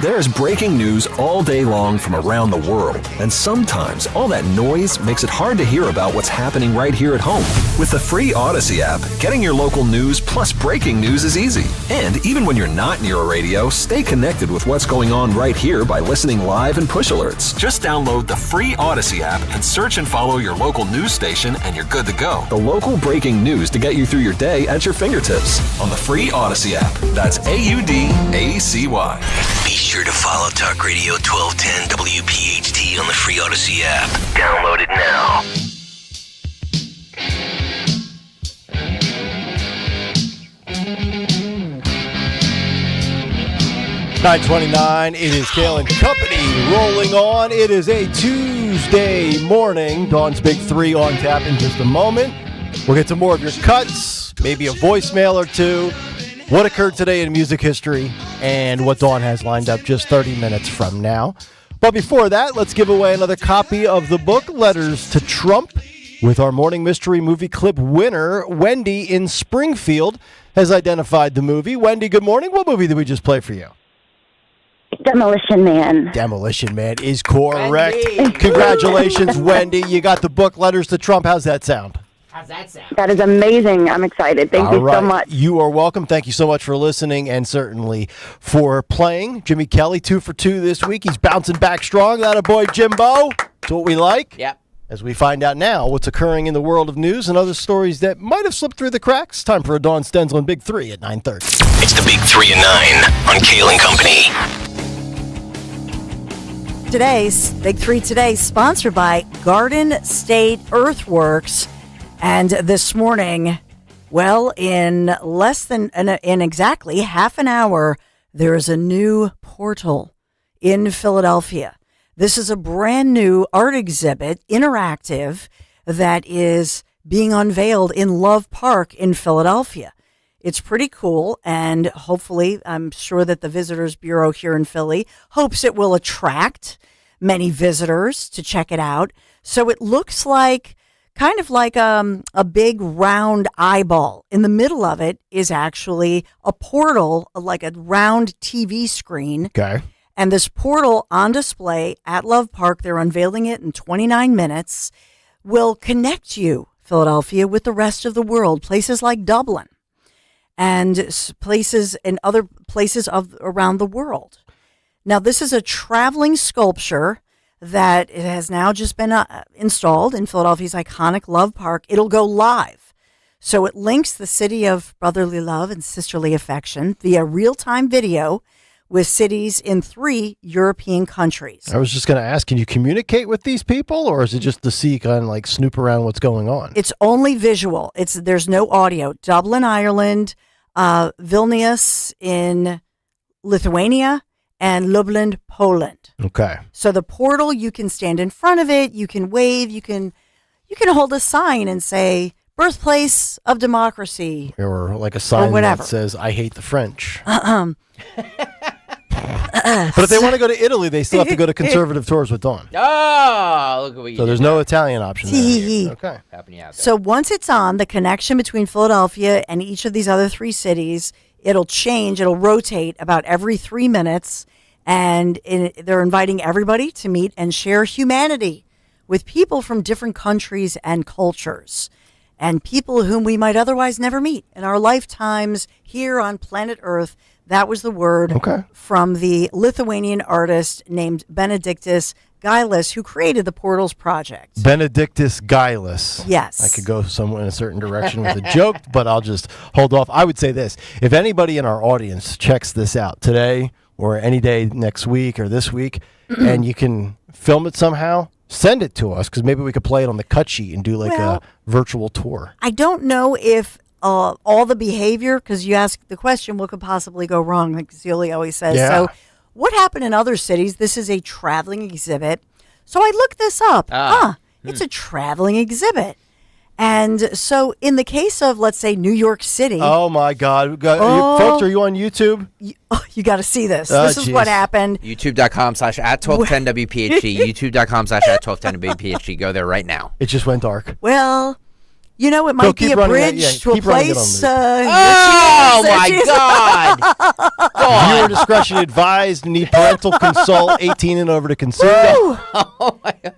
There's breaking news all day long from around the world, and sometimes all that noise makes it hard to hear about what's happening right here at home. With the free Odyssey app, getting your local news plus breaking news is easy. And even when you're not near a radio, stay connected with what's going on right here by listening live and push alerts. Just download the free Odyssey app and search and follow your local news station, and you're good to go. The local breaking news to get you through your day at your fingertips on the free Odyssey app. That's AUDACY. Be sure to follow Talk Radio 1210 WPHT on the free Odyssey app. Download it now. $9:29. It is Kayal and Company rolling on. It is a Tuesday morning. Dawn's Big Three on tap in just a moment. We'll get to more of your cuts, maybe a voicemail or two. What occurred today in music history and what Dawn has lined up just 30 minutes from now. But before that, let's give away another copy of the book, Letters to Trump, with our morning mystery movie clip winner. Wendy in Springfield has identified the movie. Wendy, good morning. What movie did we just play for you? Demolition Man. Demolition Man is correct. Congratulations, Wendy. You got the book, Letters to Trump. How's that sound? How's that sound? That is amazing. I'm excited. Thank you so much. You are welcome. Thank you so much for listening and certainly for playing. Jimmy Kelly, 2 for 2 this week. He's bouncing back strong. That a boy, Jimbo. That's what we like. Yep. As we find out now what's occurring in the world of news and other stories that might have slipped through the cracks. Time for a Dawn Stenzel and Big 3 at 9:30. It's the Big 3 and 9 on Kayal and Company. Today's Big 3 today, sponsored by Garden State Earthworks. And this morning, well, in exactly half an hour, there is a new portal in Philadelphia. This is a brand new art exhibit, interactive, that is being unveiled in Love Park in Philadelphia. It's pretty cool, and hopefully, I'm sure that the Visitors Bureau here in Philly hopes it will attract many visitors to check it out. So it looks like kind of like a big round eyeball. In the middle of it is actually a portal, like a round TV screen. Okay. And this portal on display at Love Park, they're unveiling it in 29 minutes, will connect you, Philadelphia, with the rest of the world, places like Dublin and places and other places around the world. Now, this is a traveling sculpture that it has now just been installed in Philadelphia's iconic Love Park. It'll go live. So it links the city of brotherly love and sisterly affection via real-time video with cities in 3 European countries. I was just going to ask, can you communicate with these people, or is it just to see kind of like snoop around what's going on? It's only visual. There's no audio. Dublin, Ireland, Vilnius in Lithuania, and Lublin, Poland. Okay. So the portal, you can stand in front of it, you can wave, you can hold a sign and say, birthplace of democracy. Or like a sign that says, I hate the French. But if they want to go to Italy, they still have to go to conservative tours with Dawn. Oh, look at what you So there's no Italian option there. Okay. Helping you out there. So once it's on, the connection between Philadelphia and each of these other 3 cities, it'll change, it'll rotate about every 3 minutes, and they're inviting everybody to meet and share humanity with people from different countries and cultures, and people whom we might otherwise never meet in our lifetimes here on planet Earth. That was the word from the Lithuanian artist named Benediktas Gailis, who created the Portals Project. Benediktas Gailis. Yes. I could go somewhere in a certain direction with a joke, but I'll just hold off. I would say this. If anybody in our audience checks this out today or any day next week or this week, and you can film it somehow, send it to us, because maybe we could play it on the cut sheet and do like a virtual tour. I don't know if all the behavior, because you ask the question, what could possibly go wrong, like Zuli always says. Yeah. So what happened in other cities? This is a traveling exhibit. So I looked this up. It's a traveling exhibit. And so in the case of, let's say, New York City. Oh, my God. Folks, are you on YouTube? You got to see this. This is what happened. YouTube.com/@1210WPHT. YouTube.com/@1210WPHT. Go there right now. It just went dark. Well, you know, it might be a bridge to a place. Oh, my God. on. Viewer discretion advised. Need parental consult. 18 and over to consume.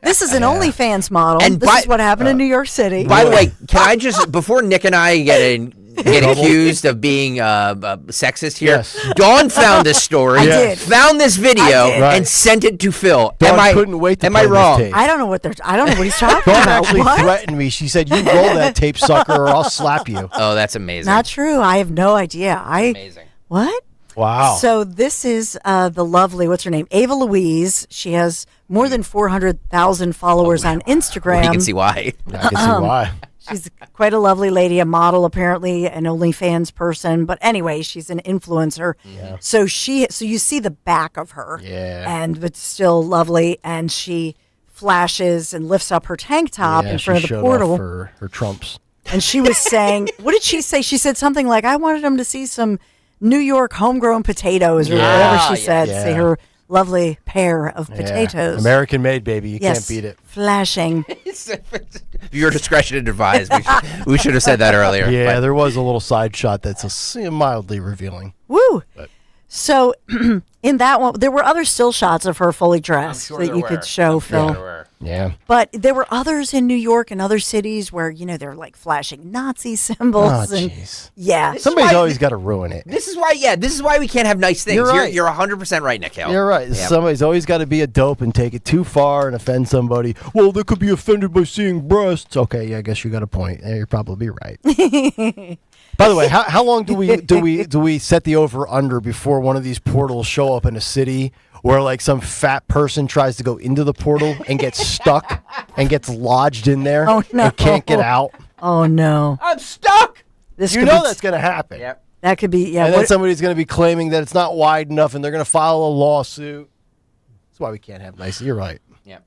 This is an OnlyFans model. And this is what happened in New York City. By the way, can I just, before Nick and I get accused of being sexist here, Dawn found this story, found this video, and sent it to Phil. Dawn couldn't wait to Am I play wrong? this tape. I don't know what he's talking Dawn about. actually What? threatened me. She said, "You roll that tape, sucker, or I'll slap you." Oh, that's amazing. Not true. I have no idea. Amazing. What? Wow. So this is the lovely, what's her name? Ava Louise. She has more than 400,000 followers on Instagram. You can see why. I can see why. She's quite a lovely lady, a model apparently, an OnlyFans person. But anyway, she's an influencer. Yeah. So you see the back of her. Yeah. But still lovely. And she flashes and lifts up her tank top in front of the portal. Off her trumps. And she was saying, what did she say? She said something like, I wanted them to see some New York homegrown potatoes or whatever she said. Yeah. See her lovely pair of potatoes. American made, baby. You can't beat it. Flashing. Viewer discretion advised. We should have said that earlier. Yeah, but- there was a little side shot that's mildly revealing. Woo! So in that one, there were other still shots of her fully dressed that you could show, Phil. Yeah. But there were others in New York and other cities where, they're like flashing Nazi symbols. Oh, and jeez. yeah. Somebody's always got to ruin it. This is why we can't have nice things. You're right. You're 100% right, Nick Hale. You're right. Yeah. Somebody's always got to be a dope and take it too far and offend somebody. Well, they could be offended by seeing breasts. Okay, yeah, I guess you got a point. Yeah, you're probably right. By the way, how long do we set the over under before one of these portals show up in a city where like some fat person tries to go into the portal and gets stuck and gets lodged in there and can't get out? Oh no! I'm stuck. This you could know be- that's going to happen. Yep. That could be And then somebody's going to be claiming that it's not wide enough, and they're going to file a lawsuit. That's why we can't have nice. You're right. Yep.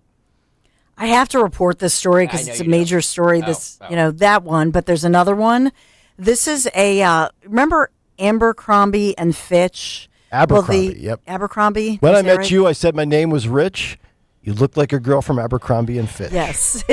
I have to report this story because it's a major story. That one, but there's another one. This is remember Abercrombie and Fitch? Abercrombie, yep. Abercrombie. When is I that met right? you, I said my name was Rich. You looked like a girl from Abercrombie and Fitch. Yes.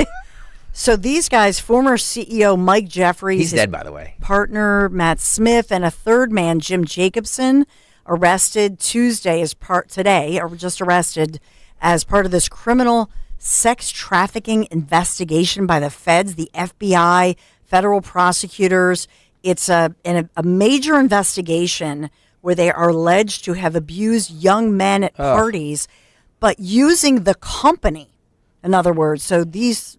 So these guys, former CEO Mike Jeffries. He's his dead, by the way. Partner Matt Smith and a third man, Jim Jacobson, arrested today, or just arrested as part of this criminal sex trafficking investigation by the feds, the FBI, federal prosecutors. It's a major investigation where they are alleged to have abused young men at parties, but using the company. In other words, so these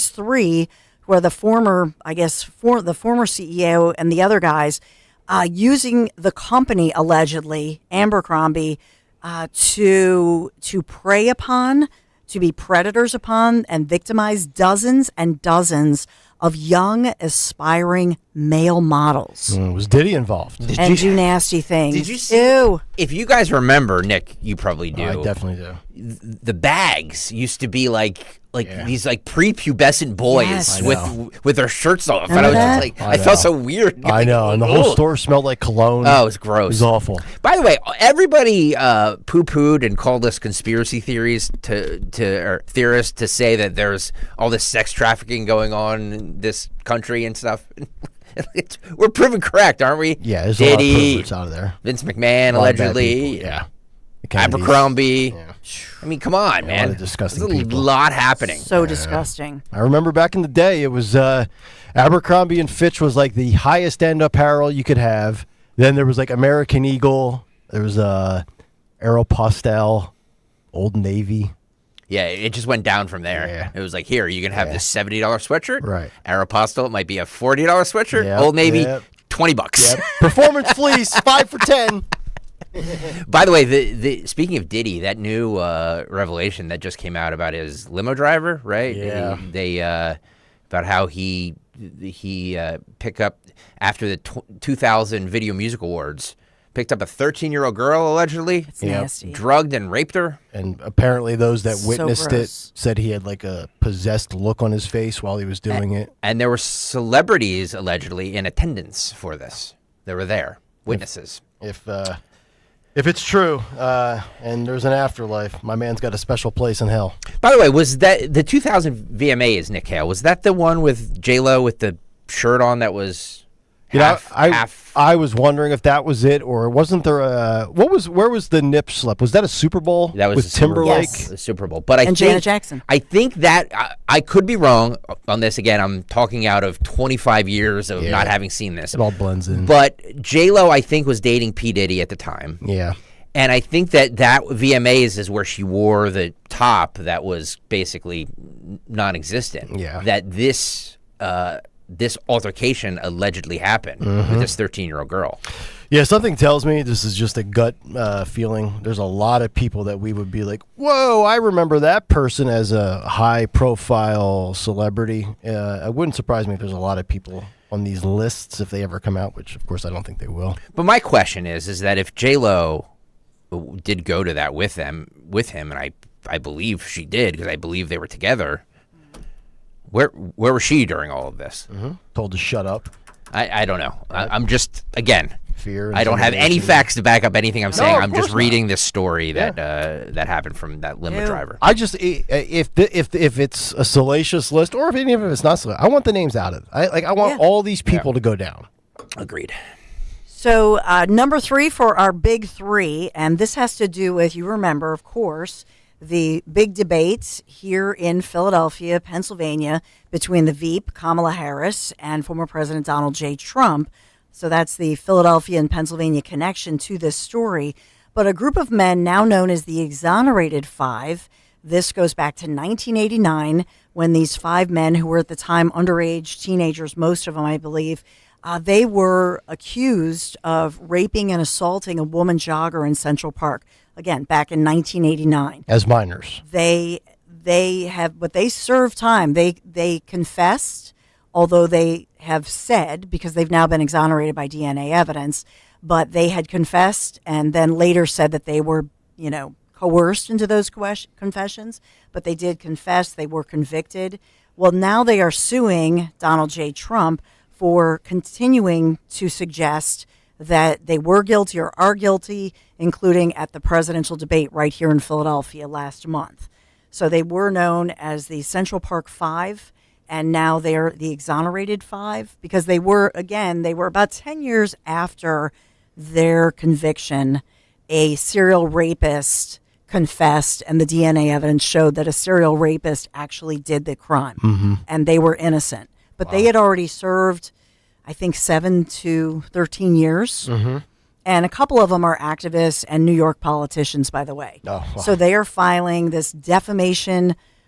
three, who are the former CEO and the other guys, using the company allegedly, Abercrombie, to prey upon, to be predators upon, and victimize dozens and dozens of young aspiring male models. Was Diddy involved? And do nasty things. Did you see? Ew. If you guys remember, Nick, you probably do. I definitely do. The bags used to be like these like prepubescent boys Yes. with their shirts off, and I Remember was that? just like, I felt so weird. I know, and the whole store smelled like cologne. Oh, it was gross. It was awful. By the way, everybody poo-pooed and called us conspiracy theories or theorists to say that there's all this sex trafficking going on in this country and stuff. We're proven correct, aren't we? Yeah, there's a lot of perverts out of there. Vince McMahon, A lot of bad allegedly. people, yeah. The Kennedys. Abercrombie. I mean, come on, A man. lot of disgusting There's a people. lot happening. So disgusting. I remember back in the day, it was Abercrombie and Fitch was like the highest end apparel you could have. Then there was like American Eagle. There was Aeropostale, Old Navy. Yeah, it just went down from there. Yeah. It was like, here, you can have this $70 sweatshirt. Right. Aeropostale, it might be a $40 sweatshirt. Yep, Old Navy, yep. $20. Yep. Performance fleece, 5 for 10. By the way, the speaking of Diddy, that new revelation that just came out about his limo driver, right? Yeah. They about how he picked up after the 2000 Video Music Awards, picked up a 13-year-old girl allegedly, nasty. drugged and raped her. And apparently those that So witnessed it gross. said he had like a possessed look on his face while he was doing it. And there were celebrities allegedly in attendance for this. They were there, witnesses. If it's true, and there's an afterlife, my man's got a special place in hell. By the way, was that the 2000 VMAs, Nick Hale? Was that the one with J-Lo with the shirt on that was I was wondering if that was it, or wasn't there where was the nip slip? Was that a Super Bowl? That was with Timberlake? Yes, the Super Bowl. But I think Janet Jackson. I think that I could be wrong on this. Again, I'm talking out of 25 years of not having seen this. It all blends in. But J-Lo, I think, was dating P. Diddy at the time. Yeah. And I think that VMAs is where she wore the top that was basically non-existent. Yeah. That this altercation allegedly happened with this 13-year-old girl. Yeah, something tells me this is just a gut feeling. There's a lot of people that we would be like, whoa, I remember that person as a high-profile celebrity. It wouldn't surprise me if there's a lot of people on these lists if they ever come out, which, of course, I don't think they will. But my question is that if J-Lo did go to that with him, and I believe she did because I believe they were together, where was she during all of this? Told to shut up. I don't know. I'm just, again, fear. I don't have any facts to back up anything I'm saying. I'm just reading this story that happened from that limo driver. I just if it's a salacious list, or even if it's not salacious, I want the names out of it. I want all these people to go down. Agreed. So number 3 for our big 3, and this has to do with, you remember, of course, the big debates here in Philadelphia, Pennsylvania, between the Veep, Kamala Harris, and former President Donald J. Trump. So that's the Philadelphia and Pennsylvania connection to this story. But a group of men now known as the Exonerated Five, this goes back to 1989, when these 5 men who were at the time underage teenagers, most of them, I believe, they were accused of raping and assaulting a woman jogger in Central Park. Again, back in 1989. As minors. They served time. They confessed, although they have said, because they've now been exonerated by DNA evidence, but they had confessed and then later said that they were, coerced into those confessions. But they did confess. They were convicted. Well, now they are suing Donald J. Trump for continuing to suggest that they were guilty or are guilty, including at the presidential debate right here in Philadelphia last month. So they were known as the Central Park Five, and now they're the Exonerated Five, because they were about 10 years after their conviction, a serial rapist confessed, and the DNA evidence showed that a serial rapist actually did the crime, and they were innocent. But they had already served, I think, 7 to 13 years. And a couple of them are activists and New York politicians, by the way. Oh, wow. So they are filing this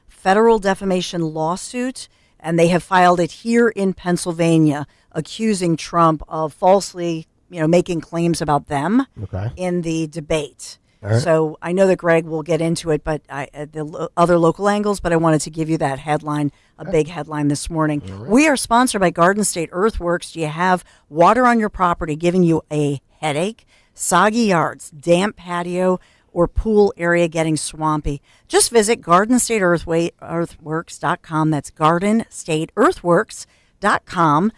federal defamation lawsuit, and they have filed it here in Pennsylvania, accusing Trump of falsely, making claims about them in the debate. Right. So I know that Greg will get into it, but the other local angles, but I wanted to give you that headline, big headline this morning. Right. We are sponsored by Garden State Earthworks. Do you have water on your property giving you a headache, soggy yards, damp patio, or pool area getting swampy? Just visit GardenStateEarthworks.com. That's GardenStateEarthworks.com.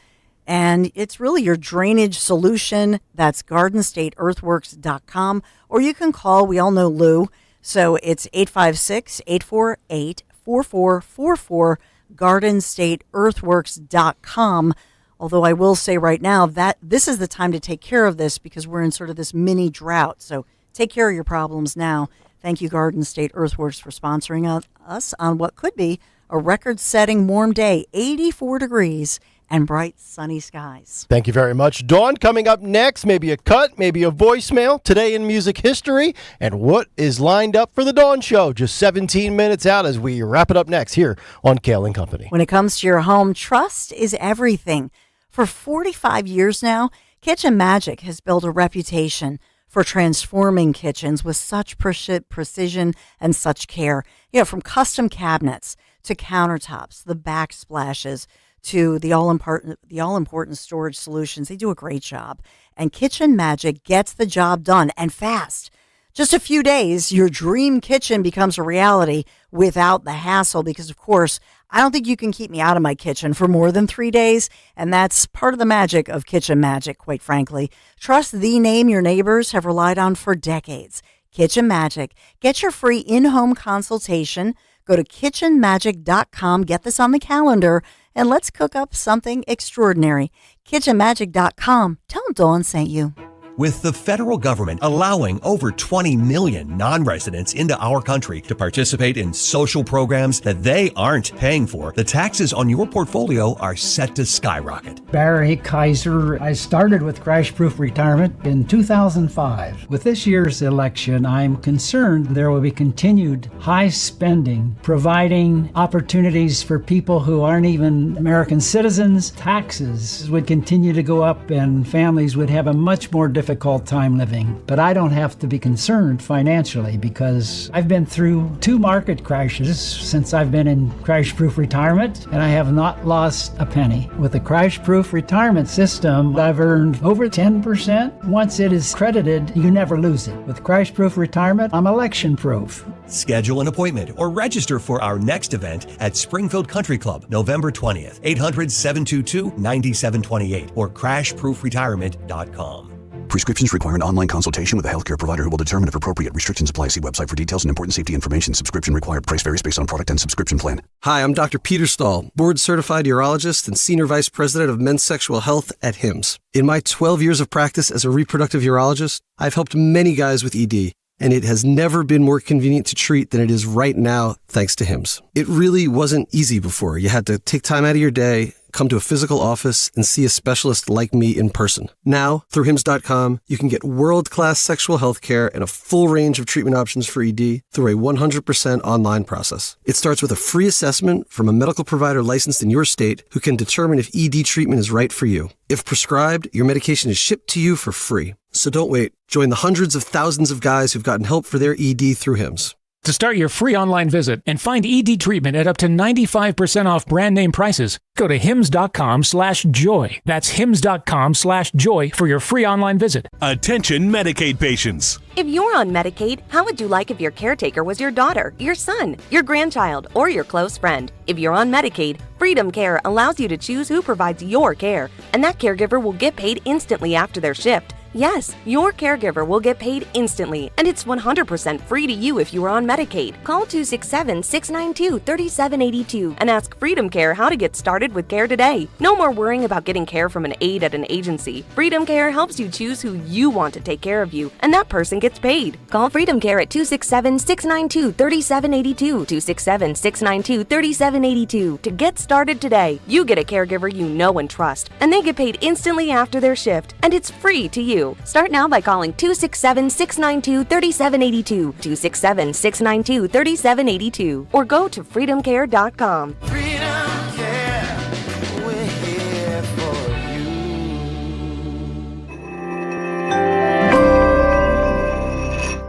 And it's really your drainage solution. That's GardenStateEarthworks.com. Or you can call, we all know Lou, so it's 856-848-4444, GardenStateEarthworks.com. Although I will say right now that this is the time to take care of this, because we're in sort of this mini drought. So take care of your problems now. Thank you, Garden State Earthworks, for sponsoring us on what could be a record-setting warm day, 84 degrees and bright sunny skies. Thank you very much, Dawn. Coming up next, maybe a cut, maybe a voicemail, today in music history, and what is lined up for the Dawn Show. Just 17 minutes out as we wrap it up next here on Kayal and Company. When it comes to your home, trust is everything. For 45 years now, Kitchen Magic has built a reputation for transforming kitchens with such precision and such care. From custom cabinets to countertops, the backsplashes, to the all-important storage solutions. They do a great job. And Kitchen Magic gets the job done, and fast. Just a few days, your dream kitchen becomes a reality without the hassle, because, of course, I don't think you can keep me out of my kitchen for more than 3 days, and that's part of the magic of Kitchen Magic, quite frankly. Trust the name your neighbors have relied on for decades. Kitchen Magic. Get your free in-home consultation. Go to kitchenmagic.com. Get this on the calendar. and let's cook up something extraordinary. KitchenMagic.com. Tell them Dawn sent you. With the federal government allowing over 20 million non-residents into our country to participate in social programs that they aren't paying for, the taxes on your portfolio are set to skyrocket. Barry Kaiser. I started with Crash Proof Retirement in 2005. With this year's election, I'm concerned there will be continued high spending, providing opportunities for people who aren't even American citizens. Taxes would continue to go up and families would have a much more difficult time living. But I don't have to be concerned financially because I've been through 2 market crashes since I've been in Crash Proof Retirement, and I have not lost a penny. With the Crash Proof Retirement system, I've earned over 10%. Once it is credited, you never lose it. With Crash Proof Retirement, I'm election proof. Schedule an appointment or register for our next event at Springfield Country Club, November 20th, 800-722-9728 or crashproofretirement.com. Prescriptions require an online consultation with a healthcare provider who will determine if appropriate. Restrictions apply. See website for details and important safety information. Subscription required. Price varies based on product and subscription plan. Hi, I'm Dr. Peter Stahl, board-certified urologist and senior vice president of men's sexual health at HIMSS. In my 12 years of practice as a reproductive urologist, I've helped many guys with ED, and it has never been more convenient to treat than it is right now, thanks to HIMSS. It really wasn't easy before. You had to take time out of your day, come to a physical office, and see a specialist like me in person. Now, through HIMSS.com, you can get world-class sexual health care and a full range of treatment options for ED through a 100% online process. It starts with a free assessment from a medical provider licensed in your state who can determine if ED treatment is right for you. If prescribed, your medication is shipped to you for free. So don't wait. Join the hundreds of thousands of guys who've gotten help for their ED through HIMSS. To start your free online visit and find ED treatment at up to 95% off brand name prices, go to hims.com/joy. That's hims.com/joy for your free online visit. Attention Medicaid patients. If you're on Medicaid, how would you like if your caretaker was your daughter, your son, your grandchild, or your close friend? If you're on Medicaid, Freedom Care allows you to choose who provides your care, and that caregiver will get paid instantly after their shift. Yes, your caregiver will get paid instantly, and it's 100% free to you if you are on Medicaid. Call 267-692-3782 and ask Freedom Care how to get started with care today. No more worrying about getting care from an aide at an agency. Freedom Care helps you choose who you want to take care of you, and that person gets paid. Call Freedom Care at 267-692-3782, 267-692-3782 to get started today. You get a caregiver you know and trust, and they get paid instantly after their shift, and it's free to you. Start now by calling 267-692-3782, 267-692-3782, or go to freedomcare.com.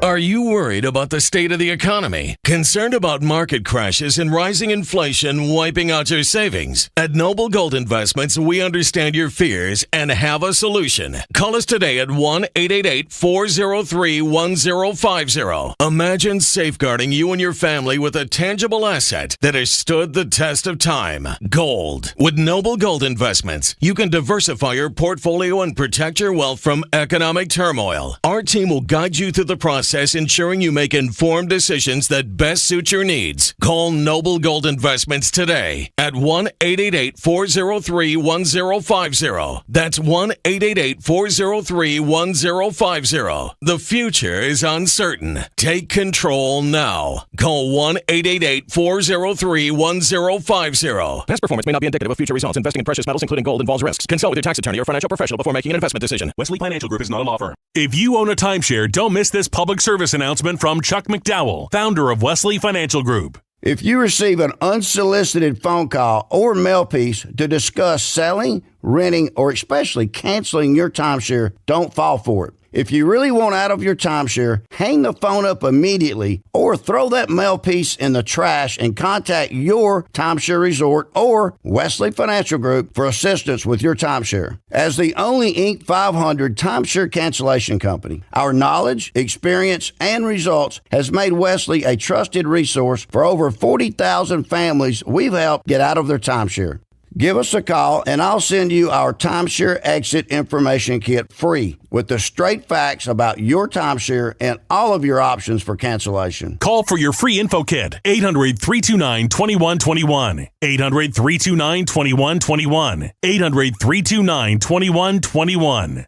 Are you worried about the state of the economy? Concerned about market crashes and rising inflation wiping out your savings? At Noble Gold Investments, we understand your fears and have a solution. Call us today at 1-888-403-1050. Imagine safeguarding you and your family with a tangible asset that has stood the test of time. Gold. With Noble Gold Investments, you can diversify your portfolio and protect your wealth from economic turmoil. Our team will guide you through the process, ensuring you make informed decisions that best suit your needs. Call Noble Gold Investments today at 1-888-403-1050. That's 1-888-403-1050. The future is uncertain. Take control now. Call 1-888-403-1050. Past performance may not be indicative of future results. Investing in precious metals, including gold, involves risks. Consult with your tax attorney or financial professional before making an investment decision. Wesley Financial Group is not a law firm. If you own a timeshare, don't miss this public service announcement from Chuck McDowell, founder of Wesley Financial Group. If you receive an unsolicited phone call or mail piece to discuss selling, renting, or especially canceling your timeshare, don't fall for it. If you really want out of your timeshare, hang the phone up immediately or throw that mail piece in the trash and contact your timeshare resort or Wesley Financial Group for assistance with your timeshare. As the only Inc. 500 timeshare cancellation company, our knowledge, experience, and results has made Wesley a trusted resource for over 40,000 families we've helped get out of their timeshare. Give us a call, and I'll send you our timeshare exit information kit free with the straight facts about your timeshare and all of your options for cancellation. Call for your free info kit. 800-329-2121. 800-329-2121. 800-329-2121.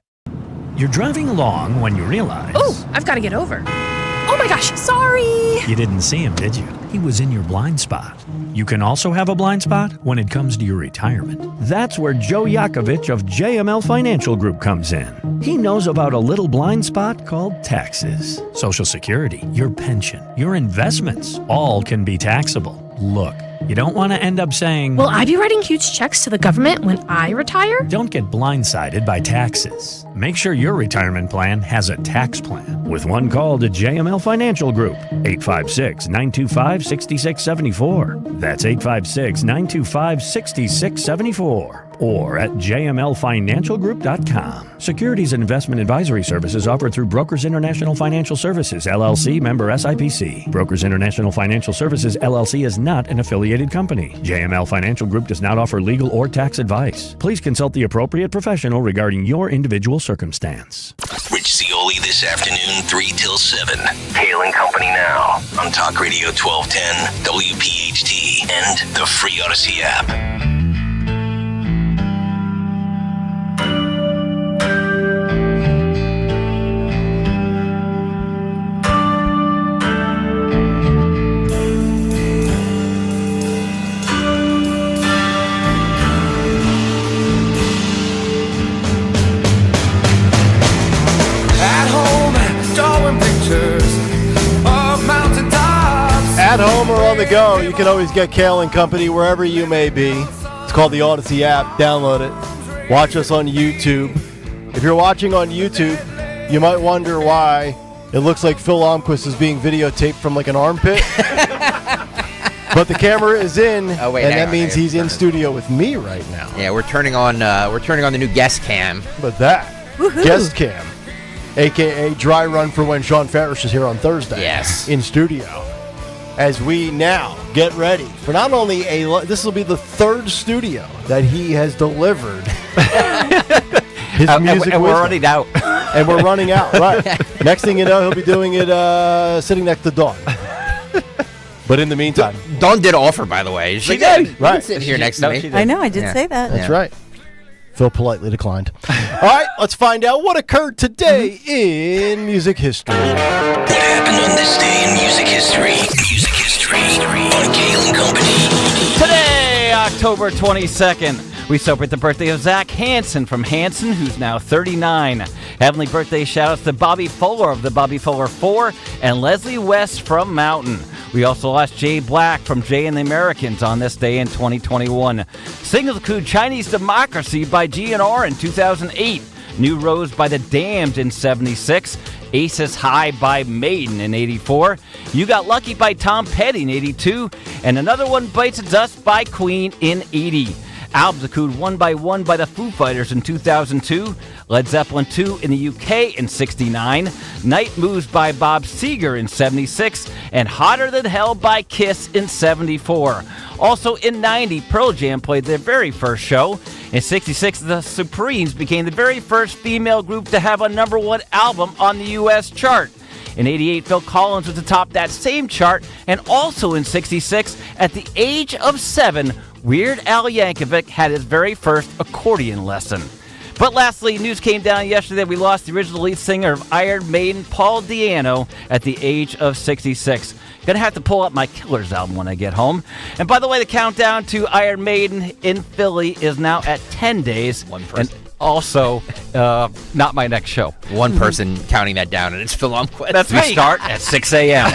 You're driving along when you realize... Oh, I've got to get over. Oh my gosh, sorry. You didn't see him, did you? He was in your blind spot. You can also have a blind spot when it comes to your retirement. That's where Joe Yakovich of JML Financial Group comes in. He knows about a little blind spot called taxes. Social Security, your pension, your investments, all can be taxable. Look, you don't want to end up saying, Will I be writing huge checks to the government when I retire? Don't get blindsided by taxes. Make sure your retirement plan has a tax plan. With one call to JML Financial Group, 856-925-6674. That's 856-925-6674. Or at jmlfinancialgroup.com. Securities and investment advisory services offered through Brokers International Financial Services, LLC, member SIPC. Brokers International Financial Services, LLC is not an affiliated company. JML Financial Group does not offer legal or tax advice. Please consult the appropriate professional regarding your individual circumstance. Rich Cioli this afternoon, 3 till 7. Kayal and Company now on Talk Radio 1210, WPHT, and the free Odyssey app. At home or on the go, you can always get Kayal and Company wherever you may be. It's called the Odyssey app. Download it. Watch us on YouTube. If you're watching on YouTube, you might wonder why it looks like Phil Almquist is being videotaped from like an armpit. But the camera is in, and that means he's in studio with me right now. Yeah, we're turning on the new guest cam. But that guest cam, aka dry run for when Sean Farish is here on Thursday. Yes, in studio. As we now get ready for not only this will be the third studio that he has delivered his music and we're running out. And we're running out, right. Next thing you know, he'll be doing it sitting next to Dawn. But in the meantime, Dawn did offer, by the way. She did. Right. Sit here next to me. I know, I did say that. That's right. Phil politely declined. All right, let's find out what occurred today in music history. What happened on this day in music history? Music history on Kayal and Company. Today, October 22nd, we celebrate the birthday of Zach Hansen from Hansen, who's now 39. Heavenly birthday shout-outs to Bobby Fuller of the Bobby Fuller 4 and Leslie West from Mountain. We also lost Jay Black from Jay and the Americans on this day in 2021. Singles include Chinese Democracy by GNR in 2008. New Rose by The Damned in 76. Aces High by Maiden in 84. You Got Lucky by Tom Petty in 82. And Another One Bites the Dust by Queen in 80. Albums include One by One by the Foo Fighters in 2002, Led Zeppelin 2 in the UK in 69, Night Moves by Bob Seger in 76, and Hotter Than Hell by Kiss in 74. Also in 90, Pearl Jam played their very first show. In 66, the Supremes became the very first female group to have a #1 album on the U.S. chart. In 88, Phil Collins was atop that same chart, and also in 66, at the age of 7, Weird Al Yankovic had his very first accordion lesson. But lastly, news came down yesterday that we lost the original lead singer of Iron Maiden, Paul Di'Anno, at the age of 66. Gonna have to pull up my Killers album when I get home. And by the way, the countdown to Iron Maiden in Philly is now at 10 days. One person. And also, not my next show. One person counting that down, and it's Phil Almquist. That's me. Start at 6 a.m.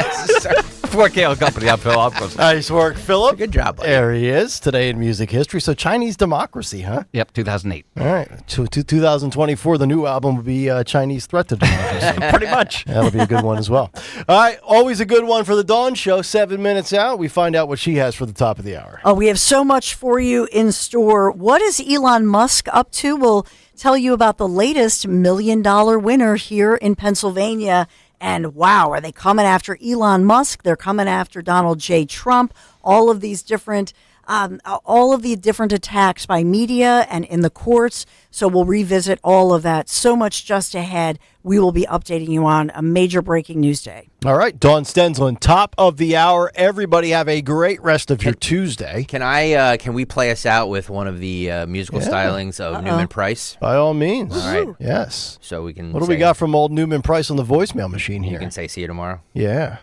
For Kayal Company, I'm Phil Almquist. Nice work, Philip. Good job, buddy. There he is, today in music history. So Chinese Democracy, huh? Yep, 2008. All right. 2024, the new album will be Chinese Threat to Democracy. Pretty much. That'll be a good one as well. All right, always a good one for the Dawn Show. 7 minutes out, we find out what she has for the top of the hour. Oh, we have so much for you in store. What is Elon Musk up to? We'll tell you about the latest $1 million winner here in Pennsylvania. And wow, are they coming after Elon Musk? They're coming after Donald J. Trump. All of these different all of the different attacks by media and in the courts. So we'll revisit all of that. So much just ahead. We will be updating you on a major breaking news day. All right, Dawn Stensland, top of the hour. Everybody have a great rest of your Tuesday. Can we play us out with one of the musical stylings of Newman Price? By all means. All right. Yes. So we can. What do we got from old Newman Price on the voicemail machine here? You can say, "See you tomorrow." Yeah.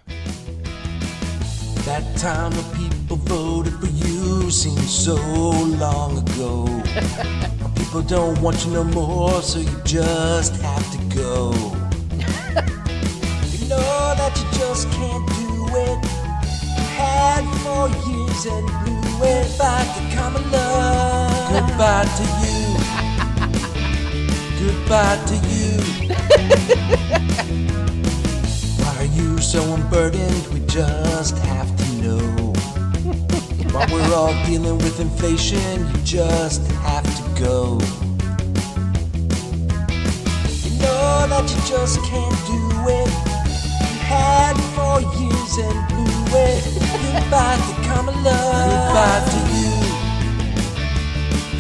That time the people voted for you seems so long ago. People don't want you no more, so you just have to go. You know that you just can't do it. You had 4 years and blew it. Goodbye to common love. Goodbye to you. Goodbye to you. Why are you so unburdened? We just have to know. While we're all dealing with inflation, you just have to go. You know that you just can't do it. You had 4 years and blew it. Goodbye to common love. Goodbye to you.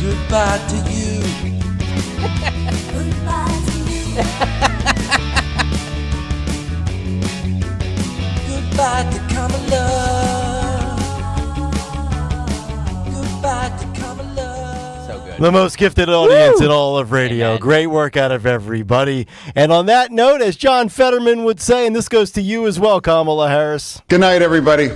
Goodbye to you. Goodbye to you. Goodbye to common love. Goodbye to common love. So good. The most gifted audience in all of radio. Amen. Great work out of everybody. And on that note, as John Fetterman would say, and this goes to you as well, Kamala Harris. Good night, everybody.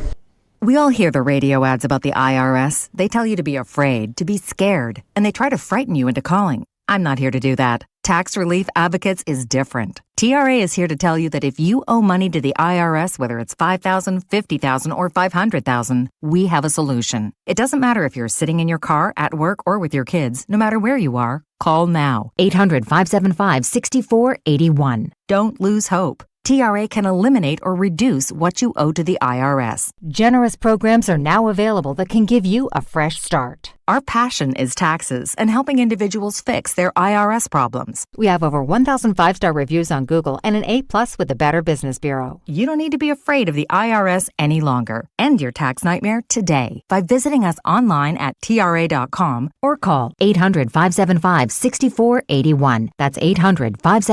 We all hear the radio ads about the IRS. They tell you to be afraid, to be scared, and they try to frighten you into calling. I'm not here to do that. Tax Relief Advocates is different. TRA is here to tell you that if you owe money to the IRS, whether it's $5,000, $50,000, or $500,000, we have a solution. It doesn't matter if you're sitting in your car, at work, or with your kids. No matter where you are, call now. 800-575-6481. Don't lose hope. TRA can eliminate or reduce what you owe to the IRS. Generous programs are now available that can give you a fresh start. Our passion is taxes and helping individuals fix their IRS problems. We have over 1,000 5-star reviews on Google and an A+ with the Better Business Bureau. You don't need to be afraid of the IRS any longer. End your tax nightmare today by visiting us online at TRA.com or call 800-575-6481. That's 800-575